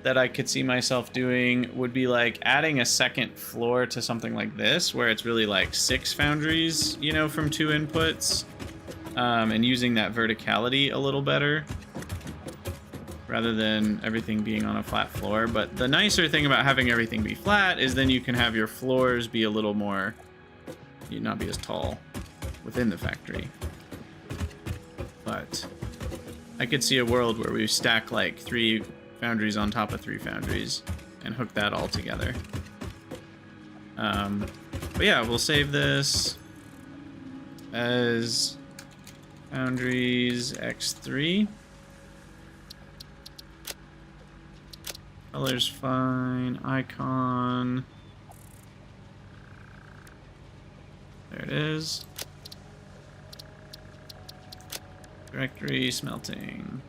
that I could see myself doing would be like adding a second floor to something like this, where it's really like 6 foundries, you know, from 2 inputs, and using that verticality a little better, rather than everything being on a flat floor. But the nicer thing about having everything be flat is then you can have your floors be a little more, not be as tall within the factory. But I could see a world where we stack like 3 foundries on top of 3 foundries and hook that all together. But yeah, we'll save this as foundries x3. Color's fine. Icon. There it is. Directory smelting.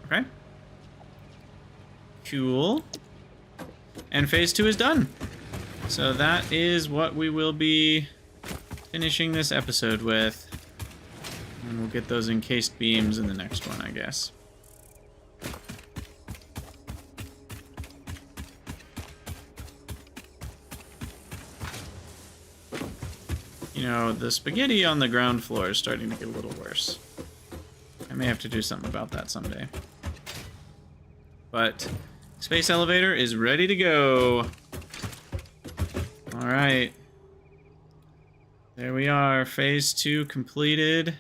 Okay. Cool. And phase 2 is done. So that is what we will be finishing this episode with. And we'll get those encased beams in the next one, I guess. You know, the spaghetti on the ground floor is starting to get a little worse. I may have to do something about that someday. But space elevator is ready to go. All right. There we are. Phase 2 completed.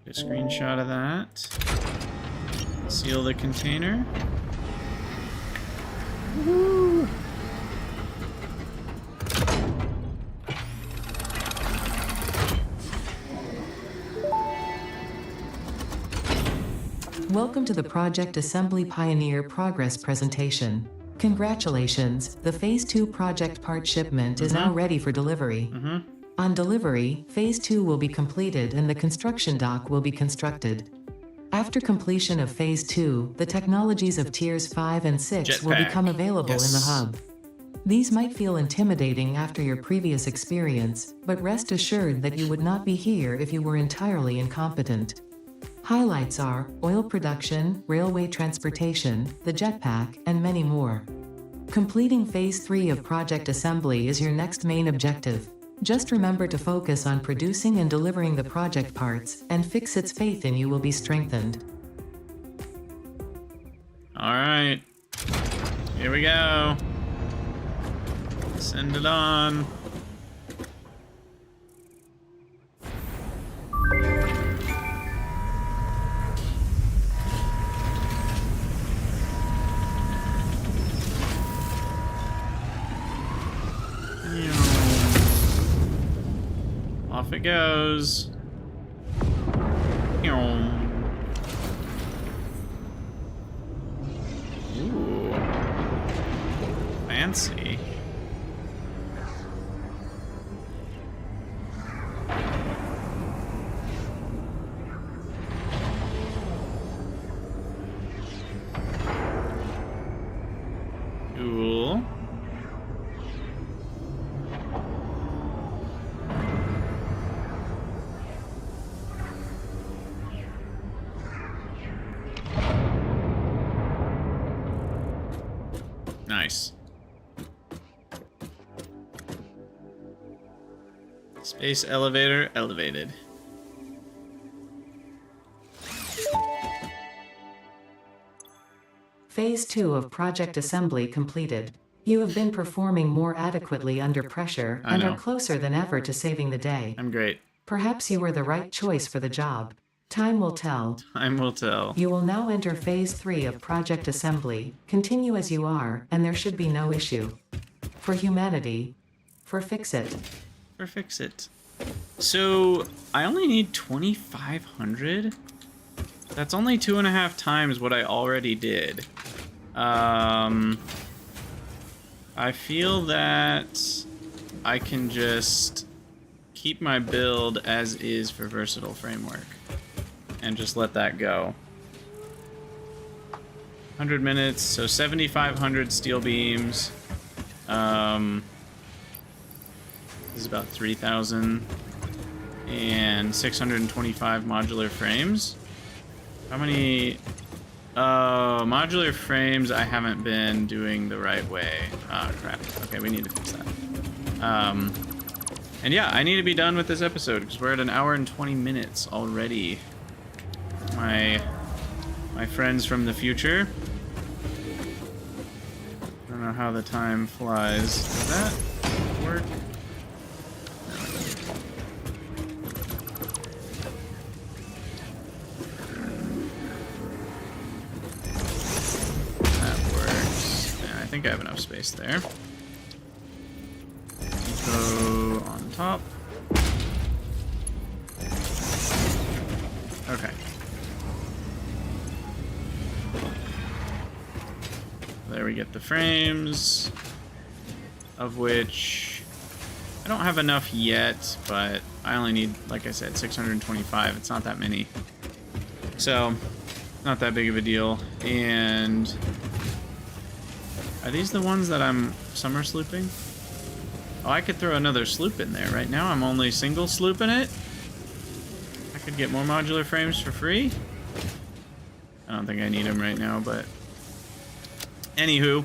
Get a screenshot of that. Seal the container. Woohoo! Welcome to the Project Assembly Pioneer Progress presentation. Congratulations, the Phase 2 project part shipment is now ready for delivery. On delivery, Phase 2 will be completed and the construction dock will be constructed. After completion of Phase 2, the technologies of Tiers 5 and 6 will become available in the hub. These might feel intimidating after your previous experience, but rest assured that you would not be here if you were entirely incompetent. Highlights are oil production, railway transportation, the jetpack, and many more. Completing Phase 3 of Project Assembly is your next main objective. Just remember to focus on producing and delivering the project parts, and Fixit's faith in you will be strengthened. Alright. Here we go. Send it on. it goes. Ooh. Fancy. Cool. Nice. Space elevator elevated. Phase 2 of project assembly completed. You have been performing more adequately under pressure and are closer than ever to saving the day. I'm great. Perhaps you were the right choice for the job. Time will tell. Time will tell. You will now enter Phase 3 of project assembly. Continue as you are, and there should be no issue. For humanity. For Fix-It. For Fix-It. So, I only need 2,500? That's only 2.5 times what I already did. I feel that I can just keep my build as is for Versatile Framework and just let that go. 100 minutes, so 7,500 steel beams. This is about 3,000 and 625 modular frames. How many? Modular frames I haven't been doing the right way. Oh, crap. Okay, we need to fix that. And yeah, I need to be done with this episode because we're at 1 hour and 20 minutes already. My friends from the future. I don't know how the time flies. Does that work? I think I have enough space there. Go on top. Okay. There we get the frames, of which I don't have enough yet, but I only need, like I said, 625. It's not that many. So, not that big of a deal. And are these the ones that I'm summer slooping? Oh, I could throw another sloop in there. Right now I'm only single slooping it. I could get more modular frames for free. I don't think I need them right now, but anywho,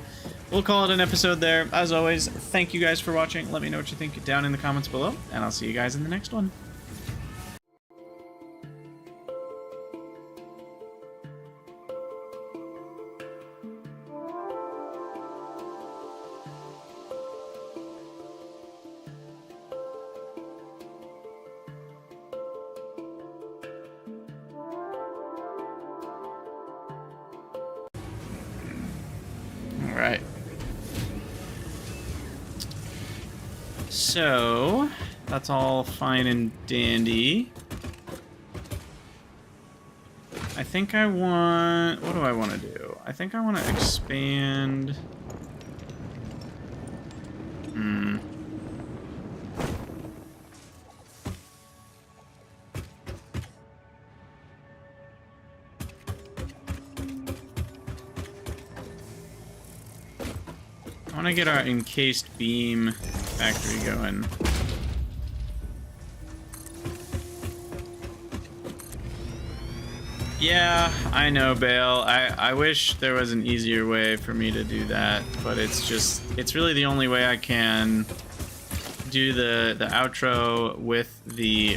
we'll call it an episode there. As always, thank you guys for watching. Let me know what you think down in the comments below, and I'll see you guys in the next one. Alright. So, that's all fine and dandy. I think I want... What do I want to do? I think I want to expand... I want to get our encased beam factory going. Yeah, I know, Bale. I wish there was an easier way for me to do that, but it's really the only way I can do the outro with the,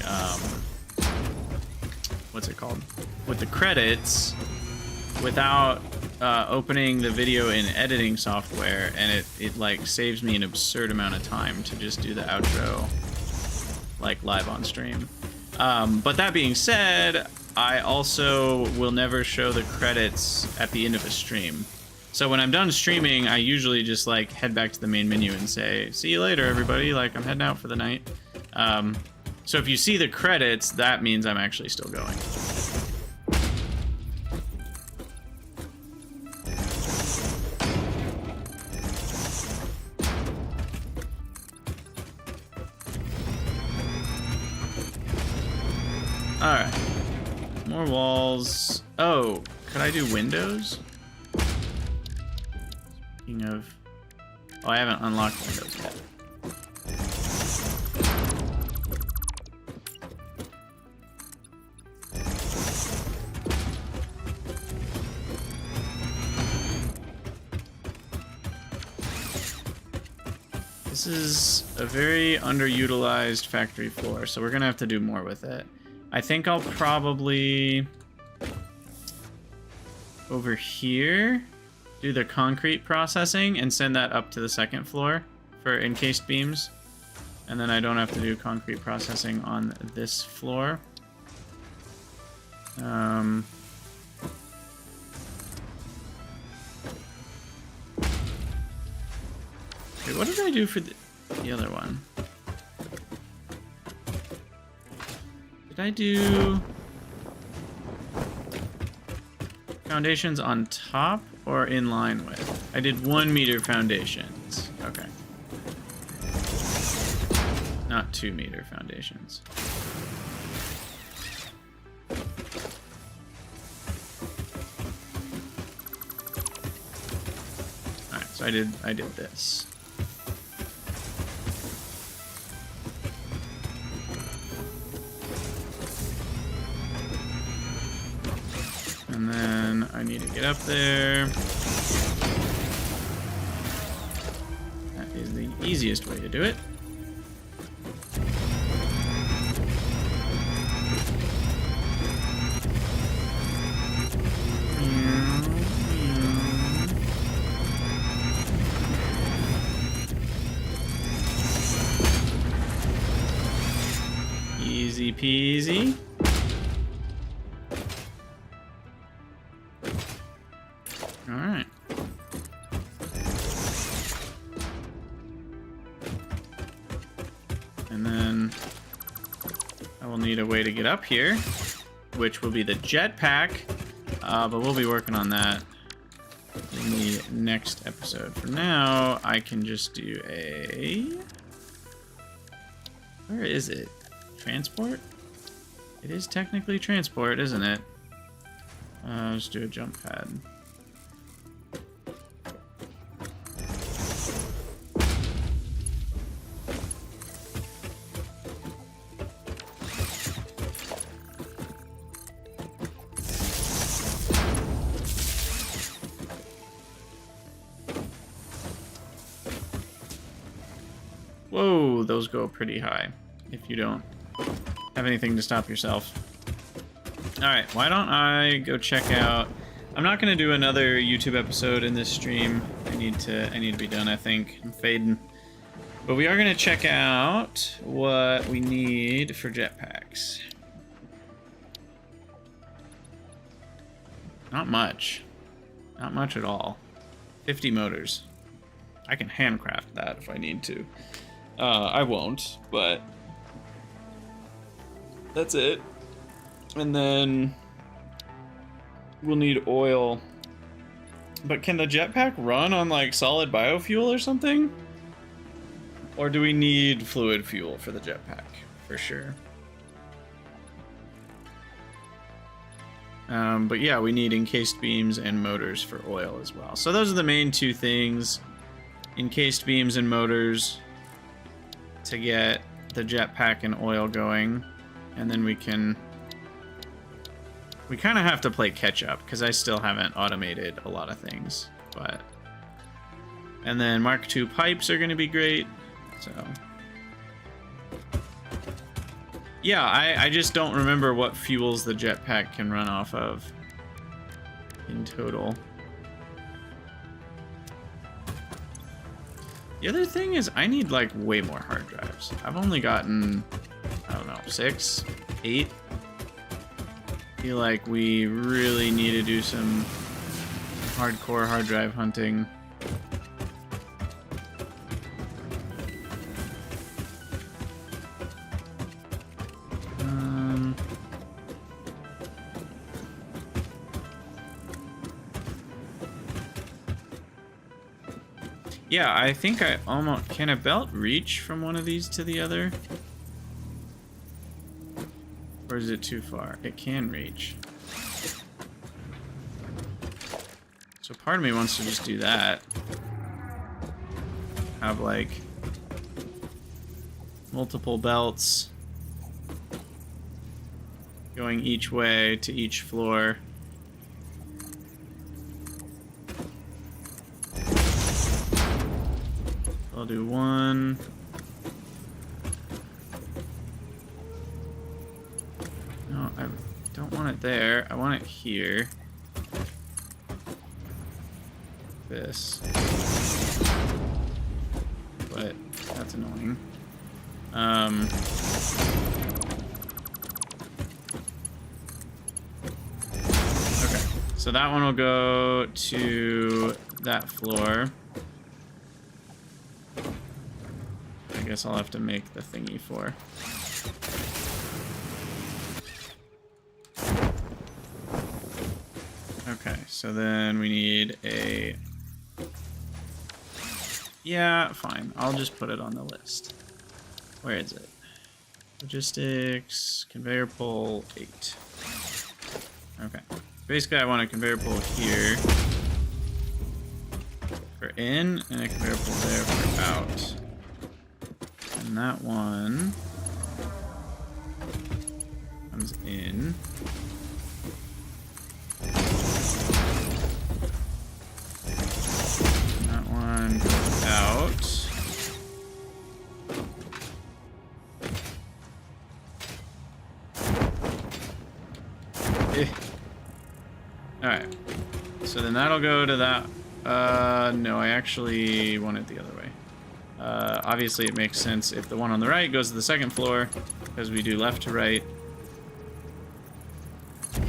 what's it called? With the credits without opening the video in editing software, and it like saves me an absurd amount of time to just do the outro like live on stream. But that being said, I also will never show the credits at the end of a stream. So when I'm done streaming, I usually just like head back to the main menu and say, see you later everybody, like I'm heading out for the night. So if you see the credits, that means I'm actually still going. Alright. More walls. Oh, could I do windows? Speaking of... Oh, I haven't unlocked windows yet. This is a very underutilized factory floor, so we're gonna have to do more with it. I think I'll probably over here do the concrete processing and send that up to the second floor for encased beams, and then I don't have to do concrete processing on this floor. Okay, what did I do for the other one? Did I do foundations on top or in line with? I did 1 meter foundations. Okay. Not 2 meter foundations. Alright, so I did this. And then I need to get up there. That is the easiest way to do it. Easy peasy. Alright. And then I will need a way to get up here, which will be the jetpack, but we'll be working on that in the next episode. For now, I can just do a... Where is it? Transport? It is technically transport, isn't it? Let's do a jump pad. Whoa, those go pretty high if you don't have anything to stop yourself. Alright, why don't I go check out... I'm not going to do another YouTube episode in this stream. I need to be done, I think. I'm fading. But we are going to check out what we need for jetpacks. Not much. Not much at all. 50 motors. I can handcraft that if I need to. I won't, but that's it. And then we'll need oil. But can the jetpack run on like solid biofuel or something? Or do we need fluid fuel for the jetpack? For sure. But yeah, we need encased beams and motors for oil as well. So those are the main two things. Encased beams and motors to get the jetpack and oil going. And then we kind of have to play catch up because I still haven't automated a lot of things. But and then Mark II pipes are going to be great. So yeah, I just don't remember what fuels the jetpack can run off of in total. The other thing is I need like way more hard drives. I've only gotten, I don't know, 6, 8. I feel like we really need to do some hardcore hard drive hunting. Yeah, I think I almost... Can a belt reach from one of these to the other? Or is it too far? It can reach. So part of me wants to just do that. Have, like, multiple belts going each way to each floor. I'll do one. No, I don't want it there. I want it here. This. But that's annoying. Okay, so that one will go to that floor. I guess I'll have to make the thingy for. Okay, so then we need a... Yeah, fine. I'll just put it on the list. Where is it? Logistics, conveyor pole 8. Okay. Basically, I want a conveyor pole here for in, and a conveyor pole there for out. And that one comes in. And that one goes out. Alright. So then that'll go to that. No, I actually want it the other way. Obviously, it makes sense if the one on the right goes to the second floor, because we do left to right. And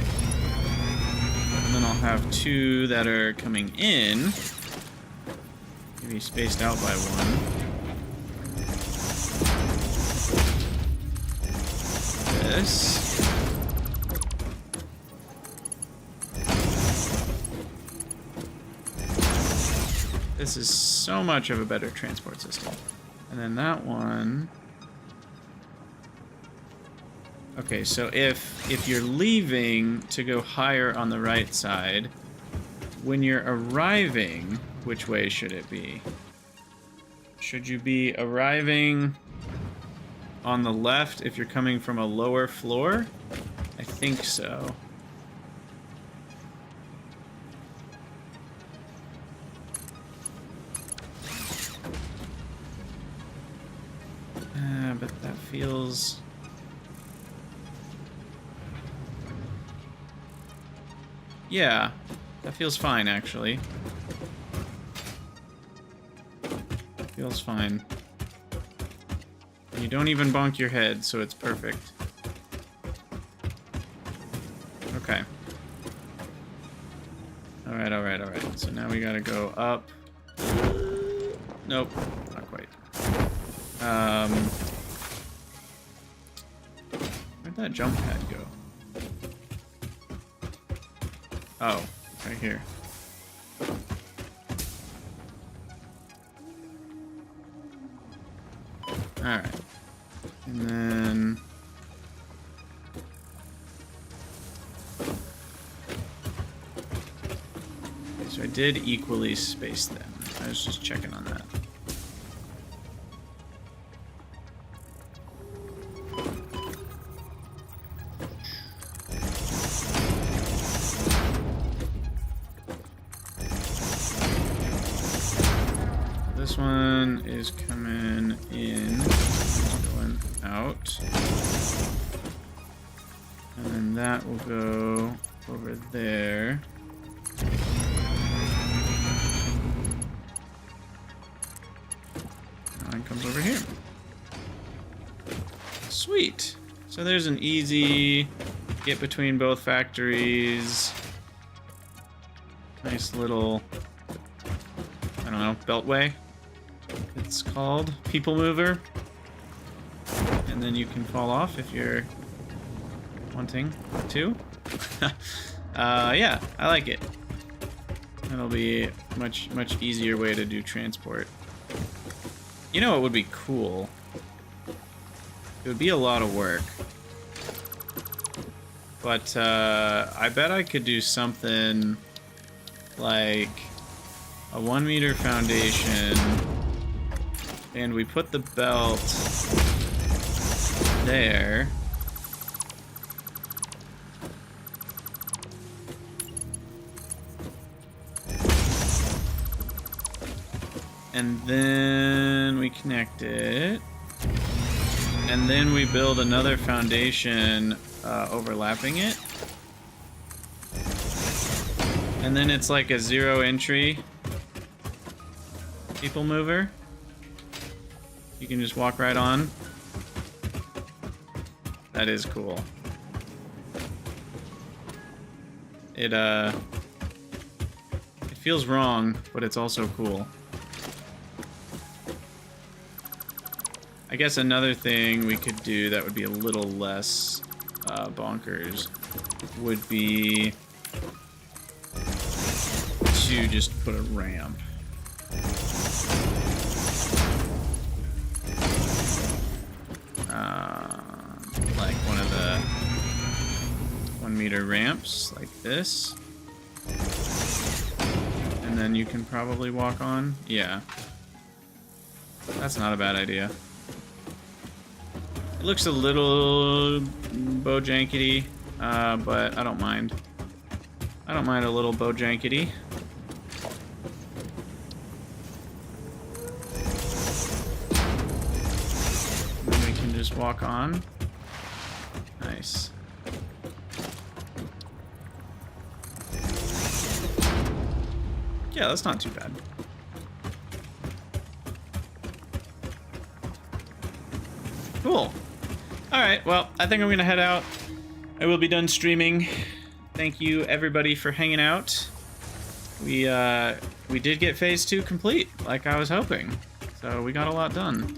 then I'll have two that are coming in, maybe spaced out by one. This. This is so much of a better transport system. And then that one... Okay, so if you're leaving to go higher on the right side, when you're arriving, which way should it be? Should you be arriving on the left if you're coming from a lower floor? I think so. But that feels... Yeah, that feels fine, actually. Feels fine. You don't even bonk your head, so it's perfect. Okay. Alright, alright, alright. So now we gotta go up. Nope, not quite. Where'd that jump pad go? Oh, right here. Alright. And then... Okay, so I did equally space them. I was just checking on that. This one is coming in, going out. And then that will go over there. That one comes over here. Sweet. So there's an easy get between both factories. Nice little, I don't know, beltway. It's called People Mover. And then you can fall off if you're wanting to. Yeah, I like it. That'll be a much easier way to do transport. You know what would be cool? It would be a lot of work. But I bet I could do something like a 1 meter foundation, and we put the belt there. And then we connect it. And then we build another foundation overlapping it. And then it's like a 0 entry people mover. You can just walk right on. That is cool. It feels wrong, but it's also cool. I guess another thing we could do that would be a little less bonkers would be to just put a ramp. Like one of the 1 meter ramps, like this. And then you can probably walk on. Yeah. That's not a bad idea. It looks a little bojankety, but I don't mind. I don't mind a little bojankety. Then we can just walk on. Nice. Yeah, that's not too bad. Cool. Alright, well, I think I'm gonna head out. I will be done streaming. Thank you, everybody, for hanging out. We did get phase 2 complete, like I was hoping. So we got a lot done.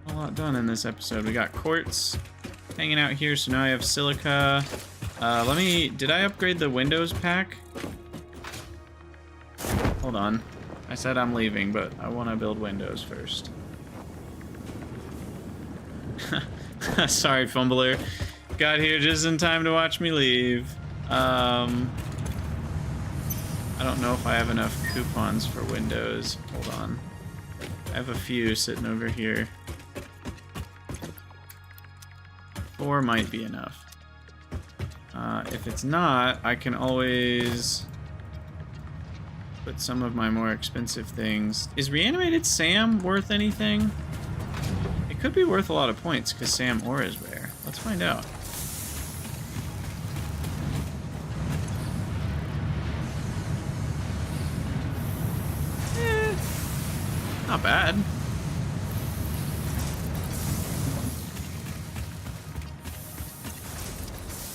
A lot done in this episode. We got quartz hanging out here, so now I have silica. Did I upgrade the Windows pack? Hold on. I said I'm leaving, but I want to build Windows first. Sorry, Fumbler. Got here just in time to watch me leave. I don't know if I have enough coupons for Windows. Hold on. I have a few sitting over here. 4 might be enough. If it's not, I can always put some of my more expensive things. Is Reanimated Sam worth anything? It could be worth a lot of points because Sam ore is rare. Let's find out. Not bad.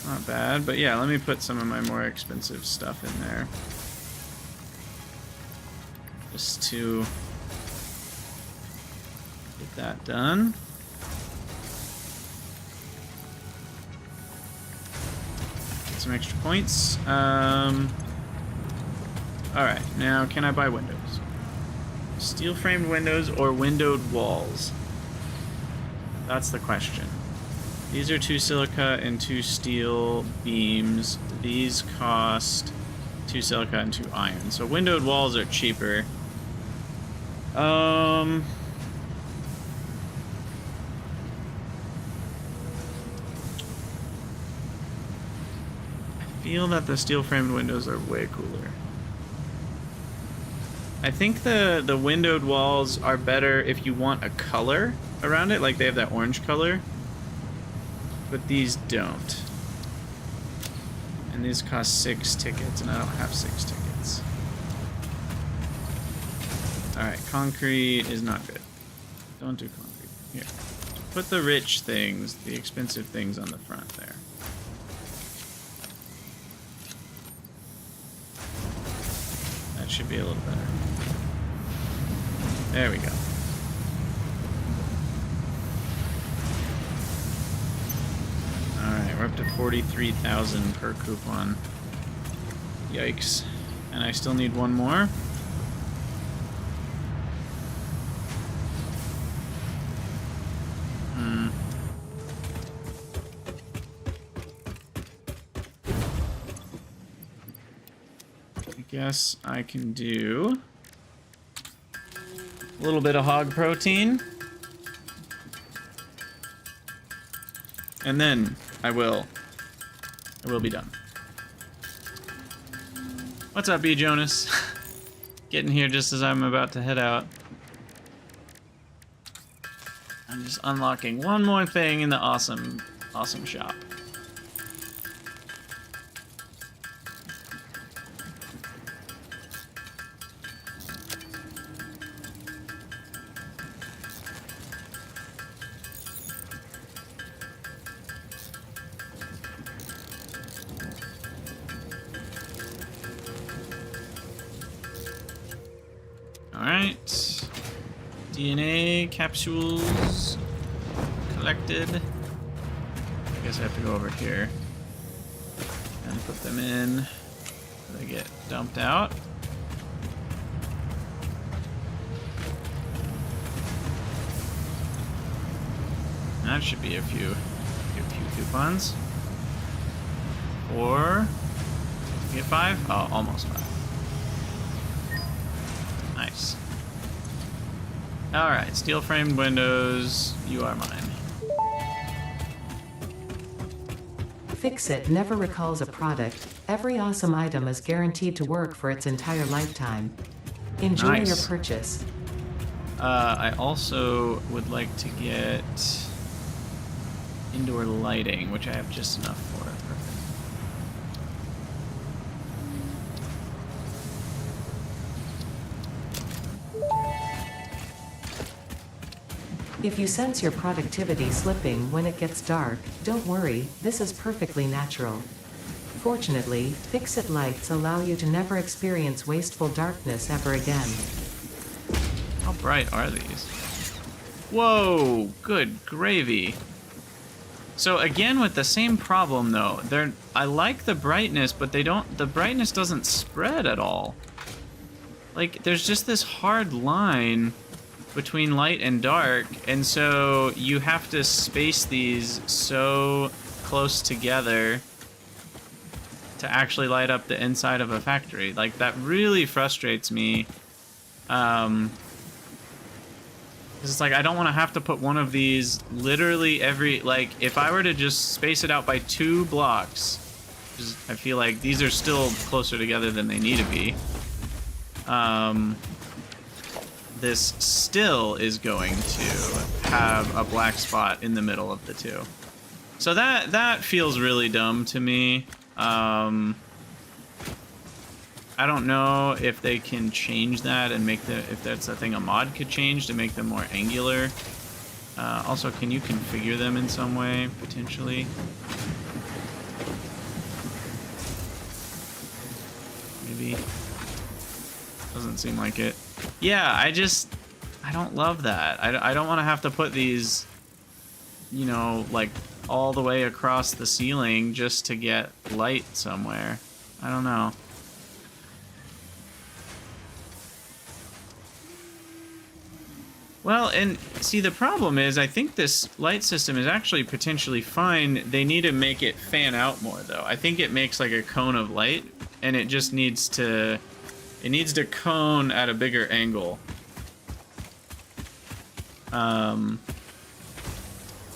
Not bad, but yeah, let me put some of my more expensive stuff in there. Just to get that done. Get some extra points. Alright, now can I buy windows? Steel framed windows or windowed walls? That's the question. These are 2 silica and 2 steel beams. These cost 2 silica and 2 iron. So windowed walls are cheaper. I feel that the steel framed windows are way cooler. I think the windowed walls are better if you want a color around it, like they have that orange color. But these don't. And these cost 6 tickets, and I don't have 6 tickets. Alright, concrete is not good. Don't do concrete. Here. Put the rich things, the expensive things on the front there. That should be a little better. There we go. Alright, we're up to 43,000 per coupon. Yikes. And I still need one more. I guess I can do a little bit of hog protein. And then I will be done. What's up, B. Jonas? Getting here just as I'm about to head out. I'm just unlocking one more thing in the awesome shop. Alright. DNA capsules collected. I guess I have to go over here and put them in so they get dumped out. That should be a few coupons. Or get 5? Oh, almost 5. Nice. Alright, steel framed windows, you are mine. Fix-It never recalls a product. Every awesome item is guaranteed to work for its entire lifetime. Enjoy Nice. your purchase. I also would like to get indoor lighting, which I have just enough for. Perfect. If you sense your productivity slipping when it gets dark, don't worry, this is perfectly natural. Fortunately, Fix-It lights allow you to never experience wasteful darkness ever again. How bright are these? Whoa, good gravy. So again with the same problem though, I like the brightness, but the brightness doesn't spread at all. Like there's just this hard line between light and dark, and so you have to space these so close together to actually light up the inside of a factory. Like that really frustrates me. It's like I don't want to have to put one of these literally every, like if I were to just space it out by 2 blocks, I feel like these are still closer together than they need to be. This still is going to have a black spot in the middle of the two. So that feels really dumb to me. I don't know if they can change that and make if that's a thing a mod could change to make them more angular. Also, can you configure them in some way, potentially? Maybe. Doesn't seem like it. Yeah, I don't love that. I don't want to have to put these, you know, like all the way across the ceiling just to get light somewhere. I don't know. Well, and see, the problem is I think this light system is actually potentially fine. They need to make it fan out more, though. I think it makes like a cone of light, and it just needs to... It needs to cone at a bigger angle.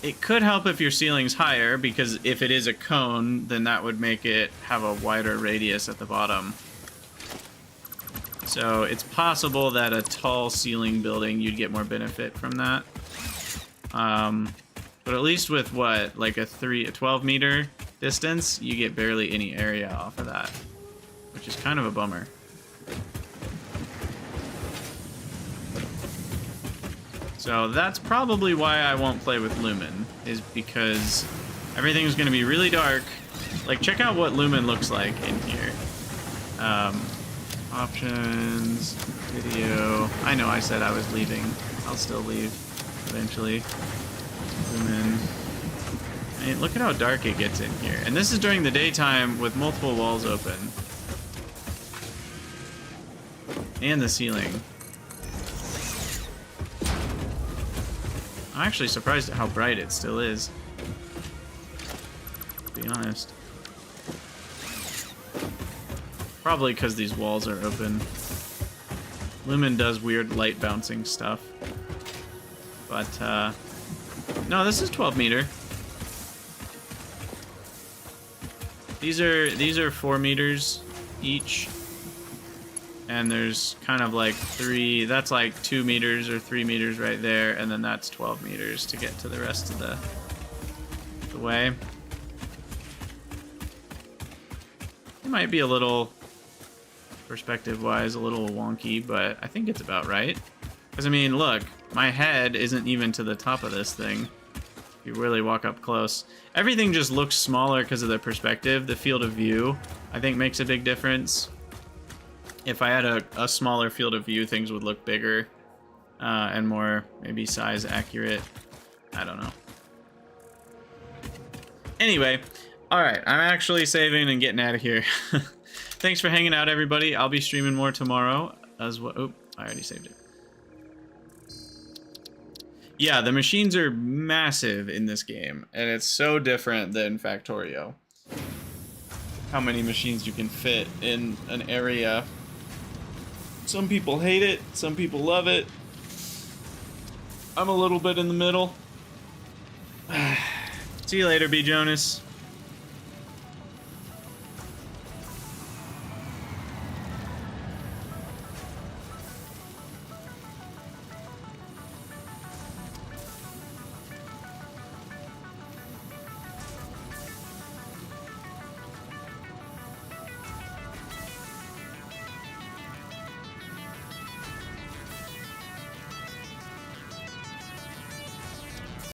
It could help if your ceiling's higher, because if it is a cone, then that would make it have a wider radius at the bottom. So it's possible that a tall ceiling building, you'd get more benefit from that. But at least with what, like a 12 meter distance, you get barely any area off of that, which is kind of a bummer. So that's probably why I won't play with Lumen, is because everything's going to be really dark. Like, check out what Lumen looks like in here. Options, video. I know I said I was leaving. I'll still leave eventually. Lumen. I mean, look at how dark it gets in here. And this is during the daytime with multiple walls open. And the ceiling. I'm actually surprised at how bright it still is. To be honest. Probably because these walls are open. Lumen does weird light bouncing stuff. But, no, this is 12 meter. These are 4 meters each. And there's kind of like 3, that's like 2 meters or 3 meters right there, and then that's 12 meters to get to the rest of the way. It might be a little, perspective-wise, a little wonky, but I think it's about right. Because, I mean, look, my head isn't even to the top of this thing. If you really walk up close. Everything just looks smaller because of the perspective. The field of view, I think, makes a big difference. If I had a smaller field of view, things would look bigger and more, maybe, size accurate. I don't know. Anyway, alright, I'm actually saving and getting out of here. Thanks for hanging out, everybody. I'll be streaming more tomorrow as well. Oh, I already saved it. Yeah, the machines are massive in this game, and it's so different than Factorio. How many machines you can fit in an area. Some people hate it, some people love it. I'm a little bit in the middle. See you later, B. Jonas.